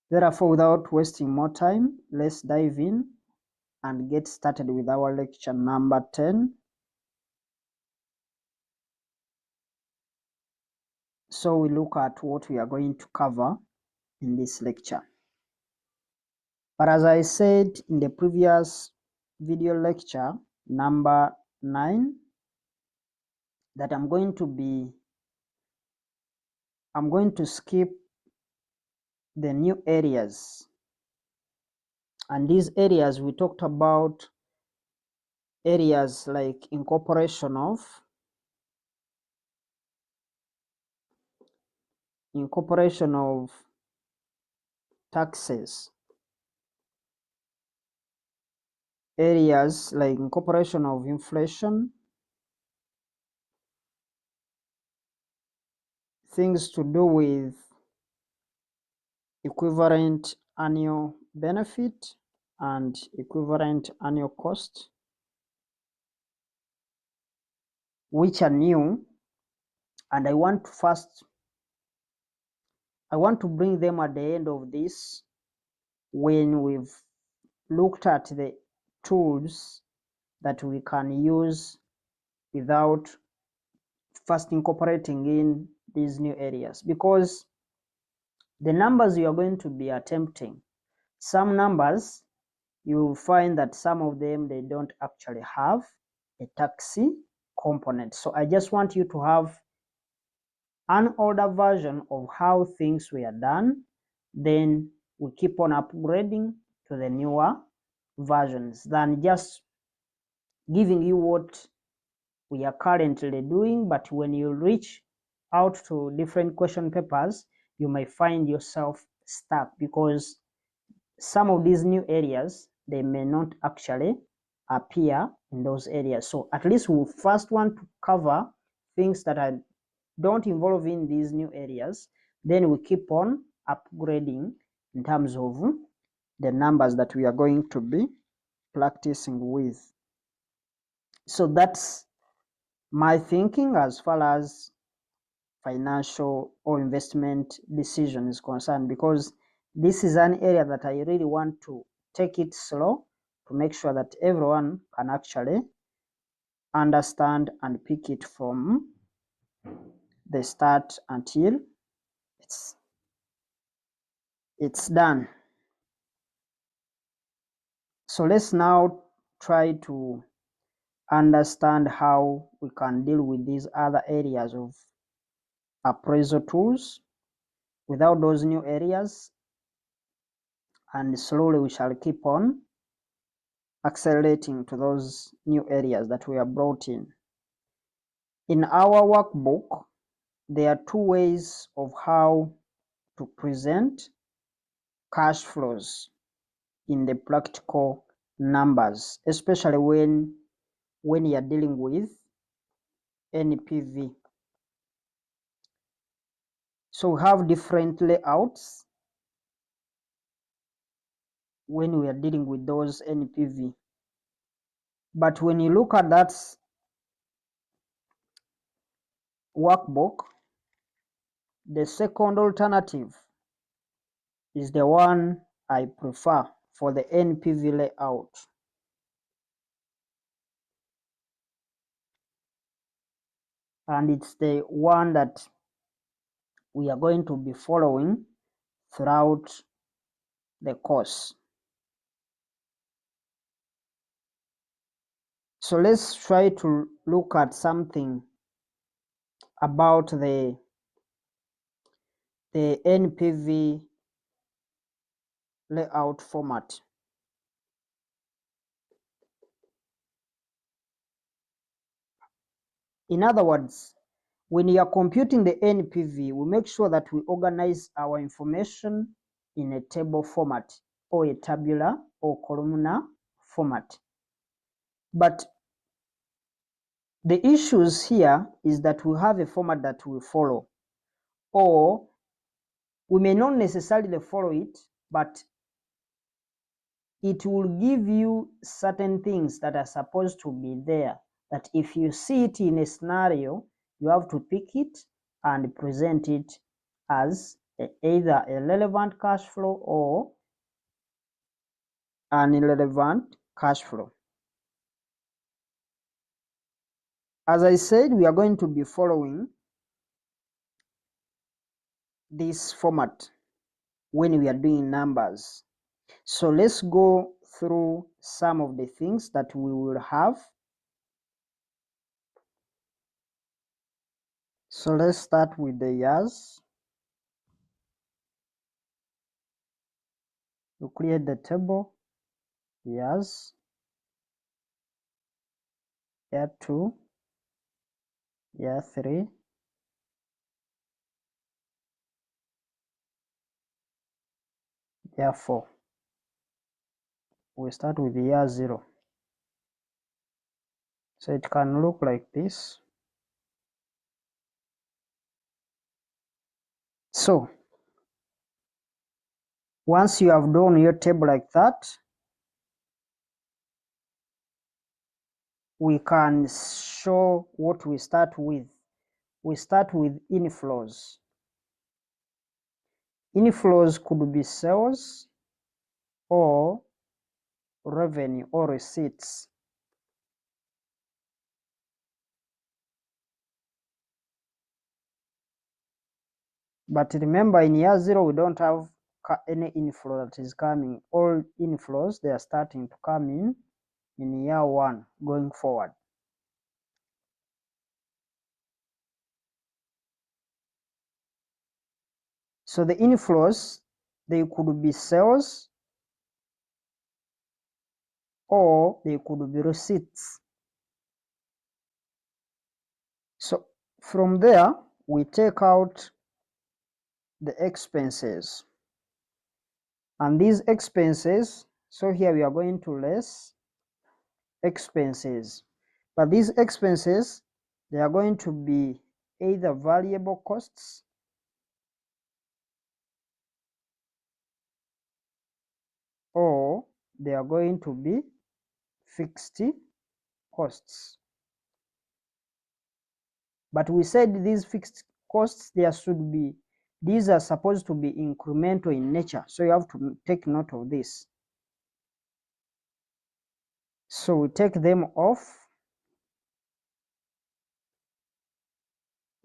Therefore, without wasting more time, let's dive in and get started with our lecture number 10. So we look at what we are going to cover in this lecture. But as I said in the previous video lecture number 9, that I'm going to skip the new areas. And these areas, we talked about areas like incorporation of taxes, areas like incorporation of inflation, things to do with equivalent annual benefit and equivalent annual cost, which are new, and I want to bring them at the end of this when we've looked at the tools that we can use without first incorporating in these new areas, because the numbers you are going to be attempting, some numbers you will find that some of them, they don't actually have a tax component. So I just want you to have an older version of how things were done, then we keep on upgrading to the newer versions than just giving you what we are currently doing. But when you reach out to different question papers, you may find yourself stuck because some of these new areas, they may not actually appear in those areas. So at least we first want to cover things that don't involve in these new areas. Then we keep on upgrading in terms of the numbers that we are going to be practicing with. So that's my thinking as far as financial or investment decision is concerned, because this is an area that I really want to take it slow to make sure that everyone can actually understand and pick it from the start until it's done. So let's now try to understand how we can deal with these other areas of appraisal tools without those new areas, and slowly we shall keep on accelerating to those new areas that we are brought in. In our workbook, there are two ways of how to present cash flows in the practical numbers, especially when you are dealing with NPV. So we have different layouts when we are dealing with those NPV. But when you look at that workbook, the second alternative is the one I prefer for the NPV layout. And it's the one that we are going to be following throughout the course. So let's try to look at something about the NPV layout format. In other words, when you are computing the NPV, we make sure that we organize our information in a table format or a tabular or columnar format. But the issues here is that we have a format that we follow, or we may not necessarily follow it, but it will give you certain things that are supposed to be there, that if you see it in a scenario, you have to pick it and present it as either a relevant cash flow or an irrelevant cash flow. As I said, we are going to be following this format when we are doing numbers. So let's go through some of the things that we will have. So let's start with the years. You create the table, years, year 2, year 3, year 4. We start with year 0. So it can look like this. So once you have done your table like that, we can show what we start with. We start with inflows. Inflows could be sales or revenue or receipts. But remember, in year 0, we don't have any inflow that is coming. All inflows, they are starting to come in year 1 going forward. So the inflows, they could be sales or they could be receipts. So from there, we take out the expenses. and these expenses, so here we are going to less expenses, but these expenses, they are going to be either variable costs or they are going to be fixed costs. But we said these fixed costs, these are supposed to be incremental in nature, so you have to take note of this. So we take them off.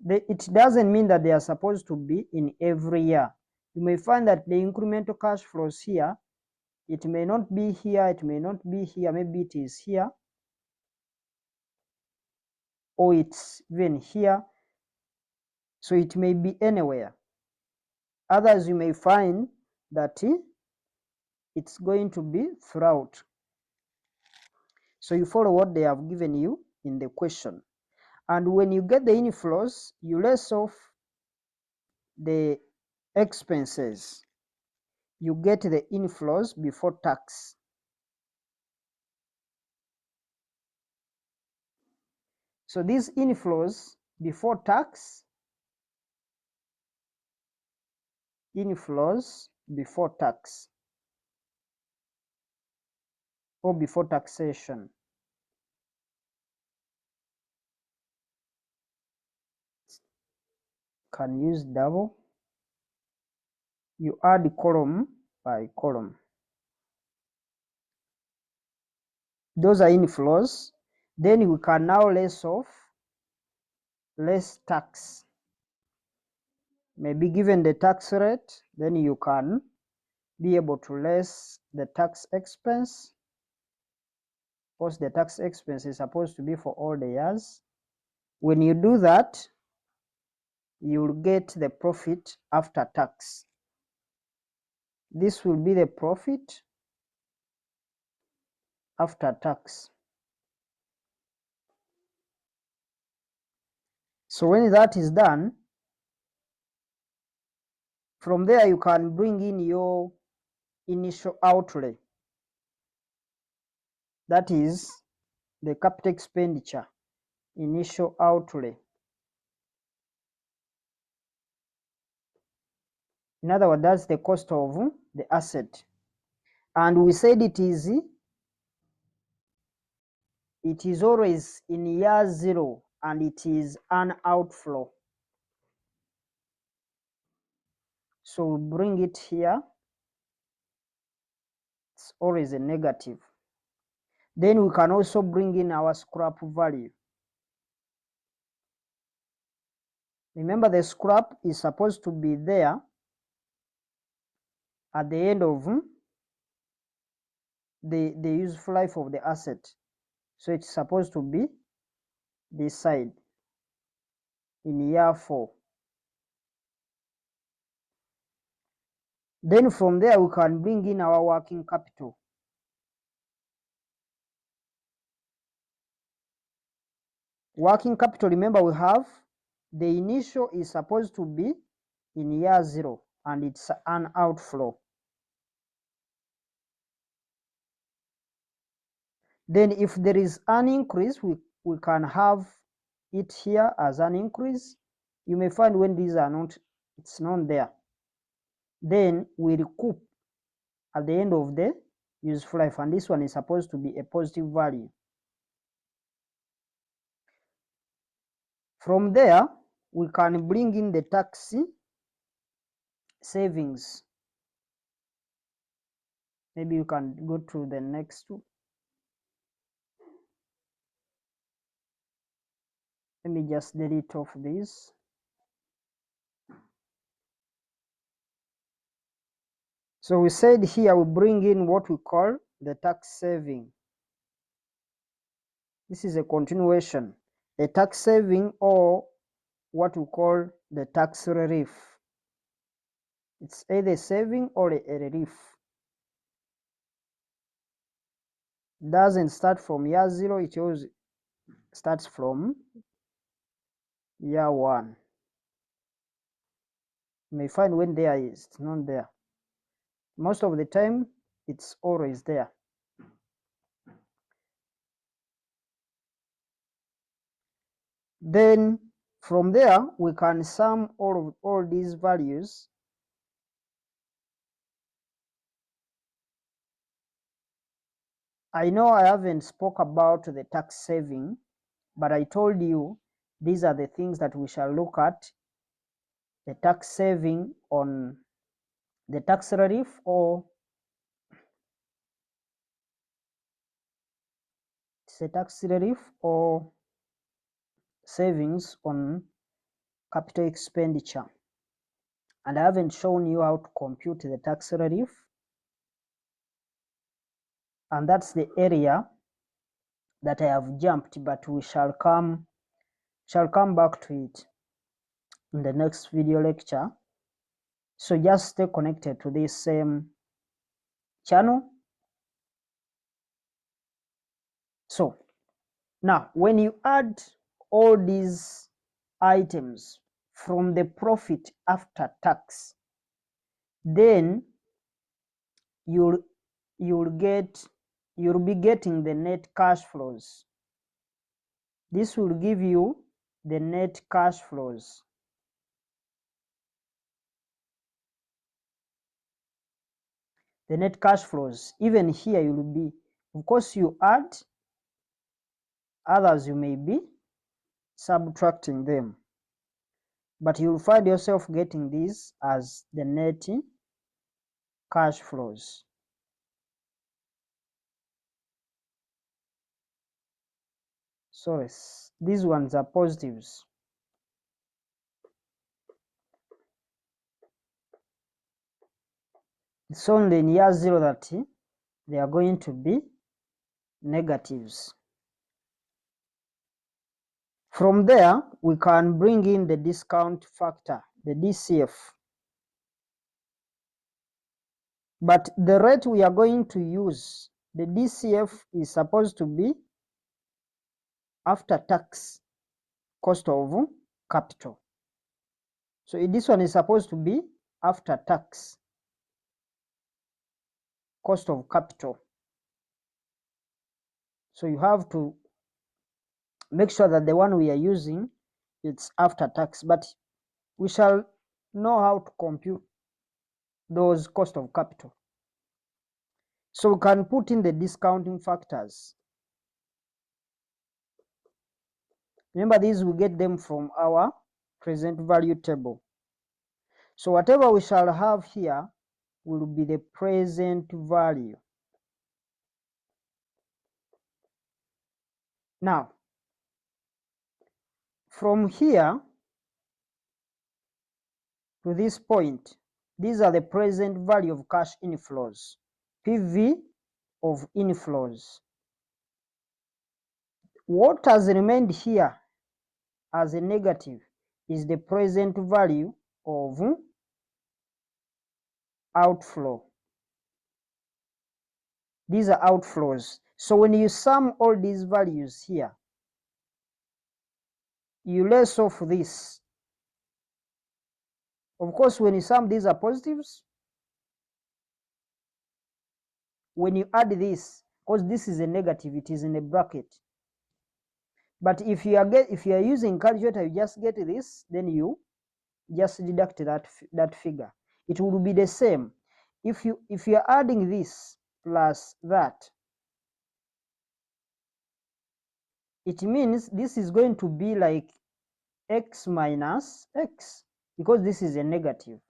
It doesn't mean that they are supposed to be in every year. You may find that the incremental cash flows here, it may not be here, it may not be here, maybe it is here, or it's even here. So it may be anywhere. Others you may find that it's going to be throughout. So you follow what they have given you in the question. And when you get the inflows, you less off the expenses. You get the inflows before tax. So these inflows before tax, or before taxation. Can use double. You add column by column. Those are inflows. Then we can now less off less tax. Maybe given the tax rate, then you can be able to less the tax expense. Of course, the tax expense is supposed to be for all the years. When you do that, you'll get the profit after tax. This will be the profit after tax. So when that is done, from there you can bring in your initial outlay. That is the capital expenditure, initial outlay. In other words, that's the cost of the asset. And we said it is always in year 0 and it is an outflow. So we bring it here. It's always a negative. Then we can also bring in our scrap value. Remember, the scrap is supposed to be there at the end of the useful life of the asset. So it's supposed to be this side in year 4. Then from there we can bring in our working capital. Working capital, remember, we have the initial is supposed to be in year 0 and it's an outflow. Then if there is an increase, we can have it here as an increase. You may find when these are not, it's not there. Then we recoup at the end of the useful life, and this one is supposed to be a positive value. From there, we can bring in the tax savings. Maybe you can go to the next two. Let me just delete off this. So we said here we bring in what we call the tax saving. This is a continuation, a tax saving, or what we call the tax relief. It's either saving or a relief. It doesn't start from year 0, it always starts from year 1. You may find when there is, it's not there. Most of the time, it's always there. Then from there, we can sum all these values. I know I haven't spoke about the tax saving, but I told you these are the things that we shall look at: the tax saving on the tax relief, or it's a tax relief or savings on capital expenditure. And I haven't shown you how to compute the tax relief, and that's the area that I have jumped, but we shall come back to it in the next video lecture. So just stay connected to this same channel. So now when you add all these items from the profit after tax, then you'll be getting the net cash flows. This will give you the net cash flows. The net cash flows, even here you will be, of course you add, others you may be subtracting them, but you'll find yourself getting these as the net cash flows. Sorry, these ones are positives. It's only in year 0 that they are going to be negatives. From there, we can bring in the discount factor, the DCF. But the rate we are going to use, the DCF, is supposed to be after tax cost of capital. So this one is supposed to be after tax cost of capital. So you have to make sure that the one we are using, it's after tax, but we shall know how to compute those cost of capital. So we can put in the discounting factors. Remember, these we get them from our present value table. So whatever we shall have here will be the present value. Now, from here to this point, these are the present value of cash inflows, PV of inflows. What has remained here as a negative is the present value of outflow. These are outflows. So when you sum all these values here, you less off this. Of course, when you sum, these are positives. When you add this, because this is a negative, it is in a bracket. But if you are using calculator, you just get this, then you just deduct that figure. It will be the same. If you are adding this plus that, it means this is going to be like x minus x, because this is a negative.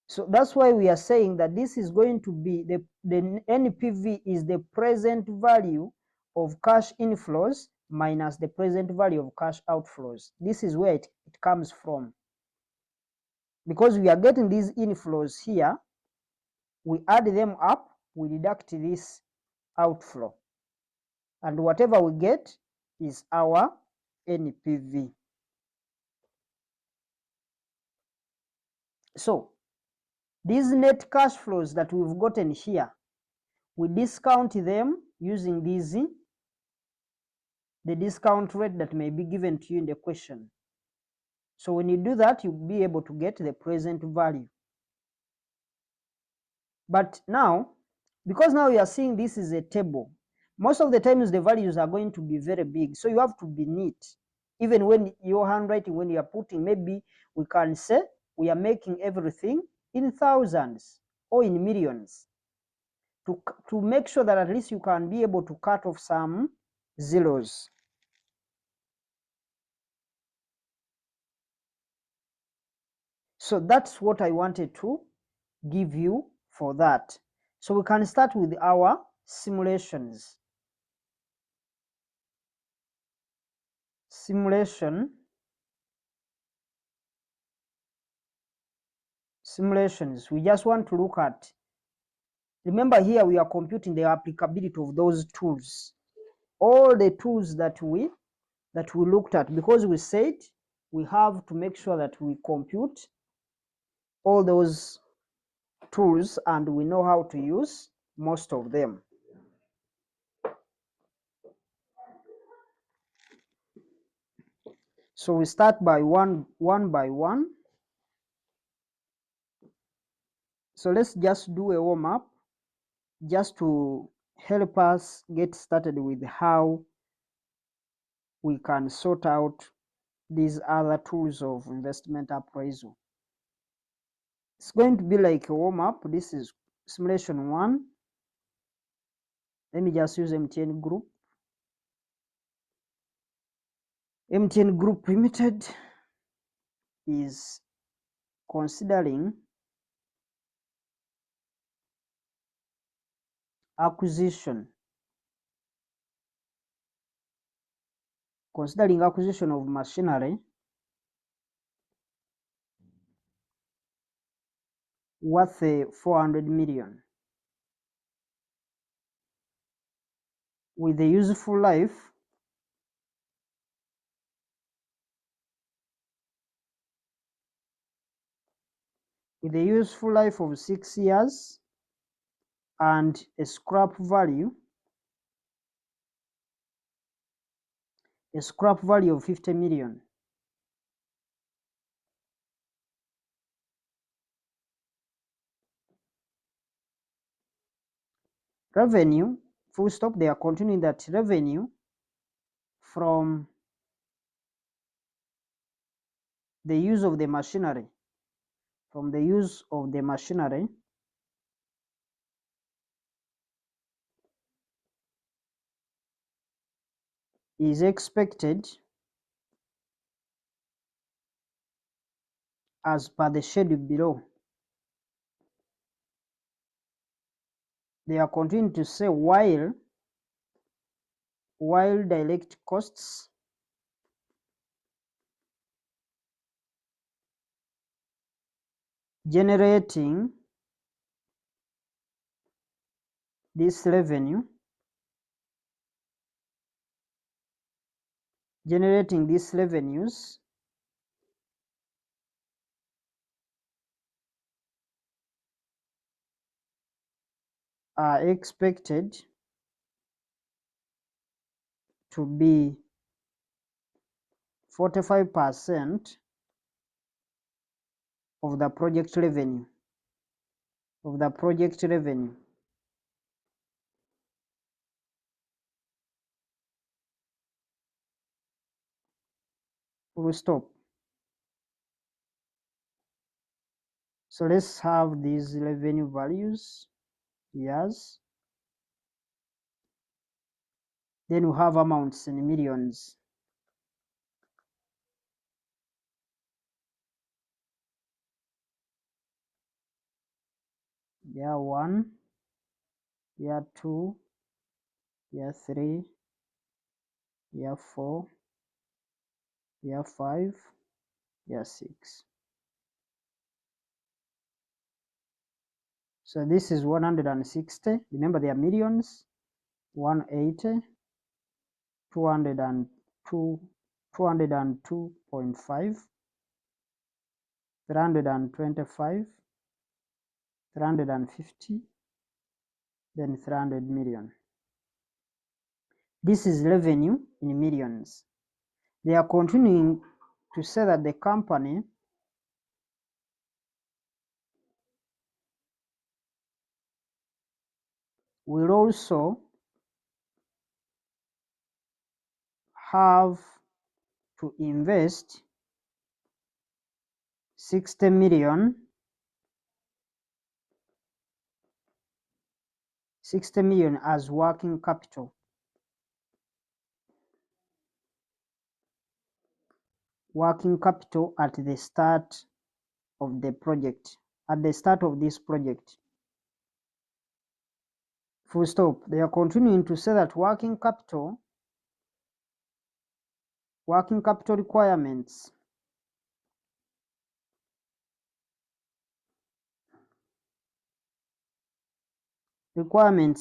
So that's why we are saying that this is going to be the NPV is the present value of cash inflows minus the present value of cash outflows. This is where it comes from. Because we are getting these inflows here, we add them up, we deduct this outflow, and whatever we get is our NPV. So these net cash flows that we've gotten here, we discount them using the discount rate that may be given to you in the question. So when you do that, you'll be able to get the present value. But now, because now you are seeing this is a table, most of the times the values are going to be very big. So you have to be neat. Even when your handwriting, when you are putting, maybe we can say we are making everything in thousands or in millions to make sure that at least you can be able to cut off some zeros. So that's what I wanted to give you for that. So we can start with our simulations. Simulations, we just want to look at, remember here we are computing the applicability of those tools, all the tools that we looked at, because we said we have to make sure that we compute all those tools and we know how to use most of them. So we start by one by one. So let's just do a warm-up just to help us get started with how we can sort out these other tools of investment appraisal. It's going to be like a warm-up. This is simulation 1. Let me just use MTN Group. MTN Group Limited is considering acquisition of machinery worth 400 million with a useful life of 6 years and a scrap value of 50 million. Revenue, full stop, they are continuing that revenue from the use of the machinery, is expected as per the schedule below. They are continuing to say while direct costs generating this revenue, generating these revenues are expected to be 45% of the project revenue. Full stop. So let's have these revenue values, years. Then we have amounts in millions. Year 1, year 2, year 3, year 4, year 5, year 6. So this is 160. Remember they are millions. 180, 202, 202.5, 325, 350, then 300 million. This is revenue in millions. They are continuing to say that the company will also have to invest 60 million as working capital. Working capital at the start of the project, at the start of this project. Full stop. They are continuing to say that working capital requirements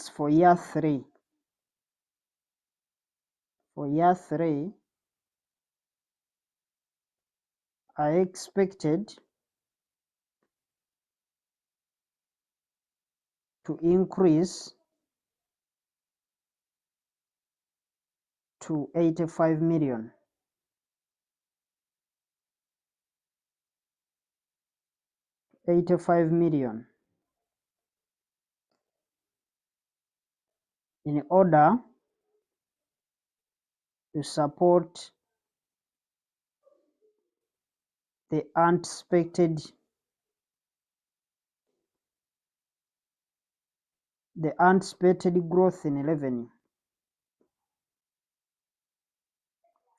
for year 3 are expected to increase to 85 million. In order to support the anticipated growth in revenue.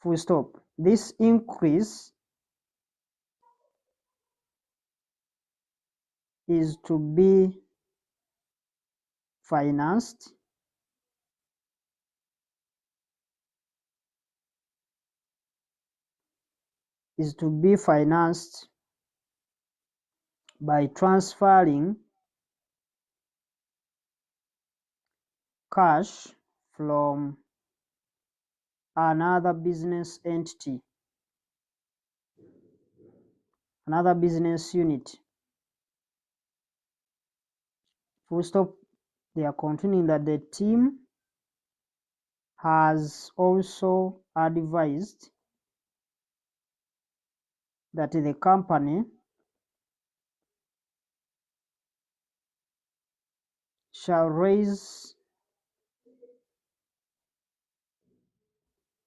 Full stop. This increase is to be financed by transferring cash from another business entity, another business unit. Full stop. They are continuing that the team has also advised that the company shall raise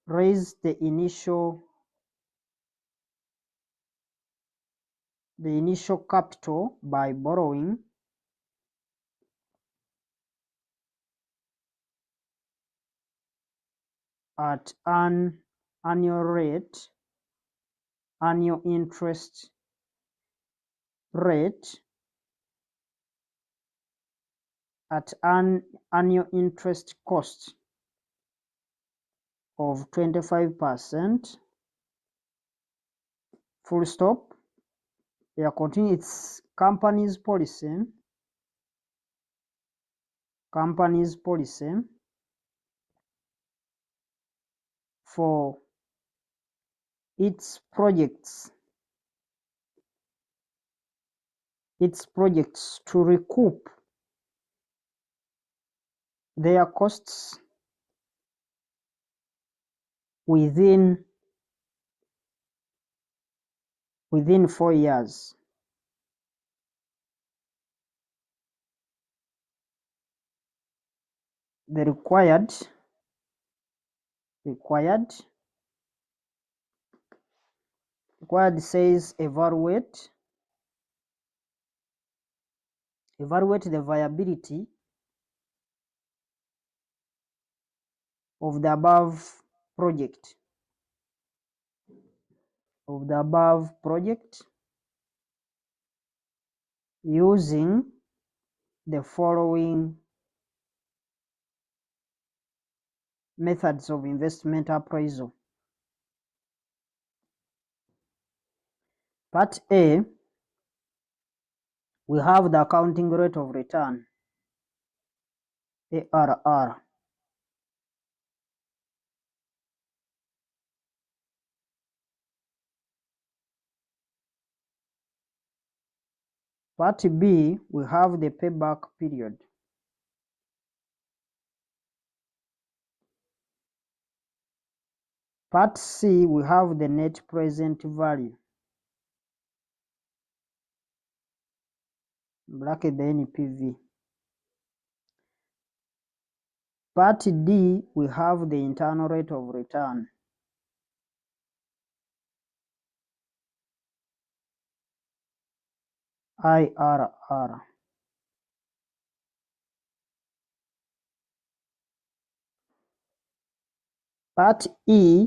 the initial capital by borrowing at an annual interest rate at an annual interest cost of 25%. Full stop. They are continuing. It's company's policy for its projects to recoup their costs within 4 years. The required says evaluate the viability of the above project using the following methods of investment appraisal. Part A, we have the accounting rate of return, ARR. Part B, we have the payback period. Part C, we have the net present value, bracket the NPV. Part D, we have the internal rate of return. IRR. Part E,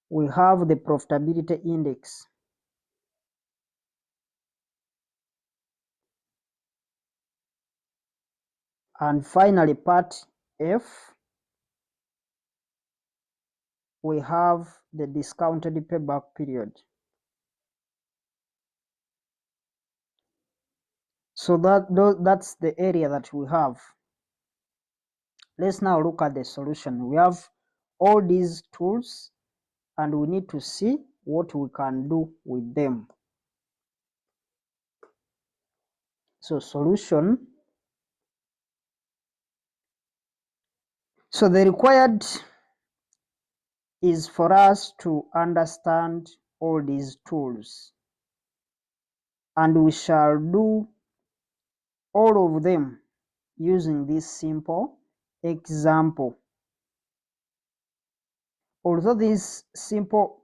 we have the profitability index. And finally, part F, we have the discounted payback period. So that's the area that we have. Let's now look at the solution. We have all these tools and we need to see what we can do with them. So solution. So the required is for us to understand all these tools, and we shall do all of them using this simple example. Although this simple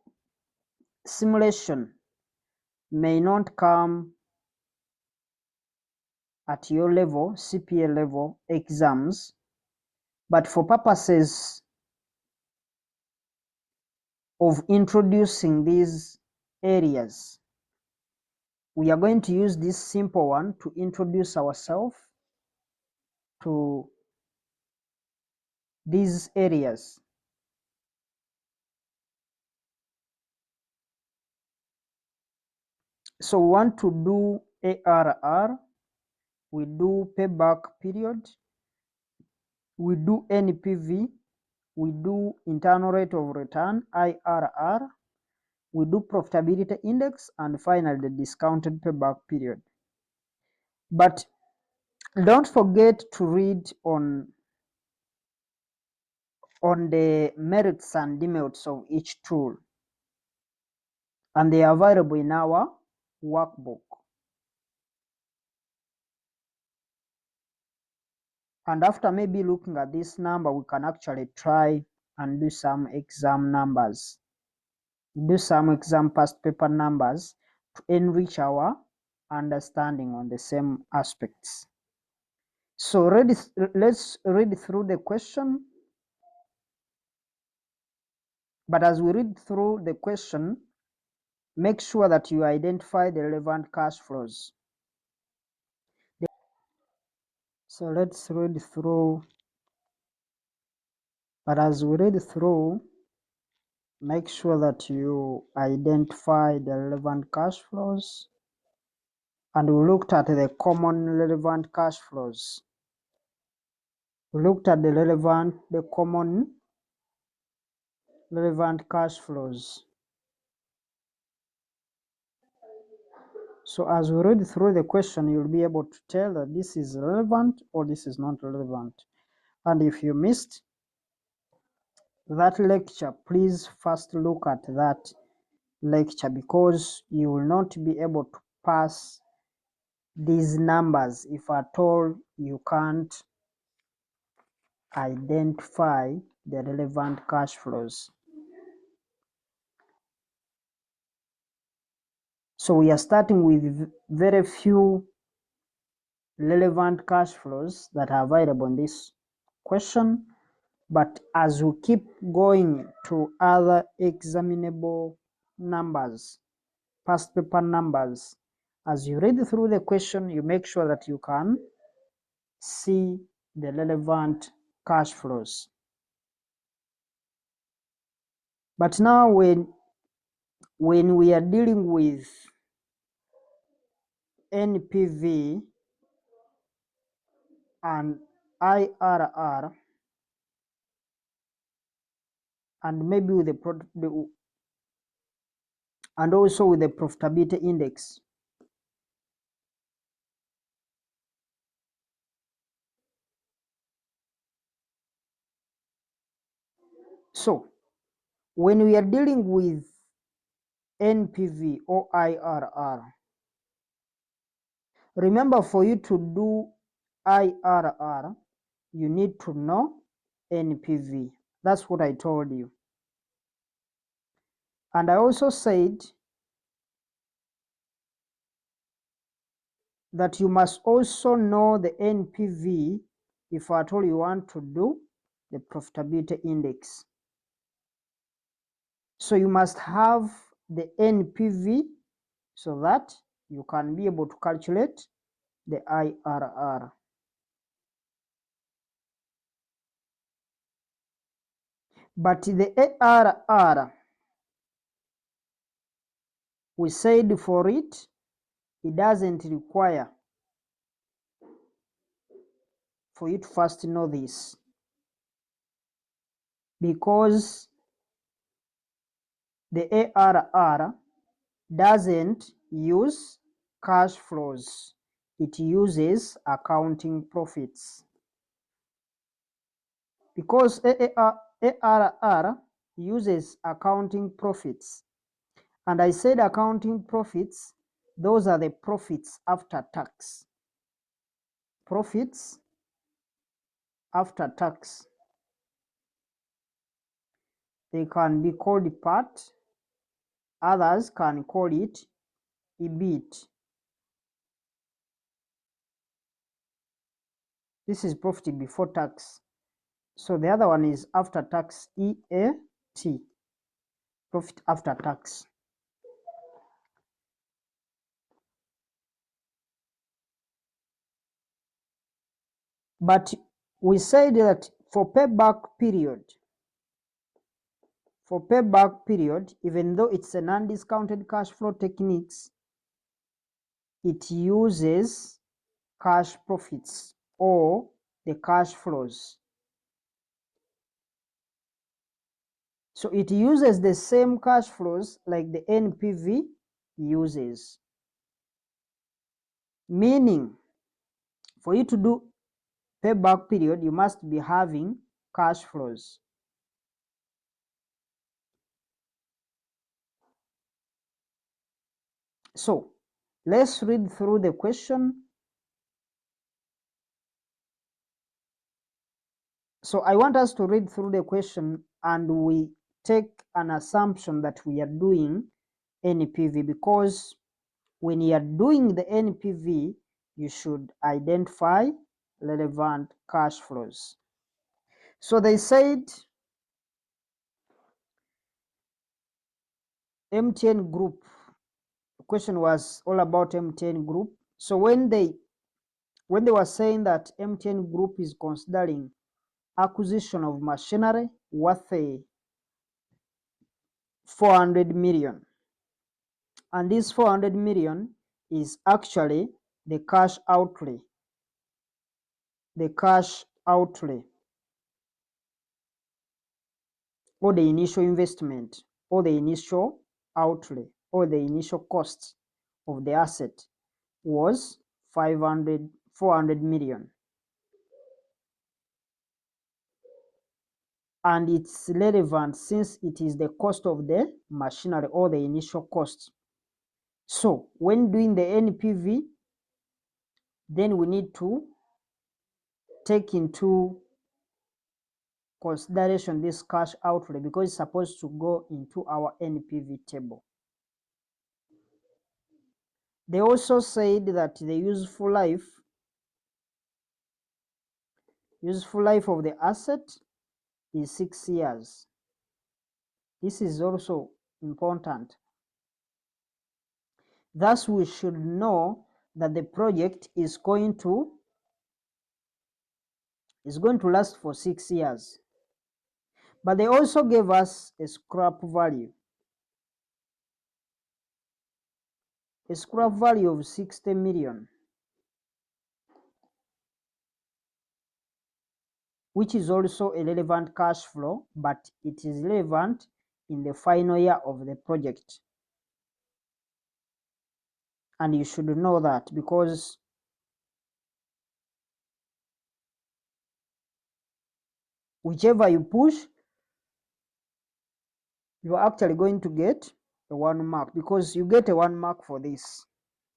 simulation may not come at your level, CPA level exams, but for purposes of introducing these areas, we are going to use this simple one to introduce ourselves to these areas. So we want to do ARR, we do payback period, we do NPV, we do internal rate of return, IRR, we do profitability index, and finally the discounted payback period. But don't forget to read on the merits and demerits of each tool, and they are available in our workbook. And after maybe looking at this number, we can actually try and do some exam numbers, do some exam past paper numbers to enrich our understanding on the same aspects. So let's read through the question. But as we read through the question, make sure that you identify the relevant cash flows. So let's read through. But as we read through, make sure that you identify the relevant cash flows. And we looked at the common relevant cash flows. We looked at the common relevant cash flows. So as we read through the question, you'll be able to tell that this is relevant or this is not relevant. And if you missed that lecture, please first look at that lecture, because you will not be able to pass these numbers if at all you can't identify the relevant cash flows. So we are starting with very few relevant cash flows that are available in this question, but as we keep going to other examinable numbers, past paper numbers, as you read through the question, you make sure that you can see the relevant cash flows. But now when we are dealing with NPV and IRR, and maybe with and also with the profitability index, So when we are dealing with NPV or IRR, remember, for you to do IRR, you need to know NPV. That's what I told you. And I also said that you must also know the NPV if at all you want to do the profitability index. So you must have the NPV so that you can be able to calculate the IRR. But the ARR, we said for it, it doesn't require for you to first know this, because the ARR doesn't use cash flows. It uses accounting profits. Because ARR uses accounting profits, and I said accounting profits, those are the profits after tax. Profits after tax. They can be called PAT, others can call it EBIT. This is profit before tax. So the other one is after tax, EAT, profit after tax. But we said that for payback period, even though it's a non-discounted cash flow techniques, it uses cash profits or the cash flows. So it uses the same cash flows like the NPV uses. Meaning, for you to do payback period, you must be having cash flows. So let's read through the question. So I want us to read through the question and we take an assumption that we are doing NPV, because when you are doing the NPV, you should identify relevant cash flows. So they said MTN Group. The question was all about MTN Group. So when they were saying that MTN Group is considering acquisition of machinery worth 400 million, and this 400 million is actually the cash outlay. Or the initial investment, or the initial outlay, or the initial cost of the asset was 400 million. And it's relevant since it is the cost of the machinery or the initial cost. So when doing the NPV, then we need to take into consideration this cash outlay, because it's supposed to go into our NPV table. They also said that the useful life of the asset is 6 years. This is also important. Thus, we should know that the project is going to last for 6 years. But they also gave us a scrap value. A scrap value of 60 million, which is also a relevant cash flow, but it is relevant in the final year of the project. And you should know that, because whichever you push, you are actually going to get a 1 mark, because you get a 1 mark for this.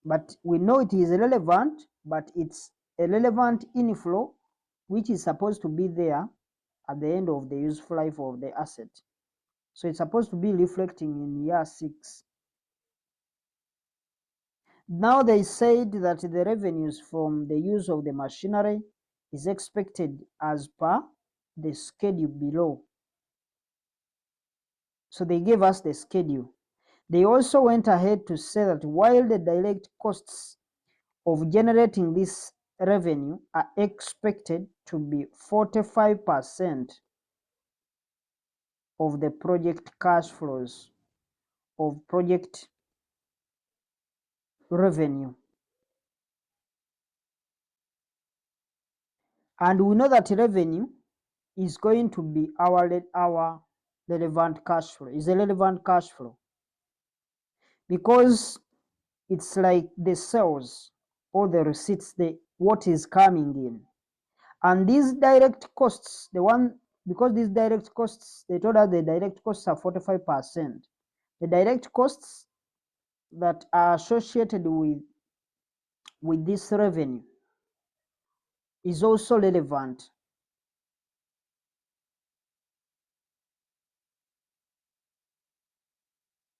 But we know it is relevant, but it's a relevant inflow which is supposed to be there at the end of the useful life of the asset. So it's supposed to be reflecting in year 6. Now they said that the revenues from the use of the machinery is expected as per the schedule below. So they gave us the schedule. They also went ahead to say that while the direct costs of generating this revenue are expected to be 45% of the project cash flows of project revenue. And we know that revenue is going to be our relevant cash flow, is a relevant cash flow, because it's like the sales or the receipts, what is coming in. And these direct costs, because these direct costs, they told us the direct costs are 45%. The direct costs that are associated with this revenue is also relevant.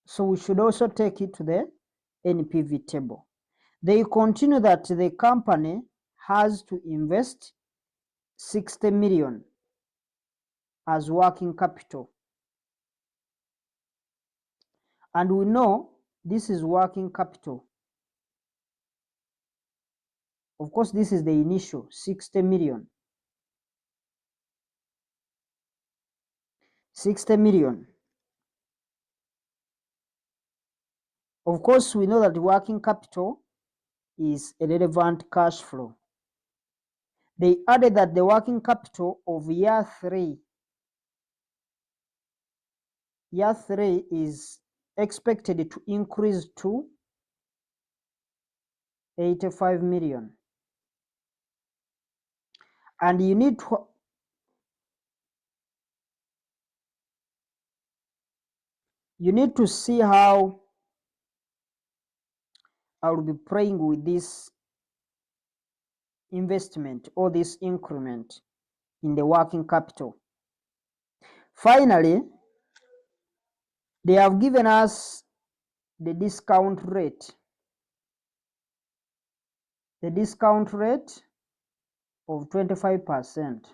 So we should also take it to the NPV table. They continue that the company has to invest 60 million as working capital. And we know this is working capital. Of course, this is the initial 60 million. 60 million. Of course, we know that working capital is a relevant cash flow. They added that the working capital of year 3 is expected to increase to 85 million. And you need to see how I will be playing with this investment or this increment in the working capital. Finally, they have given us the discount rate. The discount rate of 25%.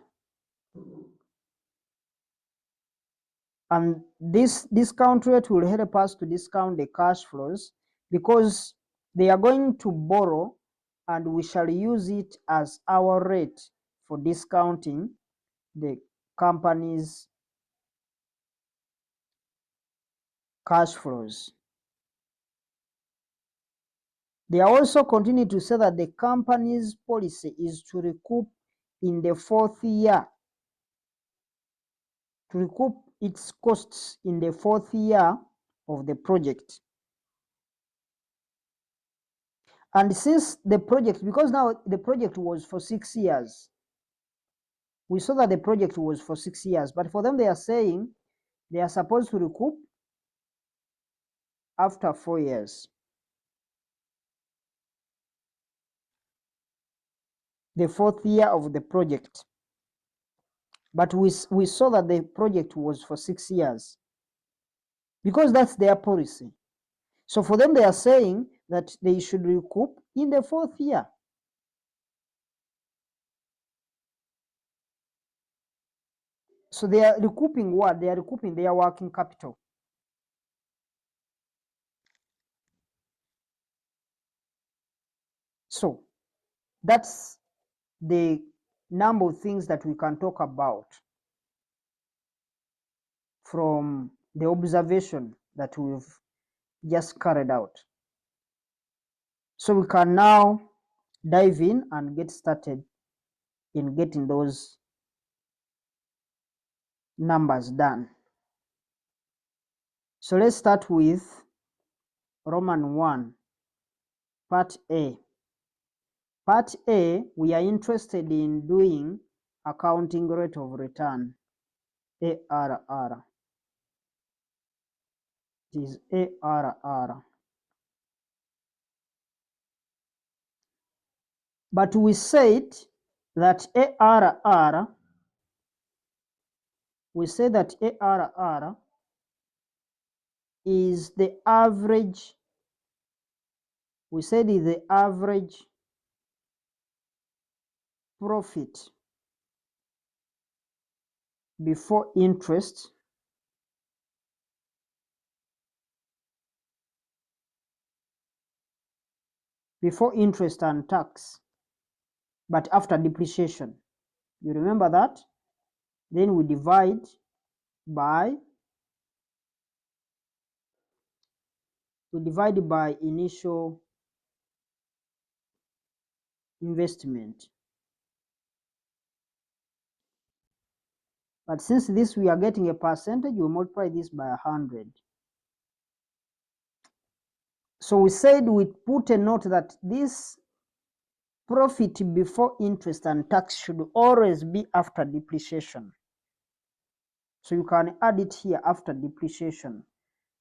And this discount rate will help us to discount the cash flows, because they are going to borrow and we shall use it as our rate for discounting the company's cash flows. They are also continue to say that the company's policy is to recoup in the 4th year, to recoup its costs in the 4th year of the project. And since the project, because now the project was for 6 years, we saw that the project was for 6 years, but for them they are saying they are supposed to recoup after 4 years. The 4th year of the project. But we saw that the project was for 6 years, because that's their policy. So for them, they are saying that they should recoup in the 4th year. So they are recouping what? They are recouping their working capital. So that's the number of things that we can talk about from the observation that we've just carried out. So we can now dive in and get started in getting those numbers done. So let's start with Roman 1, Part A. Part A, we are interested in doing accounting rate of return, ARR. It is ARR. But we said that ARR, is the average, we said is the average profit before interest and tax, but after depreciation. You remember that? Then we divide by initial investment. But since this we are getting a percentage, we multiply this by 100. So we said we put a note that this profit before interest and tax should always be after depreciation. So you can add it here after depreciation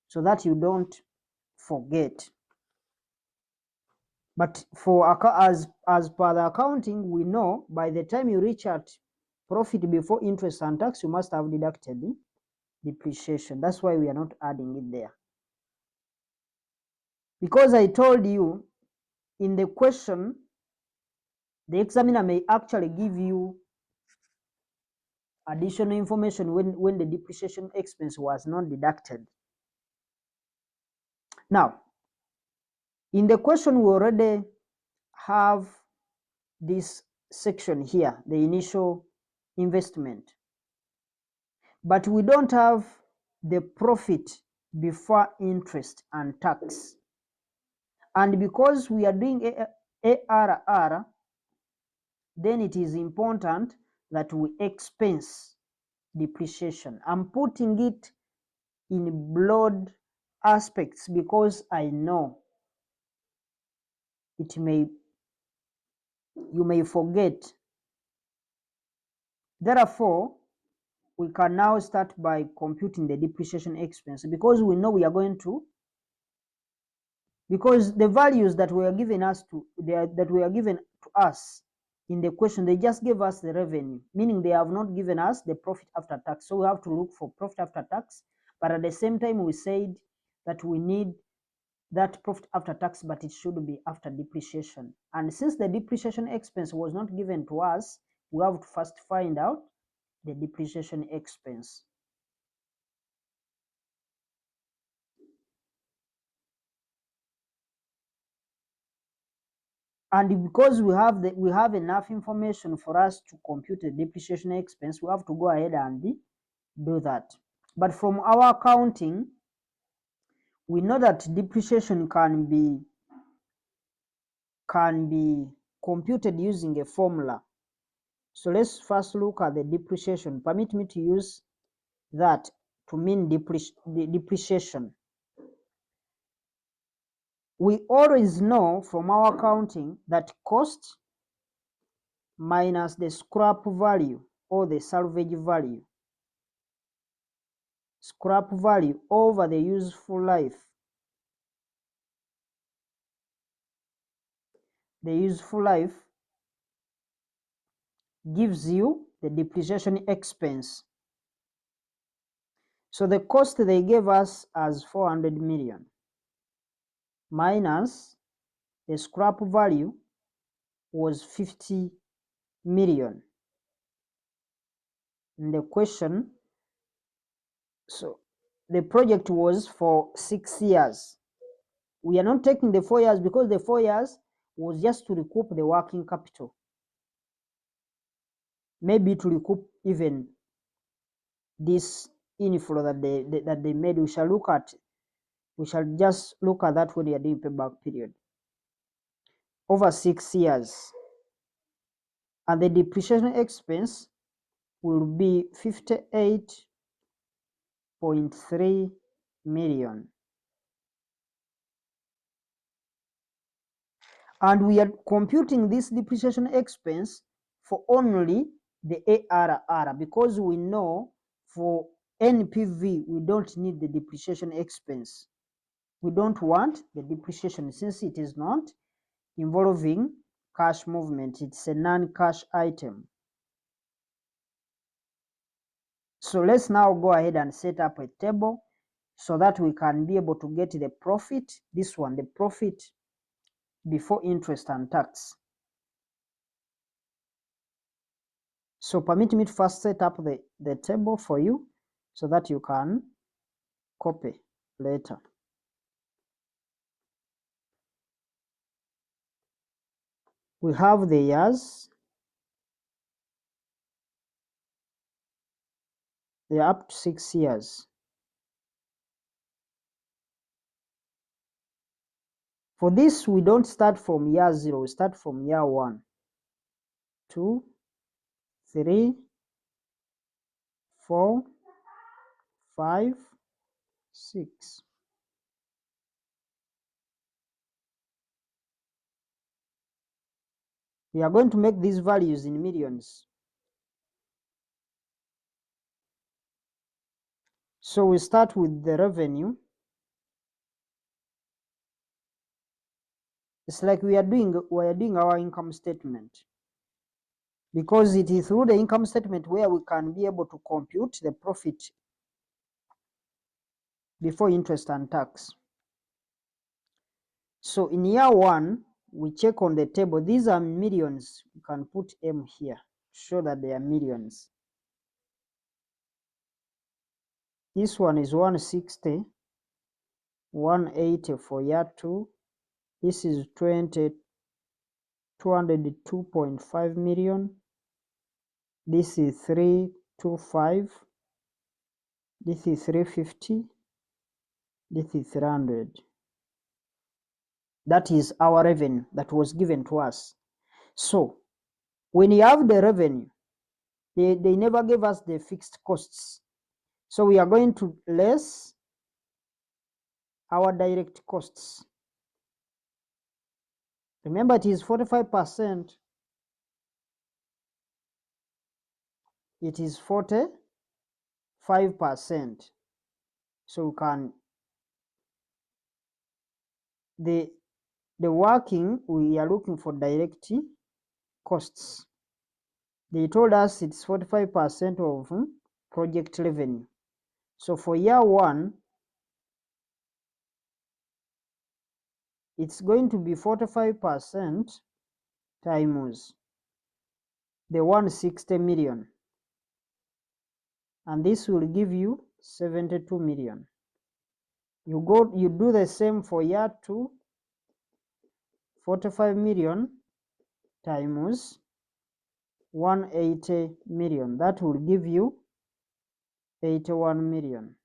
so that you don't forget. But for as per the accounting, we know by the time you reach at profit before interest and tax, you must have deducted the depreciation. That's why we are not adding it there. Because I told you in the question, the examiner may actually give you additional information when the depreciation expense was not deducted. Now, in the question, we already have this section here, the initial investment, but we don't have the profit before interest and tax. And because we are doing ARR, then it is important that we expense depreciation. I'm putting it in broad aspects because I know you may forget. Therefore, we can now start by computing the depreciation expense because we know we are going to, because the values that were given us in the question, they just gave us the revenue, meaning they have not given us the profit after tax. So we have to look for profit after tax, but at the same time we said that we need that profit after tax, but it should be after depreciation. And since the depreciation expense was not given to us, we have to first find out the depreciation expense. And because we have enough information for us to compute the depreciation expense, we have to go ahead and do that. But from our accounting, we know that depreciation can be computed using a formula. So let's first look at the depreciation. Permit me to use that to mean depreciation. We always know from our accounting that cost minus the scrap value or the salvage value, scrap value over the useful life. The useful life gives you the depreciation expense. So the cost they gave us as 400 million minus the scrap value was 50 million. In the question, so the project was for 6 years. We are not taking the 4 years because the 4 years was just to recoup the working capital. Maybe to recoup even this inflow that they made. We shall just look at that when we are doing payback period. Over 6 years. And the depreciation expense will be 58.3 million. And we are computing this depreciation expense for only the ARR because we know for NPV, we don't need the depreciation expense. We don't want the depreciation since it is not involving cash movement. It's a non-cash item. So let's now go ahead and set up a table so that we can be able to get the profit. This one, the profit before interest and tax. So permit me to first set up the table for you so that you can copy later. We have the years. They are up to 6 years. For this, we don't start from year 0, we start from year 1, 2, 3, 4, 5, 6. We are going to make these values in millions. So we start with the revenue. It's like we are doing our income statement, because it is through the income statement where we can be able to compute the profit before interest and tax. So in year 1, we check on the table. These are millions. You can put M here to show that they are millions. This one is 160, 180 for year 2. This is 202.5 million. This is 325. This is 350. This is 300. That is our revenue that was given to us. So when you have the revenue, they never gave us the fixed costs. So we are going to less our direct costs. Remember, it is 45%. It is 45%. So we can, the working, we are looking for direct costs. They told us it's 45% of project revenue. So for year 1, it's going to be 45% times the 160 million. And this will give you 72 million. You do the same for year 2, 45 million times 180 million. That will give you 81 million.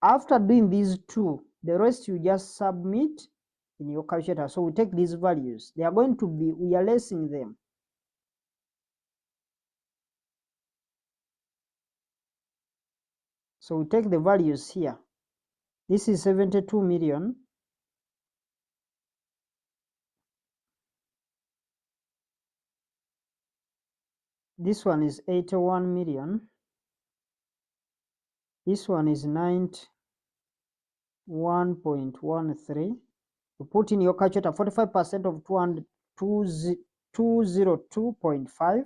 After doing these two, the rest you just submit in your calculator. So we take these values. They are going to be, we are lessing them. So we take the values here. This is 72 million. This one is 81 million. This one is 91.13. You put in your calculator 45% of 202.5.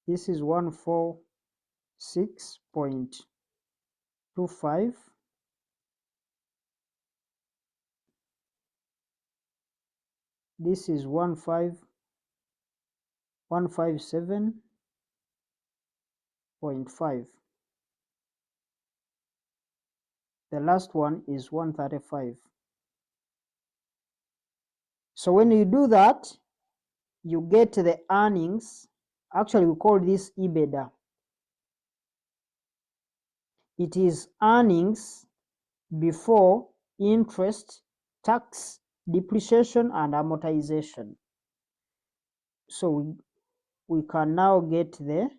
This is 146.25. This is 157.5. The last one is 135. So when you do that, you get the earnings. Actually, we call this EBITDA. It is earnings before interest, tax, depreciation, and amortization. So we can now get the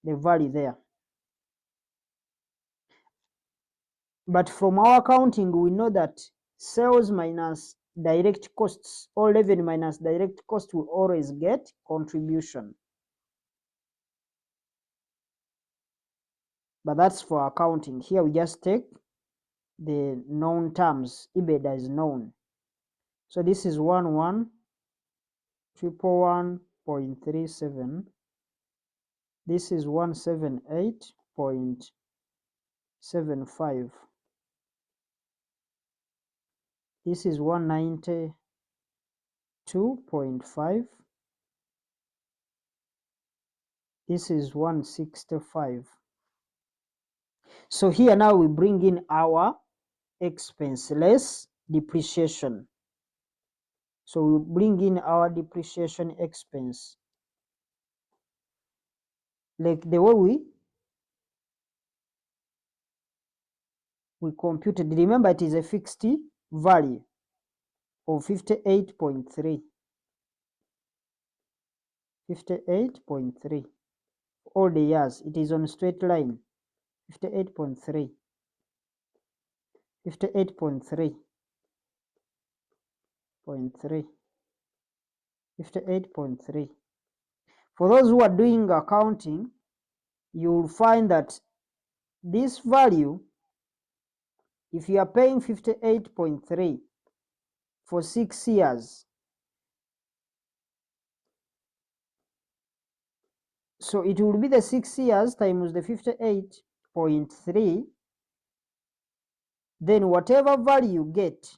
value there. But from our accounting, we know that sales minus direct costs, or revenue minus direct cost, will always get contribution. but that's for accounting. Here we just take the known terms. EBITDA is known. So this is 11,111.37. This is 178.75. This is 192.5. This is 165. So here now we bring in our expense less depreciation. So we bring in our depreciation expense. Like the way we computed, remember it is a fixed value of 58.3. 58.3. All the years, it is on straight line. 58.3. 58.3. 58.3. For those who are doing accounting, you will find that this value, if you are paying 58.3 for 6 years, so it will be the 6 years times the 58.3, then whatever value you get,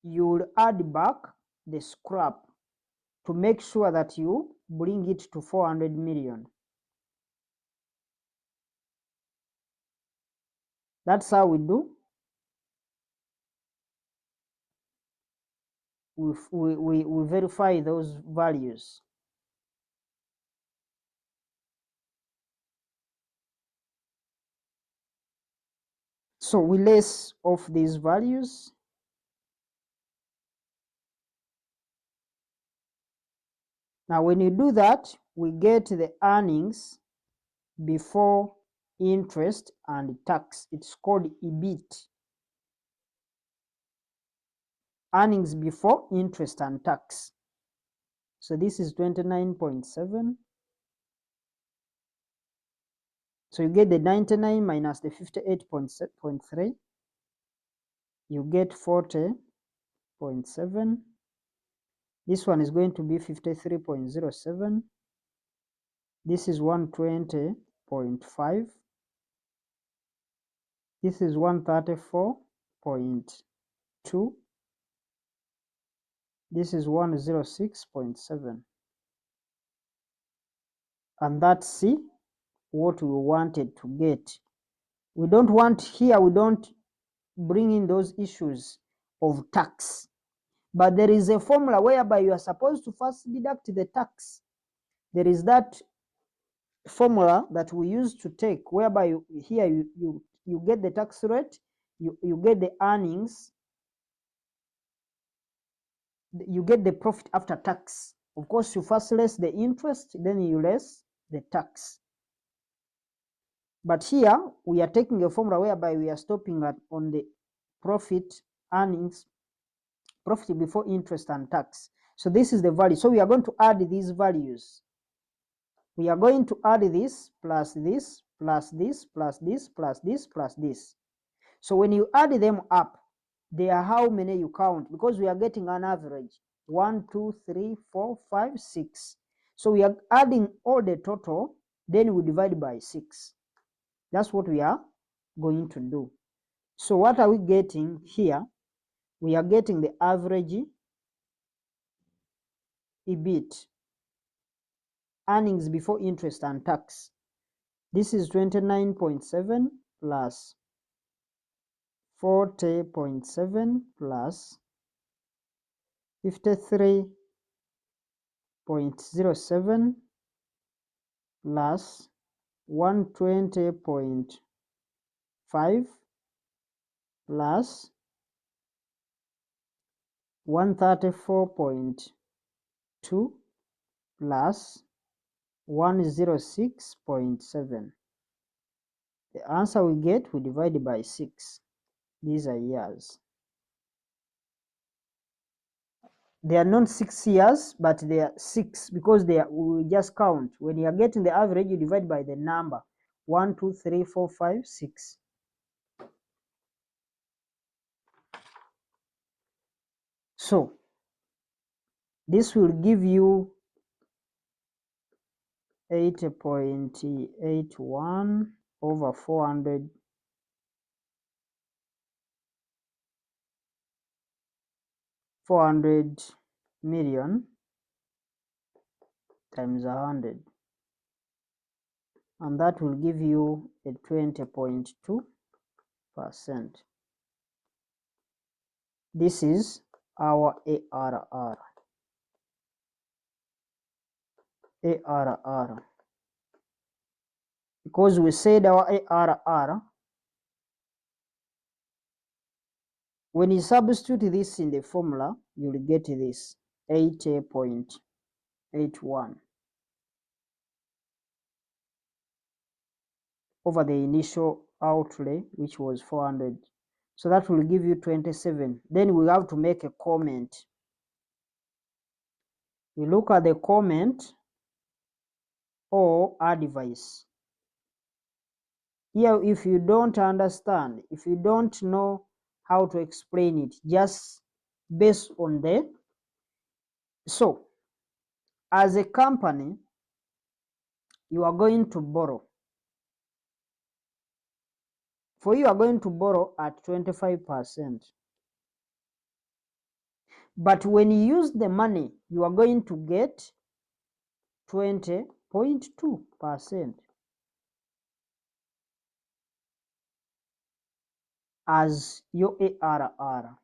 you will add back the scrap to make sure that you bring it to 400 million. That's how we do. We verify those values. So we less off these values. Now when you do that, we get the earnings before interest and tax. It's called EBIT. Earnings before interest and tax. So this is 29.7. So you get the 99 minus the 58.3. You get 40.7. This one is going to be 53.07. This is 120.5. This is 134.2. This is 106.7. And that's what we wanted to get. We don't want here, we don't bring in those issues of tax. But there is a formula whereby you are supposed to first deduct the tax. There is that formula that we use to take, whereby you get the tax rate, you get the earnings, you get the profit after tax. Of course, you first less the interest, then you less the tax. But here we are taking a formula whereby we are stopping on the profit, earnings, profit before interest and tax. So this is the value. So we are going to add these values. We are going to add this plus this plus this plus this plus this plus this. So when you add them up, they are how many you count, because we are getting an average. 1, 2, 3, 4, 5, 6. So we are adding all the total, then we divide by 6. That's what we are going to do. So what are we getting here? We are getting the average EBIT, earnings before interest and tax. This is 29.7 plus 40.7 plus 53.07 plus 120.5 plus 134.2 plus 106.7. The answer we get, we divide by 6. These are years. They are not 6 years, but they are 6 because they are, we just count. When you are getting the average, you divide by the number 1, 2, 3, 4, 5, 6. So this will give you 80.81 over 400 million times 100, and that will give you a 20.2%. This is our ARR. ARR. Because we said our ARR, when you substitute this in the formula, you'll get this 80.81 over the initial outlay, which was 400. So that will give you 27. Then we have to make a comment. We look at the comment or advice. Here, if you don't understand, if you don't know how to explain it, just based on the, so as a company, you are going to borrow. For you are going to borrow at 25%. But when you use the money, you are going to get 20.2% as your ARR.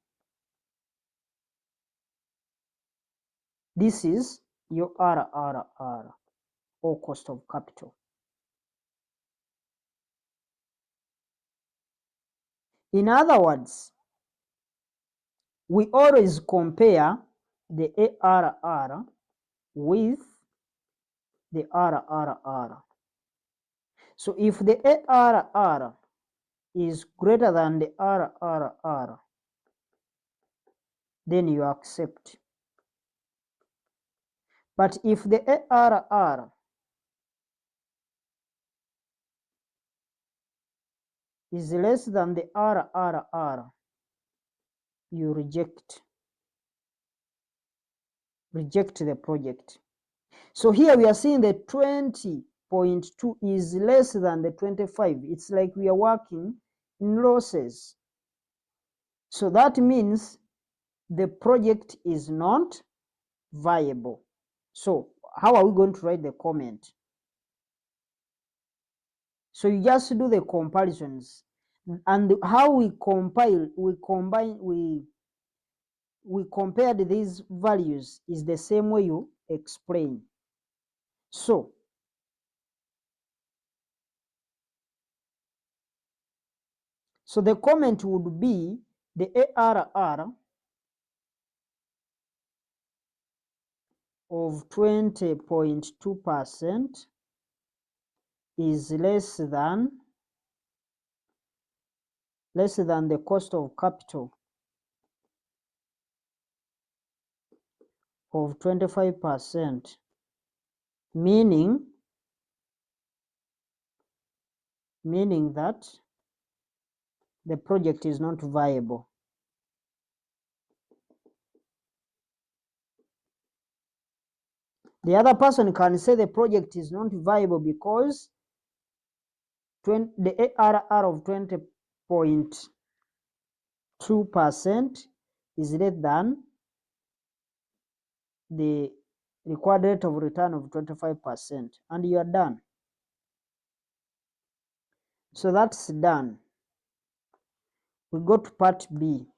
This is your RRR, or cost of capital. In other words, we always compare the ARR with the RRR. So if the ARR is greater than the RRR, then you accept. But if the ARR is less than the RRR, you reject the project. So here we are seeing the 20.2 is less than the 25. It's like we are working in losses. So that means the project is not viable. So how are we going to write the comment? So you just do the comparisons, and how we compile, we compared these values is the same way you explain. So the comment would be the ARR of 20.2% is less than the cost of capital of 25%, meaning that the project is not viable. The other person can say the project is not viable because the ARR of 20.2% is less than the required rate of return of 25%, and you are done. So that's done. We go to part B.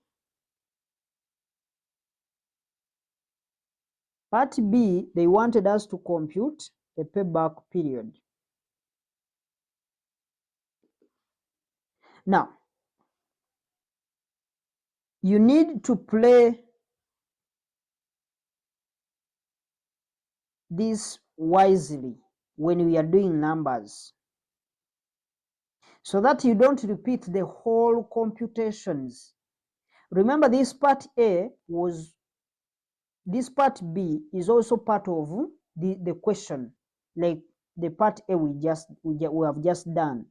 Part B, they wanted us to compute the payback period. Now, you need to play this wisely when we are doing numbers, so that you don't repeat the whole computations. Remember, this part A was this part B is also part of the question, like the part A we have just done.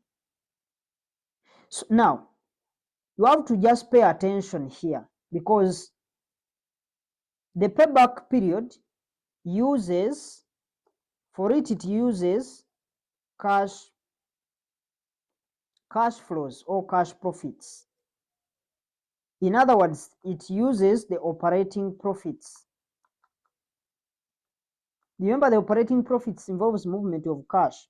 So now you have to just pay attention here, because the payback period uses, for it uses cash flows or cash profits. In other words, it uses the operating profits. Remember, the operating profits involves movement of cash.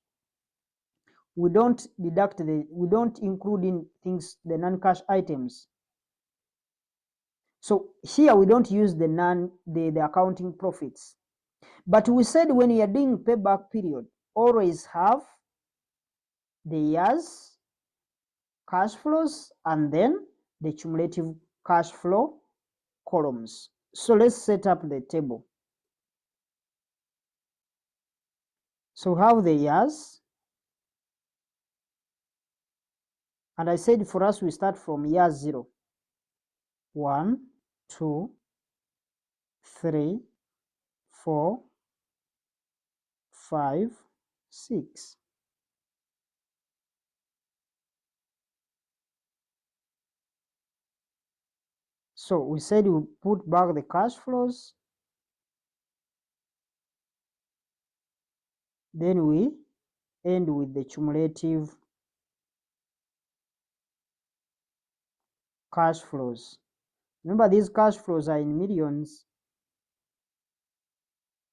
We don't deduct we don't include in things the non-cash items. So here we don't use the accounting profits. But we said when you are doing payback period, always have the year's cash flows and then the cumulative cash flow columns. So let's set up the table. So we have the years, and I said for us we start from year 0. 1, 2, 3, 4, 5, 6. So we said we put back the cash flows, then we end with the cumulative cash flows. Remember, these cash flows are in millions.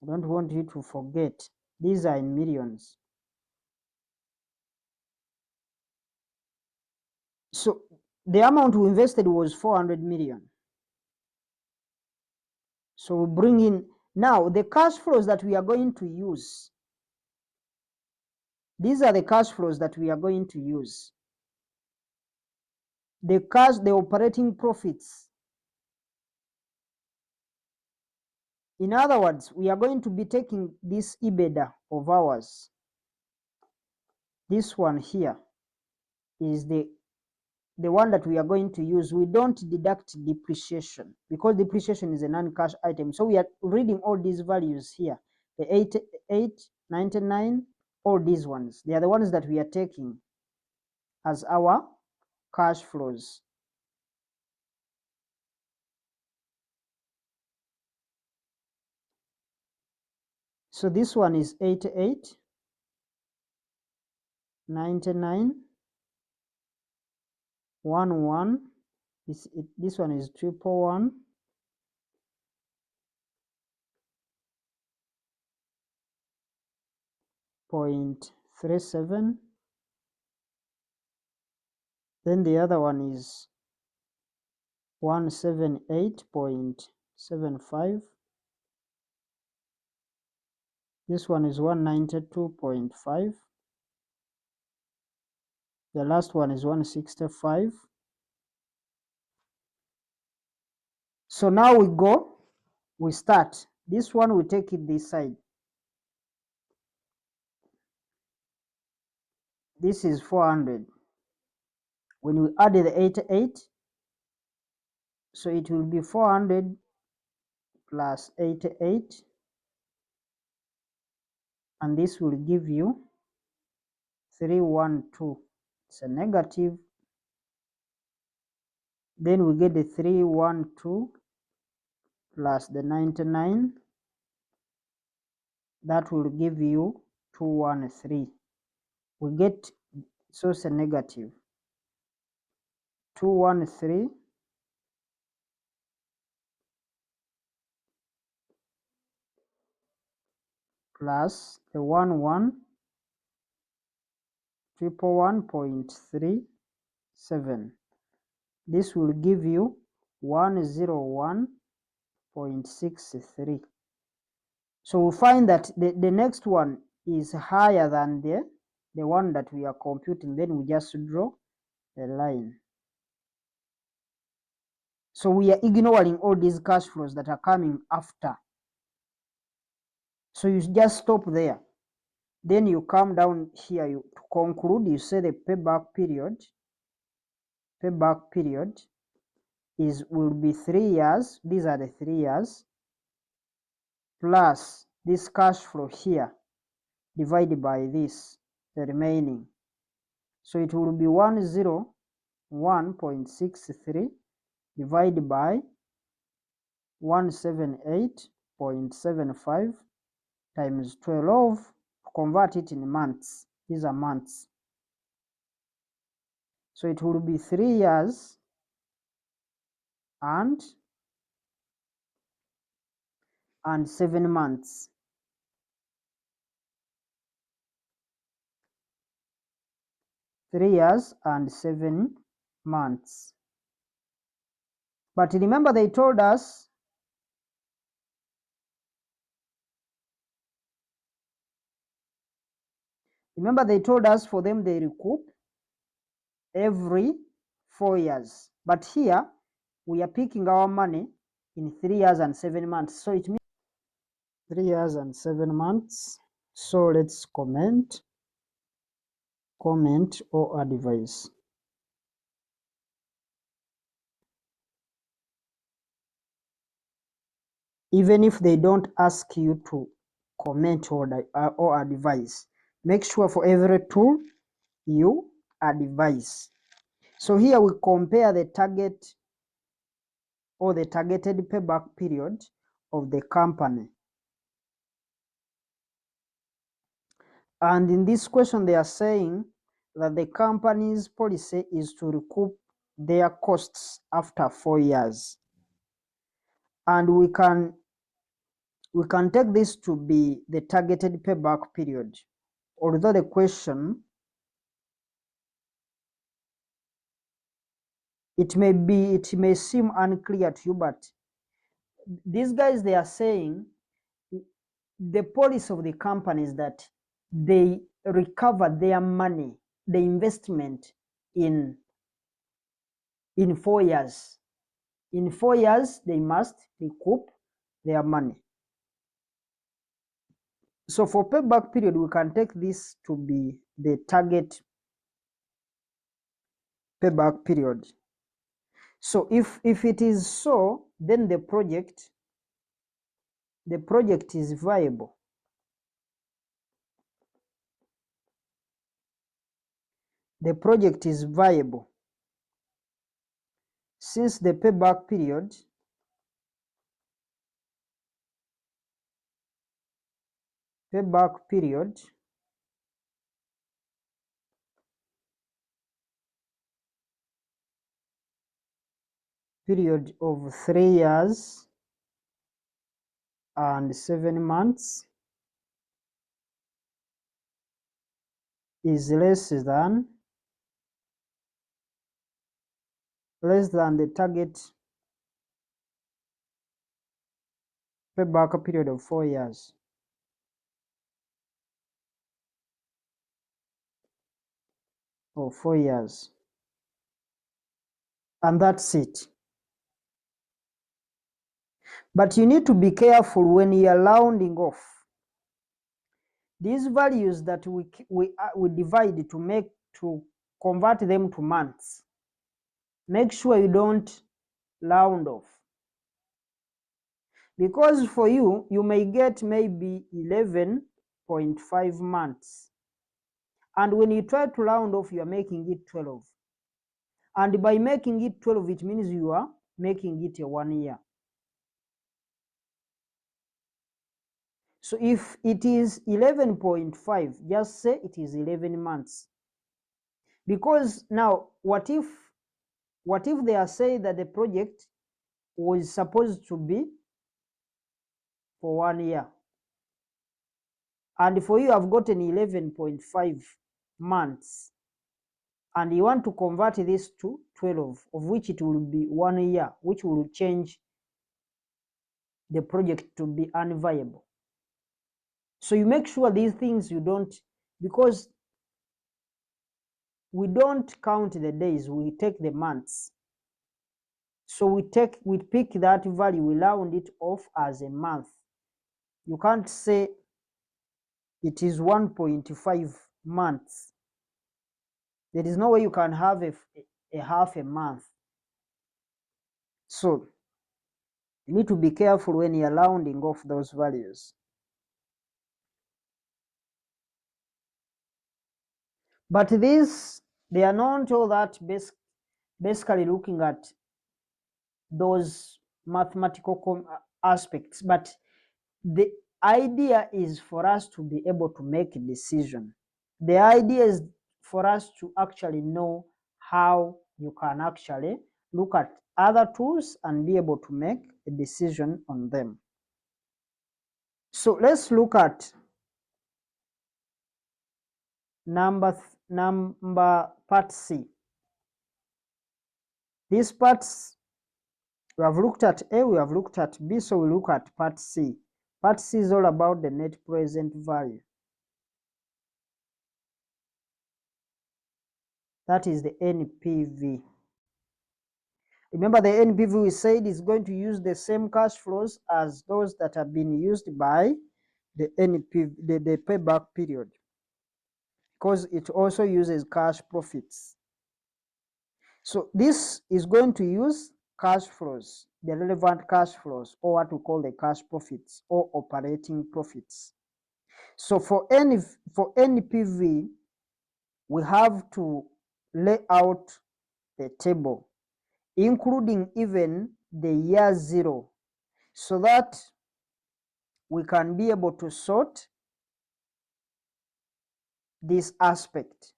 I don't want you to forget, these are in millions. So the amount we invested was 400 million. So we bring in now the cash flows that we are going to use. These are the cash flows that we are going to use. The operating profits. In other words, we are going to be taking this EBITDA of ours. This one here is the one that we are going to use. We don't deduct depreciation because depreciation is a non-cash item. So we are reading all these values here, the 88, 99, all these ones. They are the ones that we are taking as our cash flows. So this one is 88, 99, 11. This one is 111. 0.37. Then the other one is 178.75. This one is 192.5. The last one is 165. So now we start. This one we take it this side. This is 400. When we add the 88, so it will be 400 plus 88, and this will give you 312. It's a negative. Then we get the 312 plus the 99. That will give you 213. We get, so it's a negative. 213 plus the 111.37. This will give you 101.63. So we find that the next one is higher than the one that we are computing. Then we just draw a line. So we are ignoring all these cash flows that are coming after. So you just stop there. Then you come down here, to conclude, you say the payback period will be 3 years. These are the 3 years. plus this cash flow here divided by this, the remaining. So it will be 101.63 divided by 178.75 times 12, convert it in months. These are months. So it will be 3 years and 7 months. Three years and 7 months. But remember they told us for them they recoup every 4 years. But here we are picking our money in 3 years and 7 months. So it means 3 years and 7 months. So let's comment or advise. Even if they don't ask you to comment or advise, make sure for every tool you advise. So here we compare the target or the targeted payback period of the company. And in this question, they are saying that the company's policy is to recoup their costs after 4 years. And we can take this to be the targeted payback period. Although the question, it may seem unclear to you, but these guys, they are saying the policy of the company is that they recover their money, the investment in 4 years. In 4 years, they must recoup their money. So for payback period, we can take this to be the target payback period. So if it is so, then the project is viable. The project is viable since the payback period of 3 years and 7 months is less than the target payback period of 4 years. Or 4 years. And that's it. But you need to be careful when you are rounding off. These values that we divide to convert them to months. Make sure you don't round off. Because for you may get maybe 11.5 months. And when you try to round off, you are making it 12. And by making it 12, it means you are making it a 1 year. So if it is 11.5, just say it is 11 months. Because now, what if they are saying that the project was supposed to be for 1 year? And for you have gotten 11.5 months. And you want to convert this to 12, of which it will be 1 year, which will change the project to be unviable. So you make sure these things you don't, because we don't count the days, we take the months. So we pick that value, we round it off as a month. You can't say it is 1.5 months. There is no way you can have a half a month. So You need to be careful when you're rounding off those values. But these, they are not all that basically looking at those mathematical aspects, but the idea is for us to be able to make a decision. The idea is for us to actually know how you can actually look at other tools and be able to make a decision on them. So let's look at number part C. These parts, we have looked at A, we have looked at B, so we look at part C. Part C is all about the net present value. That is the NPV. Remember, the NPV we said is going to use the same cash flows as those that have been used by the NPV, the payback period, because it also uses cash profits. So this is going to use cash flows, the relevant cash flows, or what we call the cash profits or operating profits. So for NPV, we have to lay out the table, including even the year zero, so that we can be able to sort this aspect.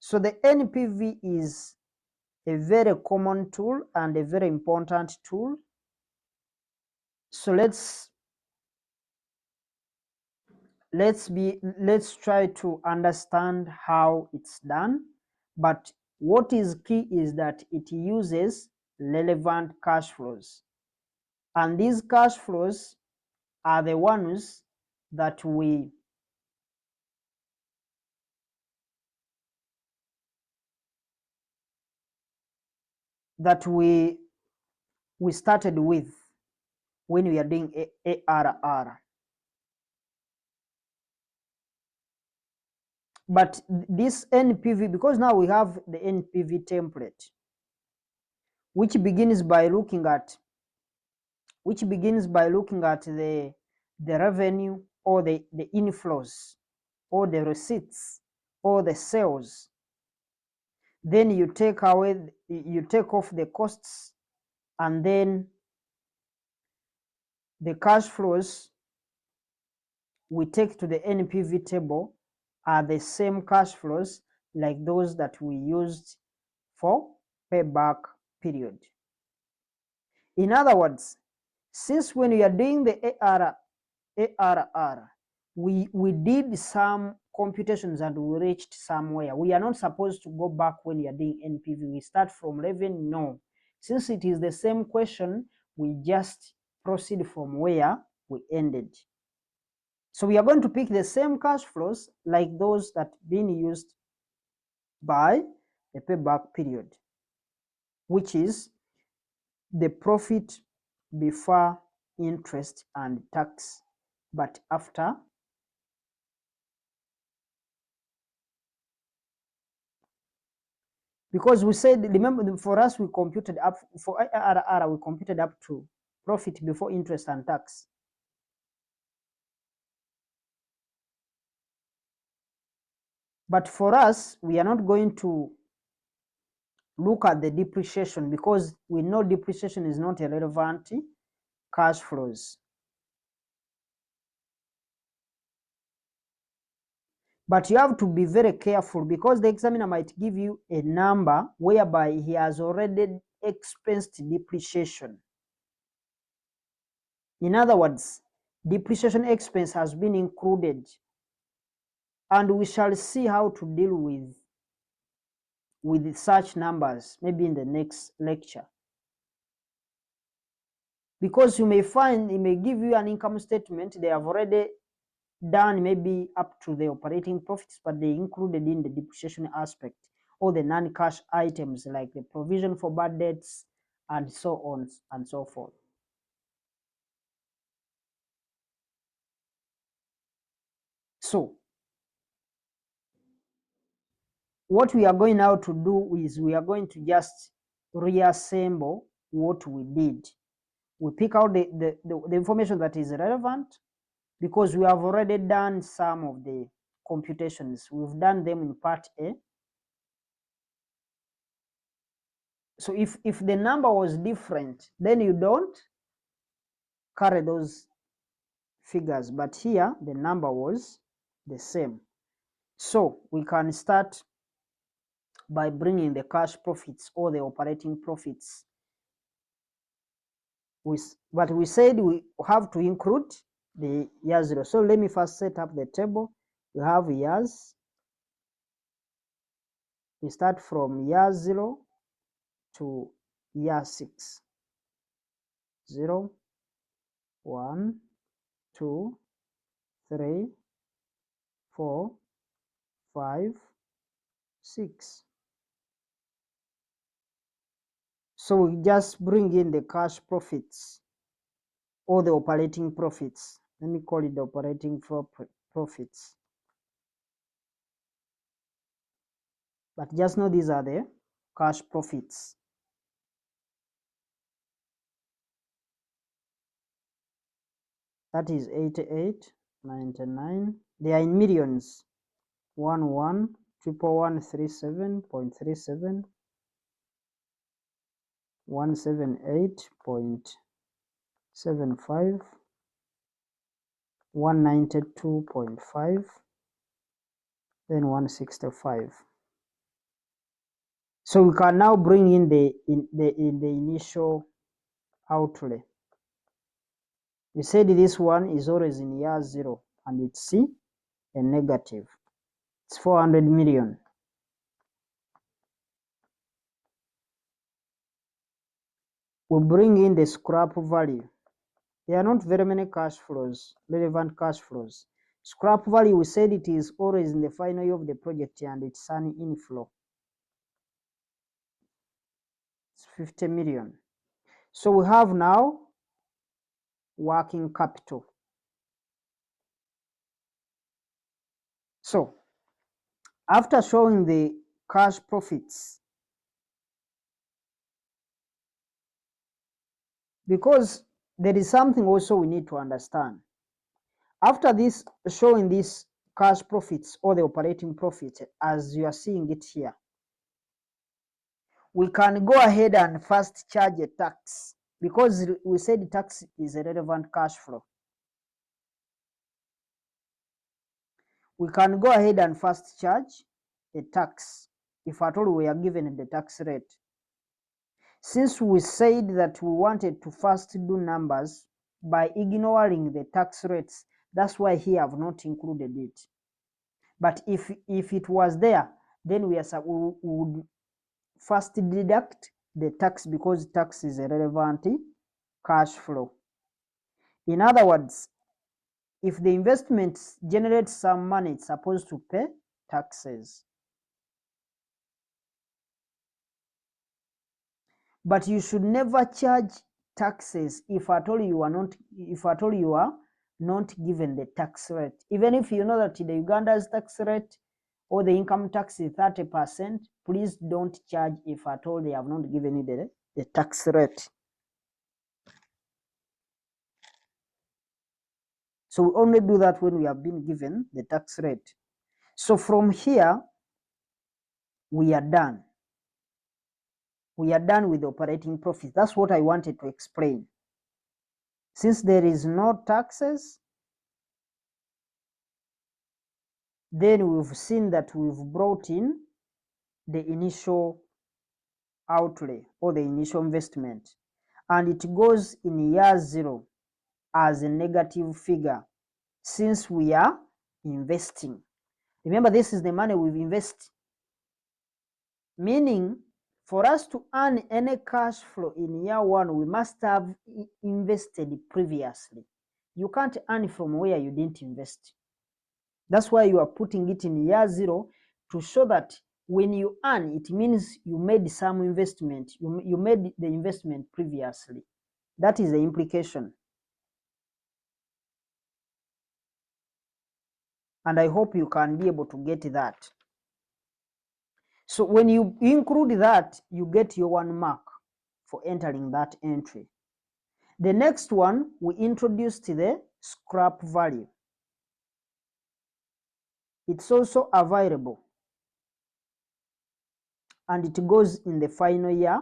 So the NPV is a very common tool and a very important tool. So let's try to understand how it's done. But what is key is that it uses relevant cash flows, and these cash flows are the ones that we started with when we are doing ARR. But this NPV, because now we have the NPV template, which begins by looking at the revenue or the inflows or the receipts or the sales. Then you take off the costs, and then the cash flows we take to the NPV table are the same cash flows like those that we used for payback period. In other words, since when we are doing the ARR, we did some computations and we reached somewhere. We are not supposed to go back when we are doing NPV. We start from 11, no. Since it is the same question, we just proceed from where we ended. So we are going to pick the same cash flows like those that been used by the payback period, which is the profit before interest and tax, but after because we said, remember, for us we computed up for ARR, we computed up to profit before interest and tax. But for us, we are not going to look at the depreciation because we know depreciation is not a relevant cash flows. But you have to be very careful because the examiner might give you a number whereby he has already expensed depreciation. In other words, depreciation expense has been included, and we shall see how to deal with such numbers maybe in the next lecture. Because you may find, it may give you an income statement, they have already done maybe up to the operating profits, but they included in the depreciation aspect all the non-cash items like the provision for bad debts and so on and so forth. So what we are going now to do is we are going to just reassemble what we did. We pick out the information that is relevant, because we have already done some of the computations. We've done them in part A. So if the number was different, then you don't carry those figures, but here the number was the same. So we can start by bringing the cash profits or the operating profits. But we said we have to include the year 0. So let me first set up the table. We have years. We start from year 0 to year 6. 0, 1, 2, 3, 4, 5, 6. So we just bring in the cash profits or the operating profits. Let me call it the operating profits. But just know these are the cash profits. That is 88, 99. They are in millions. 11,111,37.37, 178.75, 192.5, then 165. So we can now bring in the initial outlay. We said this one is always in year 0, and it's a negative. It's 400 million. We bring in the scrap value. There are not very many cash flows, relevant cash flows. Scrap value, we said it is always in the final year of the project, and it's an inflow. It's 50 million. So we have now working capital. So after showing the cash profits, because there is something also we need to understand. After this, showing this cash profits or the operating profit, as you are seeing it here, we can go ahead and first charge a tax, because we said tax is a relevant cash flow. We can go ahead and first charge a tax, if at all we are given the tax rate. Since we said that we wanted to first do numbers by ignoring the tax rates, that's why here I've not included it. But if it was there, then we would first deduct the tax, because tax is a relevant cash flow. In other words, if the investment generates some money, it's supposed to pay taxes. But you should never charge taxes if at all you are not given the tax rate. Even if you know that the Uganda's tax rate or the income tax is 30%, please don't charge if at all they have not given you the tax rate. So we only do that when we have been given the tax rate. So from here, we are done. We are done with the operating profit. That's what I wanted to explain. Since there is no taxes, then we've seen that we've brought in the initial outlay or the initial investment, and it goes in year 0 as a negative figure, since we are investing. Remember, this is the money we've invested, meaning for us to earn any cash flow in year 1, we must have invested previously. You can't earn from where you didn't invest. That's why you are putting it in year 0, to show that when you earn, it means you made some investment. You made the investment previously. That is the implication. And I hope you can be able to get that. So when you include that, you get your 1 mark for entering that entry. The next one, we introduced the scrap value. It's also available, and it goes in the final year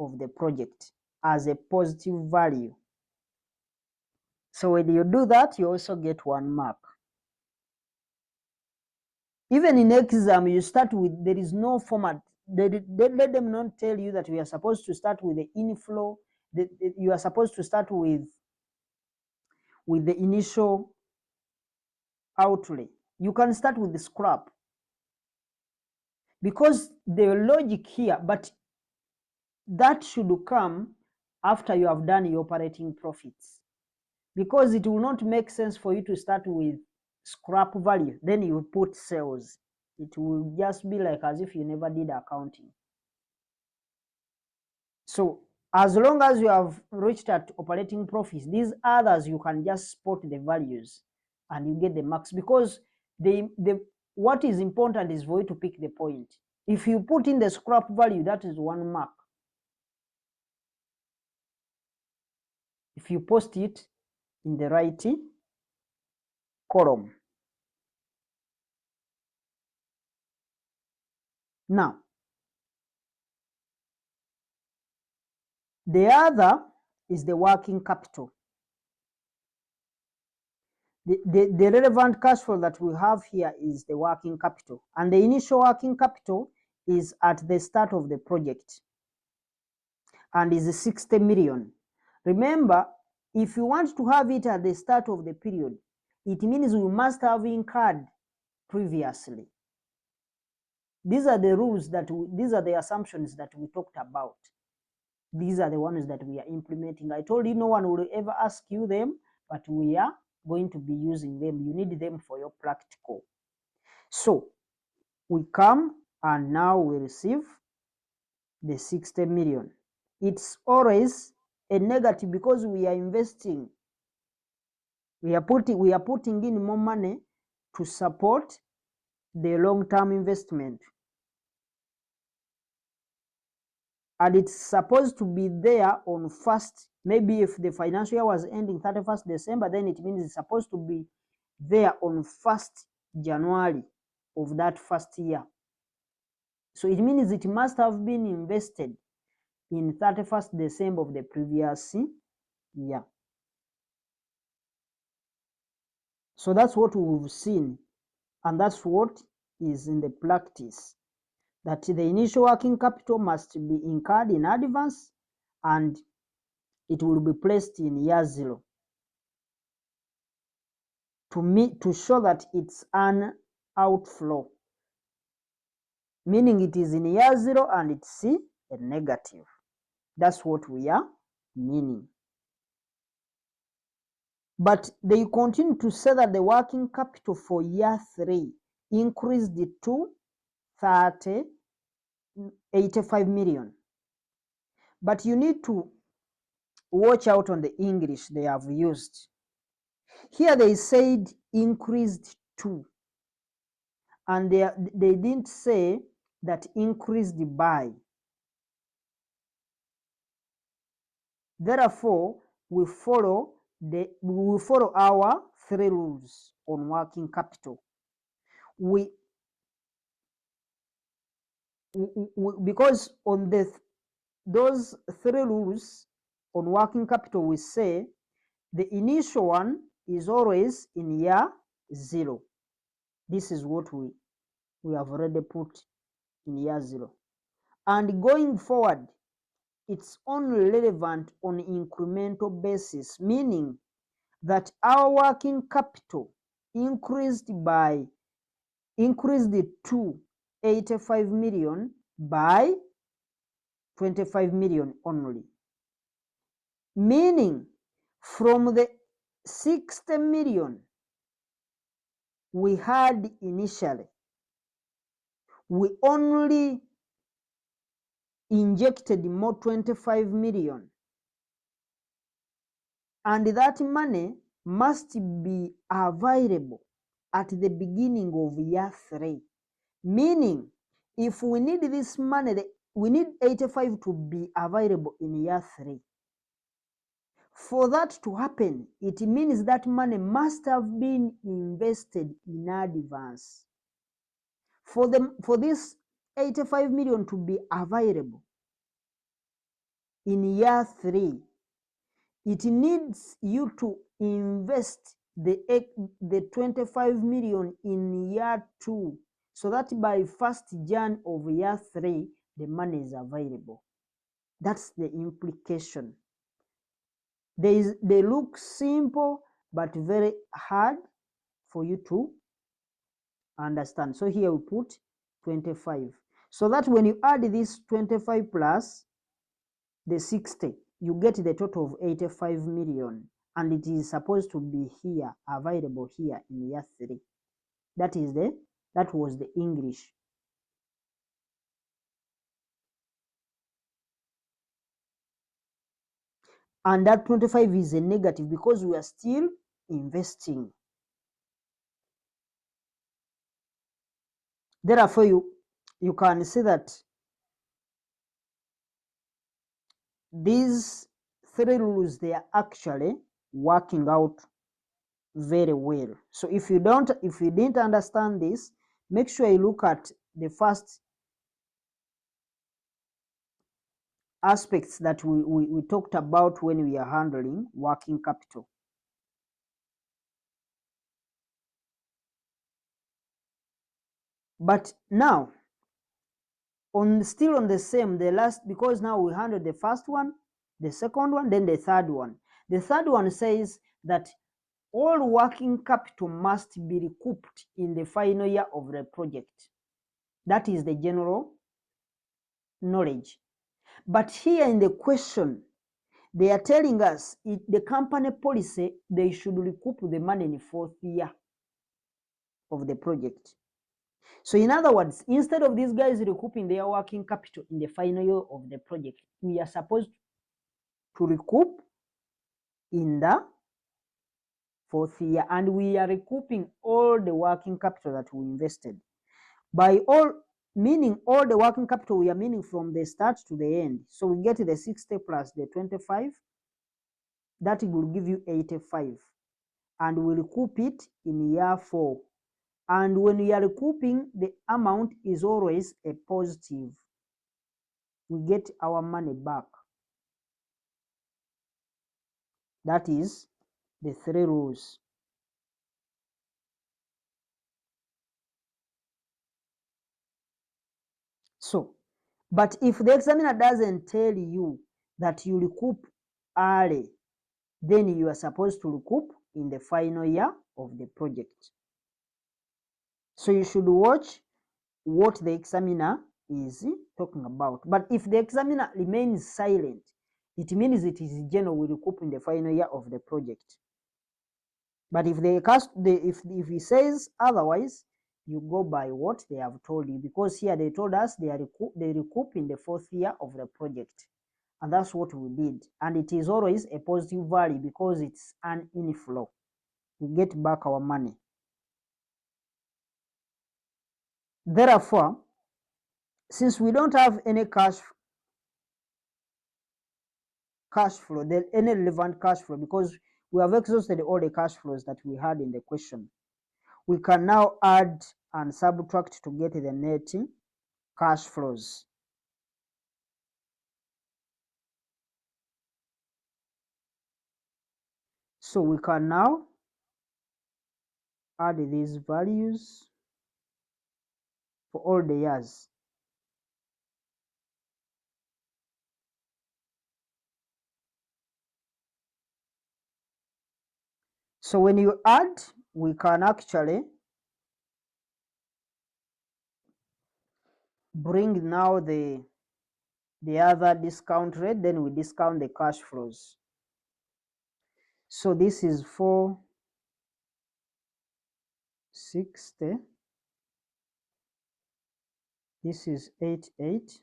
of the project as a positive value. So when you do that, you also get 1 mark. Even in exam, you start with, there is no format. Let them not tell you that we are supposed to start with the inflow. You are supposed to start with the initial outlay. You can start with the scrap, because the logic here, but that should come after you have done your operating profits, because it will not make sense for you to start with scrap value, then you put sales. It will just be like as if you never did accounting. So as long as you have reached at operating profits, these others you can just spot the values and you get the marks, because what is important is for you to pick the point. If you put in the scrap value, that is 1 mark. If you post it in the right column. Now, the other is the working capital. The relevant cash flow that we have here is the working capital, and the initial working capital is at the start of the project and is 60 million. Remember, if you want to have it at the start of the period, it means we must have incurred previously. These are the rules these are the assumptions that we talked about. These are the ones that we are implementing. I told you no one will ever ask you them, but we are going to be using them. You need them for your practical. So we come and now we receive the 60 million. It's always a negative because we are investing. We are putting in more money to support the long-term investment. And it's supposed to be there on 1st. Maybe if the financial year was ending 31st December, then it means it's supposed to be there on 1st January of that 1st year. So it means it must have been invested in 31st December of the previous year. So that's what we've seen, and that's what is in the practice, that the initial working capital must be incurred in advance and it will be placed in year 0 to show that it's an outflow, meaning it is in year 0 and it's a negative. That's what we are meaning. But they continue to say that the working capital for year 3 increased to 85 million. But you need to watch out on the English they have used. Here they said increased to, and they didn't say that increased by. Therefore, we follow our 3 rules on working capital. Because on those 3 rules on working capital, we say the initial one is always in year 0. This is what we have already put in year 0. And going forward, it's only relevant on incremental basis, meaning that our working capital increased to 85 million by 25 million only. Meaning from the 60 million we had initially, we only injected more 25 million, and that money must be available at the beginning of year 3. Meaning, if we need this money, we need 85 to be available in year 3. For that to happen, it means that money must have been invested in advance. For this 85 million to be available in year 3, it needs you to invest the 25 million in year 2, so that by 1st Jan of year 3, the money is available. That's the implication. They look simple, but very hard for you to understand. So here we put 25. So that when you add this 25 plus the 60, you get the total of 85 million. And it is supposed to be here, available here in year 3. That was the English. And that 25 is a negative because we are still investing. Therefore, you can see that these 3 rules, they are actually working out very well. So if you didn't understand this, make sure you look at the first aspects that we talked about when we are handling working capital. But now, still on the same, the last, because now we handled the first one, the second one, then the third one. The third one says that all working capital must be recouped in the final year of the project. That is the general knowledge. But here in the question, they are telling us the company policy, they should recoup the money in the 4th year of the project. So in other words, instead of these guys recouping their working capital in the final year of the project, we are supposed to recoup in the 4th year, and we are recouping all the working capital that we invested. By all, meaning all the working capital, we are meaning from the start to the end. So we get the 60 plus the 25, that will give you 85, and we recoup it in year 4. And when we are recouping, the amount is always a positive. We get our money back. That is the 3 rules. So, but if the examiner doesn't tell you that you recoup early, then you are supposed to recoup in the final year of the project. So you should watch what the examiner is talking about. But if the examiner remains silent, it means it is general, we recoup in the final year of the project. But if if he says otherwise, you go by what they have told you, because here they told us they recoup in the 4th year of the project, and that's what we did. And it is always a positive value because it's an inflow. We get back our money. Therefore, since we don't have any cash flow, any relevant cash flow, because we have exhausted all the cash flows that we had in the question, we can now add and subtract to get the net cash flows. So we can now add these values for all the years. So when you add, we can actually bring now the other discount rate, then we discount the cash flows. So this is 460, this is 88,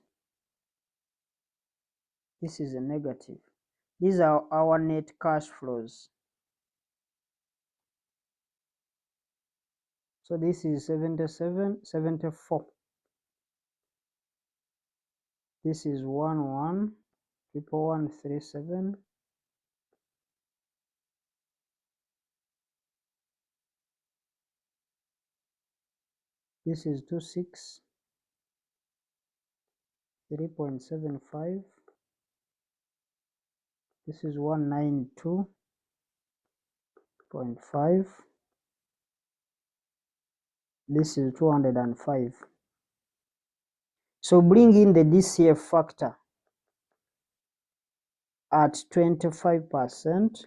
this is a negative. These are our net cash flows. So this is 77, 74. This is 11,137. This is 263.75. This is 192.5. This is 205. So bring in the DCF factor at 25%.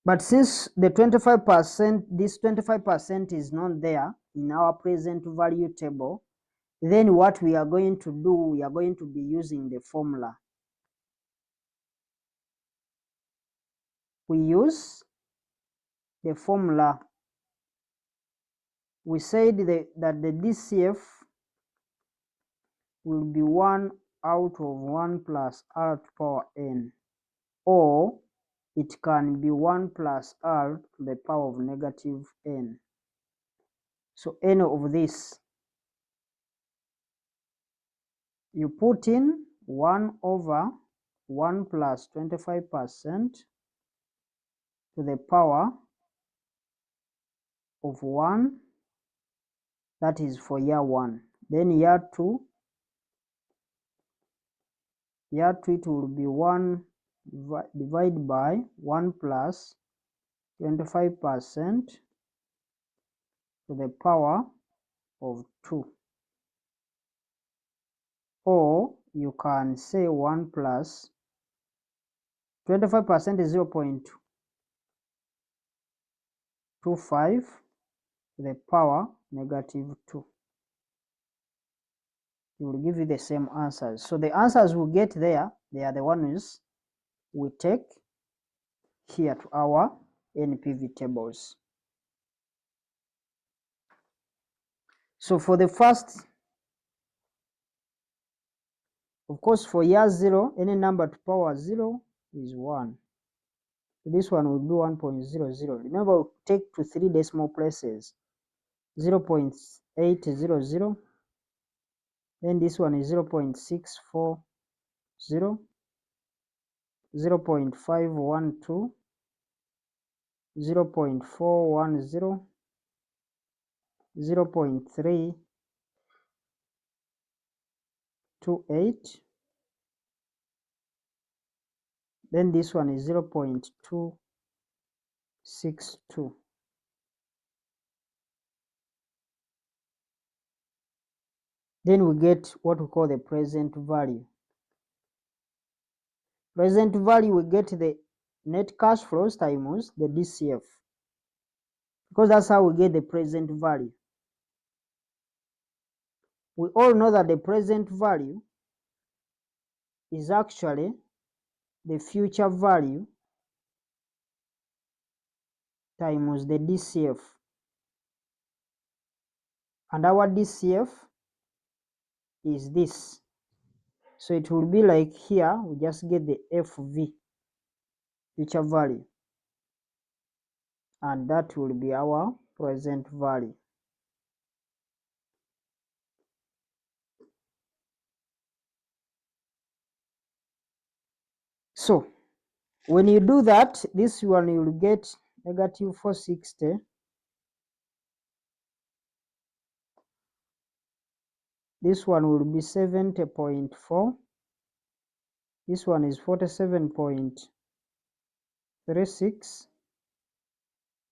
But since the 25%, this 25% is not there in our present value table, then what we are going to do, we are going to be using the formula. We use the formula. We said that the DCF will be 1 out of 1 plus r to the power n, or it can be 1 plus r to the power of negative n. So any of this, you put in 1 over 1 plus 25% to the power of 1, that is for year 1. Then year 2 it will be 1 divided by 1 plus 25% to the power of 2. Or you can say 1 plus 25% is 0.25 to the power negative 2. It will give you the same answers. So the answers we get there, they are the ones we take here to our NPV tables. So for the first, of course, for year 0, any number to power 0 is 1. So this one will be 1.00. Remember, we take to 3 decimal places. 0.800. Then this one is 0.640, 0.512, 0.410, 0.328. Then this one is 0.262. Then we get what we call the present value. Present value, we get the net cash flows times the DCF, because that's how we get the present value. We all know that the present value is actually the future value times the DCF. And our DCF is this. So it will be like here, we just get the FV, future value. And that will be our present value. So when you do that, this one you will get negative 460. This one will be 70.4. This one is 47.36.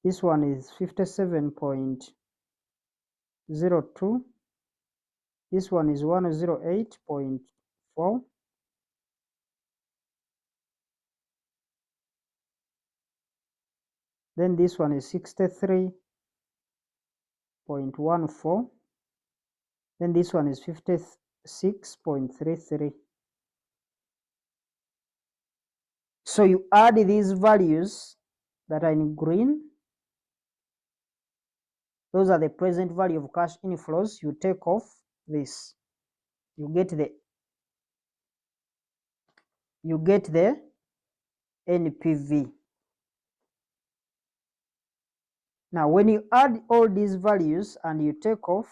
This one is 57.02. This one is 108.4. Then this one is 63.14. Then this one is 56.33. So you add these values that are in green. Those are the present value of cash inflows. You take off this. You get the NPV. Now, when you add all these values and you take off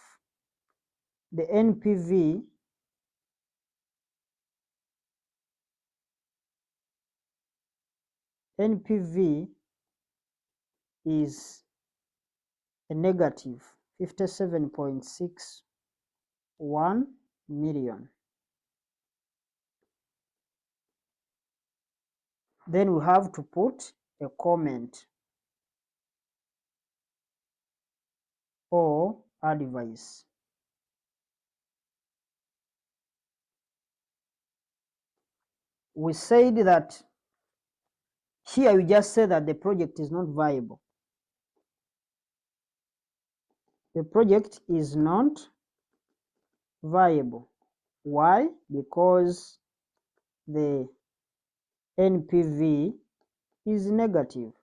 the NPV, NPV is a negative 57.61 million. Then we have to put a comment or advice. We said that here we just say that the project is not viable. The project is not viable. Why? Because the NPV is negative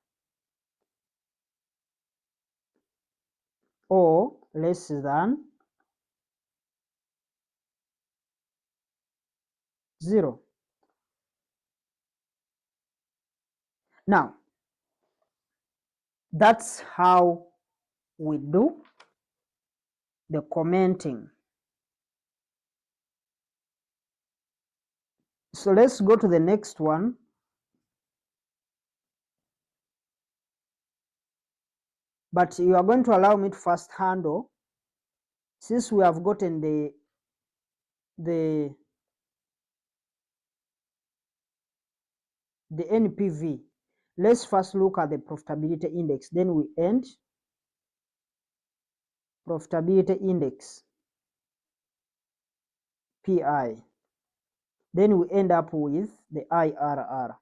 or less than 0. Now, that's how we do the commenting. So let's go to the next one. But you are going to allow me to first handle, since we have gotten the NPV, let's first look at the profitability index. Then we end profitability index, PI. Then we end up with the IRR.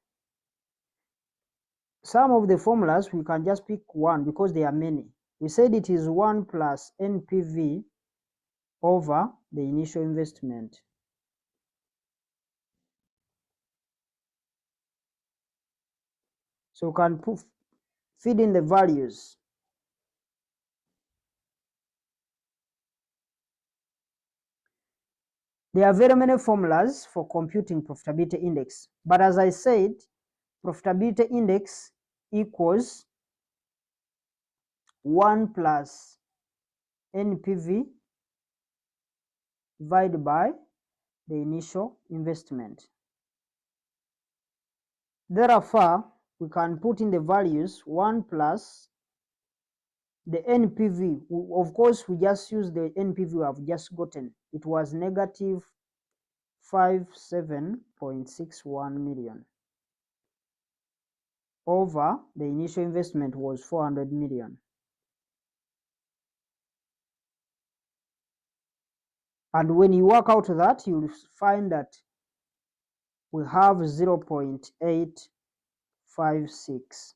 Some of the formulas we can just pick one because there are many. We said it is 1 plus NPV over the initial investment. So we can feed in the values. There are very many formulas for computing profitability index, but as I said, profitability index equals 1 plus NPV divided by the initial investment. Therefore, we can put in the values 1 plus the NPV. Of course, we just use the NPV we have just gotten. It was negative 57.61 million over the initial investment was 400 million. And when you work out that, you'll find that we have 0.856.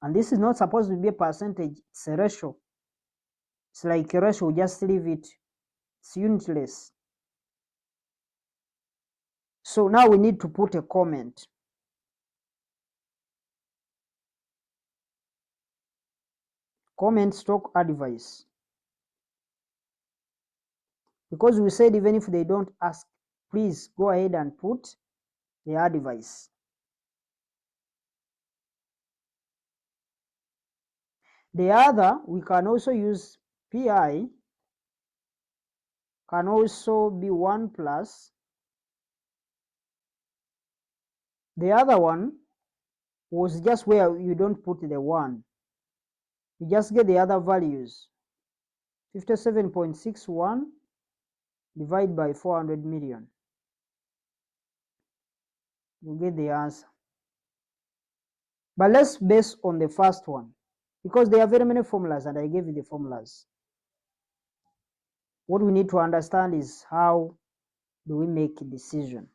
And this is not supposed to be a percentage, it's a ratio. It's like a ratio, just leave it, it's unitless. So now we need to put a comment. Comment stock advice. Because we said even if they don't ask, please go ahead and put the advice. The other, we can also use PI, can also be 1 plus. The other one was just where you don't put the 1. You just get the other values. 57.61 divided by 400 million. You get the answer. But let's base on the first one, because there are very many formulas and I gave you the formulas. What we need to understand is how do we make a decision.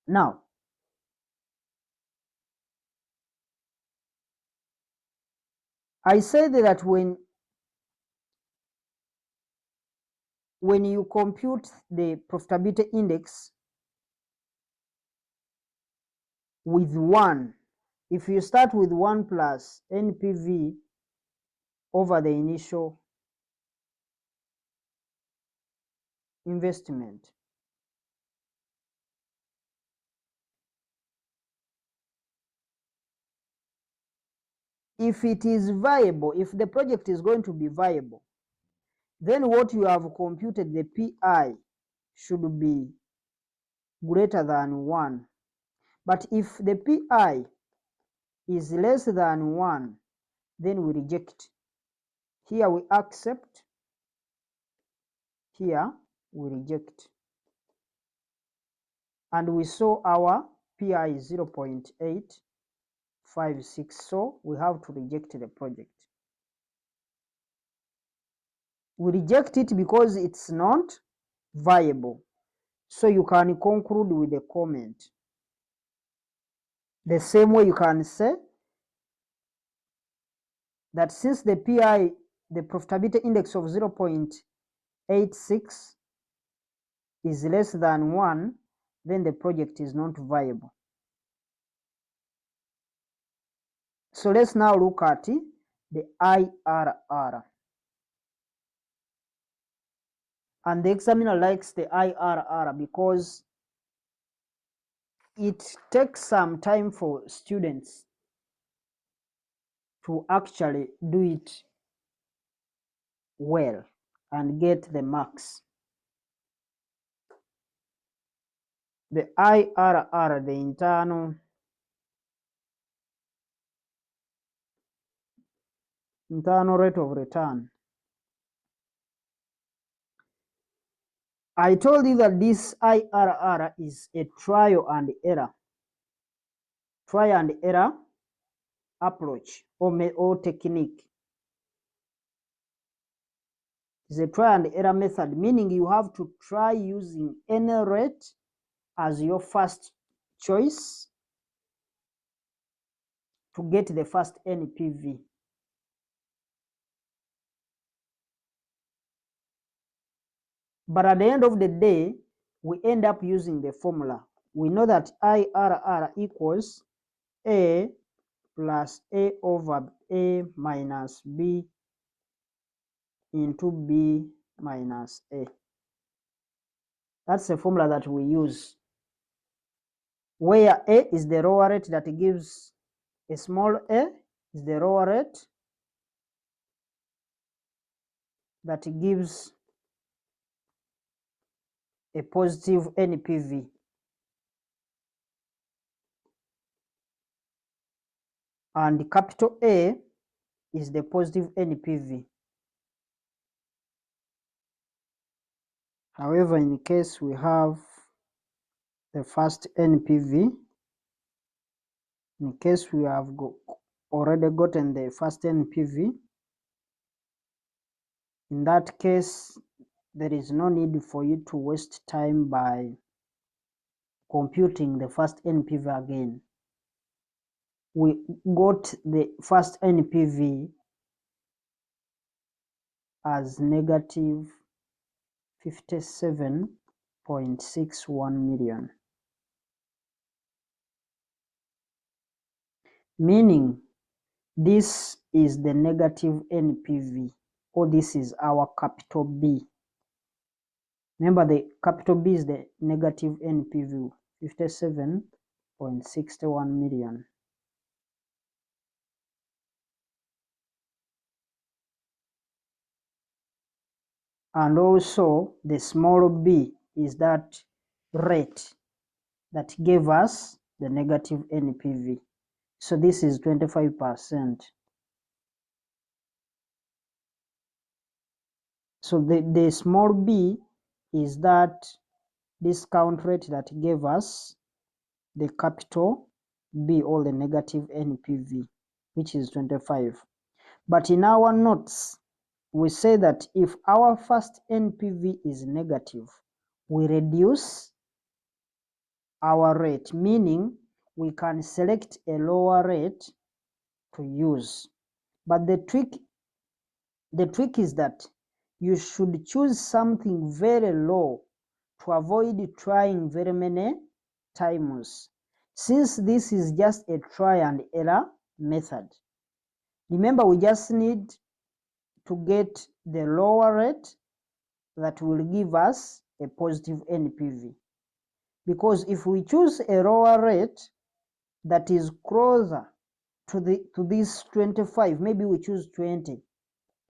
Now, I said that when you compute the profitability index with 1, if you start with 1 plus NPV over the initial investment, if it is viable, if the project is going to be viable, then what you have computed, the PI, should be greater than 1. But if the PI is less than 1, then we reject. Here we accept, here we reject. And we saw our PI is 0.856, so we have to reject the project. We reject it because it's not viable. So you can conclude with a comment. The same way you can say that since the PI, the profitability index of 0.86 is less than 1, then the project is not viable. So let's now look at the IRR. And the examiner likes the IRR because it takes some time for students to actually do it well and get the marks. The IRR, the internal rate of return. I told you that this IRR is a trial and error approach or technique. It's a trial and error method, meaning you have to try using any rate as your first choice to get the first NPV. But at the end of the day, we end up using the formula. We know that IRR equals A plus A over A minus B into B minus A. That's the formula that we use, where A is the lower rate that gives a small a, is the lower rate that gives a positive NPV. And capital A is the positive NPV. However, in case we have the first NPV, in case we have already gotten the first NPV, in that case, there is no need for you to waste time by computing the first NPV again. We got the first NPV as negative 57.61 million. Meaning this is the negative NPV, or this is our capital B. Remember, the capital B is the negative NPV, 57.61 million. And also the small b is that rate that gave us the negative NPV. So this is 25%. So the small b is that discount rate that gave us the capital B, or the negative NPV, which is 25. But in our notes, we say that if our first NPV is negative, we reduce our rate, meaning we can select a lower rate to use. But the trick is that you should choose something very low to avoid trying very many times, since this is just a try and error method. Remember, we just need to get the lower rate that will give us a positive NPV. Because if we choose a lower rate that is closer to this 25, maybe we choose 20,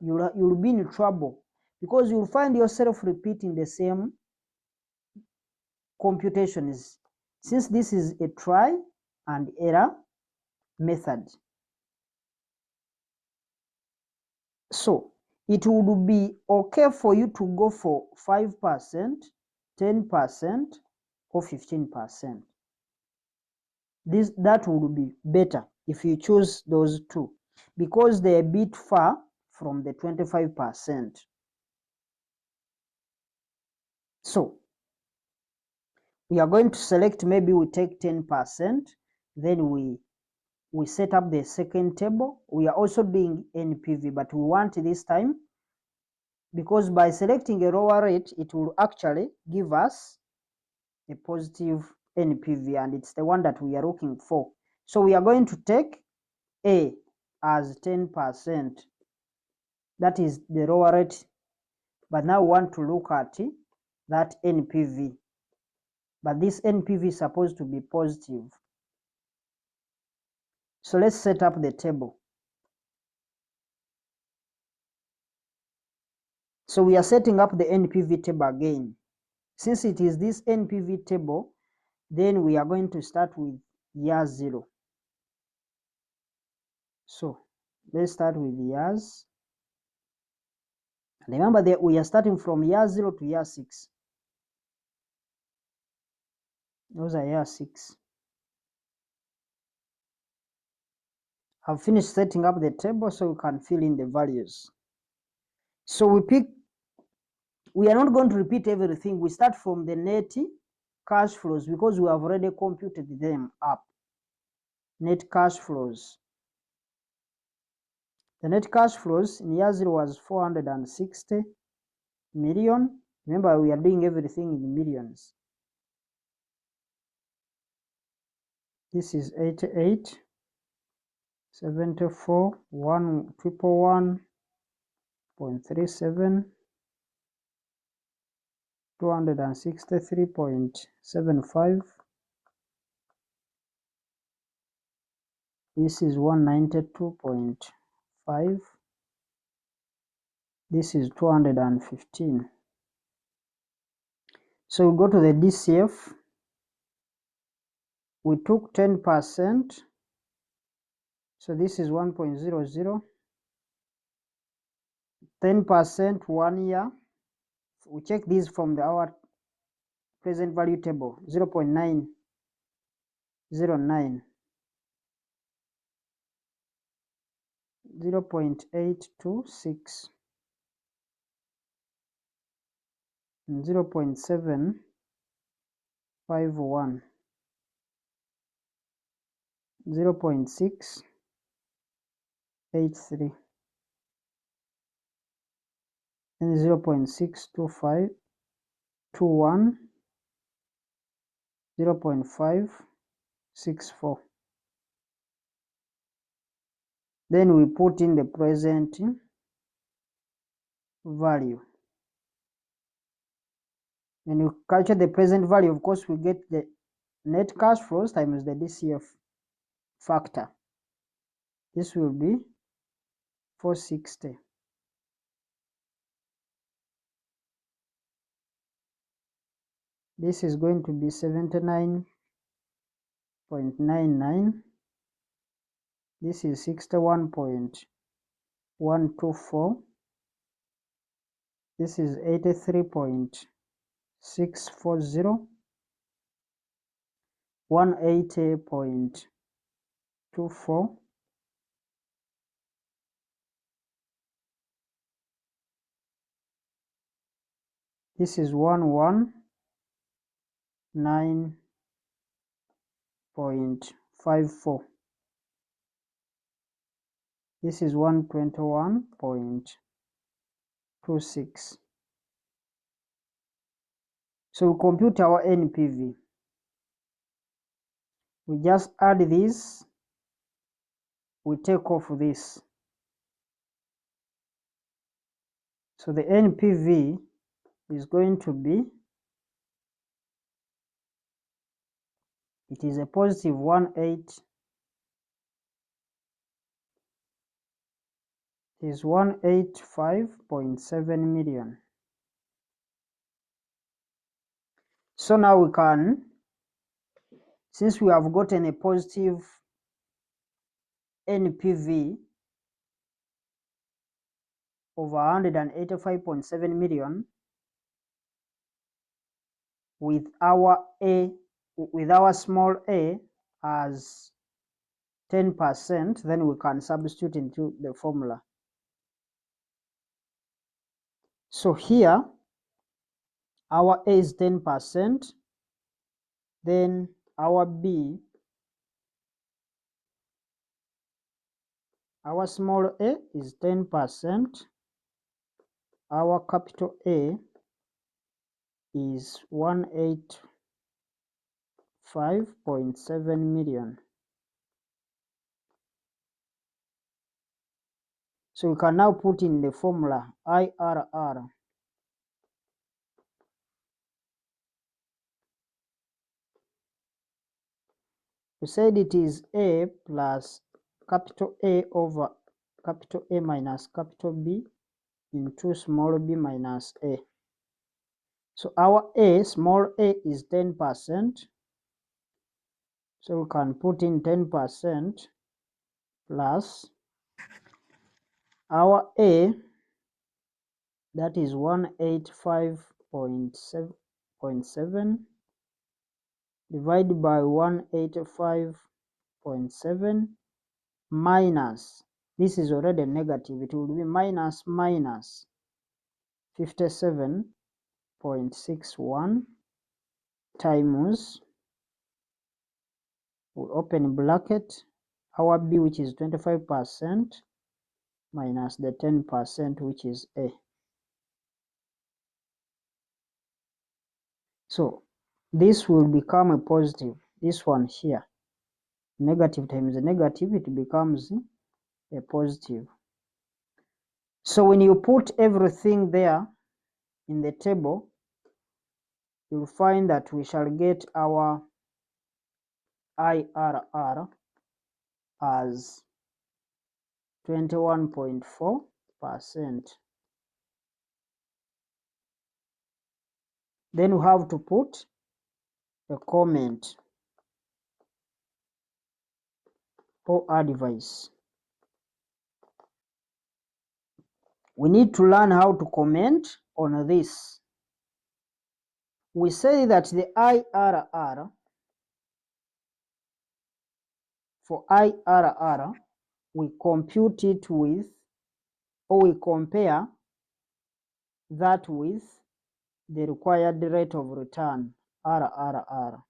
you'll be in trouble, because you'll find yourself repeating the same computations, since this is a try and error method. So it would be okay for you to go for 5%, 10%, or 15%. That would be better if you choose those two, because they're a bit far from the 25%. So we are going to select, maybe we take 10%, then we set up the second table. We are also doing NPV, but we want this time, because by selecting a lower rate, it will actually give us a positive NPV, and it's the one that we are looking for. So we are going to take A as 10%. That is the lower rate, but now we want to look at that NPV. But this NPV is supposed to be positive. So let's set up the table. So we are setting up the NPV table again. Since it is this NPV table, then we are going to start with year 0. So let's start with years. Remember that we are starting from year 0 to year 6. Those are year 6. I've finished setting up the table so we can fill in the values. So we are not going to repeat everything. We start from the net cash flows because we have already computed them up. Net cash flows. The net cash flows in year 0 was 460 million. Remember, we are doing everything in millions. This is 88, 74, 111.37, 263.75. This is 192.5. This is 215. So we go to the DCF. We took 10%. So this is 1.00. 10% 1 year. We check this from our present value table, 0.909. 0.826 and 0.751, 0.683 and 0.625, 21, 0.564. Then we put in the present value. When you capture the present value, of course, we get the net cash flows times the DCF factor. This will be 460. This is going to be 79.99. This is 61.124. This is 83.640. 180.24. This is 119.54. This is 121.26. So we compute our NPV. We just add this, we take off this. So the NPV is going to be, it is a positive 185.7 million. So now we can, since we have gotten a positive NPV, over 185.7 million with our small a as 10%, then we can substitute into the formula. So here our a is 10%, then our b, our small a is 10%, our capital A is 185.7 million. So we can now put in the formula IRR. We said it is A plus capital A over capital A minus capital B into small b minus a. So our a, small a, is 10%. So we can put in 10% plus our a, that is 185.7 divided by 185.7 minus, this is already negative, it will be minus 57.61 times, we open bracket, our b, which is 25%, minus the 10%, which is a. So this will become a positive, this one here, negative times a negative, it becomes a positive. So when you put everything there in the table, you'll find that we shall get our IRR as 21.4%. Then we have to put a comment or advice. We need to learn how to comment on this. We say that the IRR, for IRR, we compute it with, or we compare that with the required rate of return, RRR.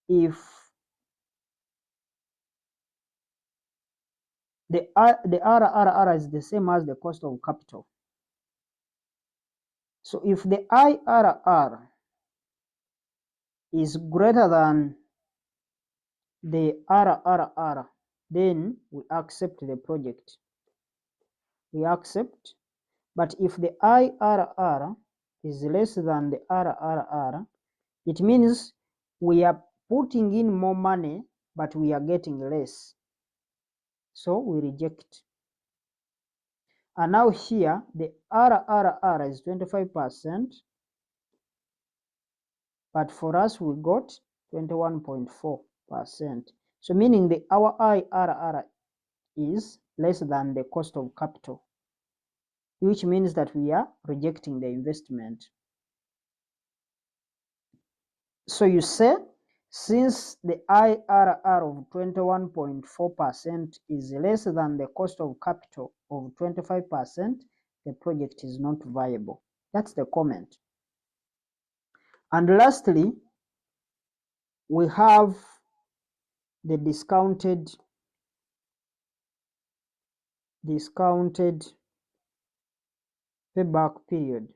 If the RRR is the same as the cost of capital, so if the IRR is greater than the RRR, then we accept the project. We accept. But if the IRR is less than the RRR, it means we are putting in more money, but we are getting less. So we reject. And now here, the RRR is 25%, but for us, we got 21.4%. So meaning our IRR is less than the cost of capital, which means that we are rejecting the investment. So you say, since the IRR of 21.4% is less than the cost of capital of 25%, the project is not viable. That's the comment. And lastly, we have the discounted payback period.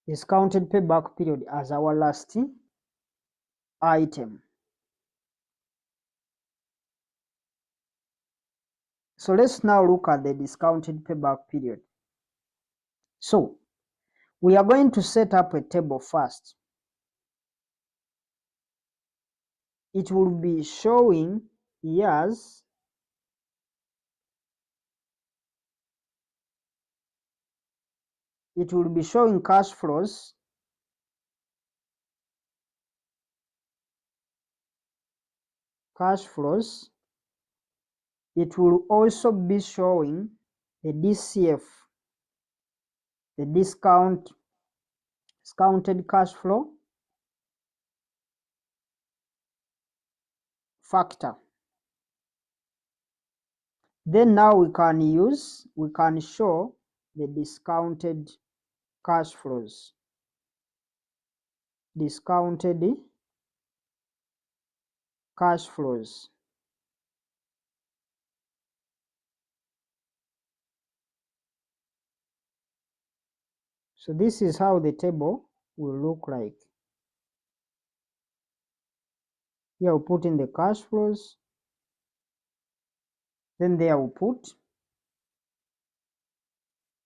Discounted payback period as our last item. So let's now look at the discounted payback period. So we are going to set up a table first. It will be showing years it will be showing cash flows cash flows, it will also be showing the DCF, the discounted cash flow factor. Then now we can show the discounted cash flows. Discounted cash flows. So this is how the table will look like. Here we'll put in the cash flows. Then there we'll put.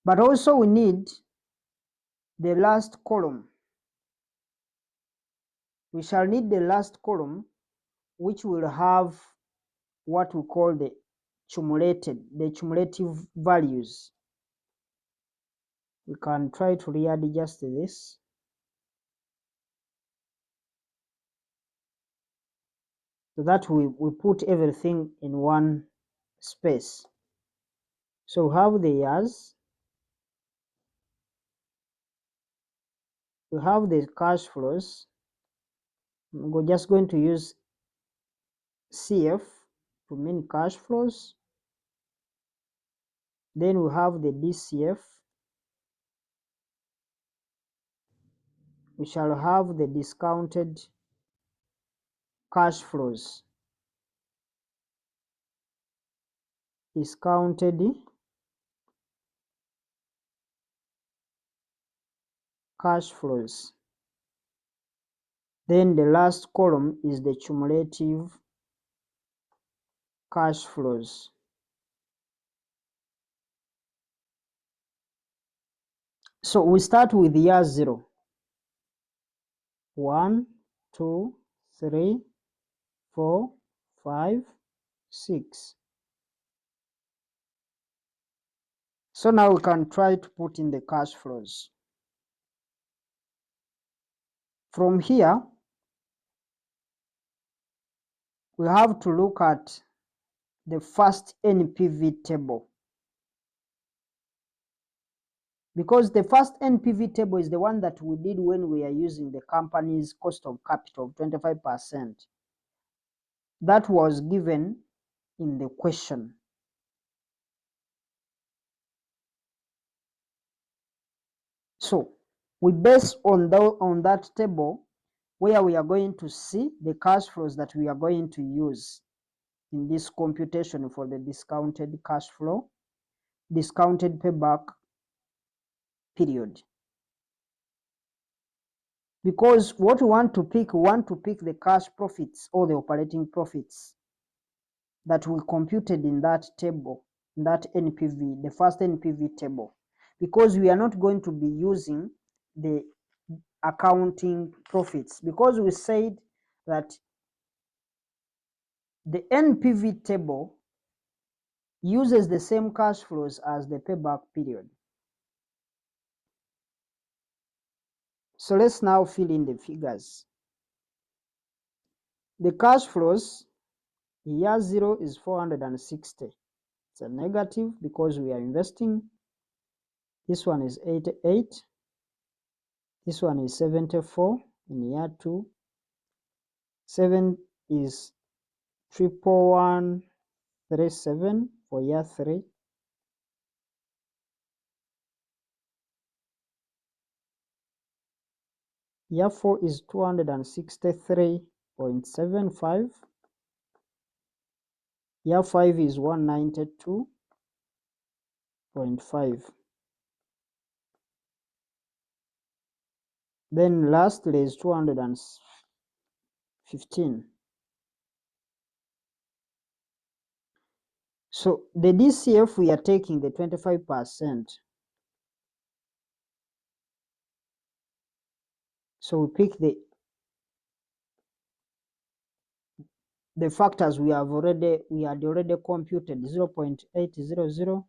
But also we need the last column. We shall need the last column, which will have what we call the cumulative values. We can try to readjust this. So that we put everything in one space. So we have the years, we have the cash flows. We're just going to use CF to mean cash flows. Then we have the DCF. We shall have the discounted cash flows. Discounted cash flows. Then the last column is the cumulative cash flows. So we start with year 0. 1, 2, 3, 4, 5, 6. So now we can try to put in the cash flows. From here, we have to look at the first NPV table, because the first NPV table is the one that we did when we are using the company's cost of capital of 25%. That was given in the question. So we base on that table where we are going to see the cash flows that we are going to use in this computation for the discounted cash flow, discounted payback period. Because what we want to pick the cash profits or the operating profits that we computed in that table, in that NPV, the first NPV table, because we are not going to be using the accounting profits, because we said that the NPV table uses the same cash flows as the payback period. So let's now fill in the figures. The cash flows, year 0 is 460. It's a negative because we are investing. This one is 88. This one is 74 in year 2. 7 is 11137 for year 3. Year 4 is 263.75. Year 5 is 192.5. Then lastly is 215. So the DCF, we are taking the 25%. So we pick the factors we had already computed: 0.800,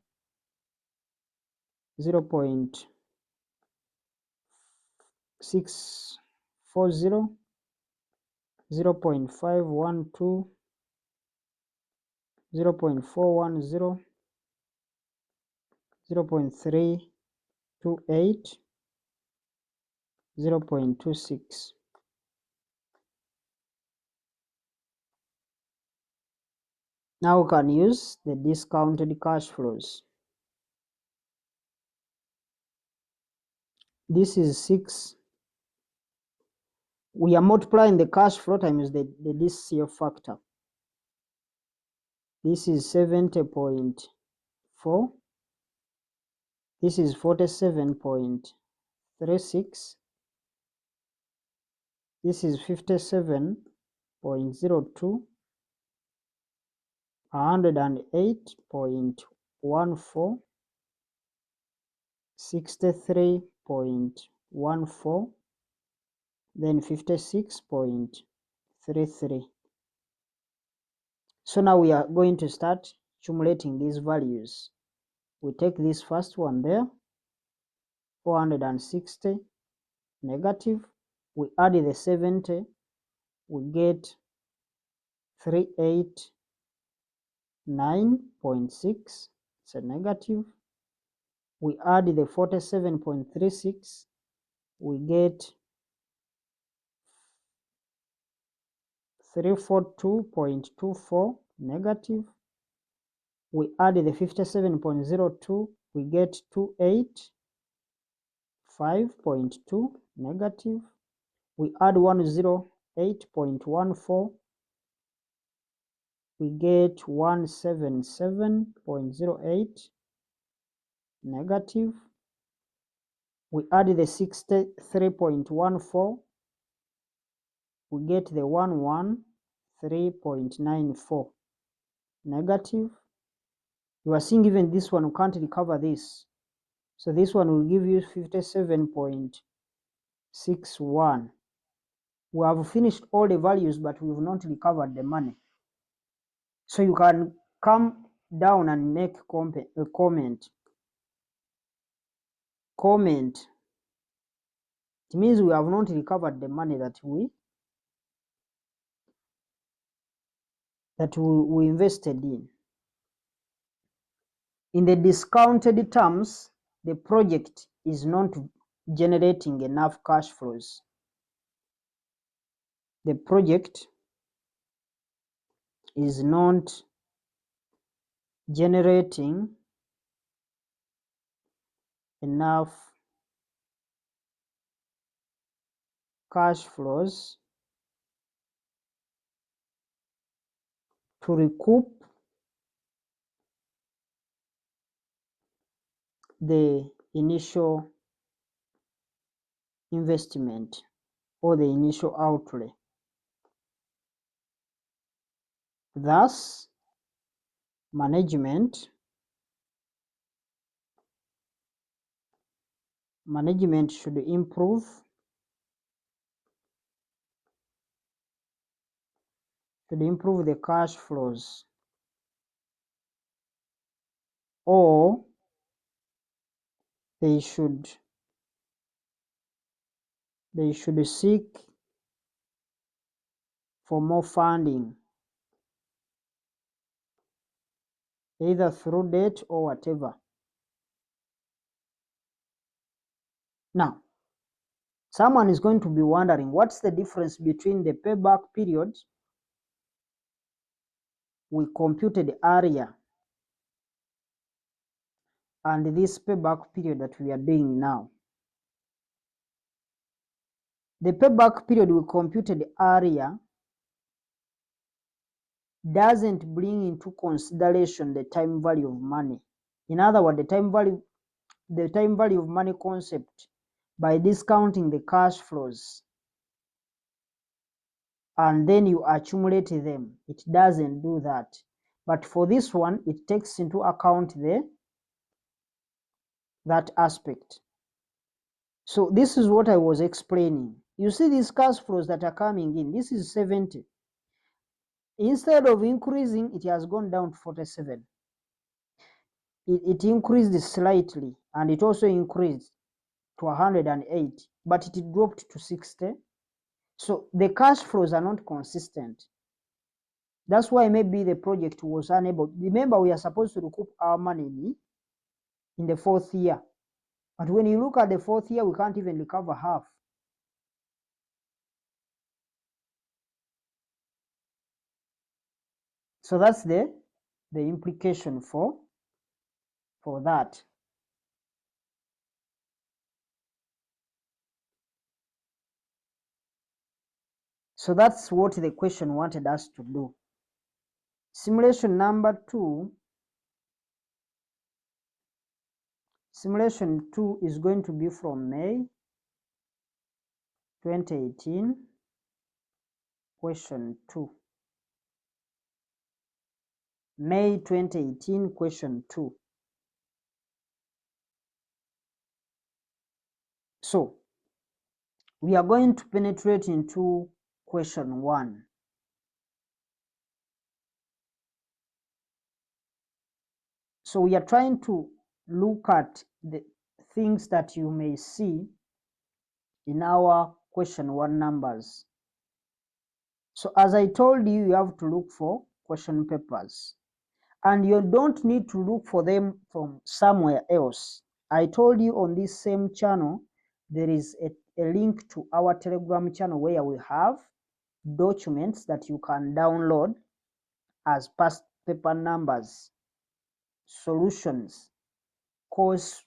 0.640, 0.512, 0.410, 0.328, 0.26. Now we can use the discounted cash flows. This is 6. We are multiplying the cash flow times the DCF factor. This is 70.4. This is 47.36. This is 57.02. 108.14. 63.14. Then 56.33. So now we are going to start accumulating these values. We take this first one there, 460 negative. We add the 70, we get 389.6, it's a negative. We add the 47.36, we get 342.24 negative. We add the 57.02, we get 285.2 negative. We add 108.14, we get 177.08 negative. We add the 63.14, we get the 113.94 negative. You are seeing even this one, we can't recover this. So this one will give you 57.61. We have finished all the values, but we have not recovered the money. So you can come down and make a comment. Comment. It means we have not recovered the money that we invested in. In the discounted terms, the project is not generating enough cash flows. The project is not generating enough cash flows to recoup the initial investment or the initial outlay. Thus, management should improve the cash flows, or they should seek for more funding, either through debt or whatever. Now, someone is going to be wondering, what's the difference between the payback period we computed earlier and this payback period that we are doing now? The payback period we computed earlier doesn't bring into consideration the time value of money. In other words, the time value of money concept, by discounting the cash flows and then you accumulate them, it doesn't do that. But for this one, it takes into account that aspect. So this is what I was explaining. You see these cash flows that are coming in, this is 70. Instead of increasing, it has gone down to 47. It increased slightly, and it also increased to 108, but it dropped to 60. So the cash flows are not consistent. That's why maybe the project was unable. Remember, we are supposed to recoup our money in the 4th year. But when you look at the 4th year, we can't even recover half. So that's the implication for that. So that's what the question wanted us to do. Simulation number 2. Simulation 2 is going to be from May 2018, question 2. May 2018, question 2. So we are going to penetrate into question 1. So we are trying to look at the things that you may see in our question 1 numbers. So as I told you, you have to look for question papers, and you don't need to look for them from somewhere else. I told you on this same channel, there is a link to our Telegram channel where we have documents that you can download as past paper numbers, solutions, course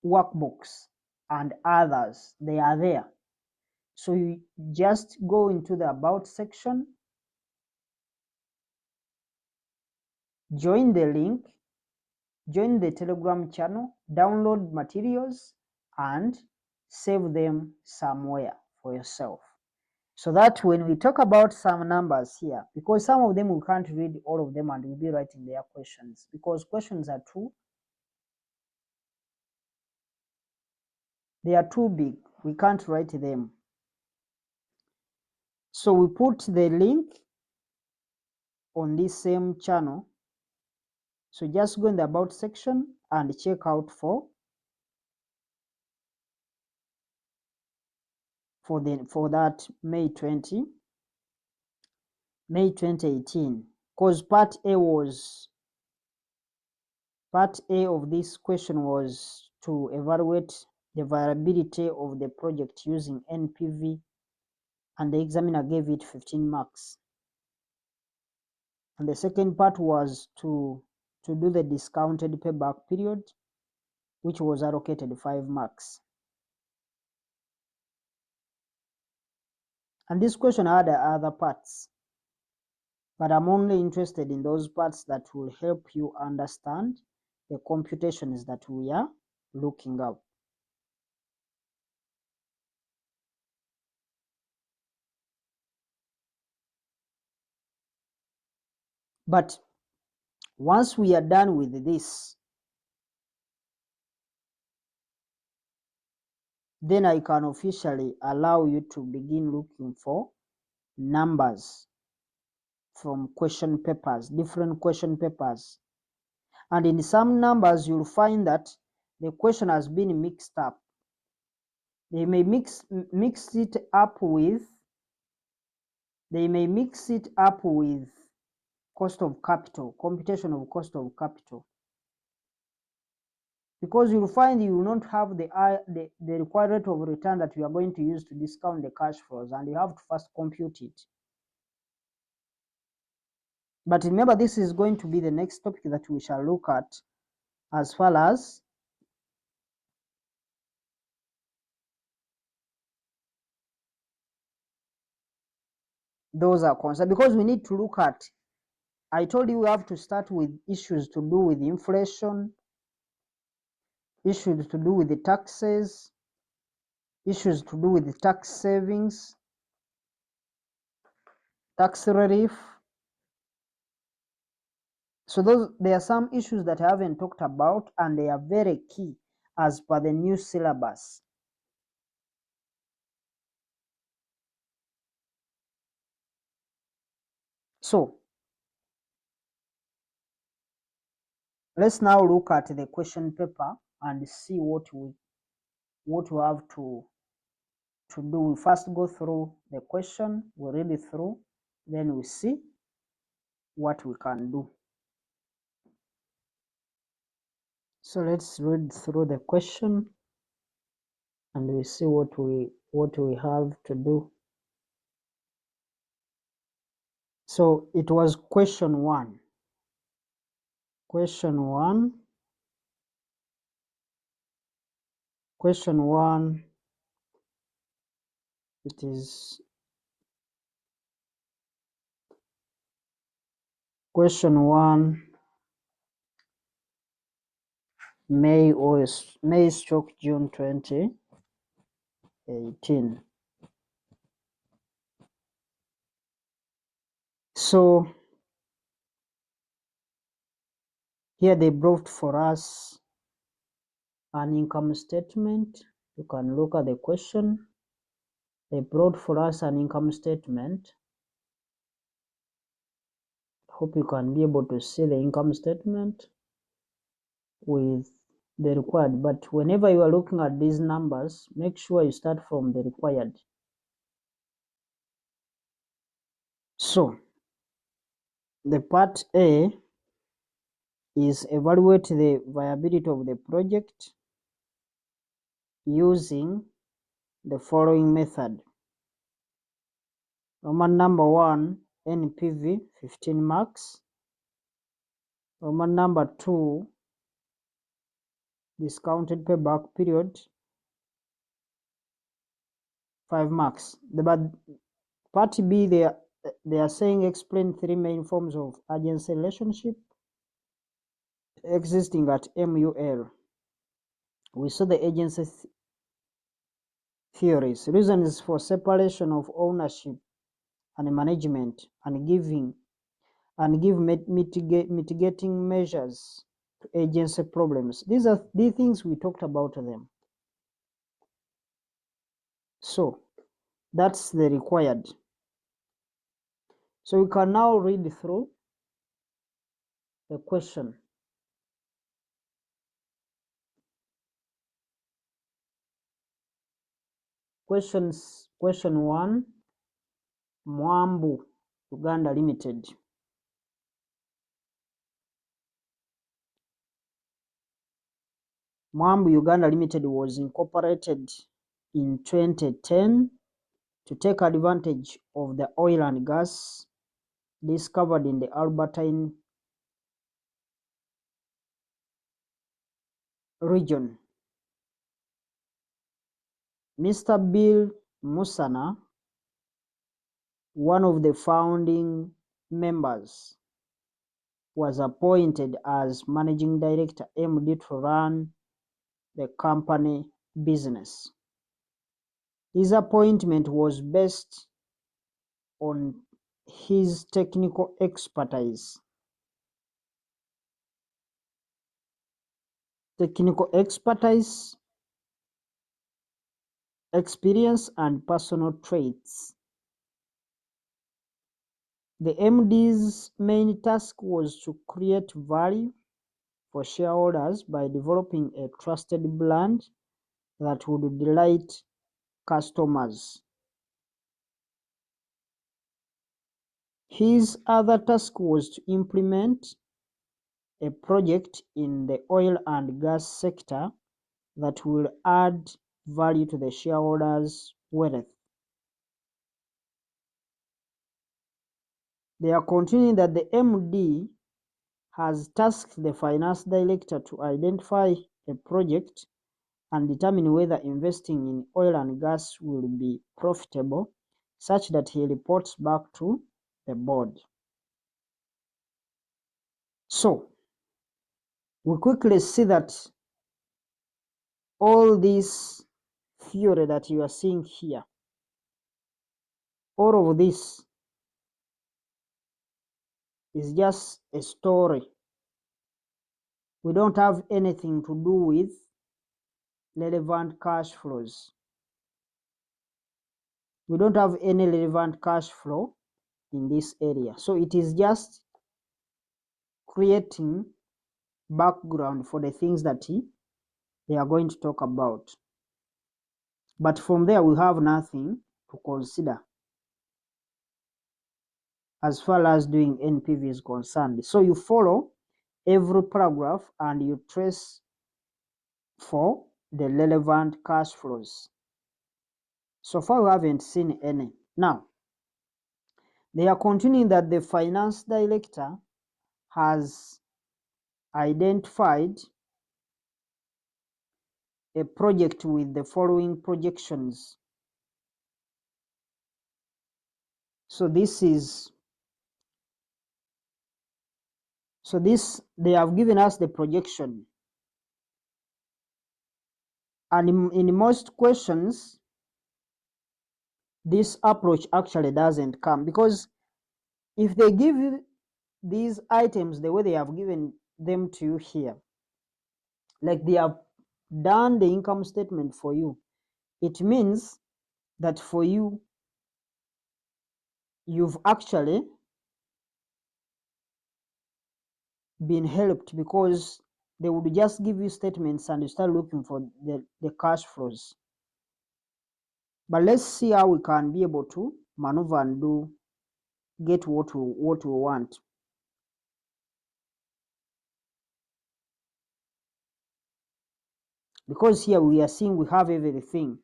workbooks, and others. They are there. So you just go into the About section, join the link, join the Telegram channel, download materials, and save them somewhere for yourself. So that when we talk about some numbers here, because some of them we can't read all of them and we'll be writing their questions, because questions are they are too big. We can't write them. So we put the link on this same channel. So just go in the About section and check out for that May 2018, because part A of this question was to evaluate the viability of the project using NPV, and the examiner gave it 15 marks. And the second part was to do the discounted payback period, which was allocated 5 marks. And this question had other parts, but I'm only interested in those parts that will help you understand the computations that we are looking up. But once we are done with this, then I can officially allow you to begin looking for numbers from question papers, different question papers. And in some numbers, you'll find that the question has been mixed up. They may mix it up with cost of capital, computation of cost of capital. Because you'll find you will not have the required rate of return that you are going to use to discount the cash flows, and you have to first compute it. But remember, this is going to be the next topic that we shall look at as far as those are concerned, because we need to look at, I told you we have to start with issues to do with inflation, issues to do with the taxes, issues to do with the tax savings, tax relief. So there are some issues that I haven't talked about, and they are very key as per the new syllabus. So let's now look at the question paper and see what we have to do. We first go through the question, we read it through, then we see what we can do. So let's read through the question and we see what we have to do. So it was question 1. Question 1. Question 1. It is question 1. May/June 2018. So here they brought for us an income statement. You can look at the question. They brought for us an income statement. Hope you can be able to see the income statement with the required, but whenever you are looking at these numbers, make sure you start from the required. So the part A is evaluate the viability of the project using the following method. Roman number 1, NPV 15 marks. Roman number 2, discounted payback period 5 marks. But part B, they are saying explain 3 main forms of agency relationship existing at MUL. We saw the agency theories, reasons for separation of ownership and management, and give mitigating measures to agency problems. These are the things we talked about them. So that's the required. So we can now read through the question. Question 1, Mwambu Uganda Limited. Mwambu Uganda Limited was incorporated in 2010 to take advantage of the oil and gas discovered in the Albertine region. Mr. Bill Musana, one of the founding members, was appointed as managing director, MD, to run the company business. His appointment was based on his technical expertise, experience, and personal traits. The MD's main task was to create value for shareholders by developing a trusted brand that would delight customers. His other task was to implement a project in the oil and gas sector that will add value to the shareholders' wealth. They are continuing that the MD has tasked the finance director to identify a project and determine whether investing in oil and gas will be profitable, such that he reports back to the board. So we quickly see that all this theory that you are seeing here, all of this is just a story. We don't have anything to do with relevant cash flows. We don't have any relevant cash flow in this area. So it is just creating background for the things that they are going to talk about. But from there, we have nothing to consider. as far as doing NPV is concerned. So you follow every paragraph and you trace for the relevant cash flows. So far we haven't seen any. Now, they are continuing that the finance director has identified a project with the following projections. So this, they have given us the projection. And in most questions, this approach actually doesn't come, because if they give you these items the way they have given them to you here, like they have done the income statement for you, it means that for you, you've actually been helped, because they would just give you statements and you start looking for the cash flows. But let's see how we can be able to maneuver and get what we want. Because here we are seeing we have everything,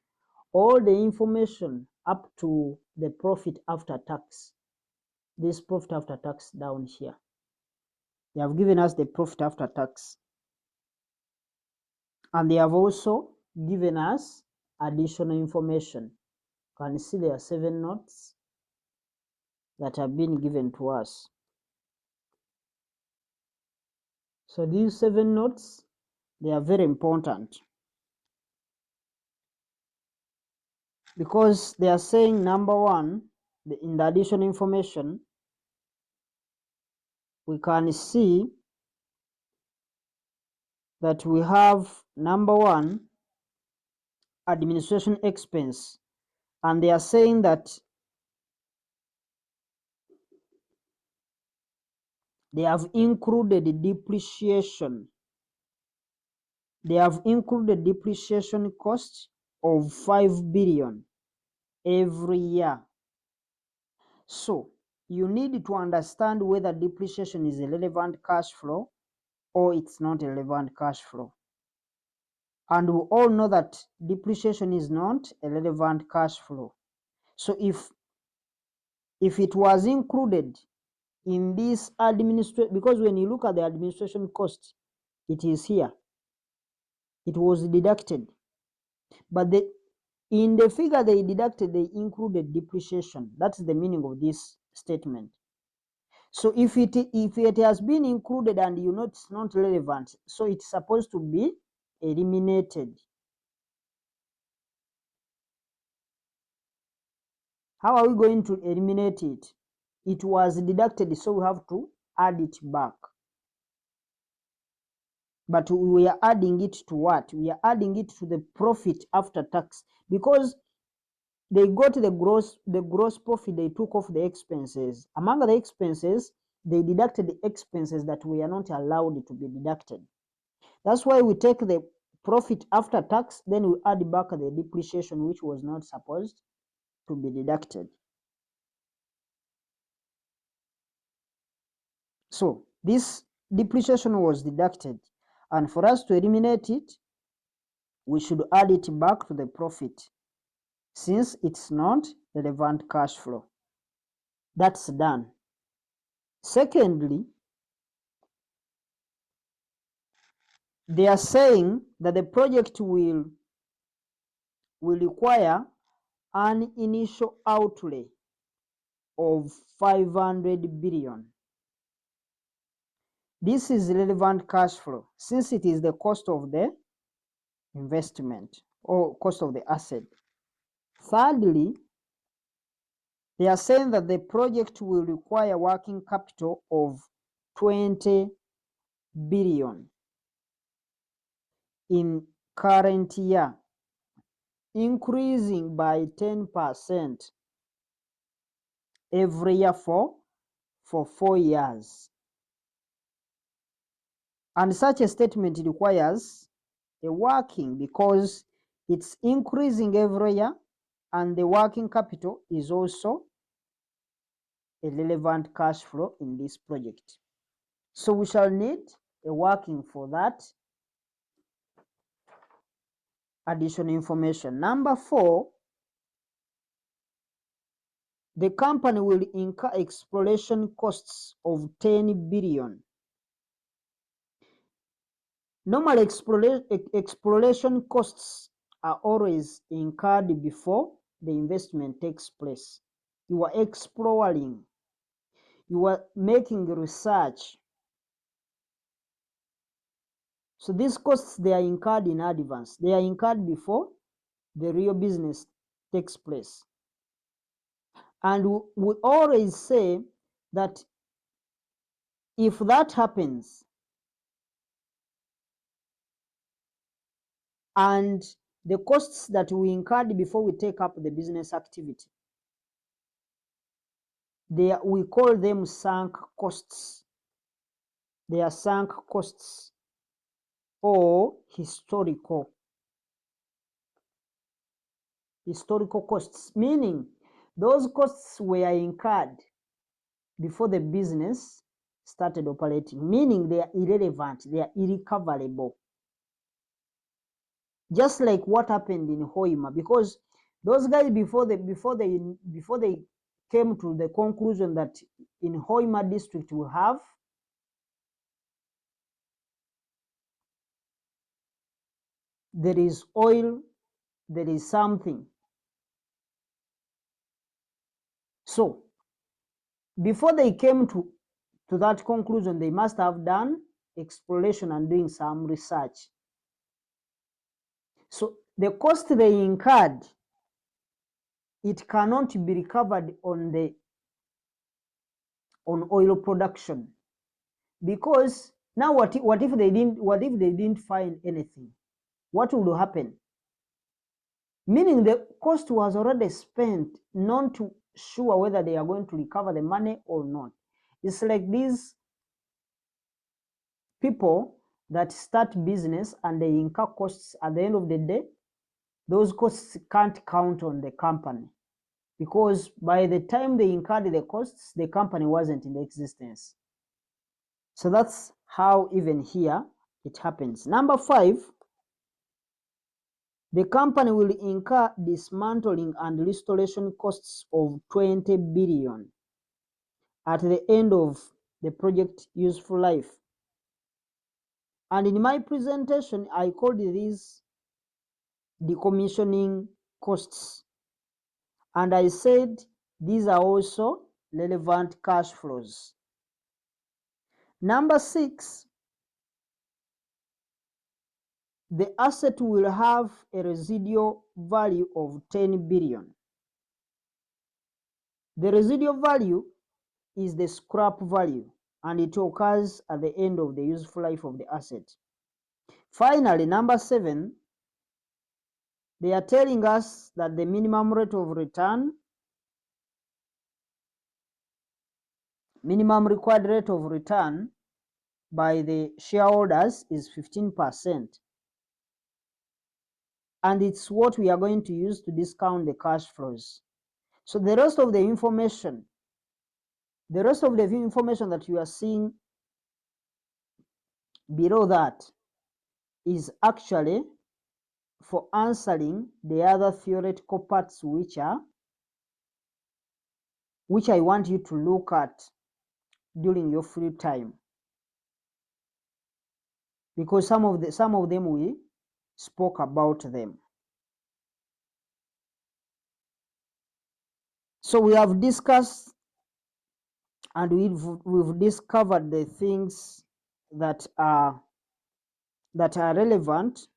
all the information up to the profit after tax. This profit after tax down here, they have given us the profit after tax, and they have also given us additional information. You can see there are 7 notes that have been given to us. So these 7 notes, they are very important, because they are saying, number one, in the additional information, we can see that we have, number one, administration expense, and they are saying that they have included depreciation. They have included depreciation cost of 5 billion every year. So you need to understand whether depreciation is a relevant cash flow or it's not a relevant cash flow. And we all know that depreciation is not a relevant cash flow. So if it was included in this administration, because when you look at the administration cost, it is here. It was deducted. But in the figure they deducted, they included depreciation. That's the meaning of this statement. So if it has been included and you know it's not relevant, so it's supposed to be eliminated. How are we going to eliminate it? It was deducted, so we have to add it back. But we are adding it to what? We are adding it to the profit after tax, because they got the gross profit, they took off the expenses. Among the expenses, they deducted the expenses that we are not allowed to be deducted. That's why we take the profit after tax, then we add back the depreciation, which was not supposed to be deducted. So this depreciation was deducted, and for us to eliminate it, we should add it back to the profit, since it's not relevant cash flow. That's done. Secondly, they are saying that the project will require an initial outlay of 500 billion. This is relevant cash flow, since it is the cost of the investment or cost of the asset. Thirdly, they are saying that the project will require working capital of 20 billion in current year, increasing by 10% every year for 4 years. And such a statement requires a working, because it's increasing every year, and the working capital is also a relevant cash flow in this project. So we shall need a working for that additional information. Number 4, the company will incur exploration costs of 10 billion. Normally, exploration costs are always incurred before the investment takes place. You are exploring, you are making research. So these costs, they are incurred in advance. They are incurred before the real business takes place. And we always say that if that happens, and the costs that we incurred before we take up the business activity, we call them sunk costs. They are sunk costs or historical costs, meaning those costs were incurred before the business started operating, meaning they are irrelevant, they are irrecoverable. Just like what happened in Hoima, because those guys before they came to the conclusion that in Hoima district we have there is oil, there is something. So before they came to that conclusion, they must have done exploration and doing some research. So the cost they incurred, it cannot be recovered on oil production, because now what if they didn't find anything? What will happen? Meaning the cost was already spent, not to sure whether they are going to recover the money or not. It's like these people that start business and they incur costs. At the end of the day, those costs can't count on the company, because by the time they incurred the costs, the company wasn't in existence. So that's how even here it happens. Number 5, the company will incur dismantling and restoration costs of 20 billion at the end of the project useful life. And in my presentation, I called these decommissioning costs. And I said these are also relevant cash flows. Number 6, the asset will have a residual value of 10 billion. The residual value is the scrap value, and it occurs at the end of the useful life of the asset. Finally, number 7, they are telling us that the minimum rate of return, minimum required rate of return by the shareholders is 15%. And it's what we are going to use to discount the cash flows. So the rest of the information that you are seeing below that is actually for answering the other theoretical parts which I want you to look at during your free time, because some of them we spoke about them. So we have discussed and we've discovered the things that are relevant.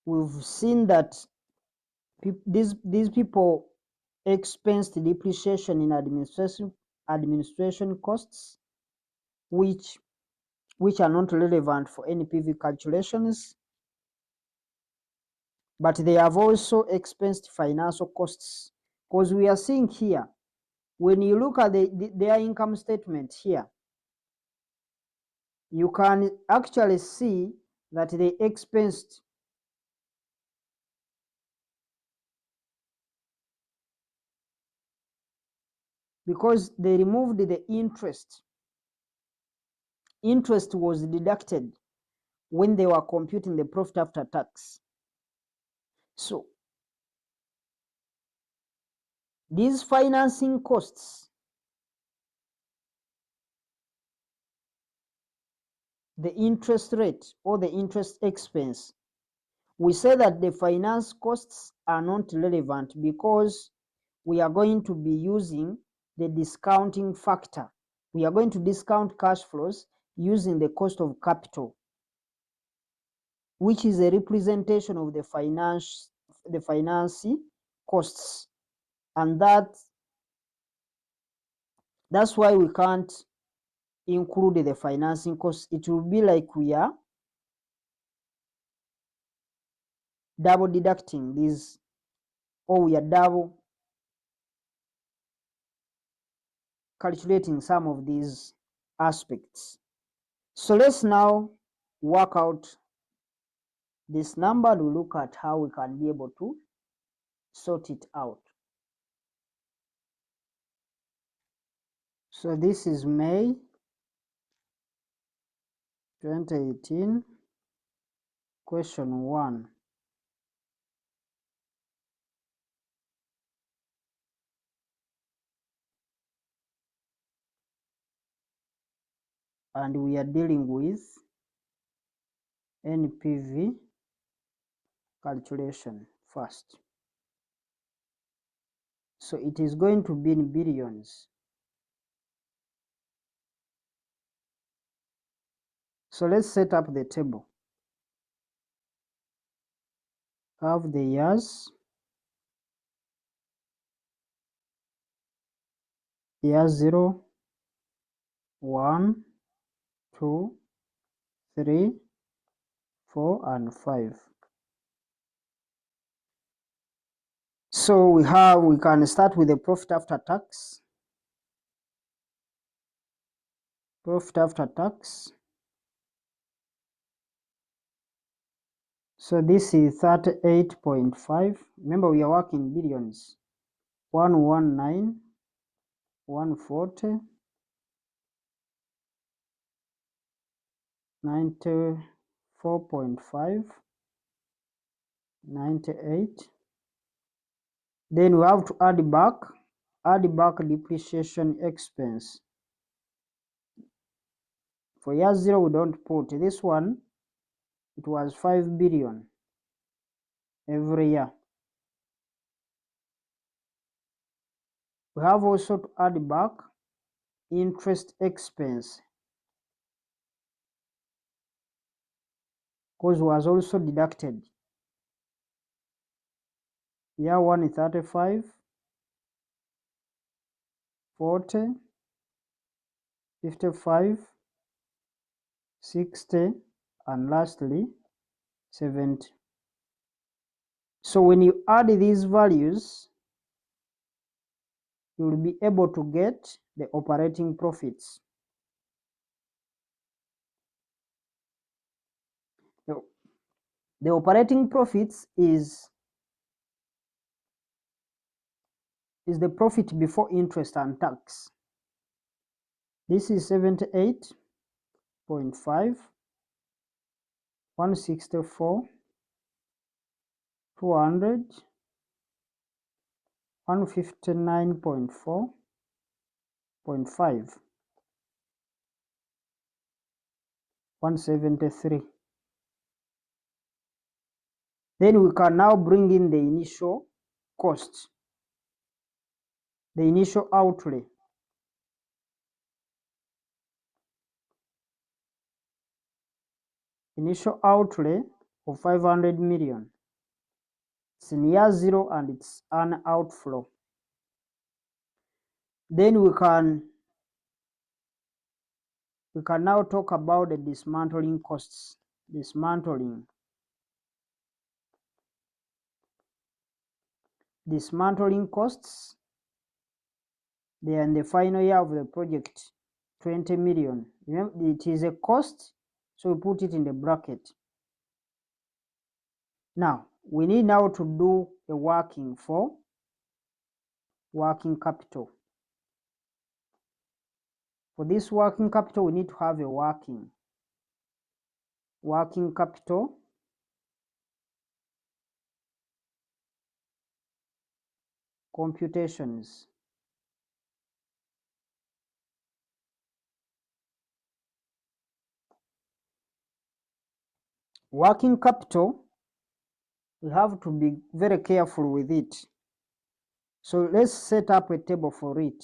We've seen that these people expense depreciation in administration costs, which are not relevant for NPV calculations, but they have also expensed financial costs, because we are seeing here, when you look at their income statement here, you can actually see that they expensed because they removed the interest. Interest was deducted when they were computing the profit after tax. So these financing costs, the interest rate or the interest expense, we say that the finance costs are not relevant because we are going to be using the discounting factor. We are going to discount cash flows using the cost of capital, which is a representation of the finance costs, and that's why we can't include the financing costs. It will be like we are double deducting these, or we are double calculating some of these aspects. So let's now work out this number and we'll look at how we can be able to sort it out. So this is May 2018, question 1. And we are dealing with NPV calculation first. So it is going to be in billions. So let's set up the table. Have the years, year 0, 1, 2, 3, 4, and 5. So we can start with the profit after tax. Profit after tax. So this is 38.5. Remember, we are working billions. 119, 140, 94.5, 98. Then we have to add back depreciation expense. For year 0, we don't put this one. It was 5 billion every year. We have also to add back interest expense, because it was also deducted. Year 1 is 35, 40, 55, 60, and lastly 70. So when you add these values, you will be able to get the operating profits. The operating profits is the profit before interest and tax. This is 78.5, 164, 200, 159.4.5, 173. Then we can now bring in the initial cost, the initial outlay. Initial outlay of 500 million. It's in year 0 and it's an outflow. Then we can now talk about the dismantling costs. Dismantling costs, they are in the final year of the project, 20 million. Remember, it is a cost, so we put it in the bracket. Now, we need now to do a working for working capital. For this working capital, we need to have a working capital computations. Working capital, we have to be very careful with it. So let's set up a table for it.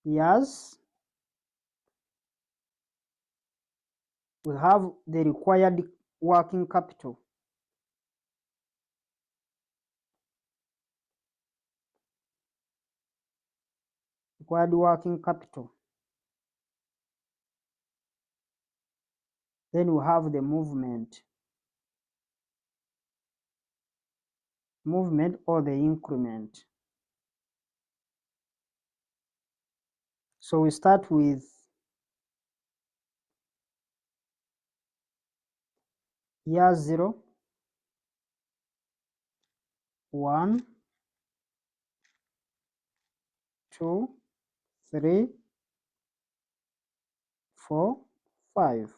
Yes, we have the required working capital. Required working capital. Then we have the movement or the increment. So we start with year 0, 1, 2, 3, 4, 5.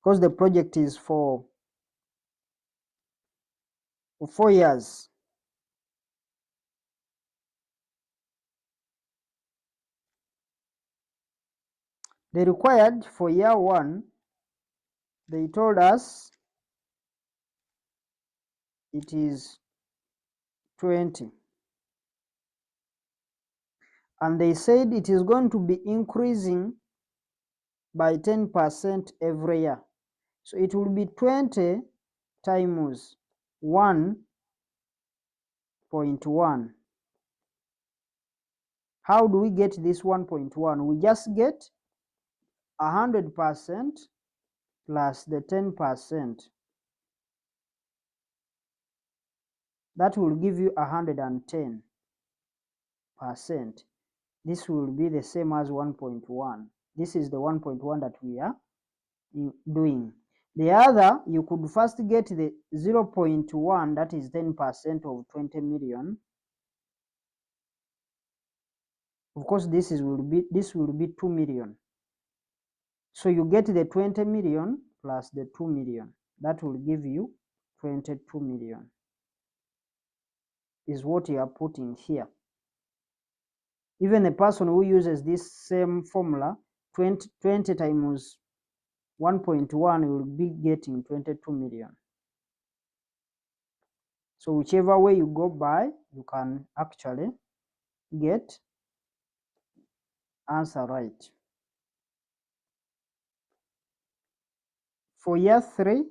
Because the project is for 4 years. The required for year 1, they told us it is 20. And they said it is going to be increasing by 10% every year. So it will be 20 times 1.1. How do we get this 1.1? We just get 100% plus the 10%. That will give you 110%. This will be the same as 1.1. This is the 1.1 that we are doing. The other, you could first get the 0.1, that is 10% of 20 million. Of course, this will be 2 million. So you get the 20 million plus the 2 million. That will give you 22 million. Is what you are putting here. Even a person who uses this same formula, 20 times 1.1, will be getting 22 million. So whichever way you go by, you can actually get answer right. For year 3,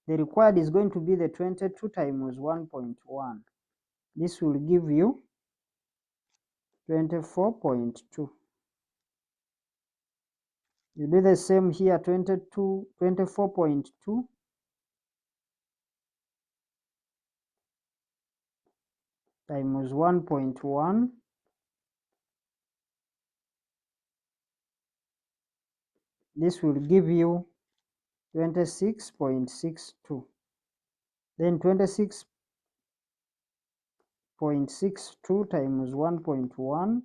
the required is going to be the 22 times 1.1. This will give you 24.2. You do the same here, 24.2 times 1.1. This will give you 26.62. Then 26.62 times 1.1.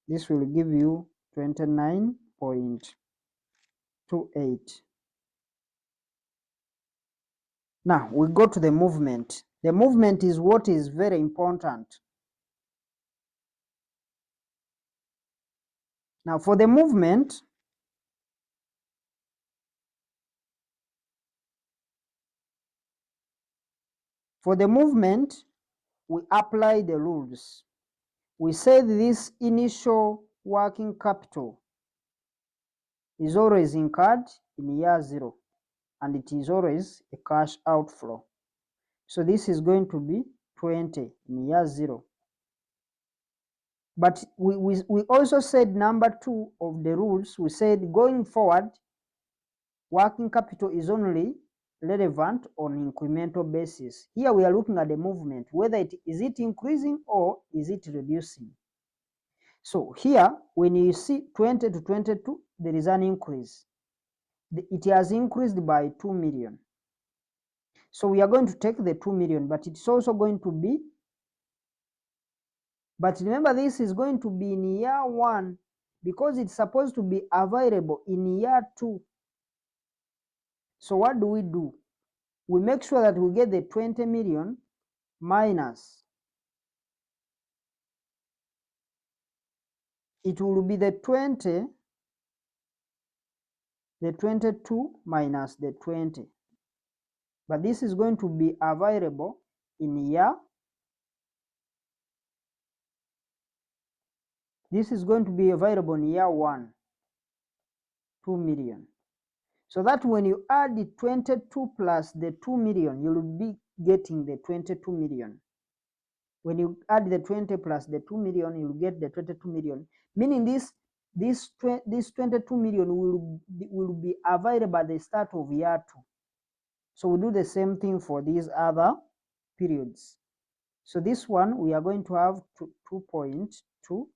This will give you 29.28. Now we go to the movement. The movement is what is very important. Now for the movement, we apply the rules. We said this initial working capital is always incurred in year 0, and it is always a cash outflow. So this is going to be 20 in year 0. But we also said number 2 of the rules, we said going forward, working capital is only relevant on incremental basis. Here we are looking at the movement, whether is it increasing or is it reducing. So here, when you see 20 to 22, there is an increase. It has increased by 2 million. So we are going to take the 2 million, but it's also going to be But remember, this is going to be in year 1 because it's supposed to be available in year 2. So what do? We make sure that we get the 20 million minus, it will be the 20, the 22 minus the 20. But this is going to be available in year, this is going to be available in year 1, 2 million. So that when you add the 22 plus the 2 million, you'll be getting the 22 million. When you add the 20 plus the 2 million, you'll get the 22 million, meaning this 22 million will be available at the start of year 2. So we'll do the same thing for these other periods. So this one, we are going to have 2.2,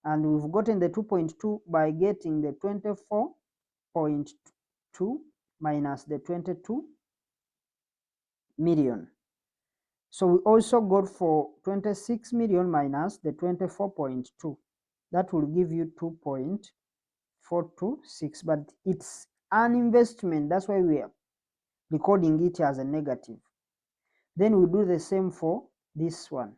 and we've gotten the 2.2 by getting the 24.2 minus the 22 million. So we also got for 26 million minus the 24.2. That will give you 2.426, but it's an investment. That's why we are recording it as a negative. Then we do the same for this one.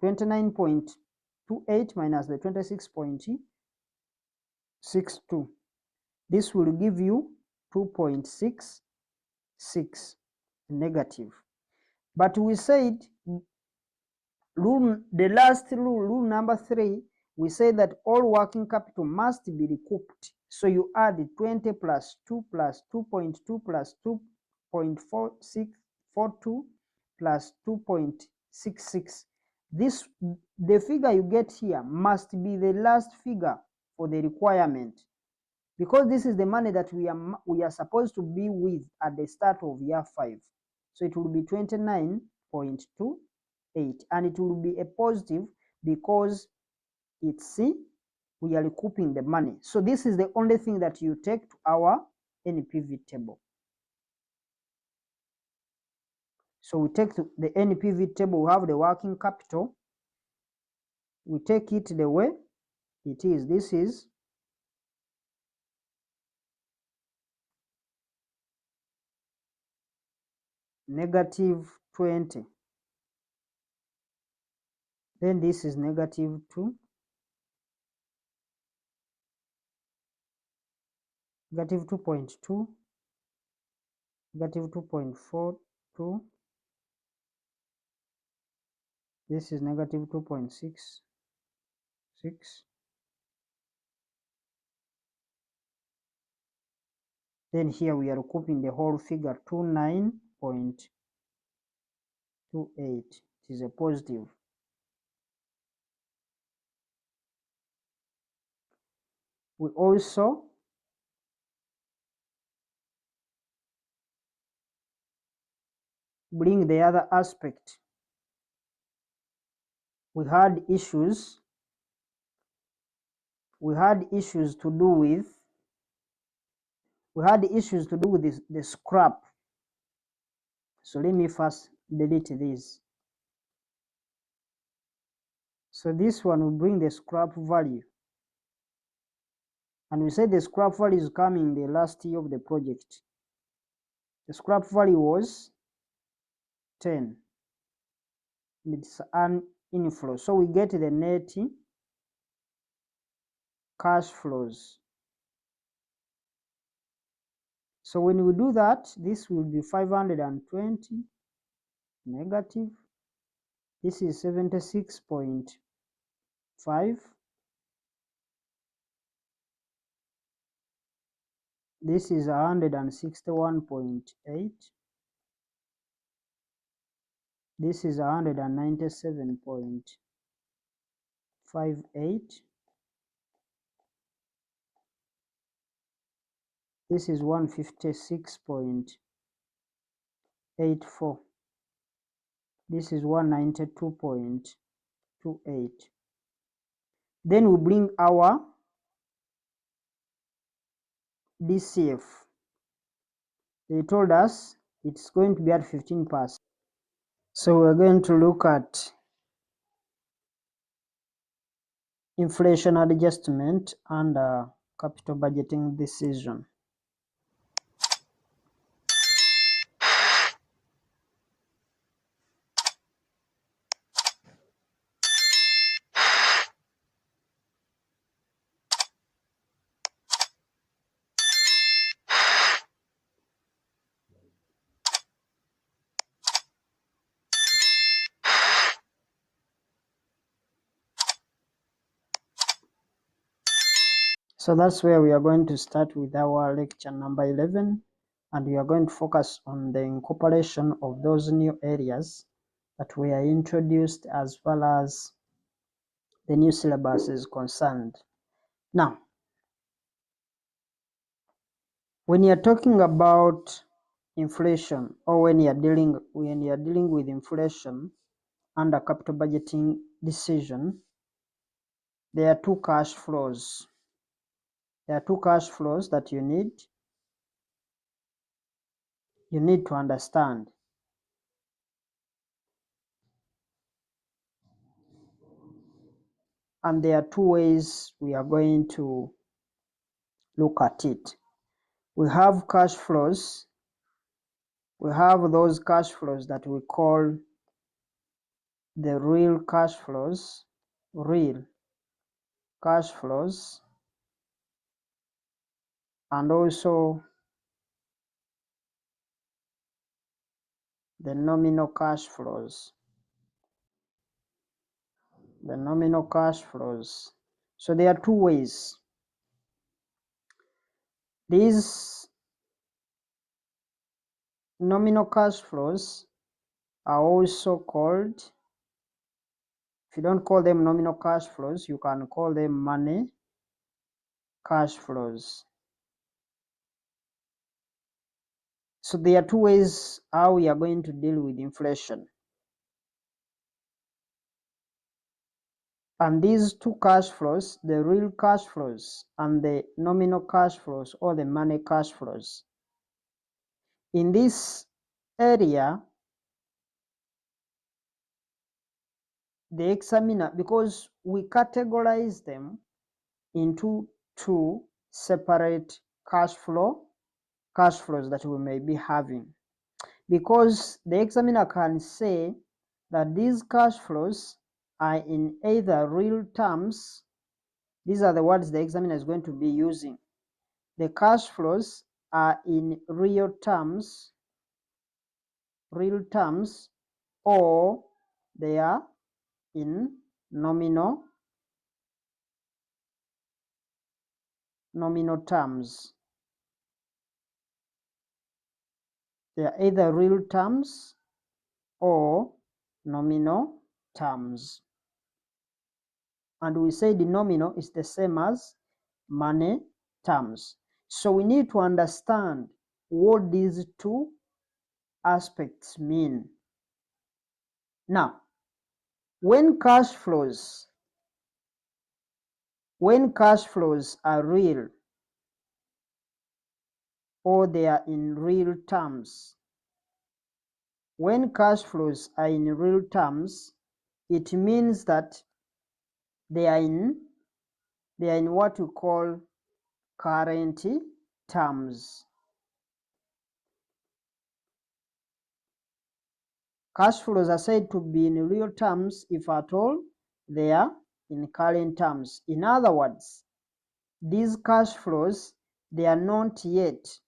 29.28 minus the 26.62. This will give you 2.66 negative. But we said the last rule number 3, we say that all working capital must be recouped. So you add 20 plus 2 plus 2.2 plus 2.4642 plus 2.66. The figure you get here must be the last figure for the requirement, because this is the money that we are supposed to be with at the start of year 5. So it will be 29.28, and it will be a positive because it's we are recouping the money. So this is the only thing that you take to our NPV table. So we take to the NPV table, we have the working capital, we take it the way it is. This is negative 20. Then this is negative 2. Negative 2.2. Negative 2.42. This is negative 2.66. Then here we are recouping the whole figure, 29.28. It is a positive. We also bring the other aspect. We had issues to do with the scrap. So let me first delete this. So this one will bring the scrap value, and we said the scrap value is coming the last year of the project. The scrap value was 10. It's an inflow, so we get the net cash flows. So when we do that, this will be 520 negative. This is 76.5. This is 161.8. This is 197.58. This is 156.84. This is 192.28. Then we bring our DCF. They told us it's going to be at 15%. So we're going to look at inflation adjustment and capital budgeting decision. So that's where we are going to start with our lecture number 11, and we are going to focus on the incorporation of those new areas that we are introduced as well as the new syllabus is concerned. Now, when you are talking about inflation, or when you are dealing with inflation under capital budgeting decision, there are two cash flows. There are two cash flows that you need to understand. And there are two ways we are going to look at it. We have cash flows. We have those cash flows that we call the real cash flows, and also the nominal cash flows. So there are two ways. These nominal cash flows are also called, if you don't call them nominal cash flows, you can call them money cash flows. So there are two ways how we are going to deal with inflation. And these two cash flows, the real cash flows and the nominal cash flows or the money cash flows. In this area, the examiner, because we categorize them into two separate cash flows that we may be having, because the examiner can say that these cash flows are in either real terms. These are the words the examiner is going to be using. The cash flows are in real terms, or they are in nominal terms. They are either real terms or nominal terms. And we say the nominal is the same as money terms. So we need to understand what these two aspects mean. Now, when cash flows are real, or they are in real terms, when cash flows are in real terms, it means that they are in what we call current terms. Cash flows are said to be in real terms if at all they are in current terms. In other words, these cash flows, they are not yet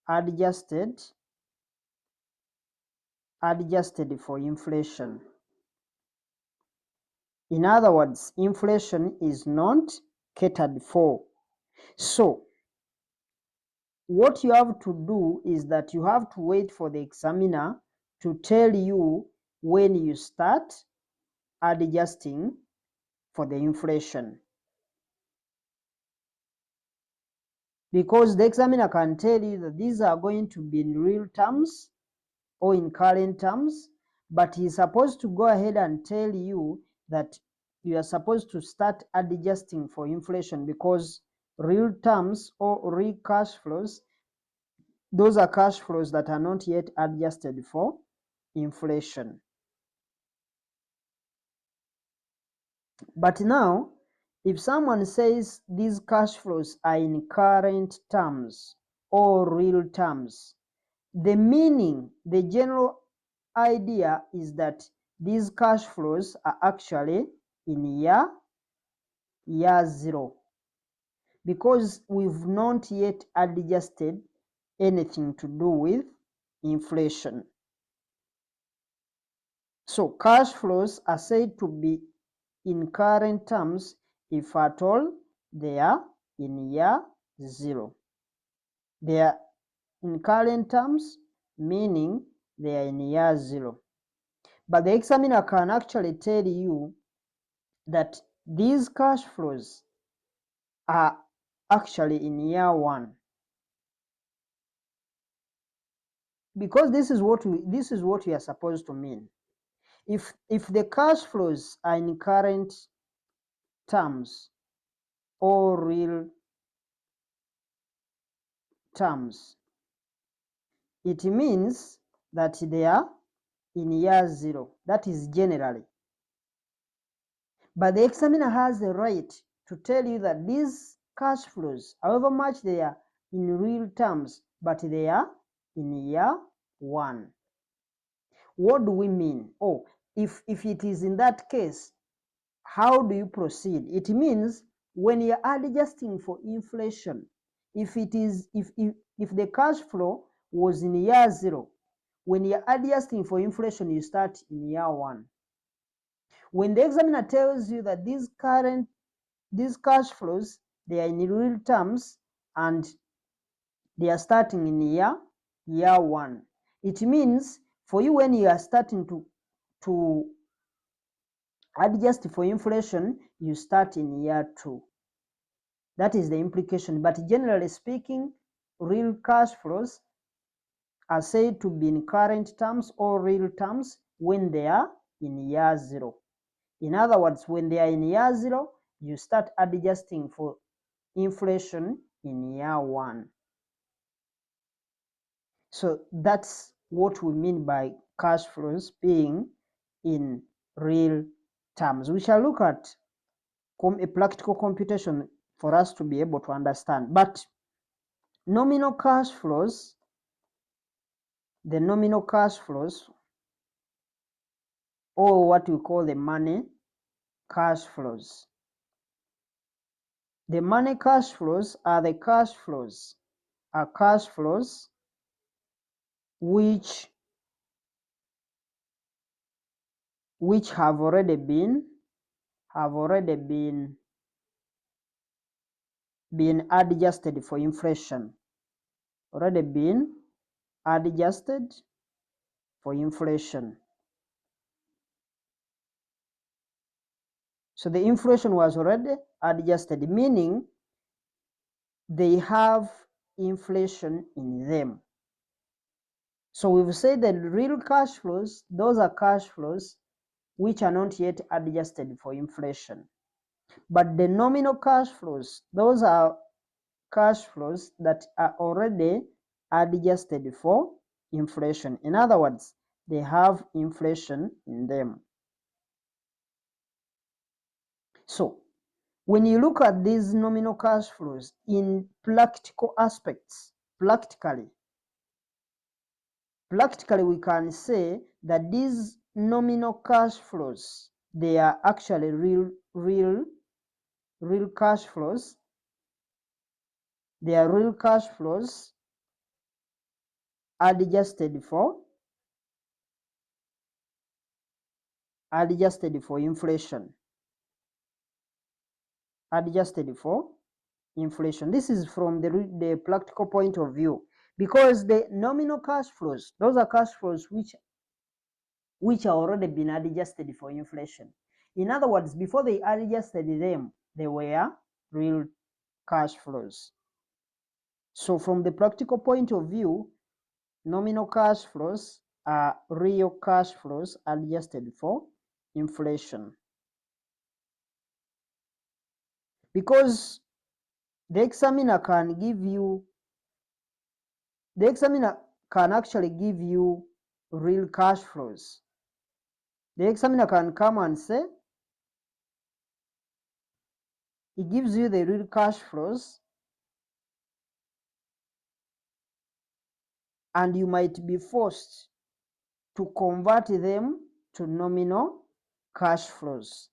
adjusted for inflation. In other words, inflation is not catered for. So what you have to do is that you have to wait for the examiner to tell you when you start adjusting for the inflation. Because the examiner can tell you that these are going to be in real terms or in current terms, but he's supposed to go ahead and tell you that you are supposed to start adjusting for inflation, because real terms or real cash flows, those are cash flows that are not yet adjusted for inflation. But now, if someone says these cash flows are in current terms or real terms, the meaning, the general idea is that these cash flows are actually in year 0, because we've not yet adjusted anything to do with inflation. So cash flows are said to be in current terms if at all they are in year 0. They are in current terms, meaning they are in year 0. But the examiner can actually tell you that these cash flows are actually in year 1. Because this is what we are supposed to mean. If the cash flows are in current terms or real terms, it means that they are in year 0. That is generally. But the examiner has the right to tell you that these cash flows, however much they are in real terms, but they are in year 1. What do we mean? Oh, if it is in that case, how do you proceed? It means when you are adjusting for inflation, if the cash flow was in year 0, when you're adjusting for inflation, you start in year 1. When the examiner tells you that these cash flows, they are in real terms and they are starting in year 1, it means for you, when you are starting to adjust for inflation, you start in year 2. That is the implication. But generally speaking, real cash flows are said to be in current terms or real terms when they are in year 0. In other words, when they are in year 0, you start adjusting for inflation in year 1. So that's what we mean by cash flows being in real terms. We shall look at a practical computation for us to be able to understand. But nominal cash flows, the nominal cash flows, or what we call the money cash flows. The money cash flows are the cash flows, which have already been adjusted for inflation. Already been adjusted for inflation. So the inflation was already adjusted, meaning they have inflation in them. So we've said that real cash flows, those are cash flows which are not yet adjusted for inflation. But the nominal cash flows, those are cash flows that are already adjusted for inflation. In other words, they have inflation in them. So when you look at these nominal cash flows in practical aspects, practically we can say that these nominal cash flows, they are actually real cash flows. They are real cash flows adjusted for inflation. Adjusted for inflation. This is from the practical point of view, because the nominal cash flows, those are cash flows which are already been adjusted for inflation. In other words, before they adjusted them, they were real cash flows. So from the practical point of view, nominal cash flows are real cash flows adjusted for inflation. Because the examiner can actually give you real cash flows. The examiner can come and say It gives you the real cash flows, and you might be forced to convert them to nominal cash flows.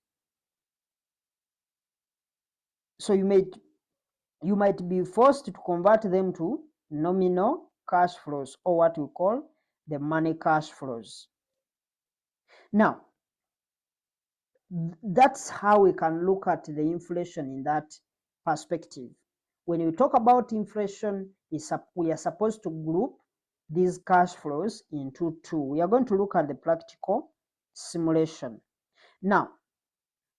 So you might be forced to convert them to nominal cash flows, or what we call the money cash flows. Now, that's how we can look at the inflation in that perspective. When we talk about inflation, we are supposed to group these cash flows into two. We are going to look at the practical simulation. Now,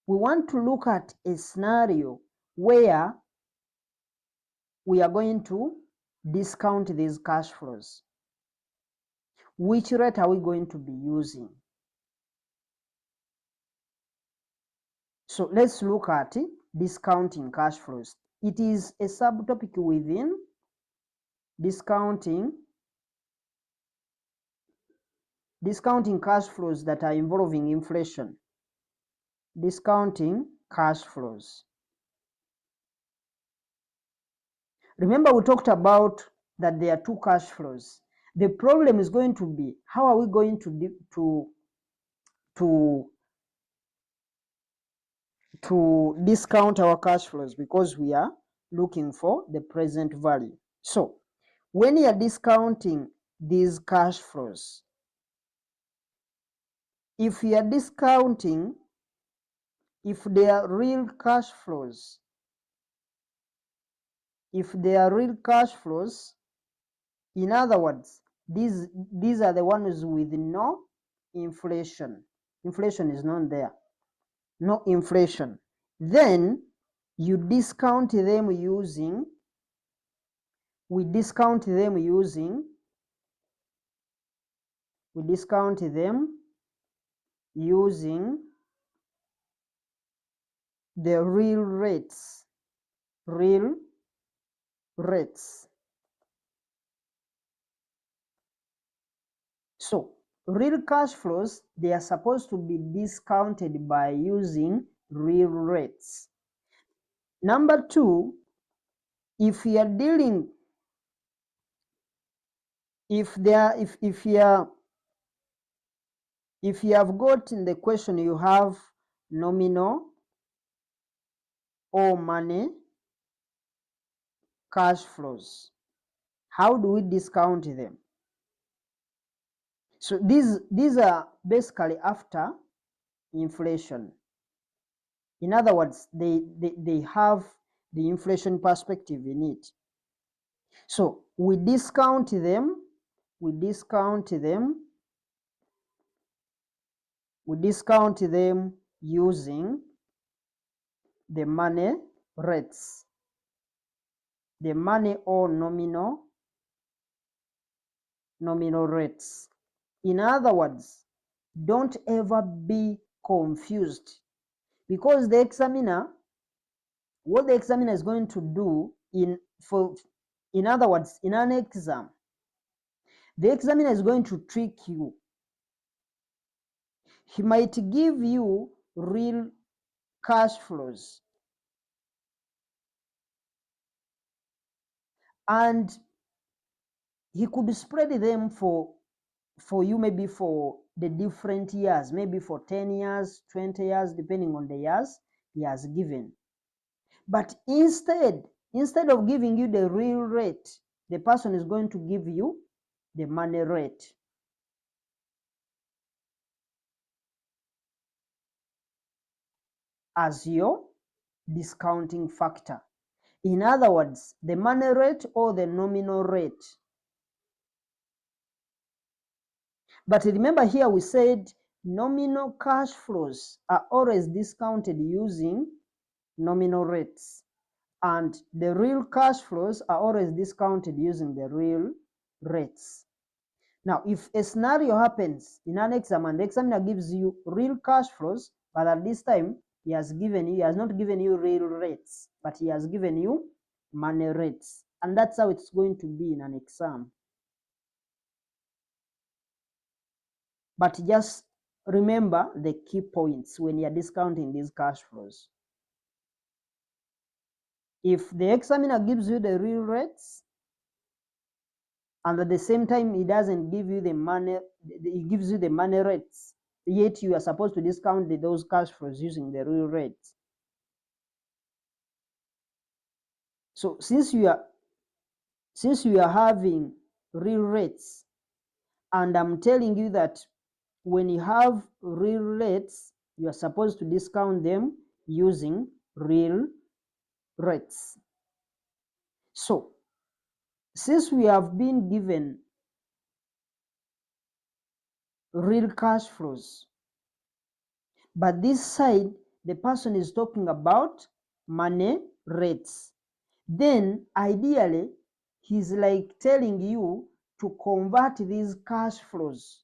we want to look at a scenario where we are going to discount these cash flows. Which rate are we going to be using? So let's look at discounting cash flows. It is a subtopic within discounting cash flows that are involving inflation. Discounting cash flows. Remember, we talked about that there are two cash flows. The problem is going to be, how are we going to discount our cash flows, because we are looking for the present value. So when you are discounting these cash flows, if you are discounting, if they are real cash flows, in other words, these are the ones with no inflation. Inflation is not there. No inflation. Then you discount them using, inflation using the real rates. So real cash flows, they are supposed to be discounted by using real rates. Number two, if you are dealing, if you have got in the question, you have nominal or money cash flows. How do we discount them? So these are basically after inflation. In other words, they have the inflation perspective in it. So we discount them using the money rates, the money or nominal rates. In other words, don't ever be confused, because the examiner, what the examiner is going to do in other words, in an exam, the examiner is going to trick you. He might give you real cash flows, and he could spread them for you, maybe for the different years, maybe for 10 years, 20 years, depending on the years he has given. But instead of giving you the real rate, the person is going to give you the money rate. As your discounting factor. In other words, the money rate or the nominal rate. But remember, here we said nominal cash flows are always discounted using nominal rates, and the real cash flows are always discounted using the real rates. Now, if a scenario happens in an exam and the examiner gives you real cash flows, but at this time he has not given you real rates, but he has given you money rates, and that's how it's going to be in an exam. But just remember the key points when you're discounting these cash flows. If the examiner gives you the real rates, and at the same time he doesn't give you the money, he gives you the money rates, yet you are supposed to discount those cash flows using the real rates. So since you are having real rates, and I'm telling you that when you have real rates, you are supposed to discount them using real rates. So since we have been given real cash flows, but this side the person is talking about money rates, then ideally he's like telling you to convert these cash flows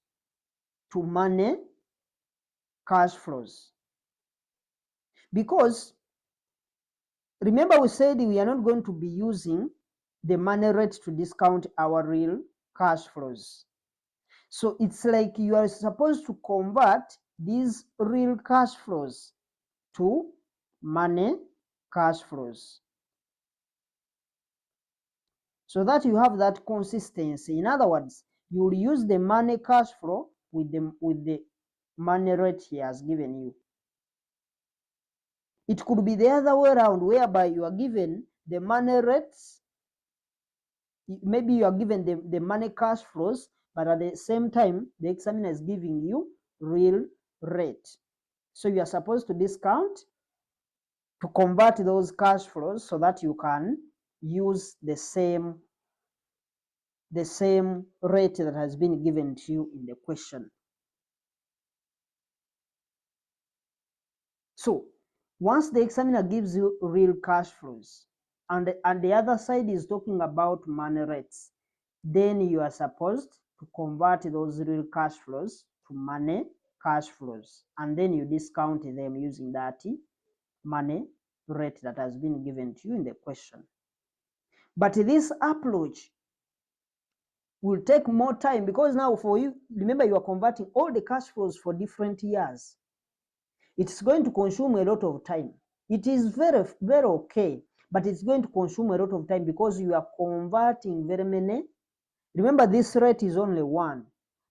to money cash flows. Because remember we said we are not going to be using the money rate to discount our real cash flows. So it's like you are supposed to convert these real cash flows to money cash flows, so that you have that consistency. In other words, you will use the money cash flow with the money rate he has given you. It could be the other way around, whereby you are given the money rates, maybe you are given the money cash flows, but at the same time the examiner is giving you real rate. So you are supposed to discount to convert those cash flows so that you can use the same rate that has been given to you in the question. So once the examiner gives you real cash flows and the other side is talking about money rates, then you are supposed to convert those real cash flows to money cash flows, and then you discount them using that money rate that has been given to you in the question. But this approach will take more time, because now for you, remember, you are converting all the cash flows for different years. It's going to consume a lot of time. It is very, very okay, but it's going to consume a lot of time because you are converting very many. Remember, this rate is only one,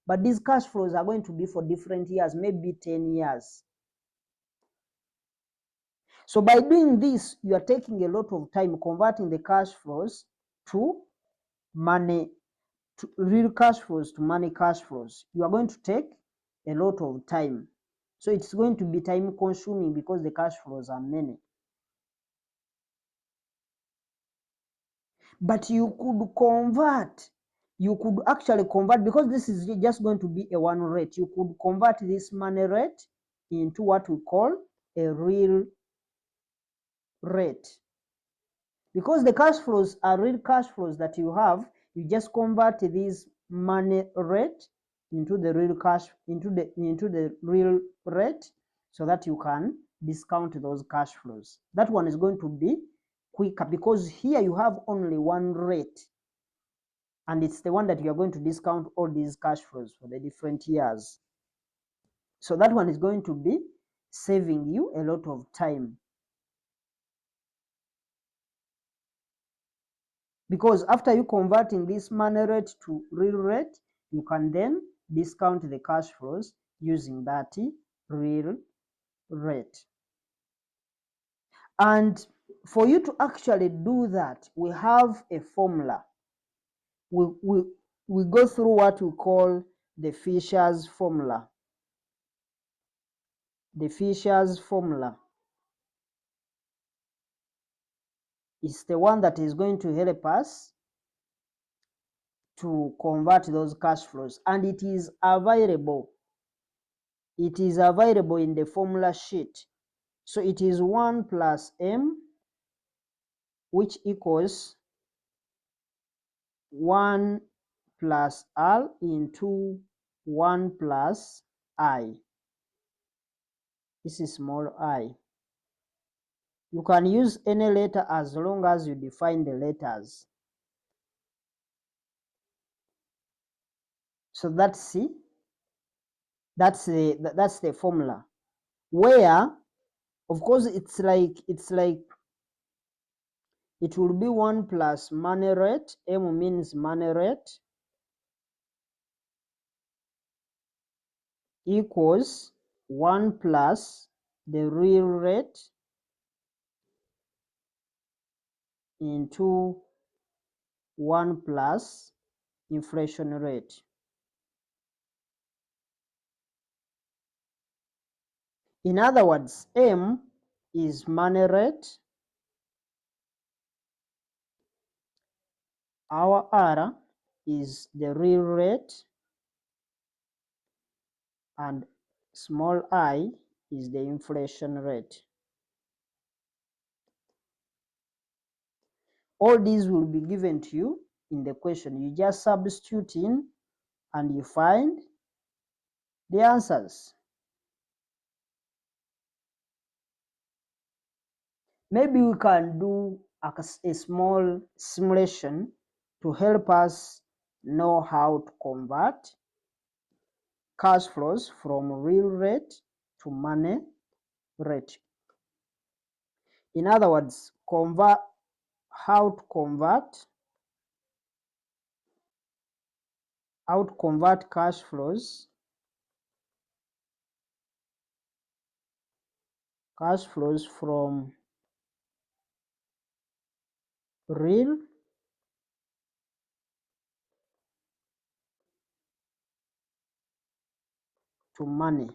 but these cash flows are going to be for different years, maybe 10 years. So by doing this, you are taking a lot of time converting the cash flows to money, to real cash flows to money cash flows. You are going to take a lot of time. So it's going to be time consuming because the cash flows are many. But you could actually convert, because this is just going to be a one rate. You could convert this money rate into what we call a real rate. Because the cash flows are real cash flows that you have, you just convert this money rate into the real cash, into the real rate, so that you can discount those cash flows. That one is going to be quicker because here you have only one rate, and it's the one that you are going to discount all these cash flows for the different years. So that one is going to be saving you a lot of time, because after you converting this money rate to real rate, you can then discount the cash flows using that real rate. And for you to actually do that, we have a formula. We go through what we call the Fisher's formula. The Fisher's formula is the one that is going to help us to convert those cash flows, and it is available. It is available in the formula sheet. So it is 1 plus m, which equals 1 plus r into 1 plus I. This is small I. You can use any letter as long as you define the letters. So that's the formula, where of course it's like it will be 1 plus money rate. M means money rate, equals 1 plus the real rate into 1 plus inflation rate. In other words, M is money rate, our R is the real rate, and small I is the inflation rate. All these will be given to you in the question. You just substitute in and you find the answers. Maybe we can do a small simulation to help us know how to convert cash flows from real rate to money rate. In other words, how to convert cash flows from real to money.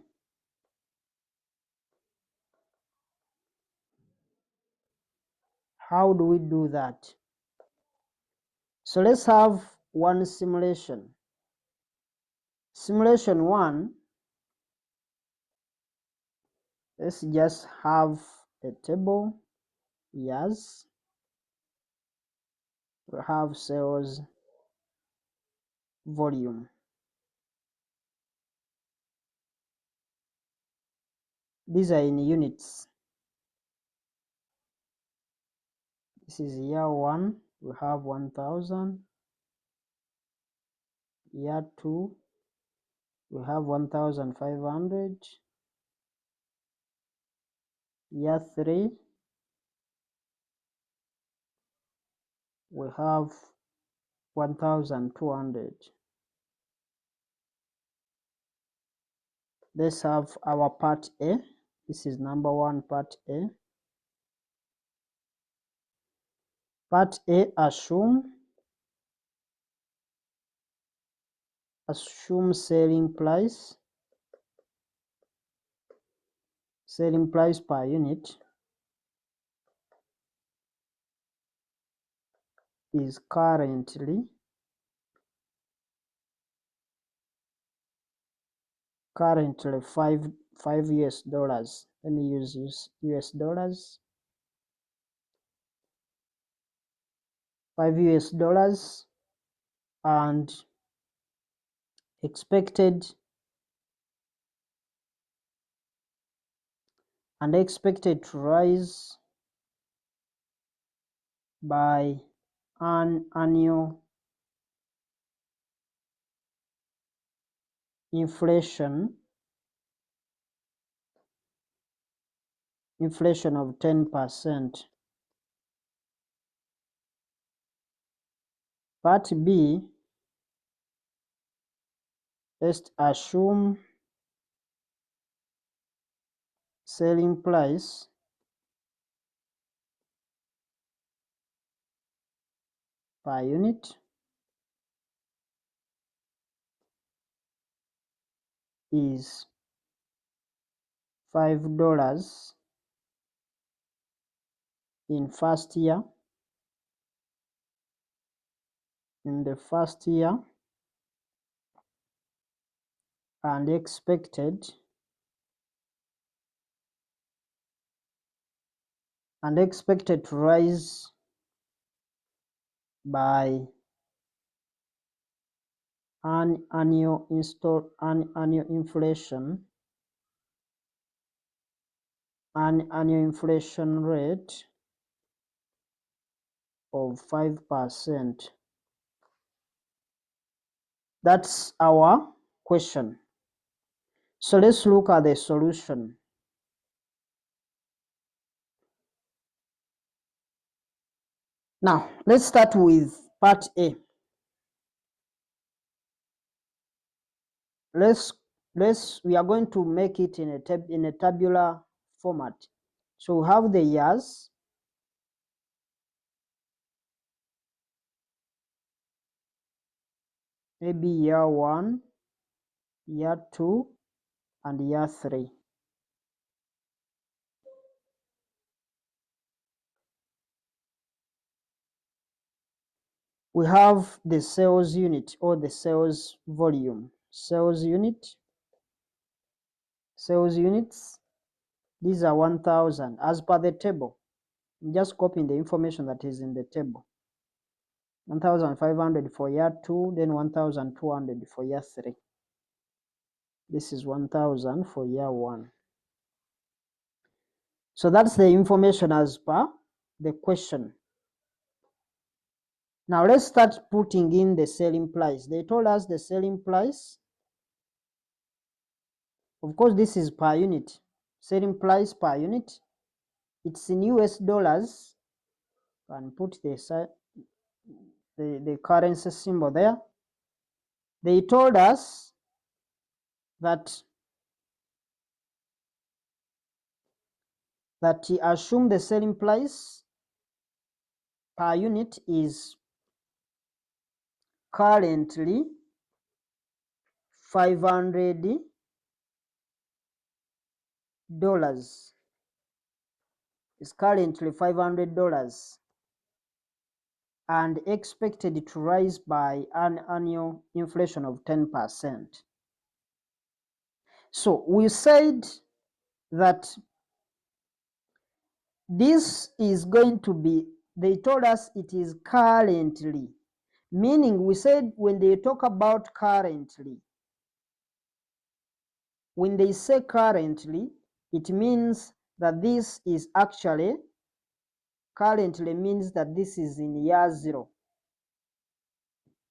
How do we do that? So let's have one simulation. Simulation 1, let's just have a table. Yes, we have sales volume. These are in units. This is year 1, we have 1000. Year 2, we have 1500. Year 3, we have 1200. Let's have our part A. This is number 1, part A. Part A, assume selling price per unit is currently $5 US. Let me use US dollars. $5 US, and expected to rise by an annual inflation of 10%. Part B, let's assume selling price per unit is $5 in the first year, and expected to rise by an annual inflation rate of 5%. That's our question. So let's look at the solution. Now, let's start with part A. We are going to make it in a tabular format. So we have the years, maybe year 1, year 2, and year 3. We have the sales unit or the sales volume. Sales units. These are 1,000 as per the table. I'm just copying the information that is in the table. 1,500 for year 2, then 1,200 for year 3. This is 1,000 for year 1. So that's the information as per the question. Now let's start putting in the selling price. They told us the selling price. Of course, this is per unit. Selling price per unit. It's in US dollars. And put the currency symbol there. They told us that assume the selling price per unit is currently $500. Is currently $500 and expected to rise by an annual inflation of 10%. So we said that this is going to be, they told us it is currently, meaning we said when they talk about currently, when they say currently, it means that this is actually, currently means that this is in year 0.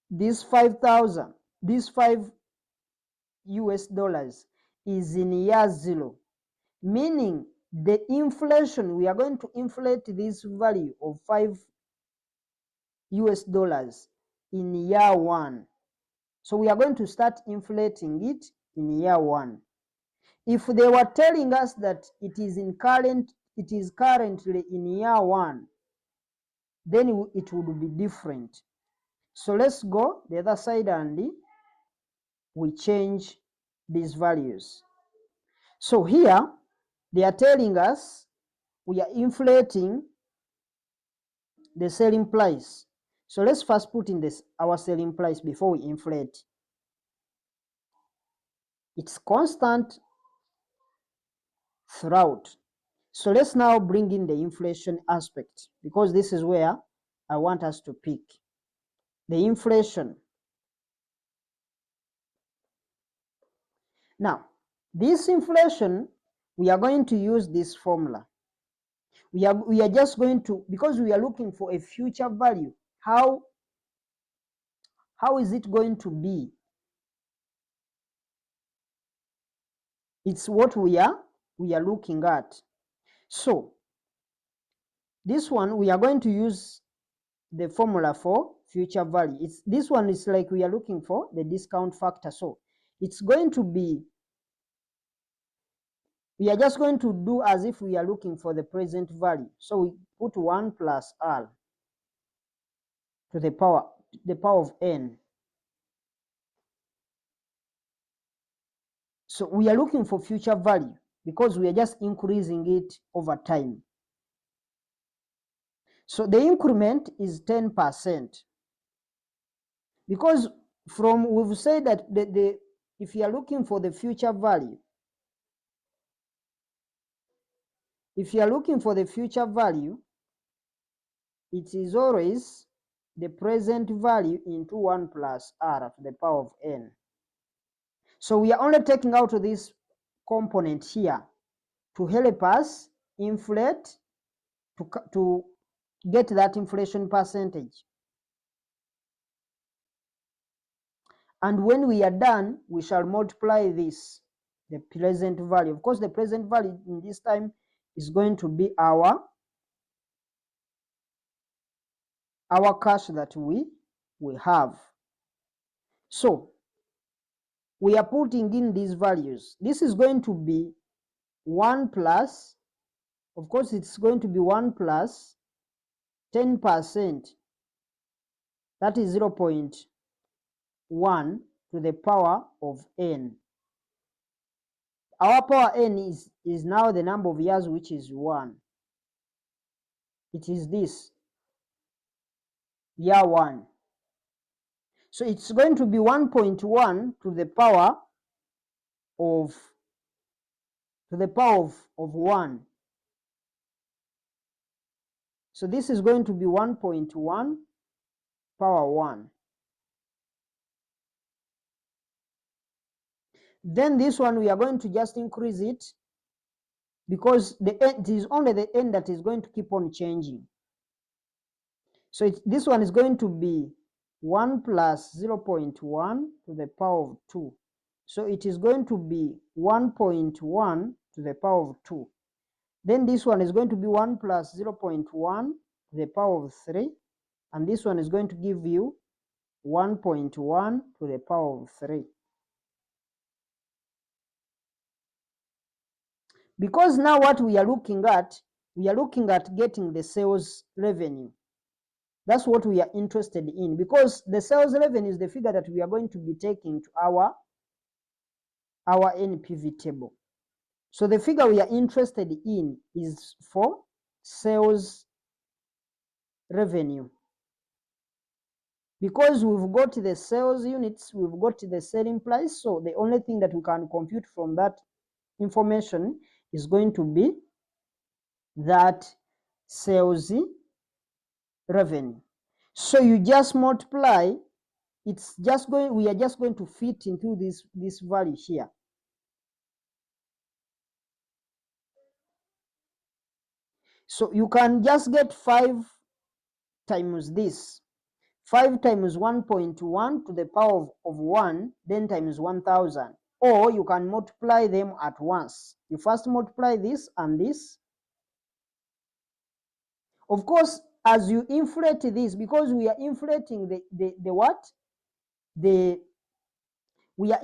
This 5,000, this 5 US dollars is in year 0, meaning the inflation, we are going to inflate this value of 5 US dollars in year 1. So we are going to start inflating it in year 1. If they were telling us that it is currently in year 1, then it would be different. So let's go the other side and we change these values. So here they are telling us we are inflating the selling price. So let's first put in our selling price before we inflate. It's constant throughout. So let's now bring in the inflation aspect, because this is where I want us to pick. The inflation. Now, this inflation, we are going to use this formula. We are just going to, because we are looking for a future value, how is it going to be? It's what we are looking at. So this one, we are going to use the formula for future value. This one is like we are looking for the discount factor. So it's going to be, we are just going to do as if we are looking for the present value. So we put 1 plus r to the power of n. So we are looking for future value because we are just increasing it over time. So the increment is 10%. Because we've said that if you are looking for the future value, it is always the present value into 1 plus r to the power of n. So we are only taking out this component here to help us inflate, to get that inflation percentage. And when we are done, we shall multiply this, the present value. Of course, the present value in this time is going to be our our cash that we have. So we are putting in these values. This is going to be 1 plus, of course it's going to be 1 plus 10%, that is 0.1 to the power of n. Our power n is now the number of years, which is 1. It is this, year 1. So it's going to be 1.1 to the power of 1. So this is going to be 1.1 power 1. Then this one we are going to just increase it, because it is only the n that is going to keep on changing. So this one is going to be 1 plus 0.1 to the power of 2. So it is going to be 1.1 to the power of 2. Then this one is going to be 1 plus 0.1 to the power of 3. And this one is going to give you 1.1 to the power of 3. Because now what we are looking at getting the sales revenue. That's what we are interested in, because the sales revenue is the figure that we are going to be taking to our NPV table. So the figure we are interested in is for sales revenue. Because we've got the sales units, we've got the selling price, so the only thing that we can compute from that information is going to be that sales revenue. So you just multiply, we are just going to fit into this value here. So you can just get 5 times this. 5 times 1.1 to the power of 1, then times 1000. Or you can multiply them at once. You first multiply this and this. Of course, as you inflate this, because we are inflating the what? We are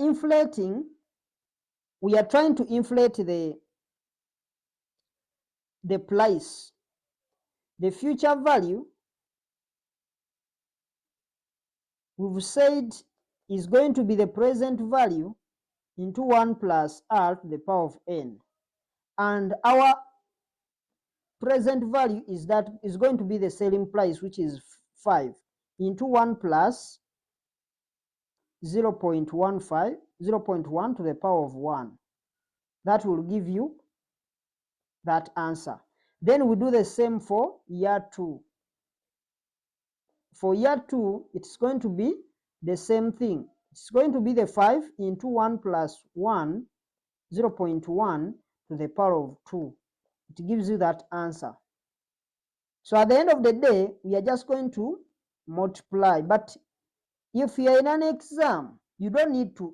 trying to inflate the price. The future value, we've said, is going to be the present value into 1 plus r to the power of n. And our present value is going to be the selling price, which is 5, into 1 plus 0.1 to the power of 1. That will give you that answer. Then we do the same for year 2. For year 2, it's going to be the same thing. It's going to be the 5 into 1 plus 1, 0.1 to the power of 2. It gives you that answer. So at the end of the day, we are just going to multiply. But if you are in an exam, you don't need to,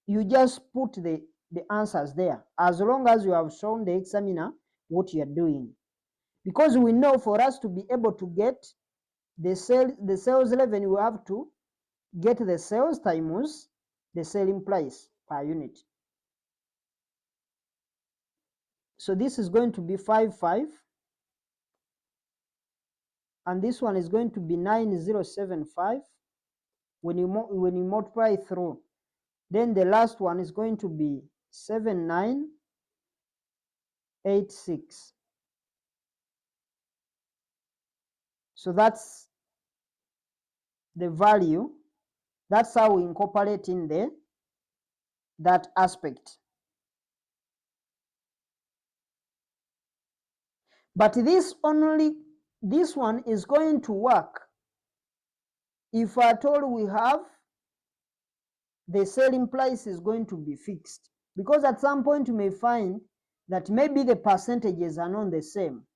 you just put the answers there, as long as you have shown the examiner what you are doing. Because we know for us to be able to get the sales revenue, we have to get the sales times the selling price per unit. So this is going to be 55, and this one is going to be 9075 when you multiply through. Then the last one is going to be 7986. So that's the value. That's how we incorporate in that aspect. But this one is going to work if at all we have the selling price is going to be fixed. Because at some point you may find that maybe the percentages are not the same,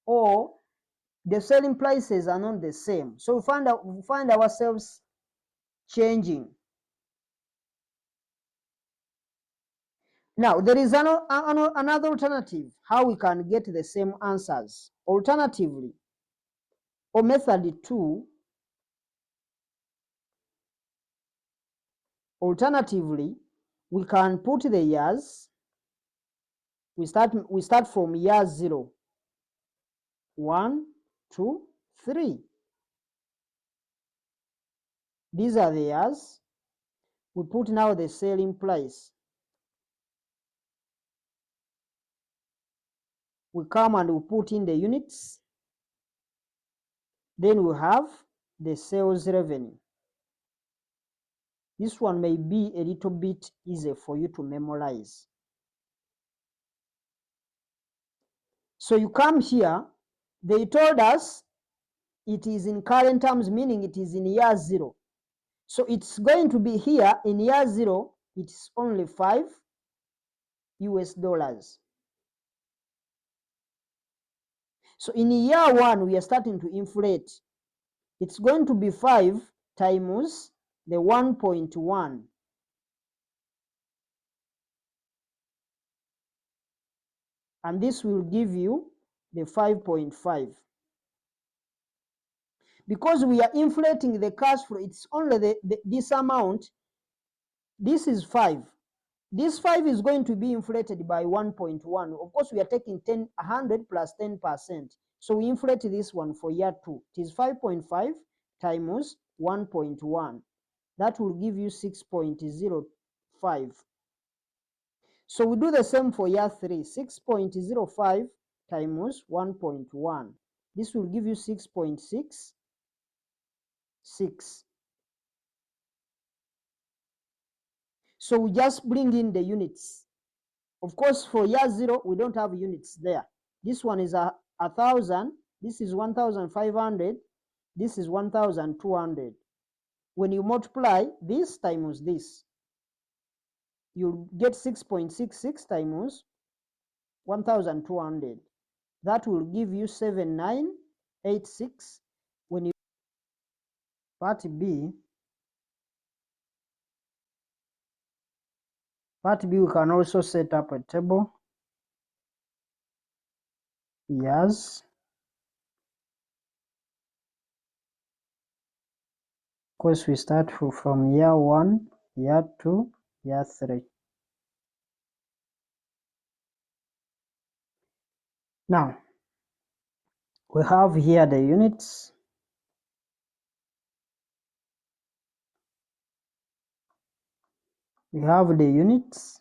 or the selling prices are not the same. So we find ourselves changing. Now, there is another alternative, how we can get the same answers. Alternatively, or method 2, Alternatively, we can put the years. We start from year 0, 1, 2, 3. These are the years. We put now the selling price. We come and we put in the units. Then we have the sales revenue. This one may be a little bit easier for you to memorize. So you come here, they told us it is in current terms, meaning it is in year 0. So it's going to be here in year 0, it's only $5 US. So in year 1, we are starting to inflate. It's going to be 5 times the 1.1. And this will give you the 5.5. Because we are inflating the cash flow, it's only this amount. This is 5. This 5 is going to be inflated by 1.1. Of course, we are taking 100 plus 10%. So we inflate this one for year 2. It is 5.5 times 1.1. That will give you 6.05. So we do the same for year 3. 6.05 times 1.1. This will give you 6.66. So we just bring in the units. Of course, for year 0, we don't have units there. This one is 1,000. This is 1,500. This is 1,200. When you multiply this times this, you'll get 6.66 times 1,200. That will give you 7,986. When you part B, we can also set up a table. Years. Of course, we start from year 1, year 2, year 3. Now, we have here the units. We have the units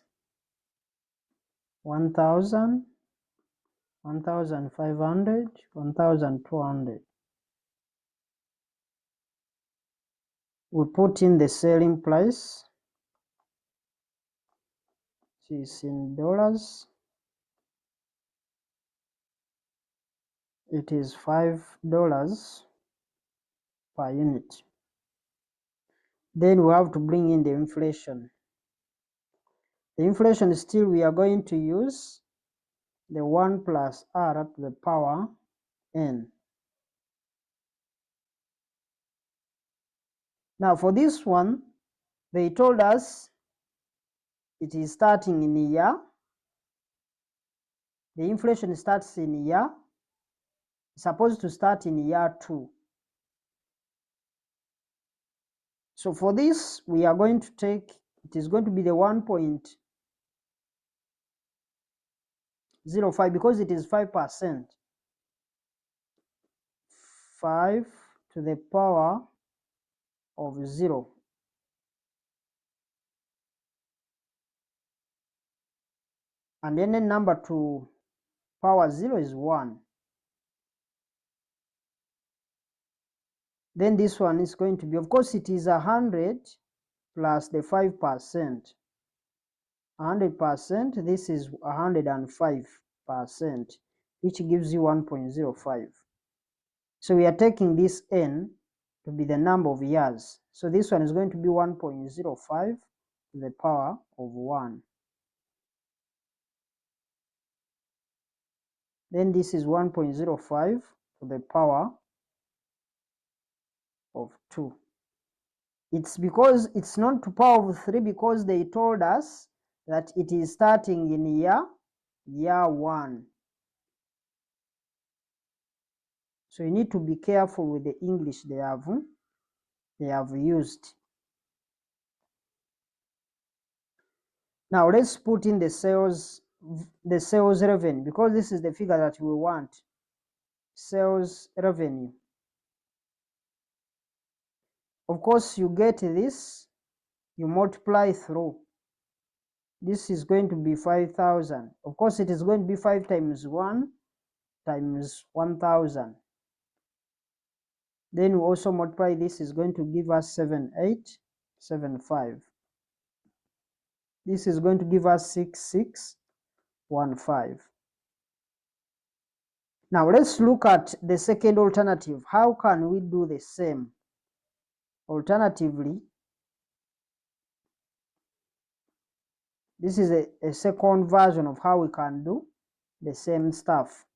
1,000, 1,500, 1,200. We put in the selling price, which is in dollars. It is $5 per unit. Then we have to bring in the inflation. The inflation still we are going to use the 1 plus r to the power n. Now for this one, they told us it is starting in a year. The inflation starts in a year. It's supposed to start in year 2. So for this, we are going to take, it is going to be the 1.05 because it is 5%. 5 to the power of 0. And then the number to power 0 is 1. Then this one is going to be, of course, it is 100 plus the 5%. 100%, this is 105%, which gives you 1.05. So we are taking this n to be the number of years. So this one is going to be 1.05 to the power of 1. Then this is 1.05 to the power of 2. It's because it's not to power of 3 because they told us that it is starting in year 1. So you need to be careful with the English they have used. Now let's put in the sales revenue, because this is the figure that we want. Sales revenue. Of course, you get this, you multiply through. This is going to be 5,000. Of course, it is going to be 5 times 1 times 1,000. Then we also multiply this, is going to give us 7875. This is going to give us 6615. Now let's look at the second alternative. How can we do the same? Alternatively, this is a second version of how we can do the same stuff.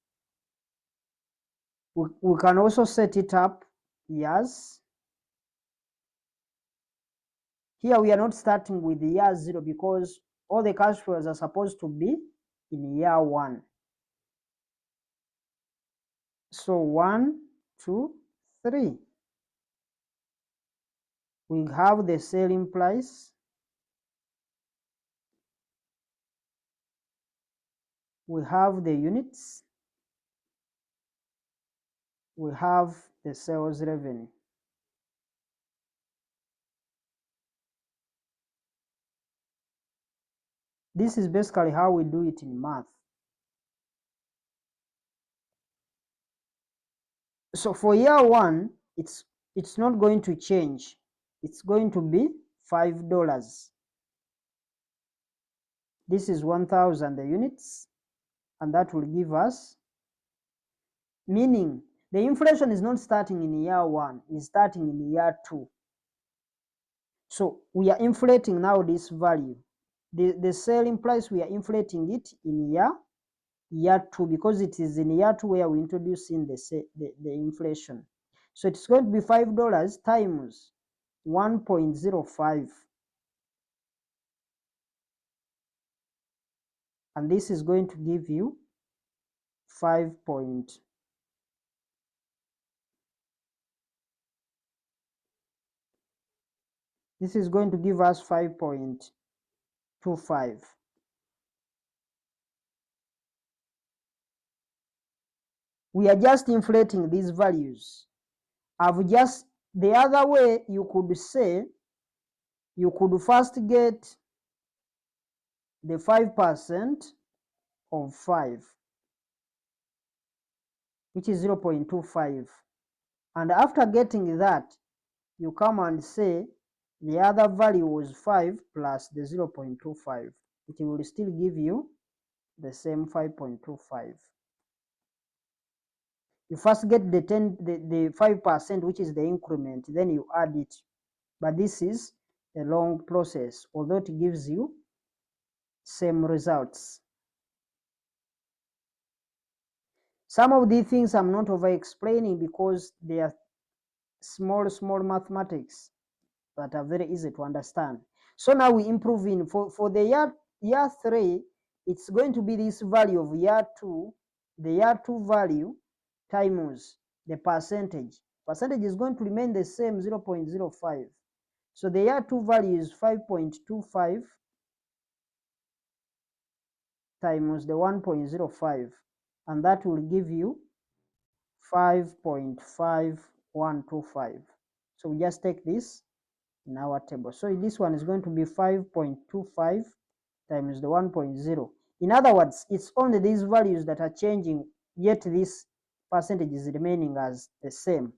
We can also set it up years. Here we are not starting with the year 0 because all the cash flows are supposed to be in year 1. So 1, 2, 3. We have the selling price. We have the units. We have the sales revenue. This is basically how we do it in math. So for year 1, it's not going to change. It's going to be $5. This is 1,000 the units, and that will give us, meaning the inflation is not starting in year 1, it's starting in year 2. So we are inflating now this value. The selling price, we are inflating it in year 2 because it is in year 2 where we introduce in the inflation. So it's going to be $5 times 1.05. And this is going to give you 5. This is going to give us 5.25. We are just inflating these values. The other way you could say, you could first get the 5% of 5, which is 0.25. And after getting that, you come and say the other value was 5 plus the 0.25. It will still give you the same 5.25. You first get the 5%, which is the increment, then you add it. But this is a long process, although it gives you same results. Some of these things I'm not over explaining because they are small mathematics that are very easy to understand. So now we improve in for the year 3, it's going to be this value of year 2, the year 2 value times the percentage. Percentage is going to remain the same, 0.05. So the year 2 value is 5.25 times the 1.05, and that will give you 5.5125. So we just take this in our table. So this one is going to be 5.25 times the 1.0. In other words, it's only these values that are changing, yet this percentage is remaining as the same.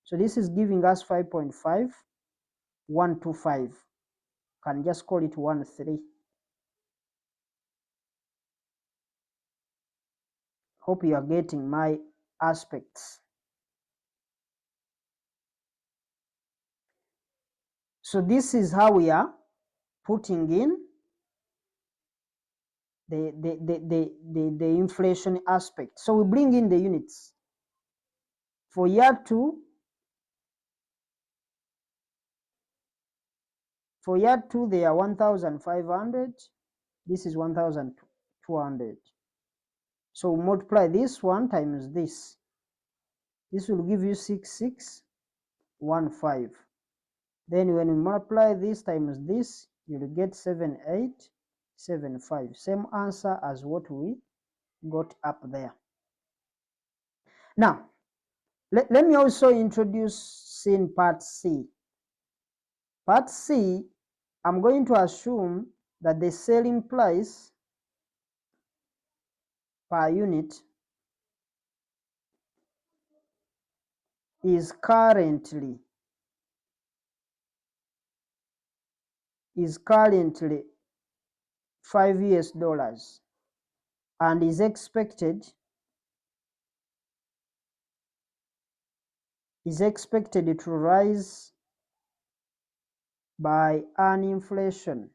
So this is giving us 5.5125. Can just call it 13. Hope you are getting my aspects. So this is how we are putting in the inflation aspect. So we bring in the units. For year 2, they are 1,500. This is 1,200. So we multiply this one times this. This will give you 6615. Then when you multiply this times this, you'll get 7875. 0.75. Same answer as what we got up there. Now, let me also introduce scene part C. Part C, I'm going to assume that the selling price per unit is currently $5 and is expected to rise by an inflation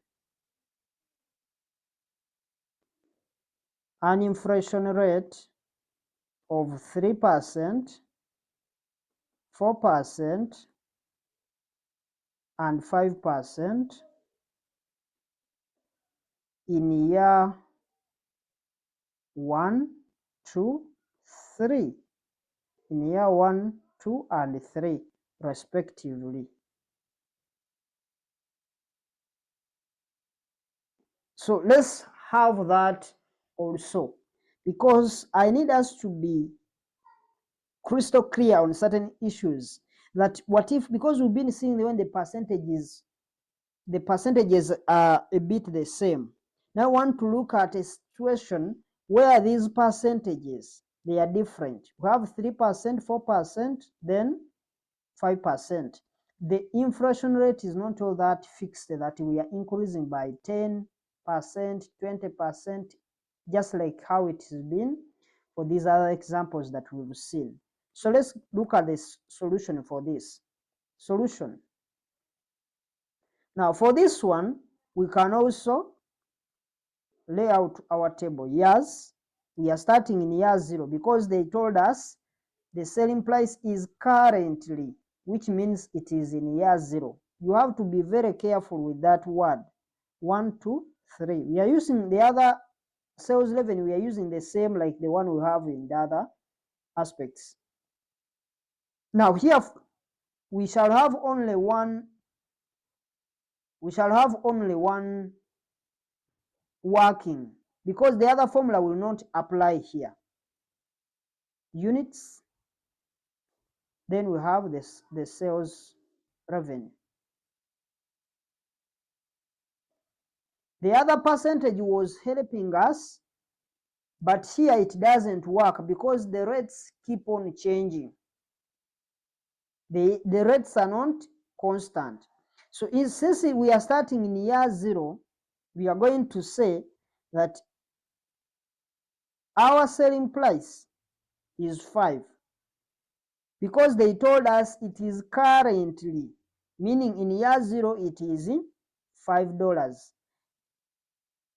rate of 3%, 4%, and 5% in year 1, 2, 3. In year 1, 2, and 3, respectively. So let's have that also, because I need us to be crystal clear on certain issues. That what if, because we've been seeing when the percentages are a bit the same. Now I want to look at a situation where these percentages, they are different. We have 3%, 4%, then 5%. The inflation rate is not all that fixed, that we are increasing by 10%, 20%, just like how it has been for these other examples that we've seen. So let's look at the solution for this. Solution. Now for this one, we can also lay out our table. Years, we are starting in year 0 because they told us the selling price is currently, which means it is in year 0. You have to be very careful with that word. 1, 2, 3. We are using the other sales revenue, we are using the same like the one we have in the other aspects. Now here we shall have only one working, because the other formula will not apply here. Units, then we have the sales revenue. The other percentage was helping us, but here it doesn't work because the rates keep on changing. The rates are not constant. So since we are starting in year 0, we are going to say that our selling price is 5, because they told us it is currently, meaning in year 0 it is $5.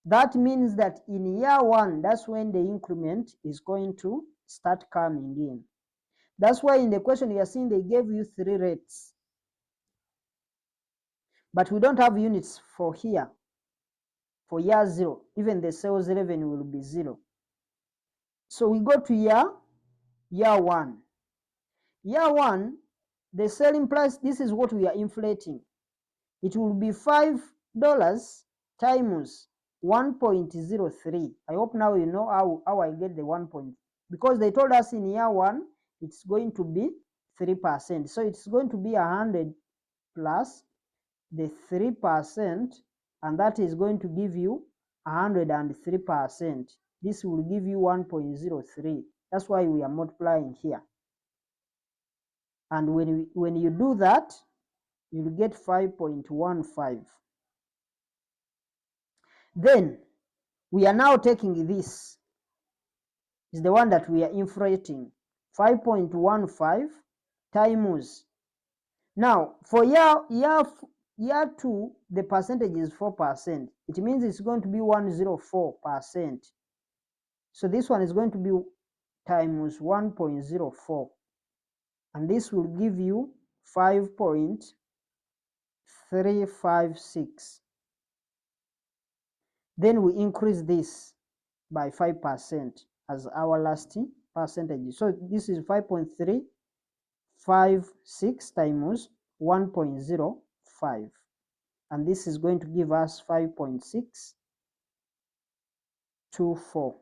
That means that in year 1, that's when the increment is going to start coming in. That's why in the question you are seeing they gave you 3 rates. But we don't have units for here. For year 0, even the sales revenue will be 0. So we go to year 1. Year 1, the selling price, this is what we are inflating. It will be $5 times 1.03. I hope now you know how I get the 1 point, because they told us in year 1 it's going to be 3%. So it's going to be 100 plus the 3%, and that is going to give you 103%. This will give you 1.03. That's why we are multiplying here. And when you do that, you'll get 5.15. Then we are now taking this, is the one that we are inflating, 5.15 times. Now for year 2, the percentage is 4%. It means it's going to be 104%. So this one is going to be times 1.04, and this will give you 5.356. Then we increase this by 5% as our last percentage. So this is 5.356 times 1.05, and this is going to give us 5.6 24.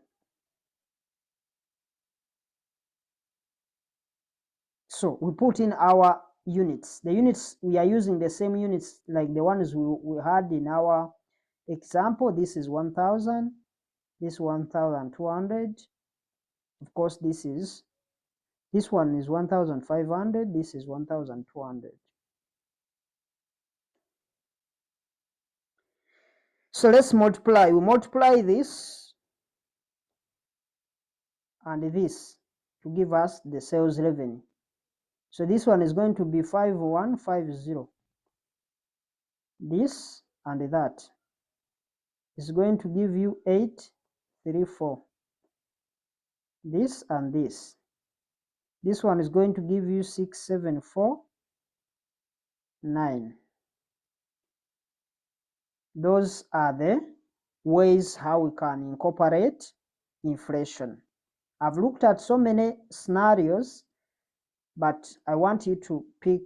So we put in our units. The units, we are using the same units like the ones we had in our example. This is 1000, this 1200. Of course, this one is 1500, this is 1200. So let's multiply. We multiply this and this to give us the sales revenue. So this one is going to be 5150. This and that is going to give you 834. This and this. This one is going to give you 6749. Those are the ways how we can incorporate inflation. I've looked at so many scenarios, but I want you to pick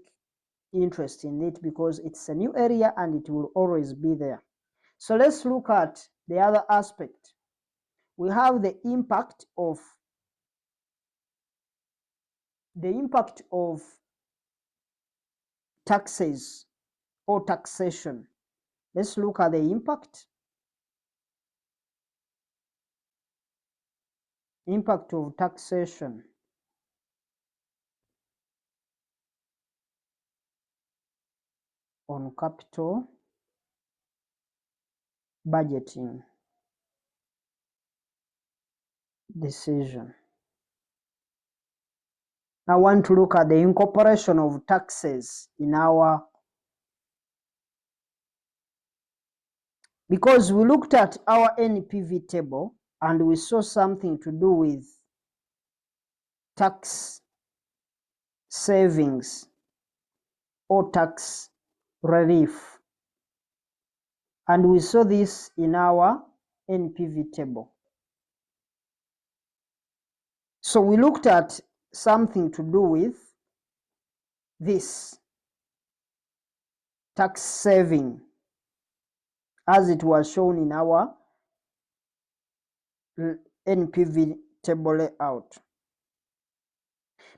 interest in it because it's a new area and it will always be there. So let's look at the other aspect. We have the impact of taxes or taxation. Let's look at the impact of taxation. On capital budgeting decision. I want to look at the incorporation of taxes in our, because we looked at our NPV table and we saw something to do with tax savings or tax relief. And we saw this in our NPV table. So we looked at something to do with this tax saving as it was shown in our NPV table layout.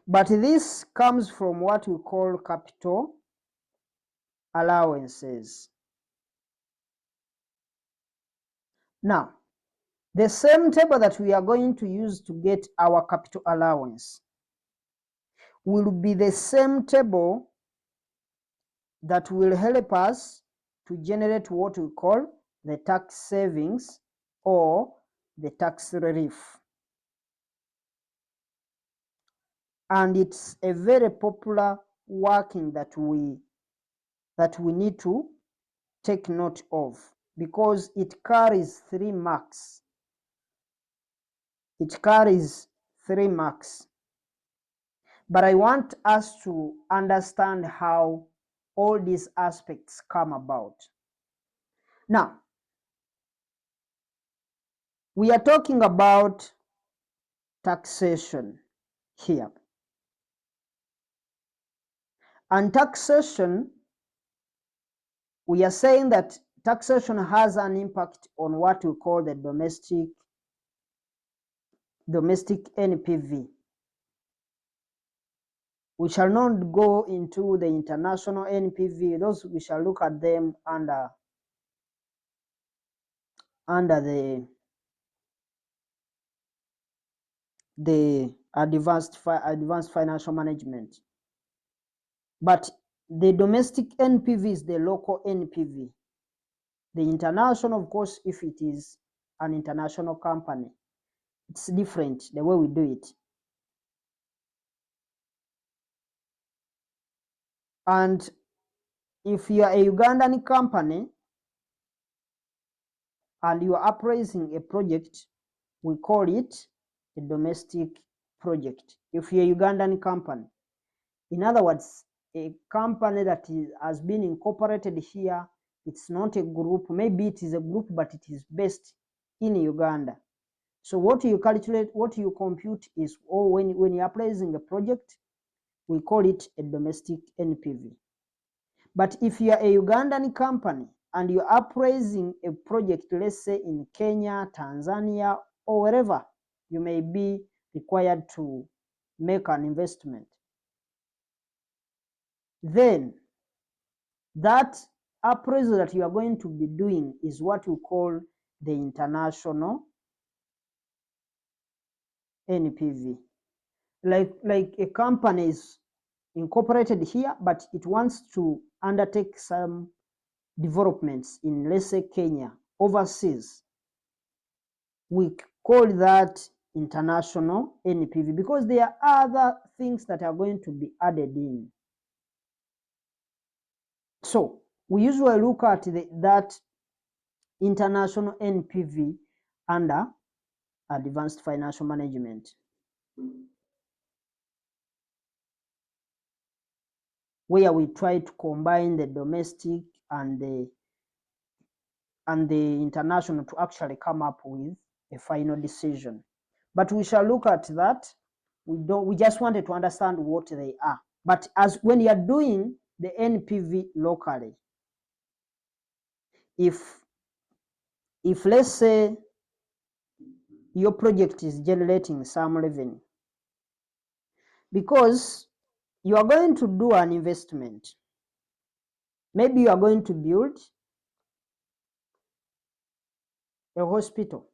But this comes from what we call capital allowances. Now, the same table that we are going to use to get our capital allowance will be the same table that will help us to generate what we call the tax savings or the tax relief. And it's a very popular working that we need to take note of, because it carries 3 marks. It carries 3 marks. But I want us to understand how all these aspects come about. Now, we are talking about taxation here. And taxation, we are saying that taxation has an impact on what we call the domestic NPV. We shall not go into the international NPV. Those we shall look at them under the advanced financial management. But the domestic NPV is the local NPV. The international, of course, if it is an international company, it's different the way we do it. And if you are a Ugandan company and you are appraising a project, we call it a domestic project. If you're a Ugandan company, in other words, a company that has been incorporated here, it's not a group. Maybe it is a group, but it is based in Uganda. So what you calculate, what you compute is, when you're appraising a project, we call it a domestic NPV. But if you are a Ugandan company and you're appraising a project, let's say in Kenya, Tanzania, or wherever you may be required to make an investment, then that appraisal that you are going to be doing is what we call the international NPV. Like a company is incorporated here, but it wants to undertake some developments in, let's say, Kenya, overseas. We call that international NPV because there are other things that are going to be added in. So we usually look at that international NPV under advanced financial management. Where we try to combine the domestic and the international to actually come up with a final decision. But we shall look at that. We just wanted to understand what they are. But as when you are doing the NPV locally, if let's say your project is generating some revenue, because you are going to do an investment, maybe you are going to build a hospital,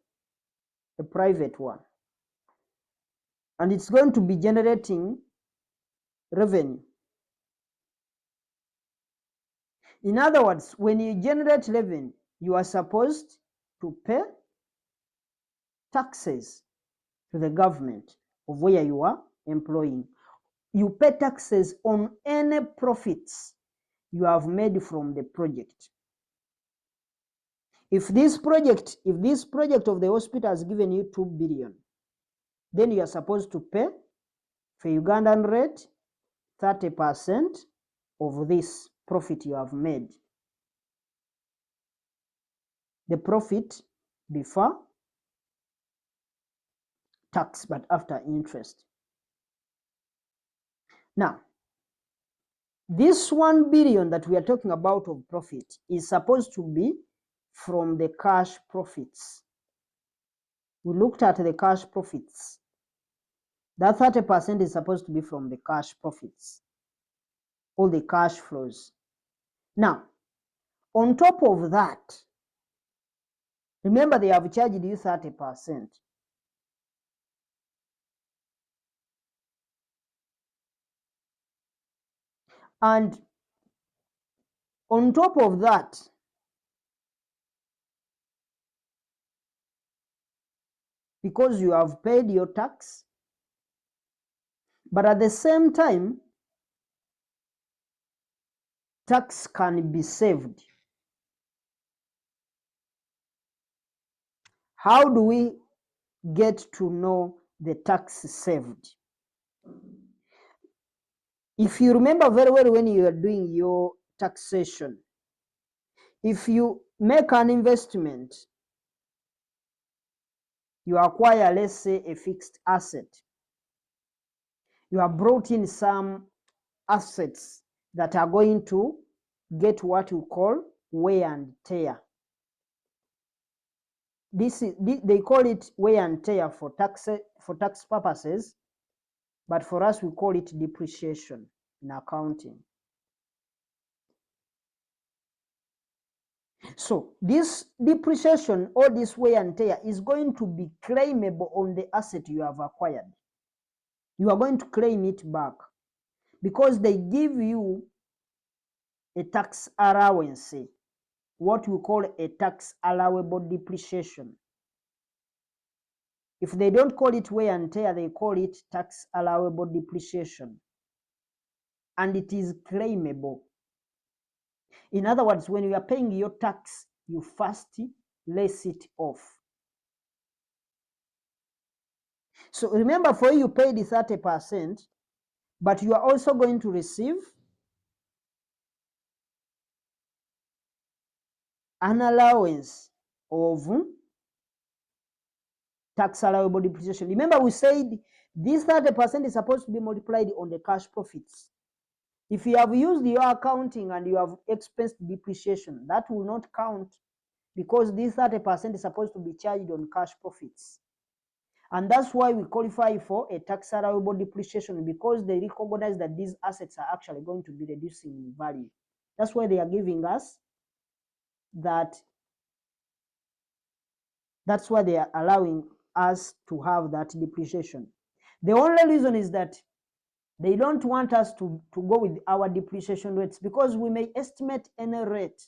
a private one, and it's going to be generating revenue. In other words, when you generate revenue, you are supposed to pay taxes to the government of where you are employing. You pay taxes on any profits you have made from the project. If this project of the hospital has given you 2 billion, then you are supposed to pay, for Ugandan rate, 30% of this profit you have made. The profit before tax, but after interest. Now, this 1 billion that we are talking about of profit is supposed to be from the cash profits. We looked at the cash profits. That 30% is supposed to be from the cash profits, all the cash flows. Now, on top of that, remember they have charged you 30%. And on top of that, because you have paid your tax, but at the same time, tax can be saved. How do we get to know the tax saved? If you remember very well when you are doing your taxation, if you make an investment, you acquire, let's say, a fixed asset. You have brought in some assets that are going to get what you call wear and tear. They call it wear and tear for tax purposes, but for us we call it depreciation in accounting. So this depreciation or this wear and tear is going to be claimable on the asset you have acquired. You are going to claim it back because they give you a tax allowance, what we call a tax allowable depreciation. If they don't call it wear and tear, they call it tax allowable depreciation. And it is claimable. In other words, when you are paying your tax, you first less it off. So remember, for you paid the 30%, but you are also going to receive an allowance of tax allowable depreciation. Remember, we said this 30% is supposed to be multiplied on the cash profits. If you have used your accounting and you have expensed depreciation, that will not count, because this 30% is supposed to be charged on cash profits. And that's why we qualify for a tax allowable depreciation, because they recognize that these assets are actually going to be reducing in value. That's why they are giving us that. That's why they are allowing us to have that depreciation. The only reason is that they don't want us to go with our depreciation rates, because we may estimate any rate.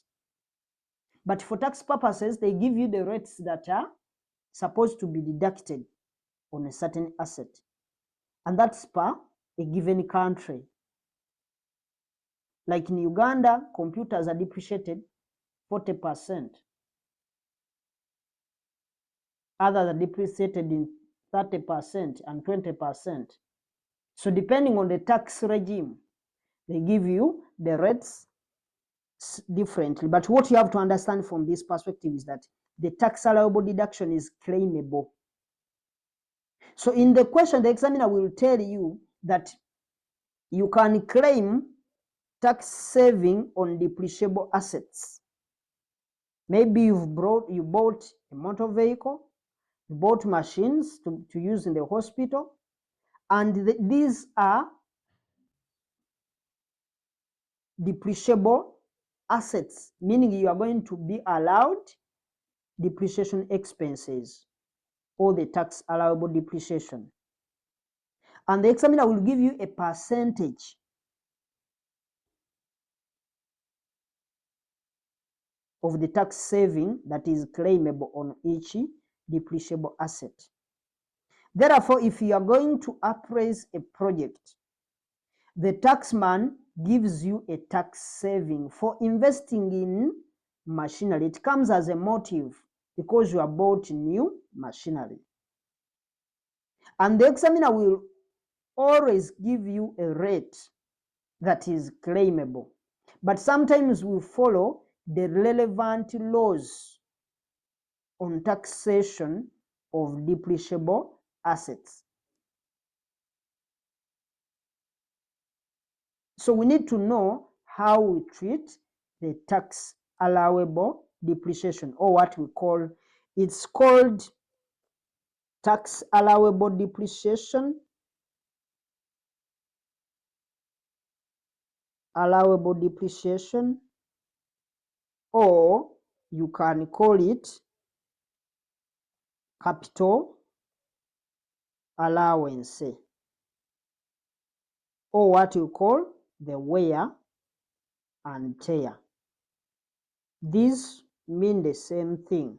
But for tax purposes, they give you the rates that are supposed to be deducted on a certain asset. And that's per a given country. Like in Uganda, computers are depreciated 40%. Others are depreciated in 30% and 20%. So depending on the tax regime, they give you the rates differently. But what you have to understand from this perspective is that the tax allowable deduction is claimable. So in the question, the examiner will tell you that you can claim tax saving on depreciable assets. Maybe you bought a motor vehicle, you bought machines to use in the hospital, and these are depreciable assets, meaning you are going to be allowed depreciation expenses or the tax allowable depreciation. And the examiner will give you a percentage of the tax saving that is claimable on each depreciable asset. Therefore, if you are going to appraise a project, the taxman gives you a tax saving for investing in machinery. It comes as a motive because you have bought new machinery. And the examiner will always give you a rate that is claimable. But sometimes we follow the relevant laws on taxation of depreciable assets. So we need to know how we treat the tax allowable depreciation, or what we call, it's called tax allowable depreciation, or you can call it capital allowance, or what you call the wear and tear. These mean the same thing.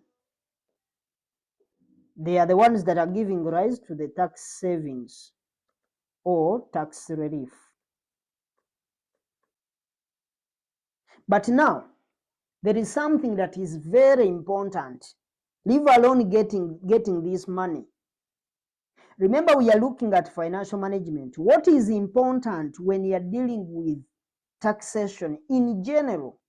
They are the ones that are giving rise to the tax savings or tax relief. But now, there is something that is very important, leave alone getting this money. Remember, we are looking at financial management. What is important when you are dealing with taxation in general?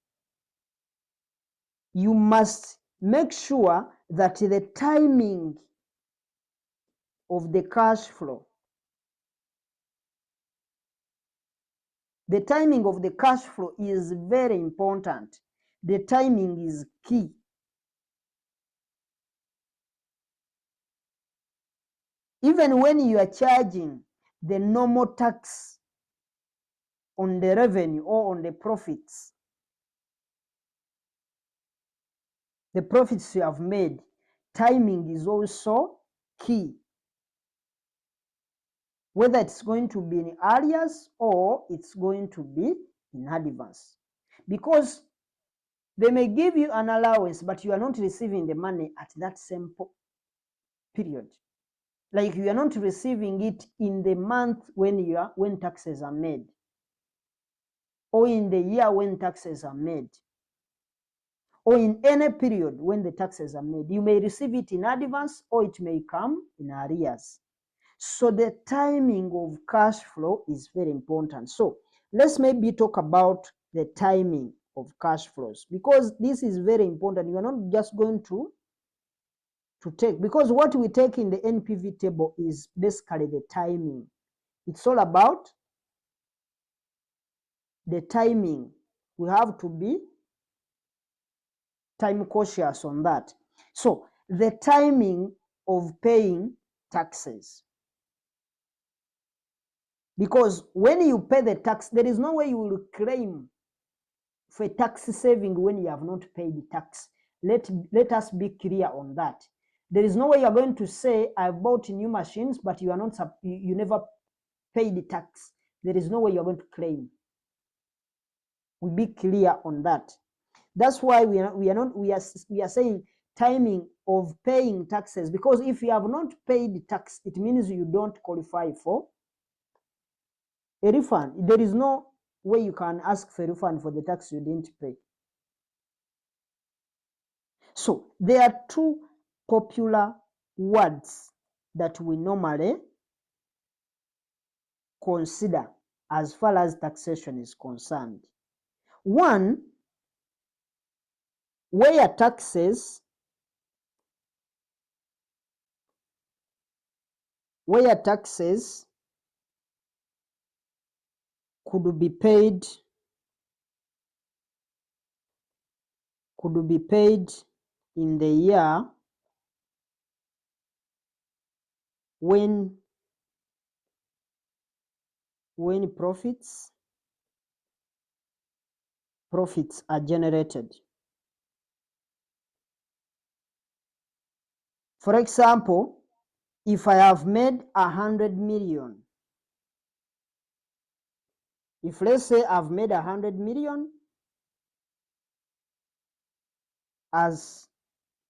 You must make sure that the timing of the cash flow, is very important. The timing is key. Even when you are charging the normal tax on the revenue or on the profits you have made, timing is also key. Whether it's going to be in arrears or it's going to be in advance. Because they may give you an allowance, but you are not receiving the money at that same period. Like you are not receiving it in the month when taxes are made, or in the year when taxes are made, or in any period when the taxes are made. You may receive it in advance, or it may come in arrears. So the timing of cash flow is very important. So let's maybe talk about the timing of cash flows, because this is very important. You are not just going to take, because what we take in the NPV table is basically the timing. It's all about the timing. We have to be time cautious on that. So the timing of paying taxes. Because when you pay the tax, there is no way you will claim for tax saving when you have not paid the tax. Let us be clear on that. There is no way you are going to say, I've bought new machines, but you are not, you never paid the tax. There is no way you are going to claim. We be clear on that. That's why we are saying timing of paying taxes, because if you have not paid the tax, it means you don't qualify for a refund. There is no way you can ask for a refund for the tax you didn't pay. So there are two popular words that we normally consider as far as taxation is concerned. One, where taxes could be paid in the year when profits are generated. For example, if I have made 100 million, if let's say I've made 100 million as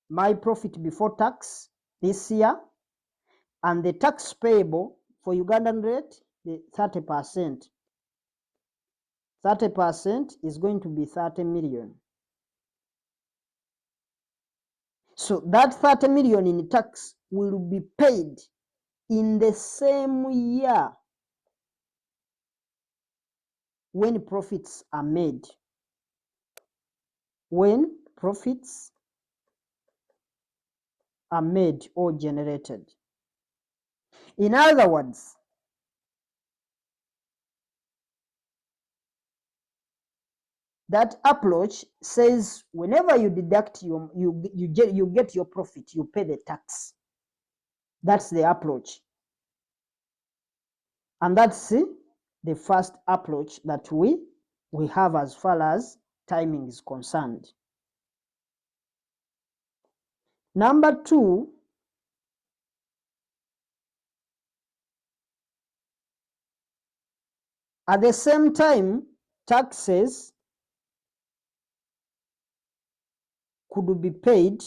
my profit before tax this year, and the tax payable for Ugandan rate, the 30%. 30% is going to be 30 million. So that 30 million in tax will be paid in the same year when profits are made. When profits are made or generated. In other words, that approach says whenever you deduct you get your profit, you pay the tax. That's the approach. And that's the first approach that we have as far as timing is concerned. Number two, at the same time, taxes could be paid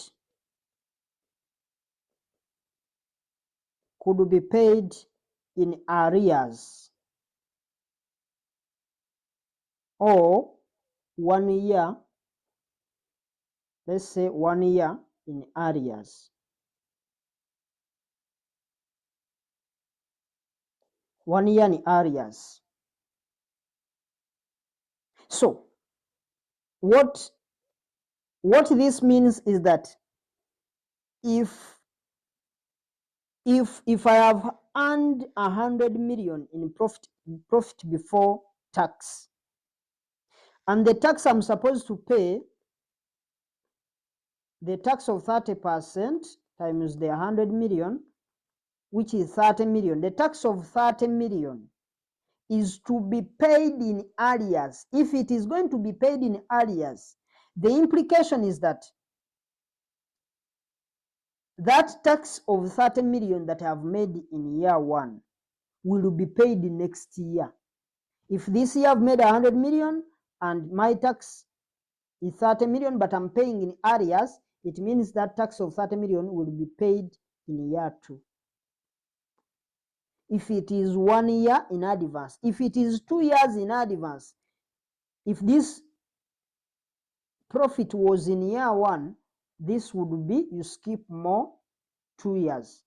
in arrears, or 1 year, let's say 1 year in arrears. 1 year in arrears. So what this means is that if I have earned 100 million in profit before tax, and the tax I'm supposed to pay, the tax of 30% times the 100 million, which is 30 million. The tax of 30 million is to be paid in arrears. If it is going to be paid in arrears, the implication is that that tax of 30 million that I have made in year one will be paid next year. If this year I've made 100 million and my tax is 30 million, but I'm paying in arrears, it means that tax of 30 million will be paid in year two. If it is 1 year in advance, if it is 2 years in advance, if this profit was in year one, this would be, you skip more 2 years.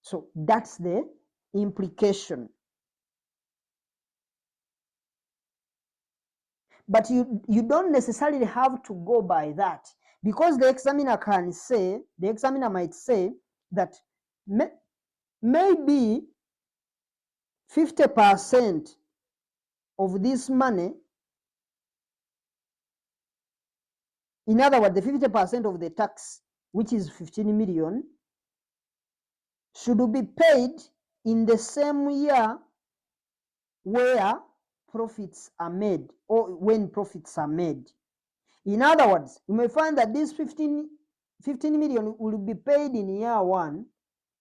So that's the implication. But you don't necessarily have to go by that, because the examiner might say that maybe 50% of this money, in other words, the 50% of the tax, which is 15 million, should be paid in the same year where profits are made, or when profits are made. In other words, you may find that this 15 million will be paid in year 1,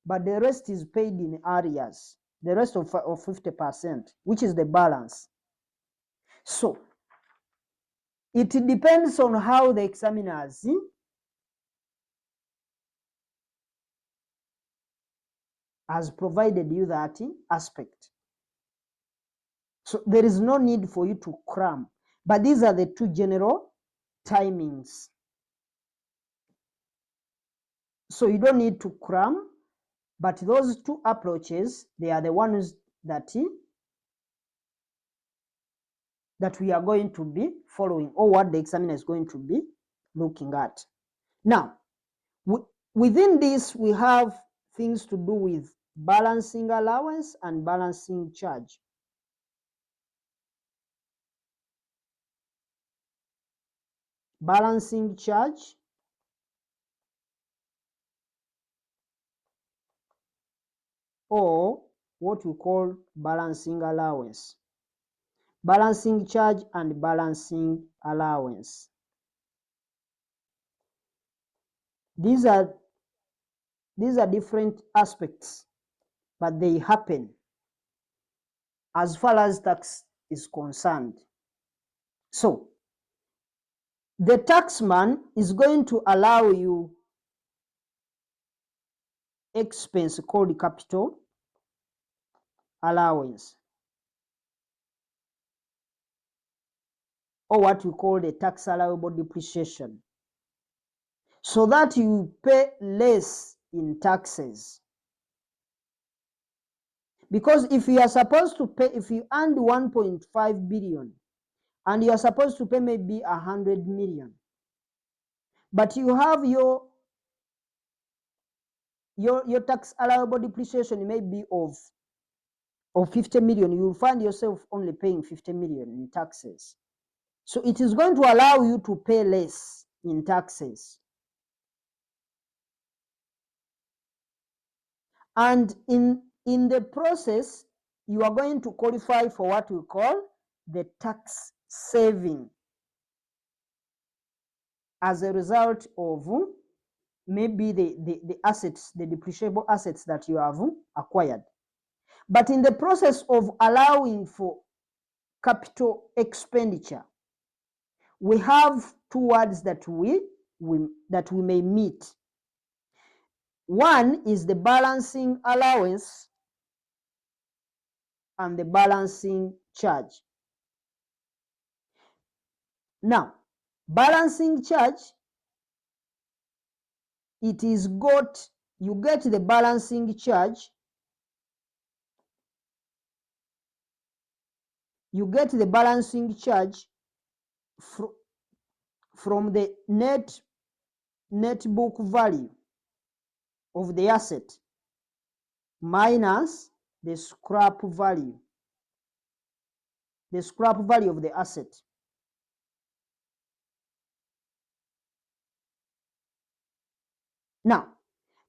but the rest is paid in arrears, the rest of 50%, which is the balance. So it depends on how the examiners has provided you that aspect. So there is no need for you to cram, but these are the two general timings. So you don't need to cram, but those two approaches, they are the ones that we are going to be following, or what the examiner is going to be looking at. Now, within this, we have things to do with balancing allowance and balancing charge. Balancing charge or what we call balancing allowance. Balancing charge and balancing allowance. These are different aspects, but they happen as far as tax is concerned. So the taxman is going to allow you expense called capital allowance, or what we call the tax allowable depreciation, so that you pay less in taxes. Because if you are supposed to pay, if you earned 1.5 billion and you are supposed to pay maybe 100 million, but you have your tax allowable depreciation maybe of 50 million, you will find yourself only paying 50 million in taxes. So it is going to allow you to pay less in taxes. And in the process, you are going to qualify for what we call the tax saving as a result of maybe the assets, the depreciable assets that you have acquired. But in the process of allowing for capital expenditure, we have two words that we may meet. One is the balancing allowance and the balancing charge. Now, balancing charge, it is got, you get the balancing charge, from the net book value of the asset minus the scrap value of the asset. Now,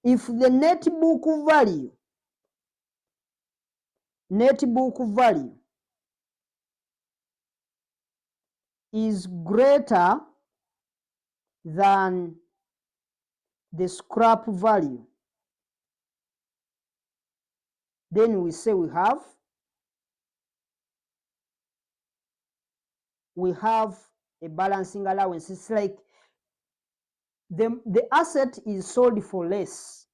if the net book value is greater than the scrap value, then we say we have a balancing allowance. It's like the asset is sold for less,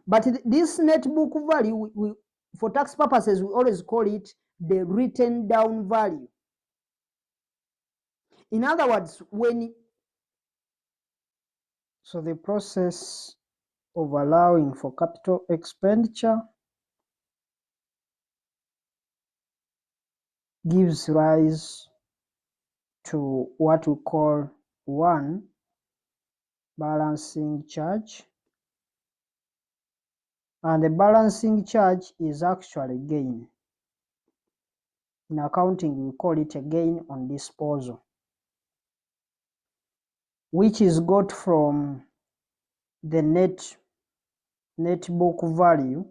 but this net book value, for tax purposes, we always call it the written down value. In other words, so the process of allowing for capital expenditure gives rise to what we call one, balancing charge, And the balancing charge is actually gain. In accounting, we call it a gain on disposal, which is got from the net book value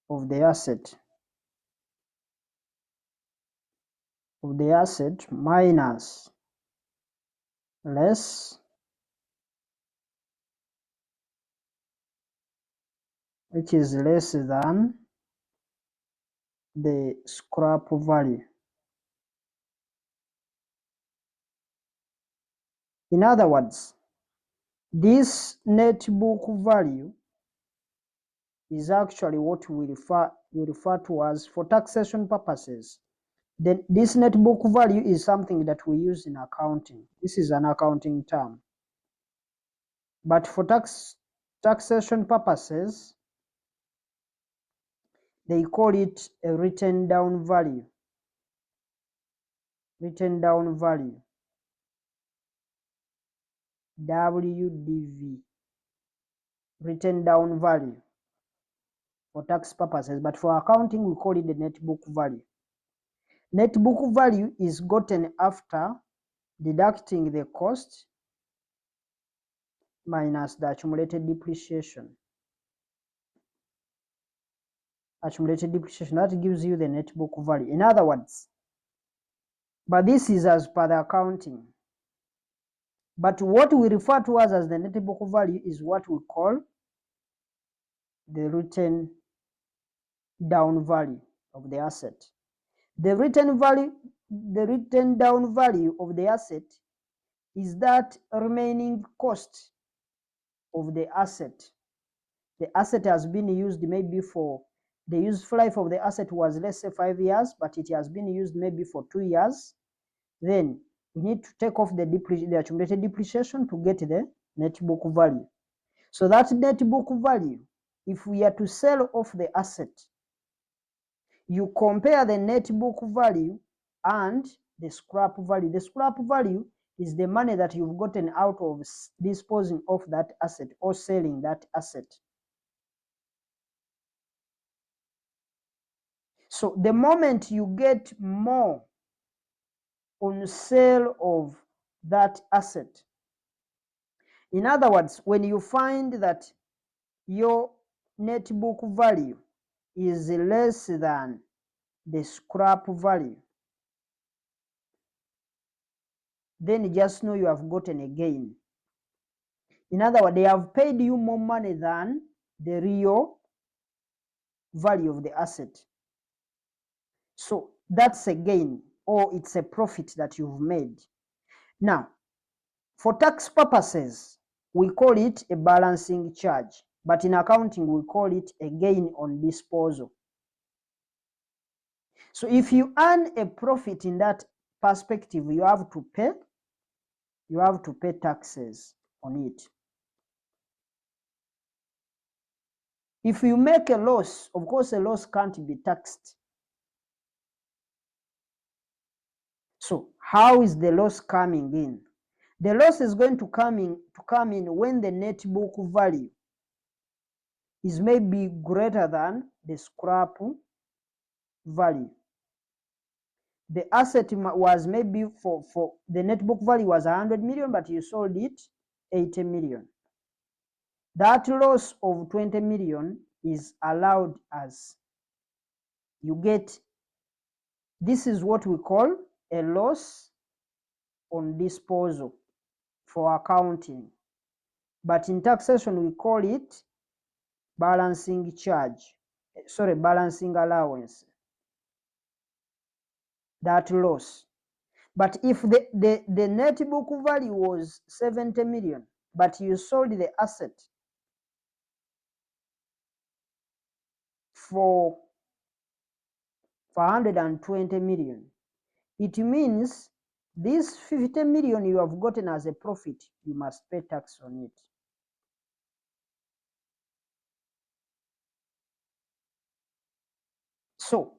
of the asset minus less, which is less than the scrap value. In other words, this net book value is actually what we refer to as, for taxation purposes, this net book value is something that we use in accounting. This is an accounting term. But for taxation purposes, they call it a written down value. Written down value. WDV. Written down value for tax purposes. But for accounting, we call it the net book value. Net book value is gotten after deducting the cost minus the accumulated depreciation. Accumulated depreciation, that gives you the net book value. In other words, but this is as per the accounting. But what we refer to as the net book value is what we call the written down value of the asset. The written down value of the asset is that remaining cost of the asset. The asset has been used maybe for, the useful life of the asset was, let's say, 5 years, but it has been used maybe for 2 years. Then we need to take off the accumulated depreciation to get the net book value. So that net book value, if we are to sell off the asset, you compare the net book value and the scrap value. The scrap value is the money that you've gotten out of disposing of that asset or selling that asset. So the moment you get more on sale of that asset, in other words, when you find that your net book value is less than the scrap value, then just know you have gotten a gain. In other words, they have paid you more money than the real value of the asset. So that's a gain, or it's a profit that you've made. Now, for tax purposes, we call it a balancing charge, but in accounting, we call it a gain on disposal. So if you earn a profit in that perspective, you have to pay taxes on it. If you make a loss, of course, a loss can't be taxed. So how is the loss coming in? The loss is going to come in when the net book value is maybe greater than the scrap value. The asset was maybe for the net book value was 100 million, but you sold it 80 million. That loss of 20 million is allowed as you get. This is what we call a loss on disposal for accounting, but in taxation we call it balancing charge, balancing allowance, that loss. But if the net book value was 70 million, but you sold the asset for 120 million, it means this 50 million you have gotten as a profit, you must pay tax on it. So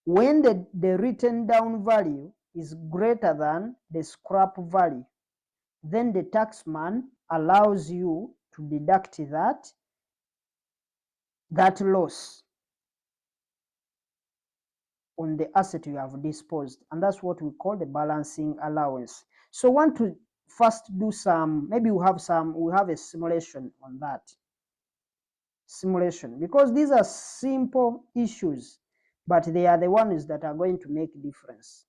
when the written down value is greater than the scrap value, then the taxman allows you to deduct that loss on the asset you have disposed, and that's what we call the balancing allowance. So we want to first do some, maybe we have a simulation on that. Simulation, because these are simple issues, but they are the ones that are going to make a difference.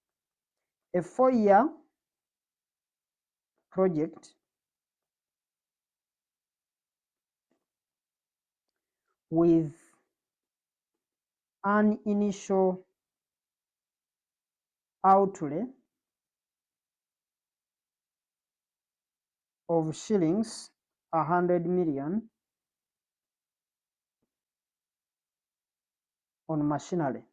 A 4-year project with an initial outlay of shillings 100 million on machinery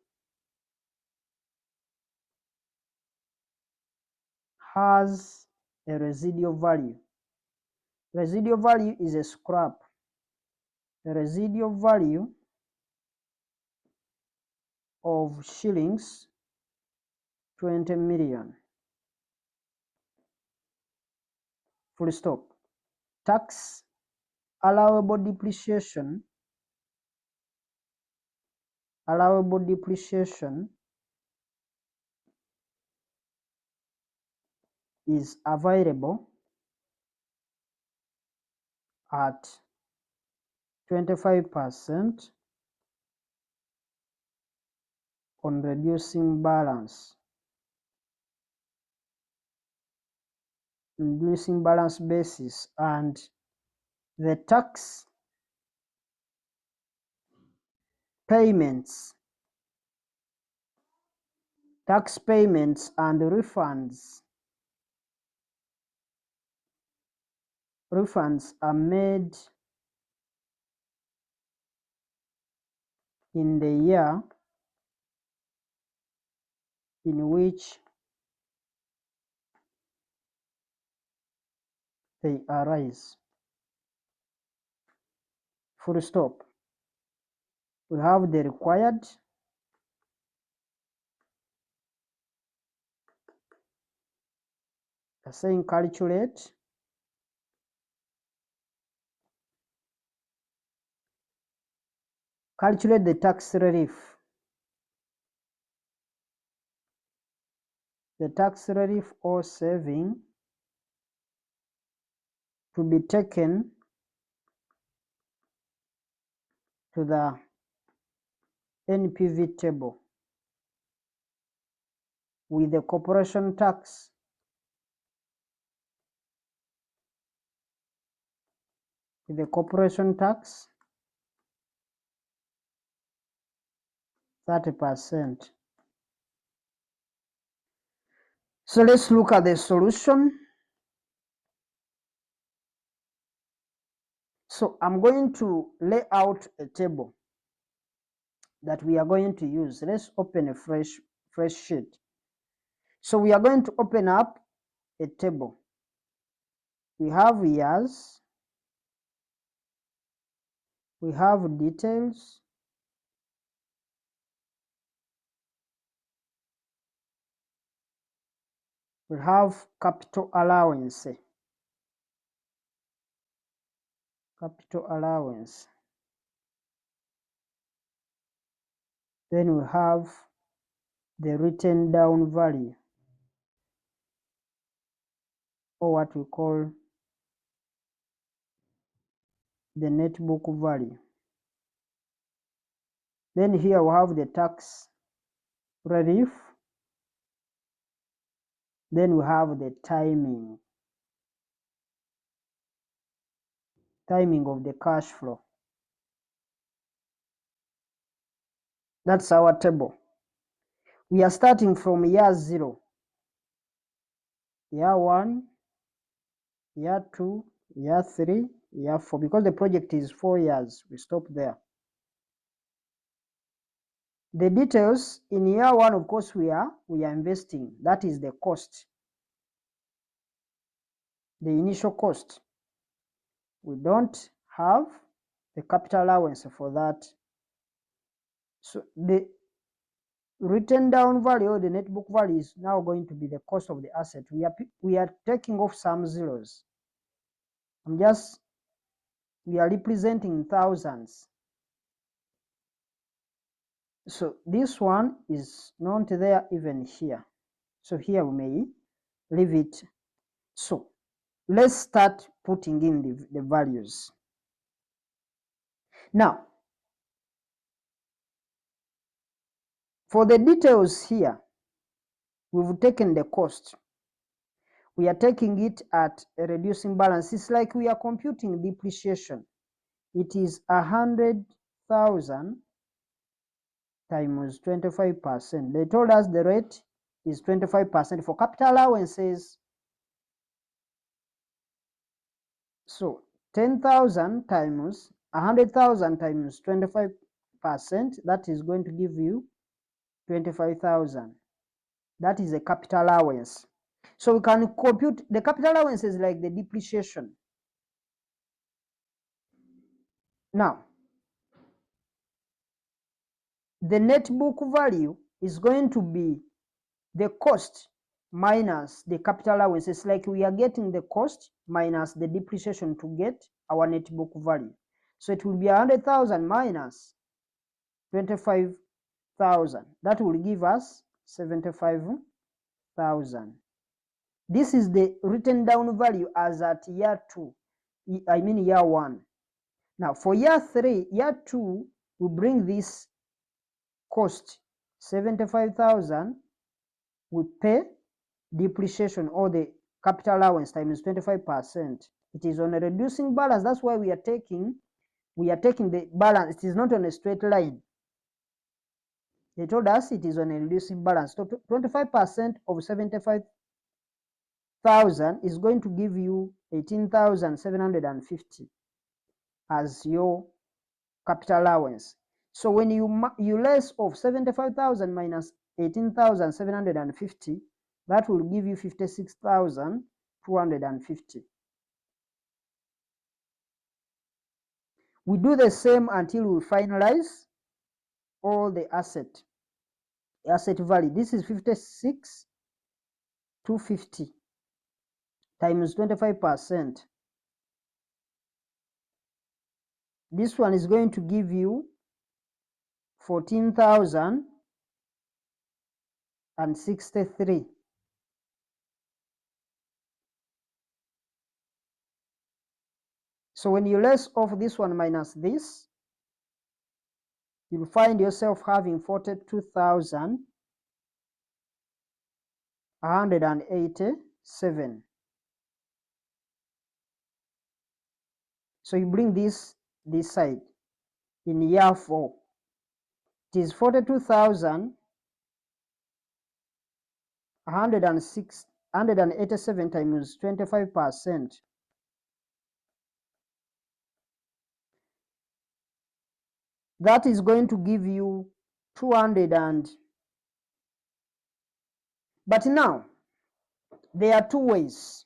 has a residual value. Residual value is a scrap. The residual value of shillings 20 million. Full stop. Tax allowable depreciation is available at 25% on reducing balance basis, and the tax payments and refunds are made in the year in which they arise. Full stop. We have the required, saying calculate the tax relief. The tax relief or saving to be taken to the NPV table with the corporation tax with the corporation tax 30%. So let's look at the solution. So I'm going to lay out a table that we are going to use. Let's open a fresh sheet. So we are going to open up a table. We have years, we have details, we have capital allowance. Then we have the written down value, or what we call the net book value. Then here we have the tax relief. Then we have the timing of the cash flow. That's our table. We are starting from year 0, year 1, year 2, year 3, year 4. Because the project is 4 years, we stop there. The details in year 1, of course, we are investing. That is the cost, the initial cost. We don't have the capital allowance for that. So the written down value or the net book value is now going to be the cost of the asset. We are taking off some zeros. we are representing thousands. So this one is not there even here. So here we may leave it. So let's start putting in the values. Now, for the details here, we've taken the cost. We are taking it at a reducing balance. It's like we are computing depreciation. It is 100,000 times 25%. They told us the rate is 25% for capital allowances. So 10,000 times 100,000 times 25%, that is going to give you 25,000. That is a capital allowance. So we can compute the capital allowances like the depreciation. Now, the net book value is going to be the cost minus the capital allowances. Like we are getting the cost minus the depreciation to get our net book value. So it will be 100,000 minus 25,000. That will give us 75,000. This is the written down value as at year 2. I mean year 1. Now for year 3, year 2, we bring this cost 75,000. We pay depreciation or the capital allowance times 25%. It is on a reducing balance. That's why we are taking the balance. It is not on a straight line. They told us it is on a reducing balance. So 25% of 75,000 is going to give you 18,750 as your capital allowance. So when you less off 75,000 minus 18,750, that will give you 56,250. We do the same until we finalize all the asset value. This is 56,250 times 25%. This one is going to give you 14,063. So when you less off this one minus this, you'll find yourself having 42,187. So you bring this side in year 4. It is 42,187 times 25%. That is going to give you 200 and... But now, there are 2 ways.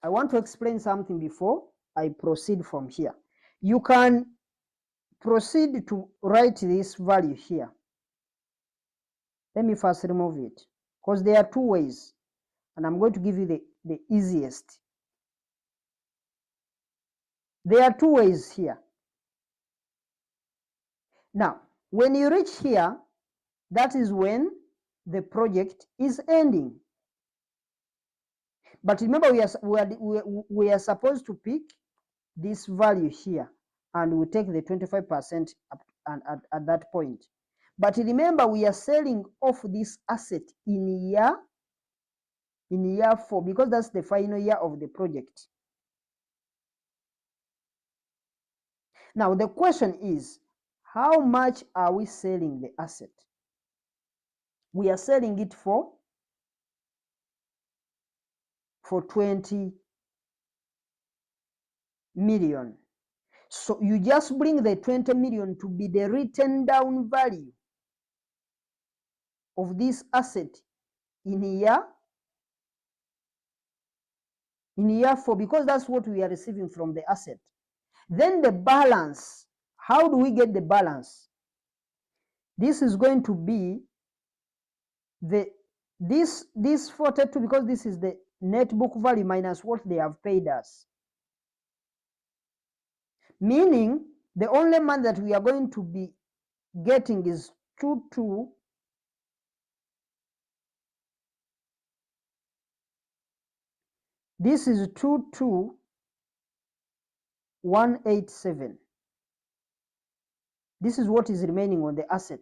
I want to explain something before I proceed from here. You can proceed to write this value here. Let me first remove it, because there are 2 ways, and I'm going to give you the easiest. There are 2 ways here. Now, when you reach here, that is when the project is ending. But remember, we are supposed to pick this value here, and we take the 25% at that point. But remember, we are selling off this asset in year 4, because that's the final year of the project. Now the question is, how much are we selling the asset? We are selling it for 20 million. So you just bring the 20 million to be the written down value of this asset in year 4, because that's what we are receiving from the asset. Then the balance, how do we get the balance? This is going to be the This 42, because this is the net book value minus what they have paid us. Meaning the only money that we are going to be getting is 22. This is 22,187. This is what is remaining on the asset.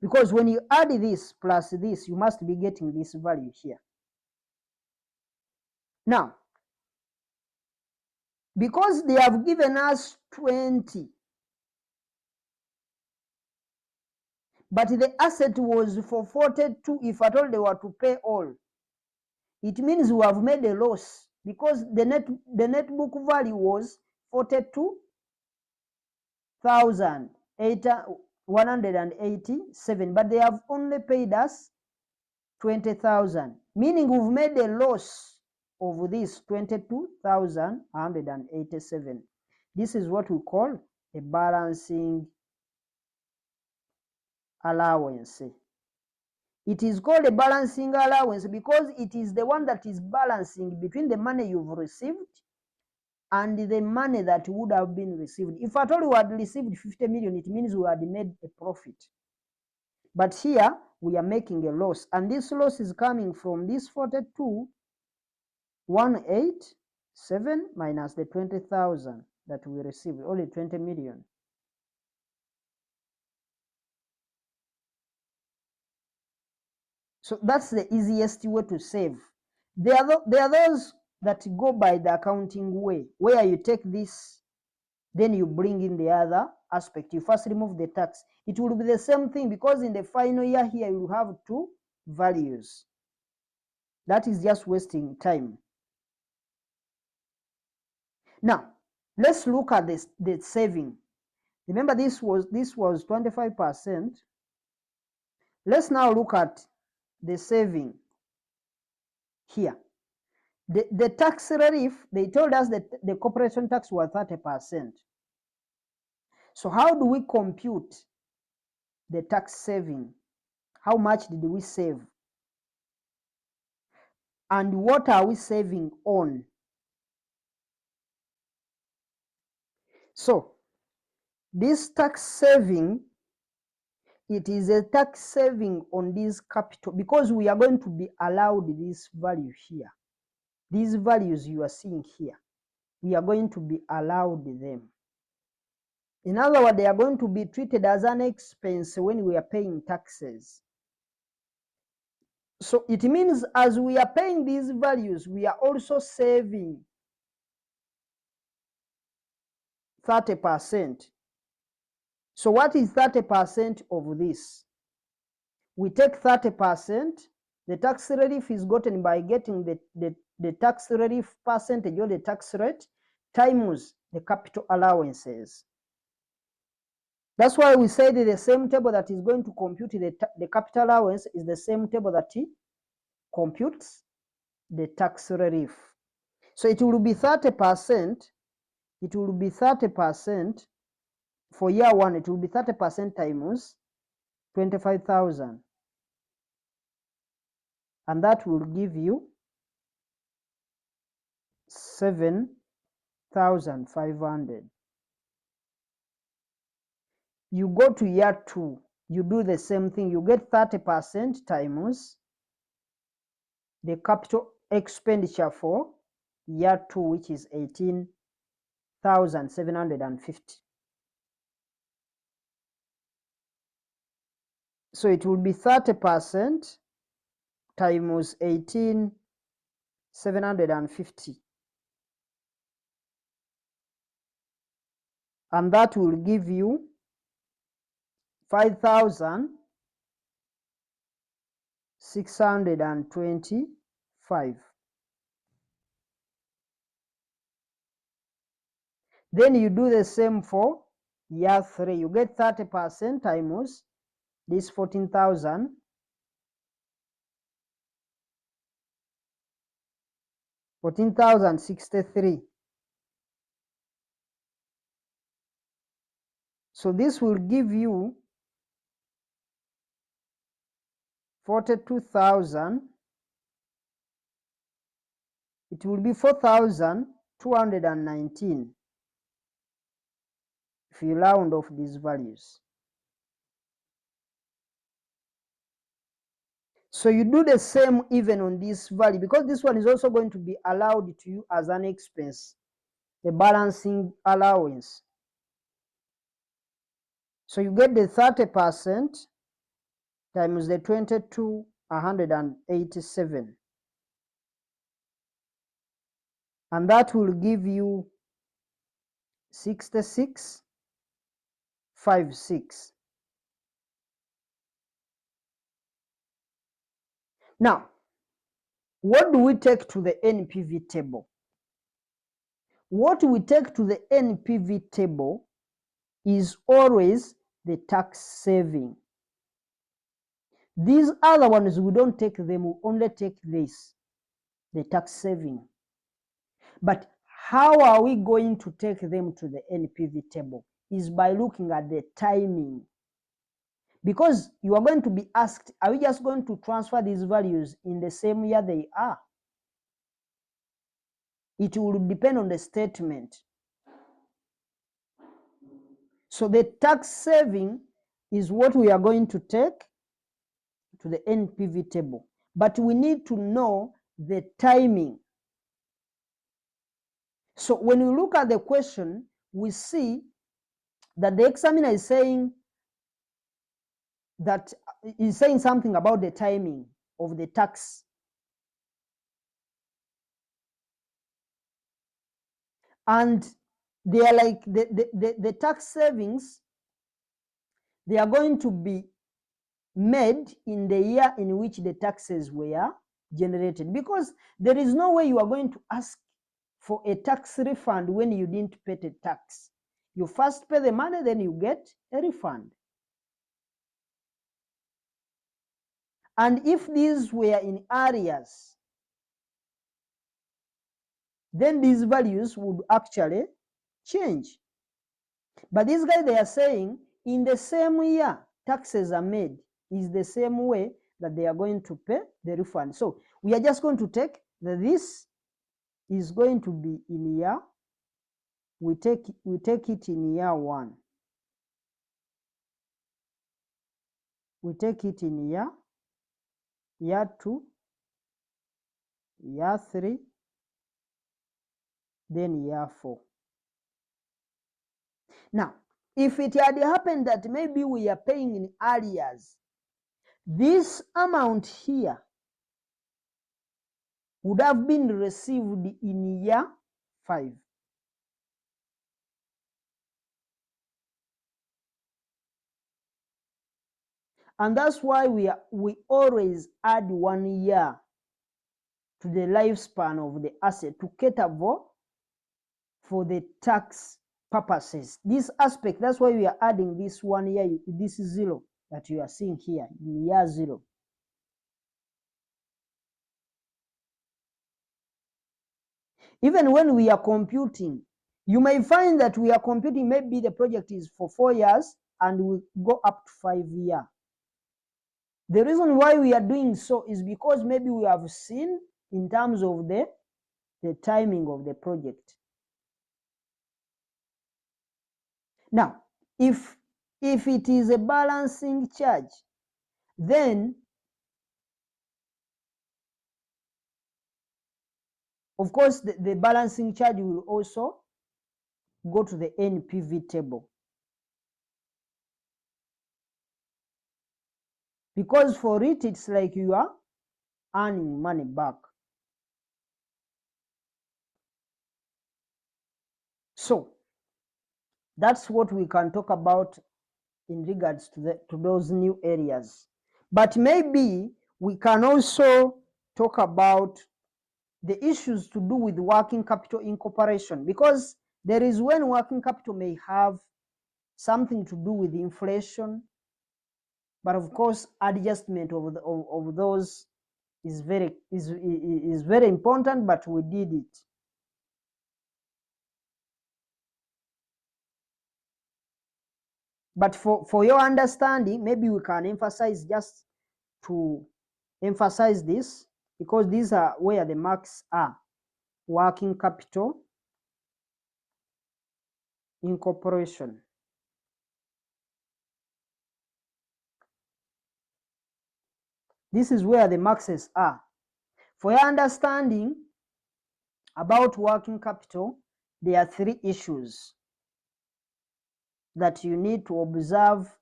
Because when you add this plus this, you must be getting this value here. Now, because they have given us 20, but the asset was for 42, if at all they were to pay all, it means we have made a loss, because the net book value was 42,187, but they have only paid us 20,000, meaning we've made a loss of this 22,187. This is what we call a balancing allowance. It is called a balancing allowance because it is the one that is balancing between the money you've received and the money that would have been received. If at all you had received 50 million, it means we had made a profit. But here we are making a loss, and this loss is coming from this 42,187 minus the 20,000 that we received, only 20 million. So that's the easiest way to save. There are those that go by the accounting way, where you take this, then you bring in the other aspect. You first remove the tax. It will be the same thing, because in the final year here you have two values. That is just wasting time. Now, let's look at this, the saving. Remember, this was 25%. Let's now look at the saving here. The tax relief, they told us that the corporation tax was 30%. So how do we compute the tax saving? How much did we save? And what are we saving on? So this tax saving, it is a tax saving on this capital, because we are going to be allowed this value here. These values you are seeing here, we are going to be allowed them. In other words, they are going to be treated as an expense when we are paying taxes. So it means as we are paying these values, we are also saving 30%. So what is 30% of this? We take 30%, the tax relief is gotten by getting the tax relief percentage or the tax rate times the capital allowances. That's why we said the same table that is going to compute the capital allowance is the same table that computes the tax relief. So it will be 30%. It will be 30% for year one. It will be 30% times 25,000. And that will give you 7,500. You go to year two, you do the same thing. You get 30% times the capital expenditure for year two, which is 18,750. So it will be 30% times 18,750. And that will give you 5,625. Then you do the same for year three. You get 30% times this 14,000. 14,063. So this will give you 42,000 it will be 4,219 if you round off these values. So you do the same even on this value, because this one is also going to be allowed to you as an expense, the balancing allowance. So you get the 30% times the 22,187. And that will give you 6656. Now, what do we take to the NPV table? What we take to the NPV table is always the tax saving. These other ones, we don't take them, we only take this, the tax saving. But how are we going to take them to the NPV table? Is by looking at the timing. Because you are going to be asked, are we just going to transfer these values in the same year they are? It will depend on the statement. So the tax saving is what we are going to take to the NPV table. But we need to know the timing. So when we look at the question, we see that the examiner is saying that is saying something about the timing of the tax. And they are like the tax savings, they are going to be made in the year in which the taxes were generated, because there is no way you are going to ask for a tax refund when you didn't pay the tax. You first pay the money, then you get a refund. And if these were in arrears, then these values would actually change. But these guys, they are saying in the same year taxes are made is the same way that they are going to pay the refund. So we are just going to take that this is going to be in year, we take it in year 1. We take it in year 2, year 3, then year 4. Now, if it had happened that maybe we are paying in arrears, this amount here would have been received in year 5. And that's why we always add 1 year to the lifespan of the asset to cater for the tax purposes. This aspect, that's why we are adding this 1 year, this 0 that you are seeing here in year 0. Even when we are computing, you may find that we are computing, maybe the project is for 4 years and we go up to 5 years. The reason why we are doing so is because maybe we have seen in terms of the timing of the project. Now, if it is a balancing charge, then of course the balancing charge will also go to the NPV table, because for it it's like you are earning money back. So that's what we can talk about in regards to those new areas. But maybe we can also talk about the issues to do with working capital incorporation, because there is when working capital may have something to do with inflation, but of course adjustment of those is very important, but we did it. But for your understanding, maybe we can emphasize, just to emphasize this, because these are where the marks are. working capital incorporation. This is where the maxes are. For your understanding about working capital, there are 3 issues that you need to observe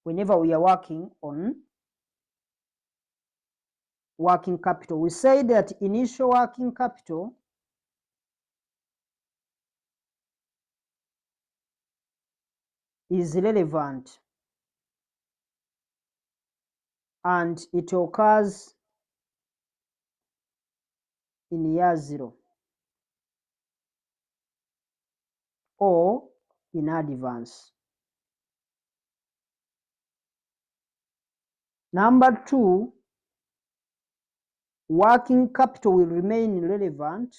whenever we are working on working capital. We say that initial working capital is relevant and it occurs in year 0 or in advance. Number 2, working capital will remain relevant.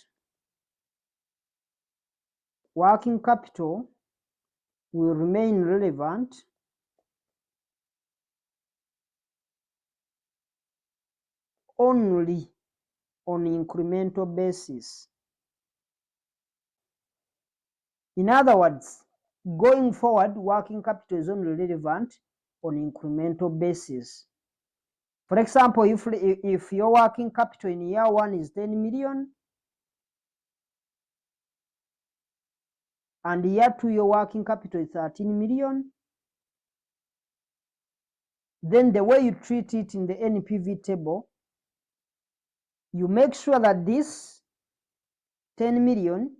Working capital will remain relevant only on incremental basis. In other words, going forward, working capital is only relevant on incremental basis. For example, if your working capital in year 1 is 10 million, and year 2 your working capital is 13 million, then the way you treat it in the NPV table, you make sure that this 10 million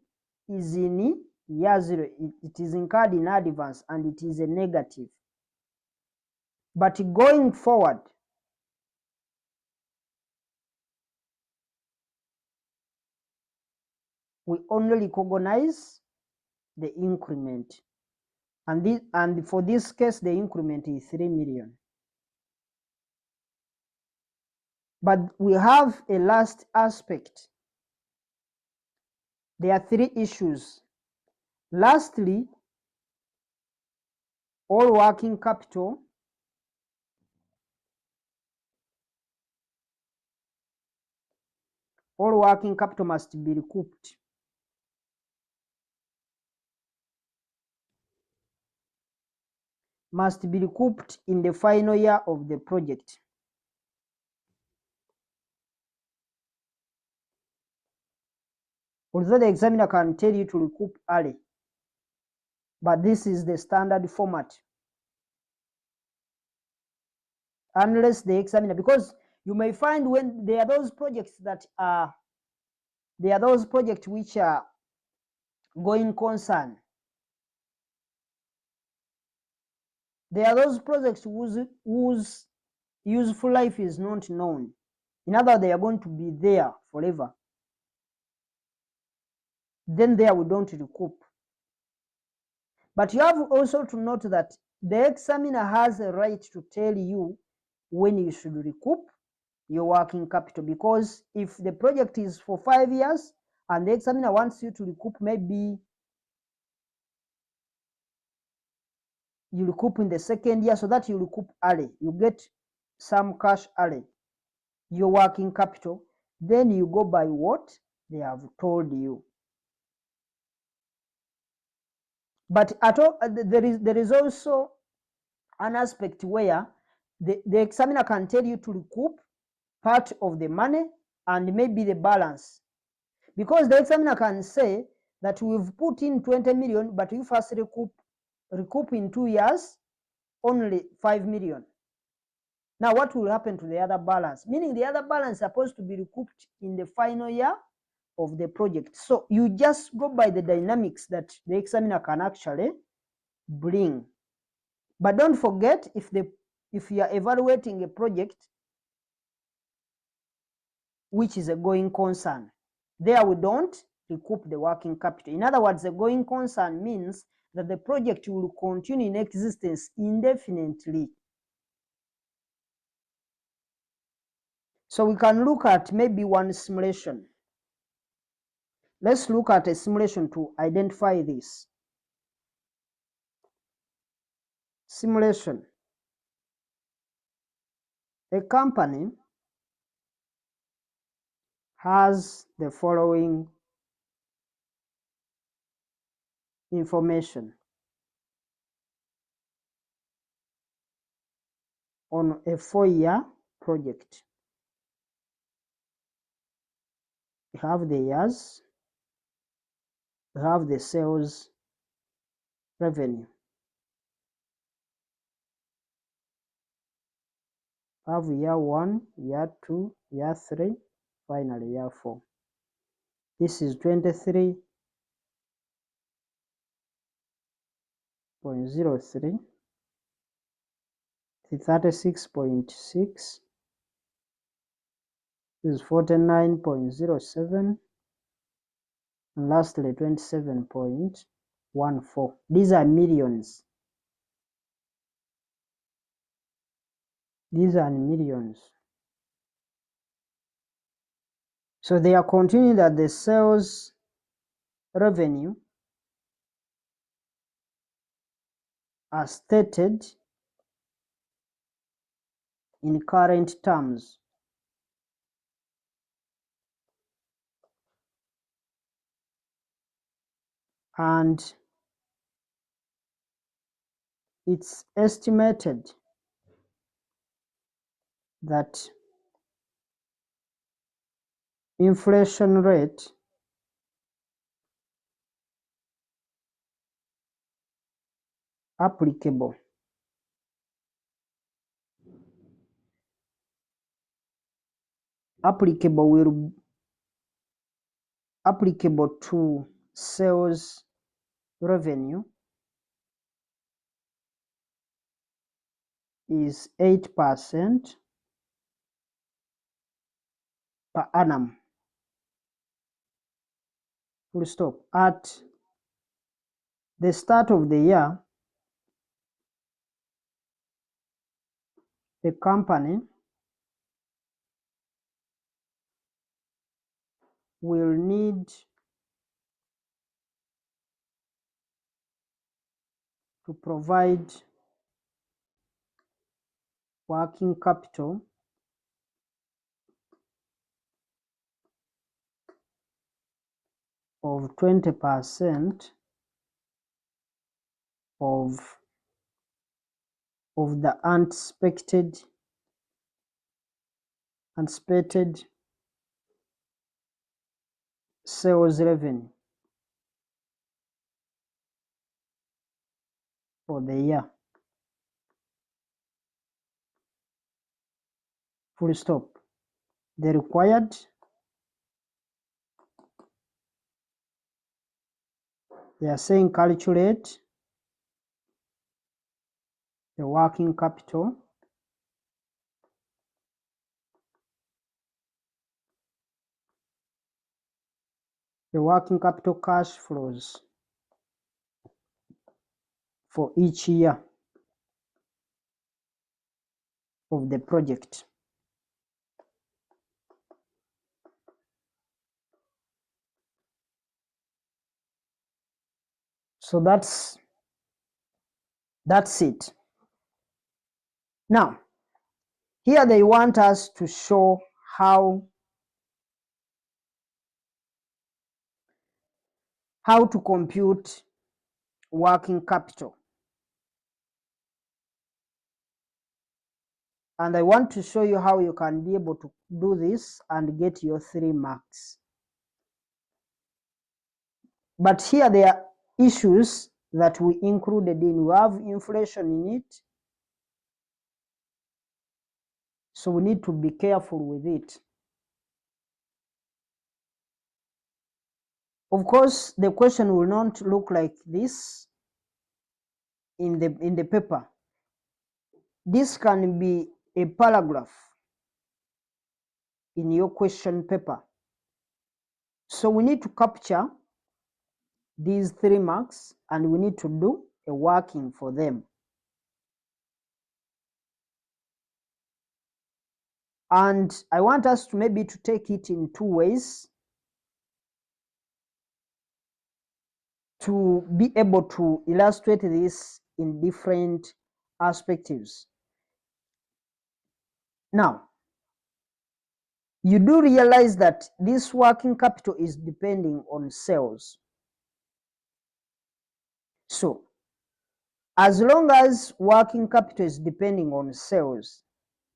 is in year 0. It is incurred in advance and it is a negative. But going forward, we only recognize the increment. And for this case, the increment is 3 million. But we have a last aspect. There are 3 issues. Lastly, all working capital must be recouped. Must be recouped in the final year of the project. Although the examiner can tell you to recoup early, but this is the standard format. Unless the examiner, because you may find when there are those projects that are, there are those projects which are going concern. There are those projects whose useful life is not known. In other words, they are going to be there forever. Then there we don't recoup. But you have also to note that the examiner has a right to tell you when you should recoup your working capital, because if the project is for 5 years and the examiner wants you to recoup, maybe you recoup in the 2nd year, so that you recoup early, you get some cash early, your working capital, then you go by what they have told you. But at all, there is also an aspect where the examiner can tell you to recoup part of the money and maybe the balance, because the examiner can say that we've put in 20 million, but you first recoup in 2 years only 5 million. Now what will happen to the other balance? Meaning the other balance is supposed to be recouped in the final year of the project. So you just go by the dynamics that the examiner can actually bring. But don't forget, if you are evaluating a project which is a going concern, there we don't recoup the working capital. In other words, the going concern means that the project will continue in existence indefinitely. So we can look at maybe one simulation. Let's look at a simulation to identify this. Simulation. A company has the following information on a 4-year project. We have the years, we have the sales revenue, we have year 1, year 2, year 3, finally year 4. This is 23.03 to 36.6. This is 49.07, and lastly 27.14. These are millions. These are millions. So they are continuing that the sales revenue are stated in current terms. And it's estimated that inflation rate applicable to sales revenue is 8% per annum. Full stop. At the start of the year, the company will need to provide working capital of 20% of the anticipated sales revenue for the year. Full stop. The required they are saying calculate the working capital cash flows for each year of the project. So that's it. Now, here they want us to show how to compute working capital. And I want to show you how you can be able to do this and get your 3 marks. But here there are issues that we included in. We have inflation in it, so we need to be careful with it. Of course, the question will not look like this in the paper. This can be a paragraph in your question paper. So we need to capture these 3 marks and we need to do a working for them. And I want us to maybe to take it in 2 ways to be able to illustrate this in different perspectives. Now, you do realize that this working capital is depending on sales. So as long as working capital is depending on sales,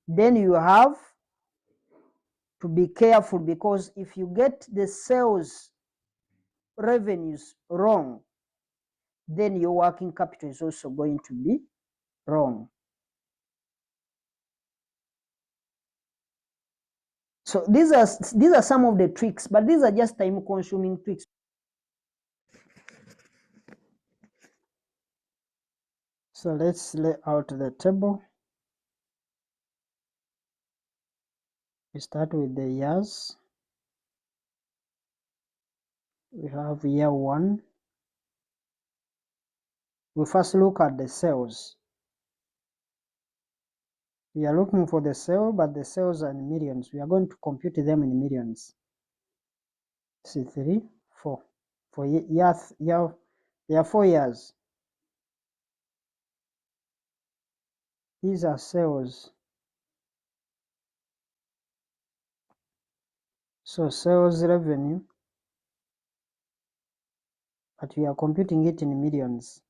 then you have to be careful, because if you get the sales revenues wrong, then your working capital is also going to be wrong. So these are some of the tricks, but these are just time consuming tricks. So let's lay out the table. We start with the years. We have year 1. We first look at the sales. We are looking for the sale, but the sales are in millions. We are going to compute them in millions. See, 3, 4. For year 4 years. These are sales. So sales revenue, but we are computing it in millions.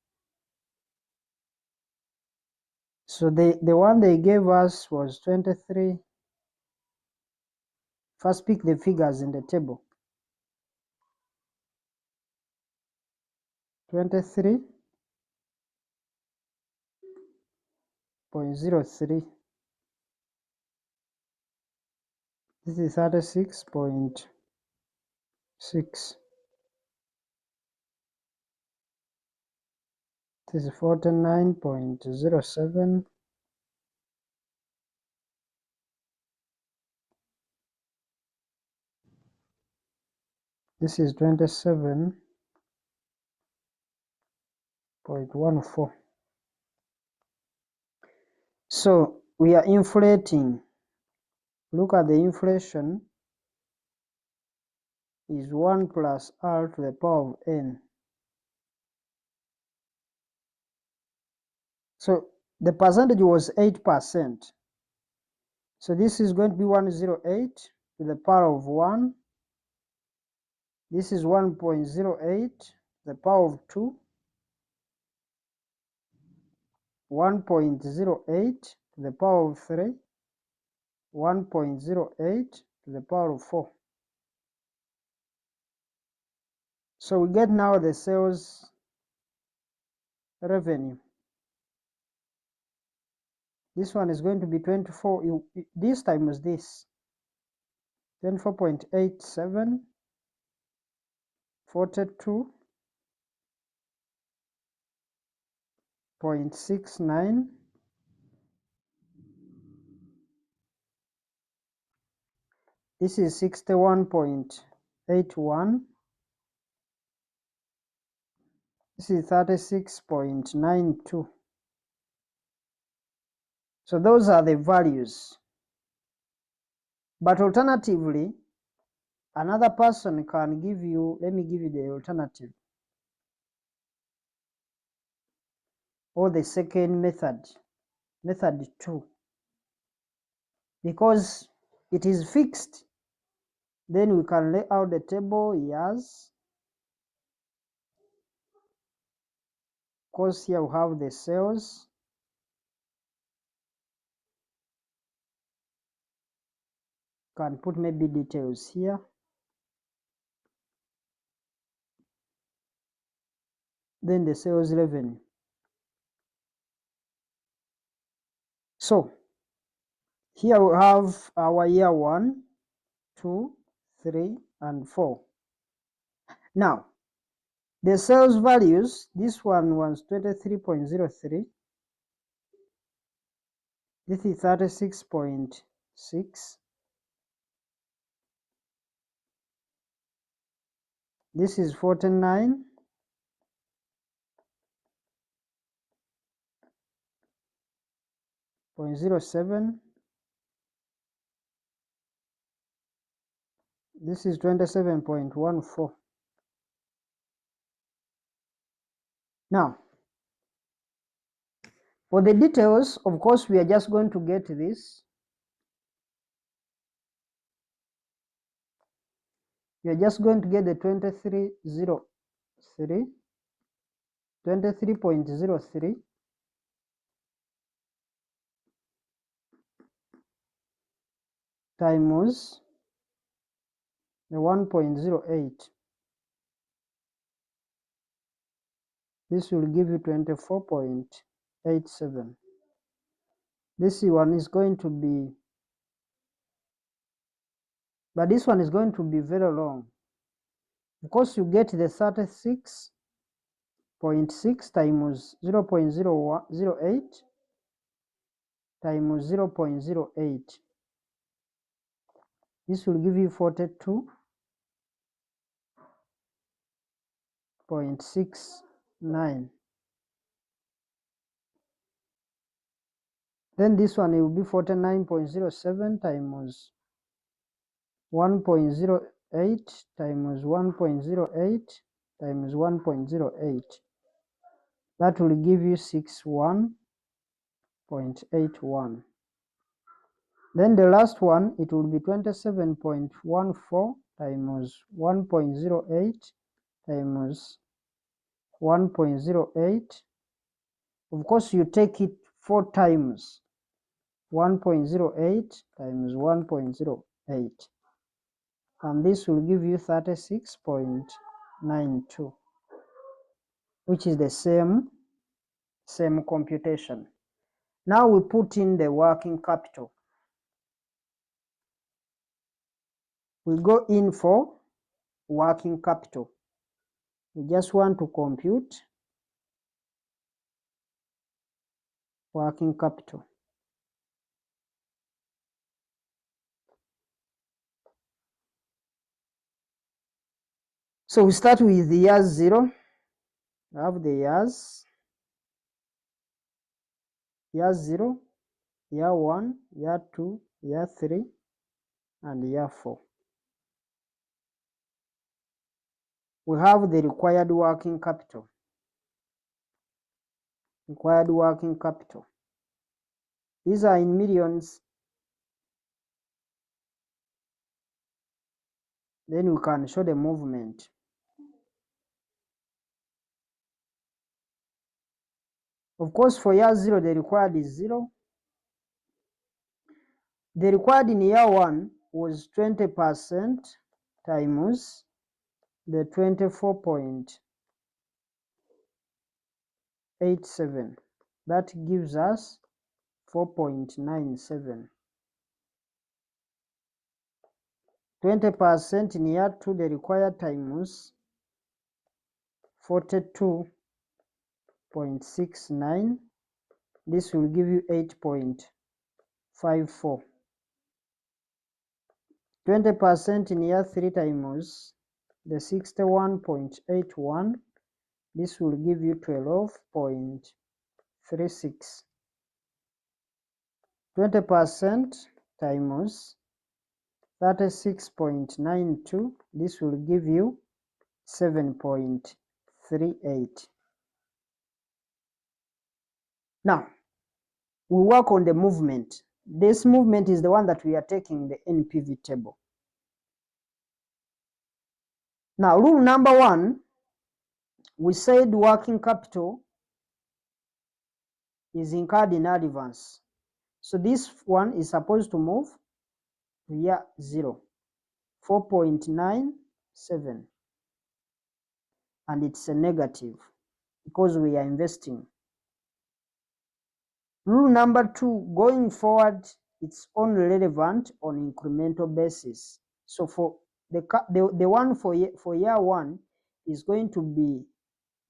So the one they gave us was 23. First pick the figures in the table. 23.03. This is 36.6. This is 49.07. This is 27.14. So we are inflating. Look at the inflation is 1 plus r to the power of n. So the percentage was 8%. So this is going to be 108 to the power of 1. This is 1.08 to the power of 2. 1.08 to the power of 3. 1.08 to the power of 4. So we get now the sales revenue. This one is going to be 24. This time was this 24.87, 42.69. This is 61.81. This is 36.92. So those are the values. But alternatively, another person can give you, let me give you the alternative, or the second method, method 2. Because it is fixed, then we can lay out the table years. Of course, here we have the sales. Can put maybe details here. Then the sales revenue. So here we have our year 1, 2, 3, and 4. Now, the sales values, this one was 23.03. This is 36.6. This is 49.07. This is 27.14. Now, for the details, of course, we are just going to get this. you're just going to get the 23.03 times the 1.08. This will give you 24.87. This one is going to be, but this one is going to be very long. Of course, you get the 36.6 times 0.008 times 0.08. This will give you 42.69. Then this one will be 49.07 times 1.08 times 1.08 times 1.08. That will give you 61.81. Then the last one, it will be 27.14 times 1.08 times 1.08. Of course, you take it 4 times 1.08 times 1.08. And this will give you 36.92, which is the same computation. Now we put in the working capital. We go in for working capital. We just want to compute working capital. So we start with the year 0. We have the years. Year 0, year 1, year 2, year 3, and year 4. We have the required working capital. Required working capital. These are in millions. Then we can show the movement. Of course, for year 0, the required is 0. The required in year 1 was 20% times the 24.87. That gives us 4.97. 20% in year 2, the required times 42.69. This will give you 8.54. 20% in year 3 times the 61.81. This will give you 12.36. 20% times 36.92. This will give you 7.38. Now, we work on the movement. This movement is the one that we are taking in the NPV table. Now, rule number 1, we said working capital is incurred in advance. So this one is supposed to move to year 0, 4.97. And it's a negative because we are investing. Rule number 2, going forward, it's only relevant on incremental basis. So for the one for year 1 is going to be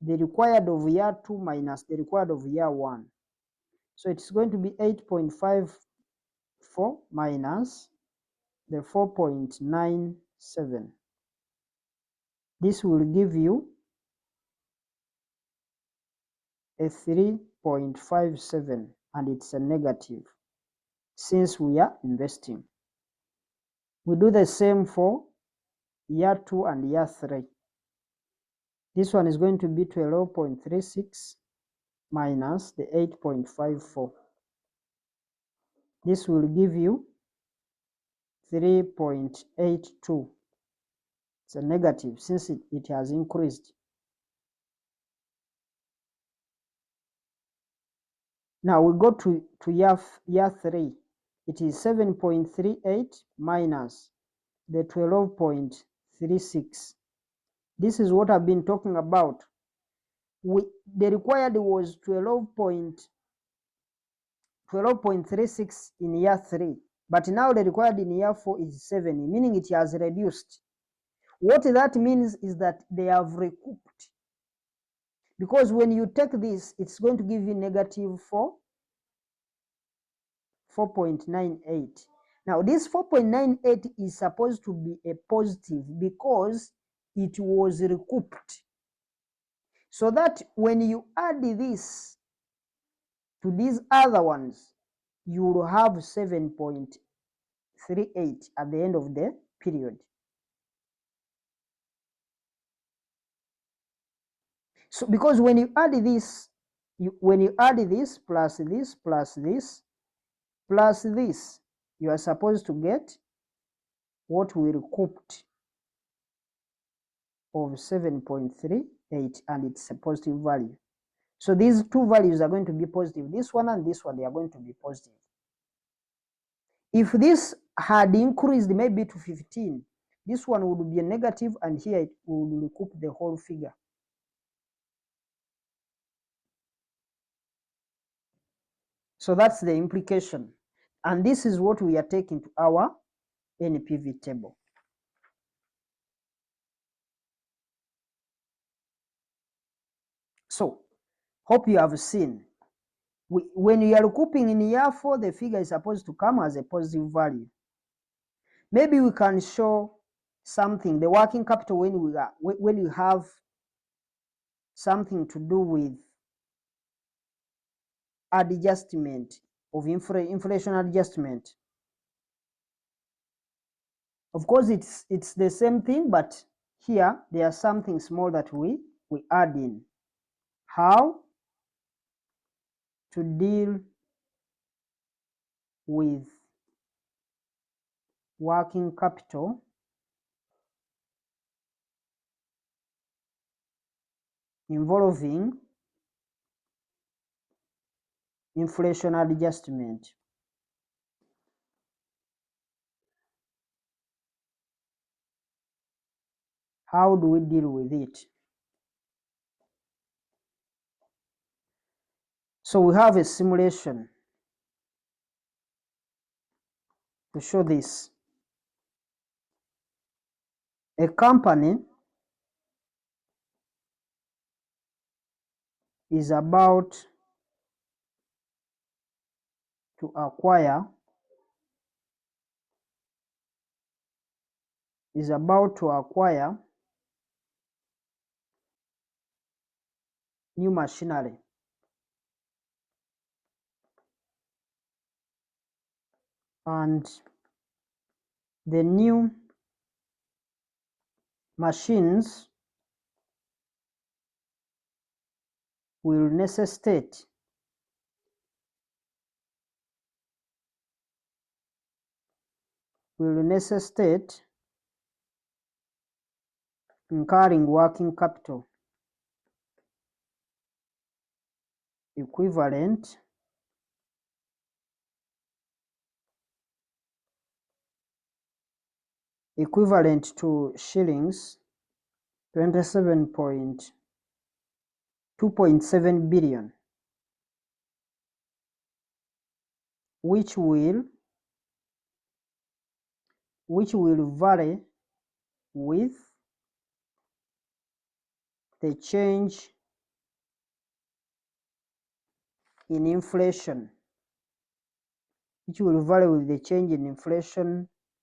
the required of year 2 minus the required of year 1. So it's going to be 8.54 minus the 4.97. This will give you a 3.57, and it's a negative since we are investing. We do the same for year 2 and year 3. This one is going to be 12.36 minus the 8.54. This will give you 3.82. It's a negative since it has increased. Now we go to year 3. It is 7.38 minus the 12.36. This is what I've been talking about. The required was 12.36 in year 3, but now the required in year 4 is 7, meaning it has reduced. What that means is that they have recouped, because when you take this, it's going to give you negative 4.98. Now this 4.98 is supposed to be a positive because it was recouped, so that when you add this to these other ones, you will have 7.38 at the end of the period. So because when you add this, plus this plus this plus this, you are supposed to get what we recouped of 7.38, and it's a positive value. So these two values are going to be positive. This one and this one, they are going to be positive. If this had increased maybe to 15, this one would be a negative, and here it will recoup the whole figure. So that's the implication. And this is what we are taking to our NPV table. So, hope you have seen. When you are recouping in year 4, the figure is supposed to come as a positive value. Maybe we can show something, the working capital, when you have something to do with adjustment of inflation adjustment. Of course, it's the same thing, but here there are something small that we add in. How to deal with working capital involving inflation adjustment. How do we deal with it? So we have a simulation to show this. A company is about to acquire new machinery. And the new machines will necessitate incurring working capital equivalent to shillings 2.7 billion, which will vary with the change in inflation,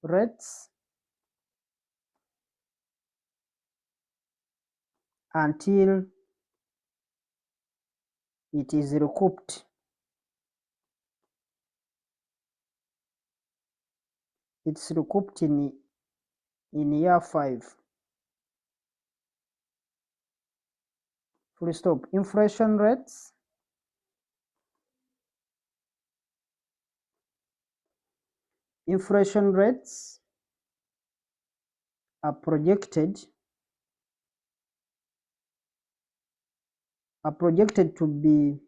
rates until it is recouped. It's recouped in year 5. Full stop. Inflation rates are projected to be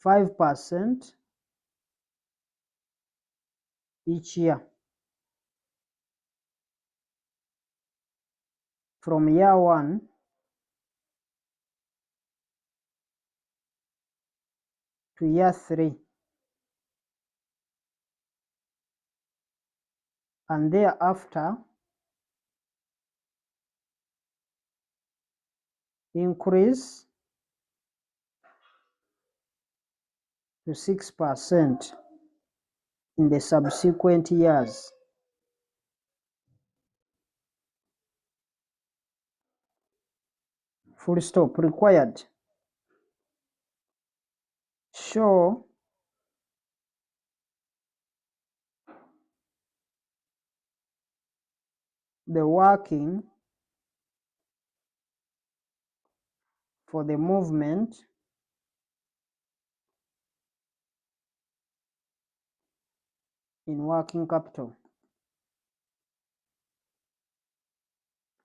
5% each year from year 1 to year 3, and thereafter increase to 6% in the subsequent years. Full stop. Required. Show the working for the movement in working capital.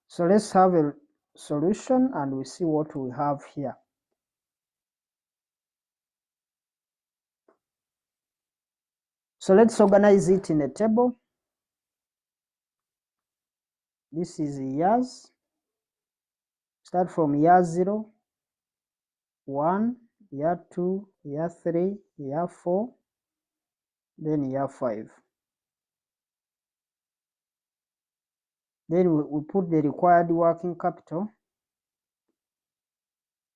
So let's have a solution and we see what we have here. So let's organize it in a table. This is years. Start from year 0, 1, year 2, year 3, year 4, then year 5. Then we put the required working capital.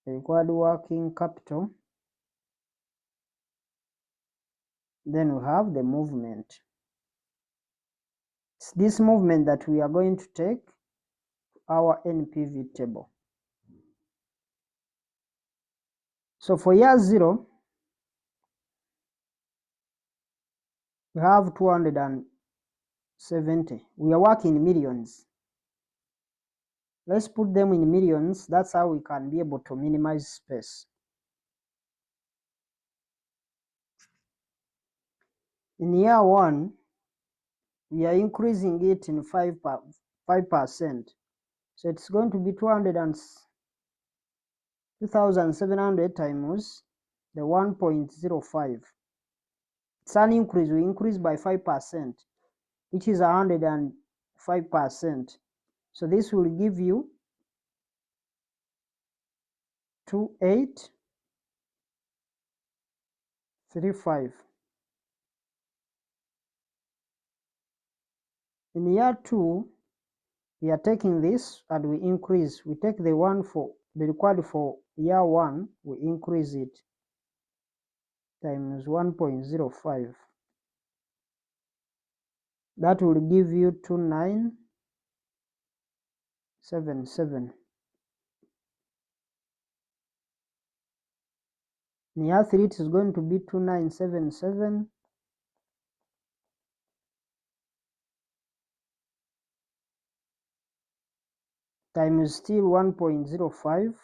The required working capital. Then we have the movement. It's this movement that we are going to take our NPV table. So for year 0, we have 270. We are working in millions. Let's put them in millions. That's how we can be able to minimize space. In year 1, we are increasing it in 5%. So it's going to be 2,700 times the 1.05. It's an increase. We increase by 5%, which is 105%. So this will give you 2835. In year 2, we are taking this and we increase. We take the one for the required for year 1, we increase it times 1.05. That will give you 2977. In year 3, it is going to be 2977 times still 1.05.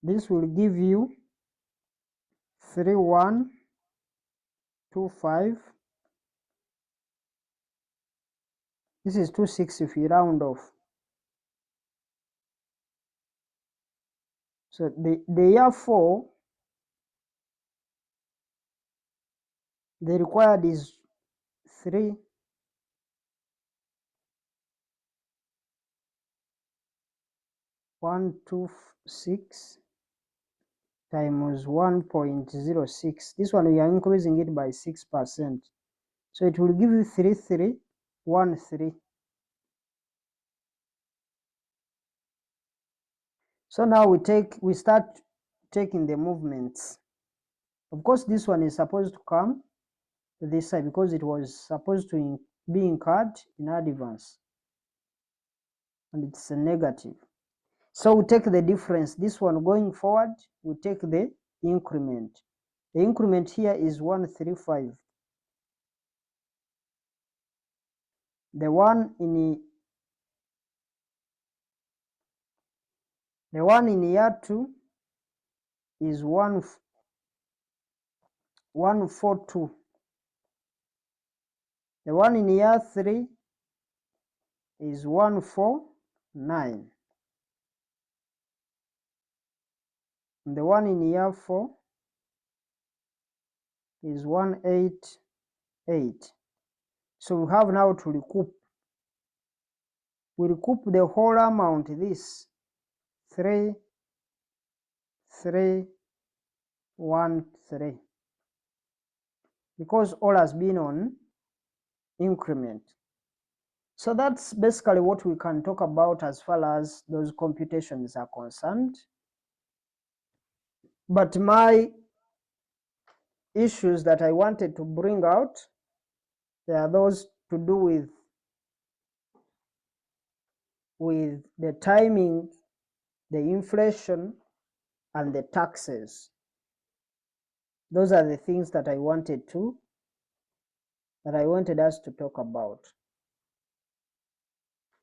This will give you 3125. This is 26 if you round off. So the year 4, the required is 3126 times 1.06. This one we are increasing it by 6%. So it will give you 3313. So now we start taking the movements. Of course, this one is supposed to come to this side because it was supposed to be incurred in advance, and it's a negative. So we take the difference. This one going forward, we take the increment. The increment here is 135. The one in year 2 is 142. The one in year 3 is 149. And the one in year 4 is 188. So we have now to recoup. We recoup the whole amount, this 3313, because all has been on increment. So that's basically what we can talk about as far as those computations are concerned. But my issues that I wanted to bring out, they are those to do with the timing, the inflation, and the taxes. Those are the things that I wanted us to talk about.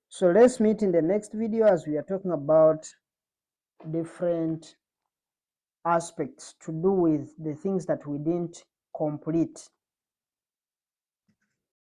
So let's meet in the next video as we are talking about different aspects to do with the things that we didn't complete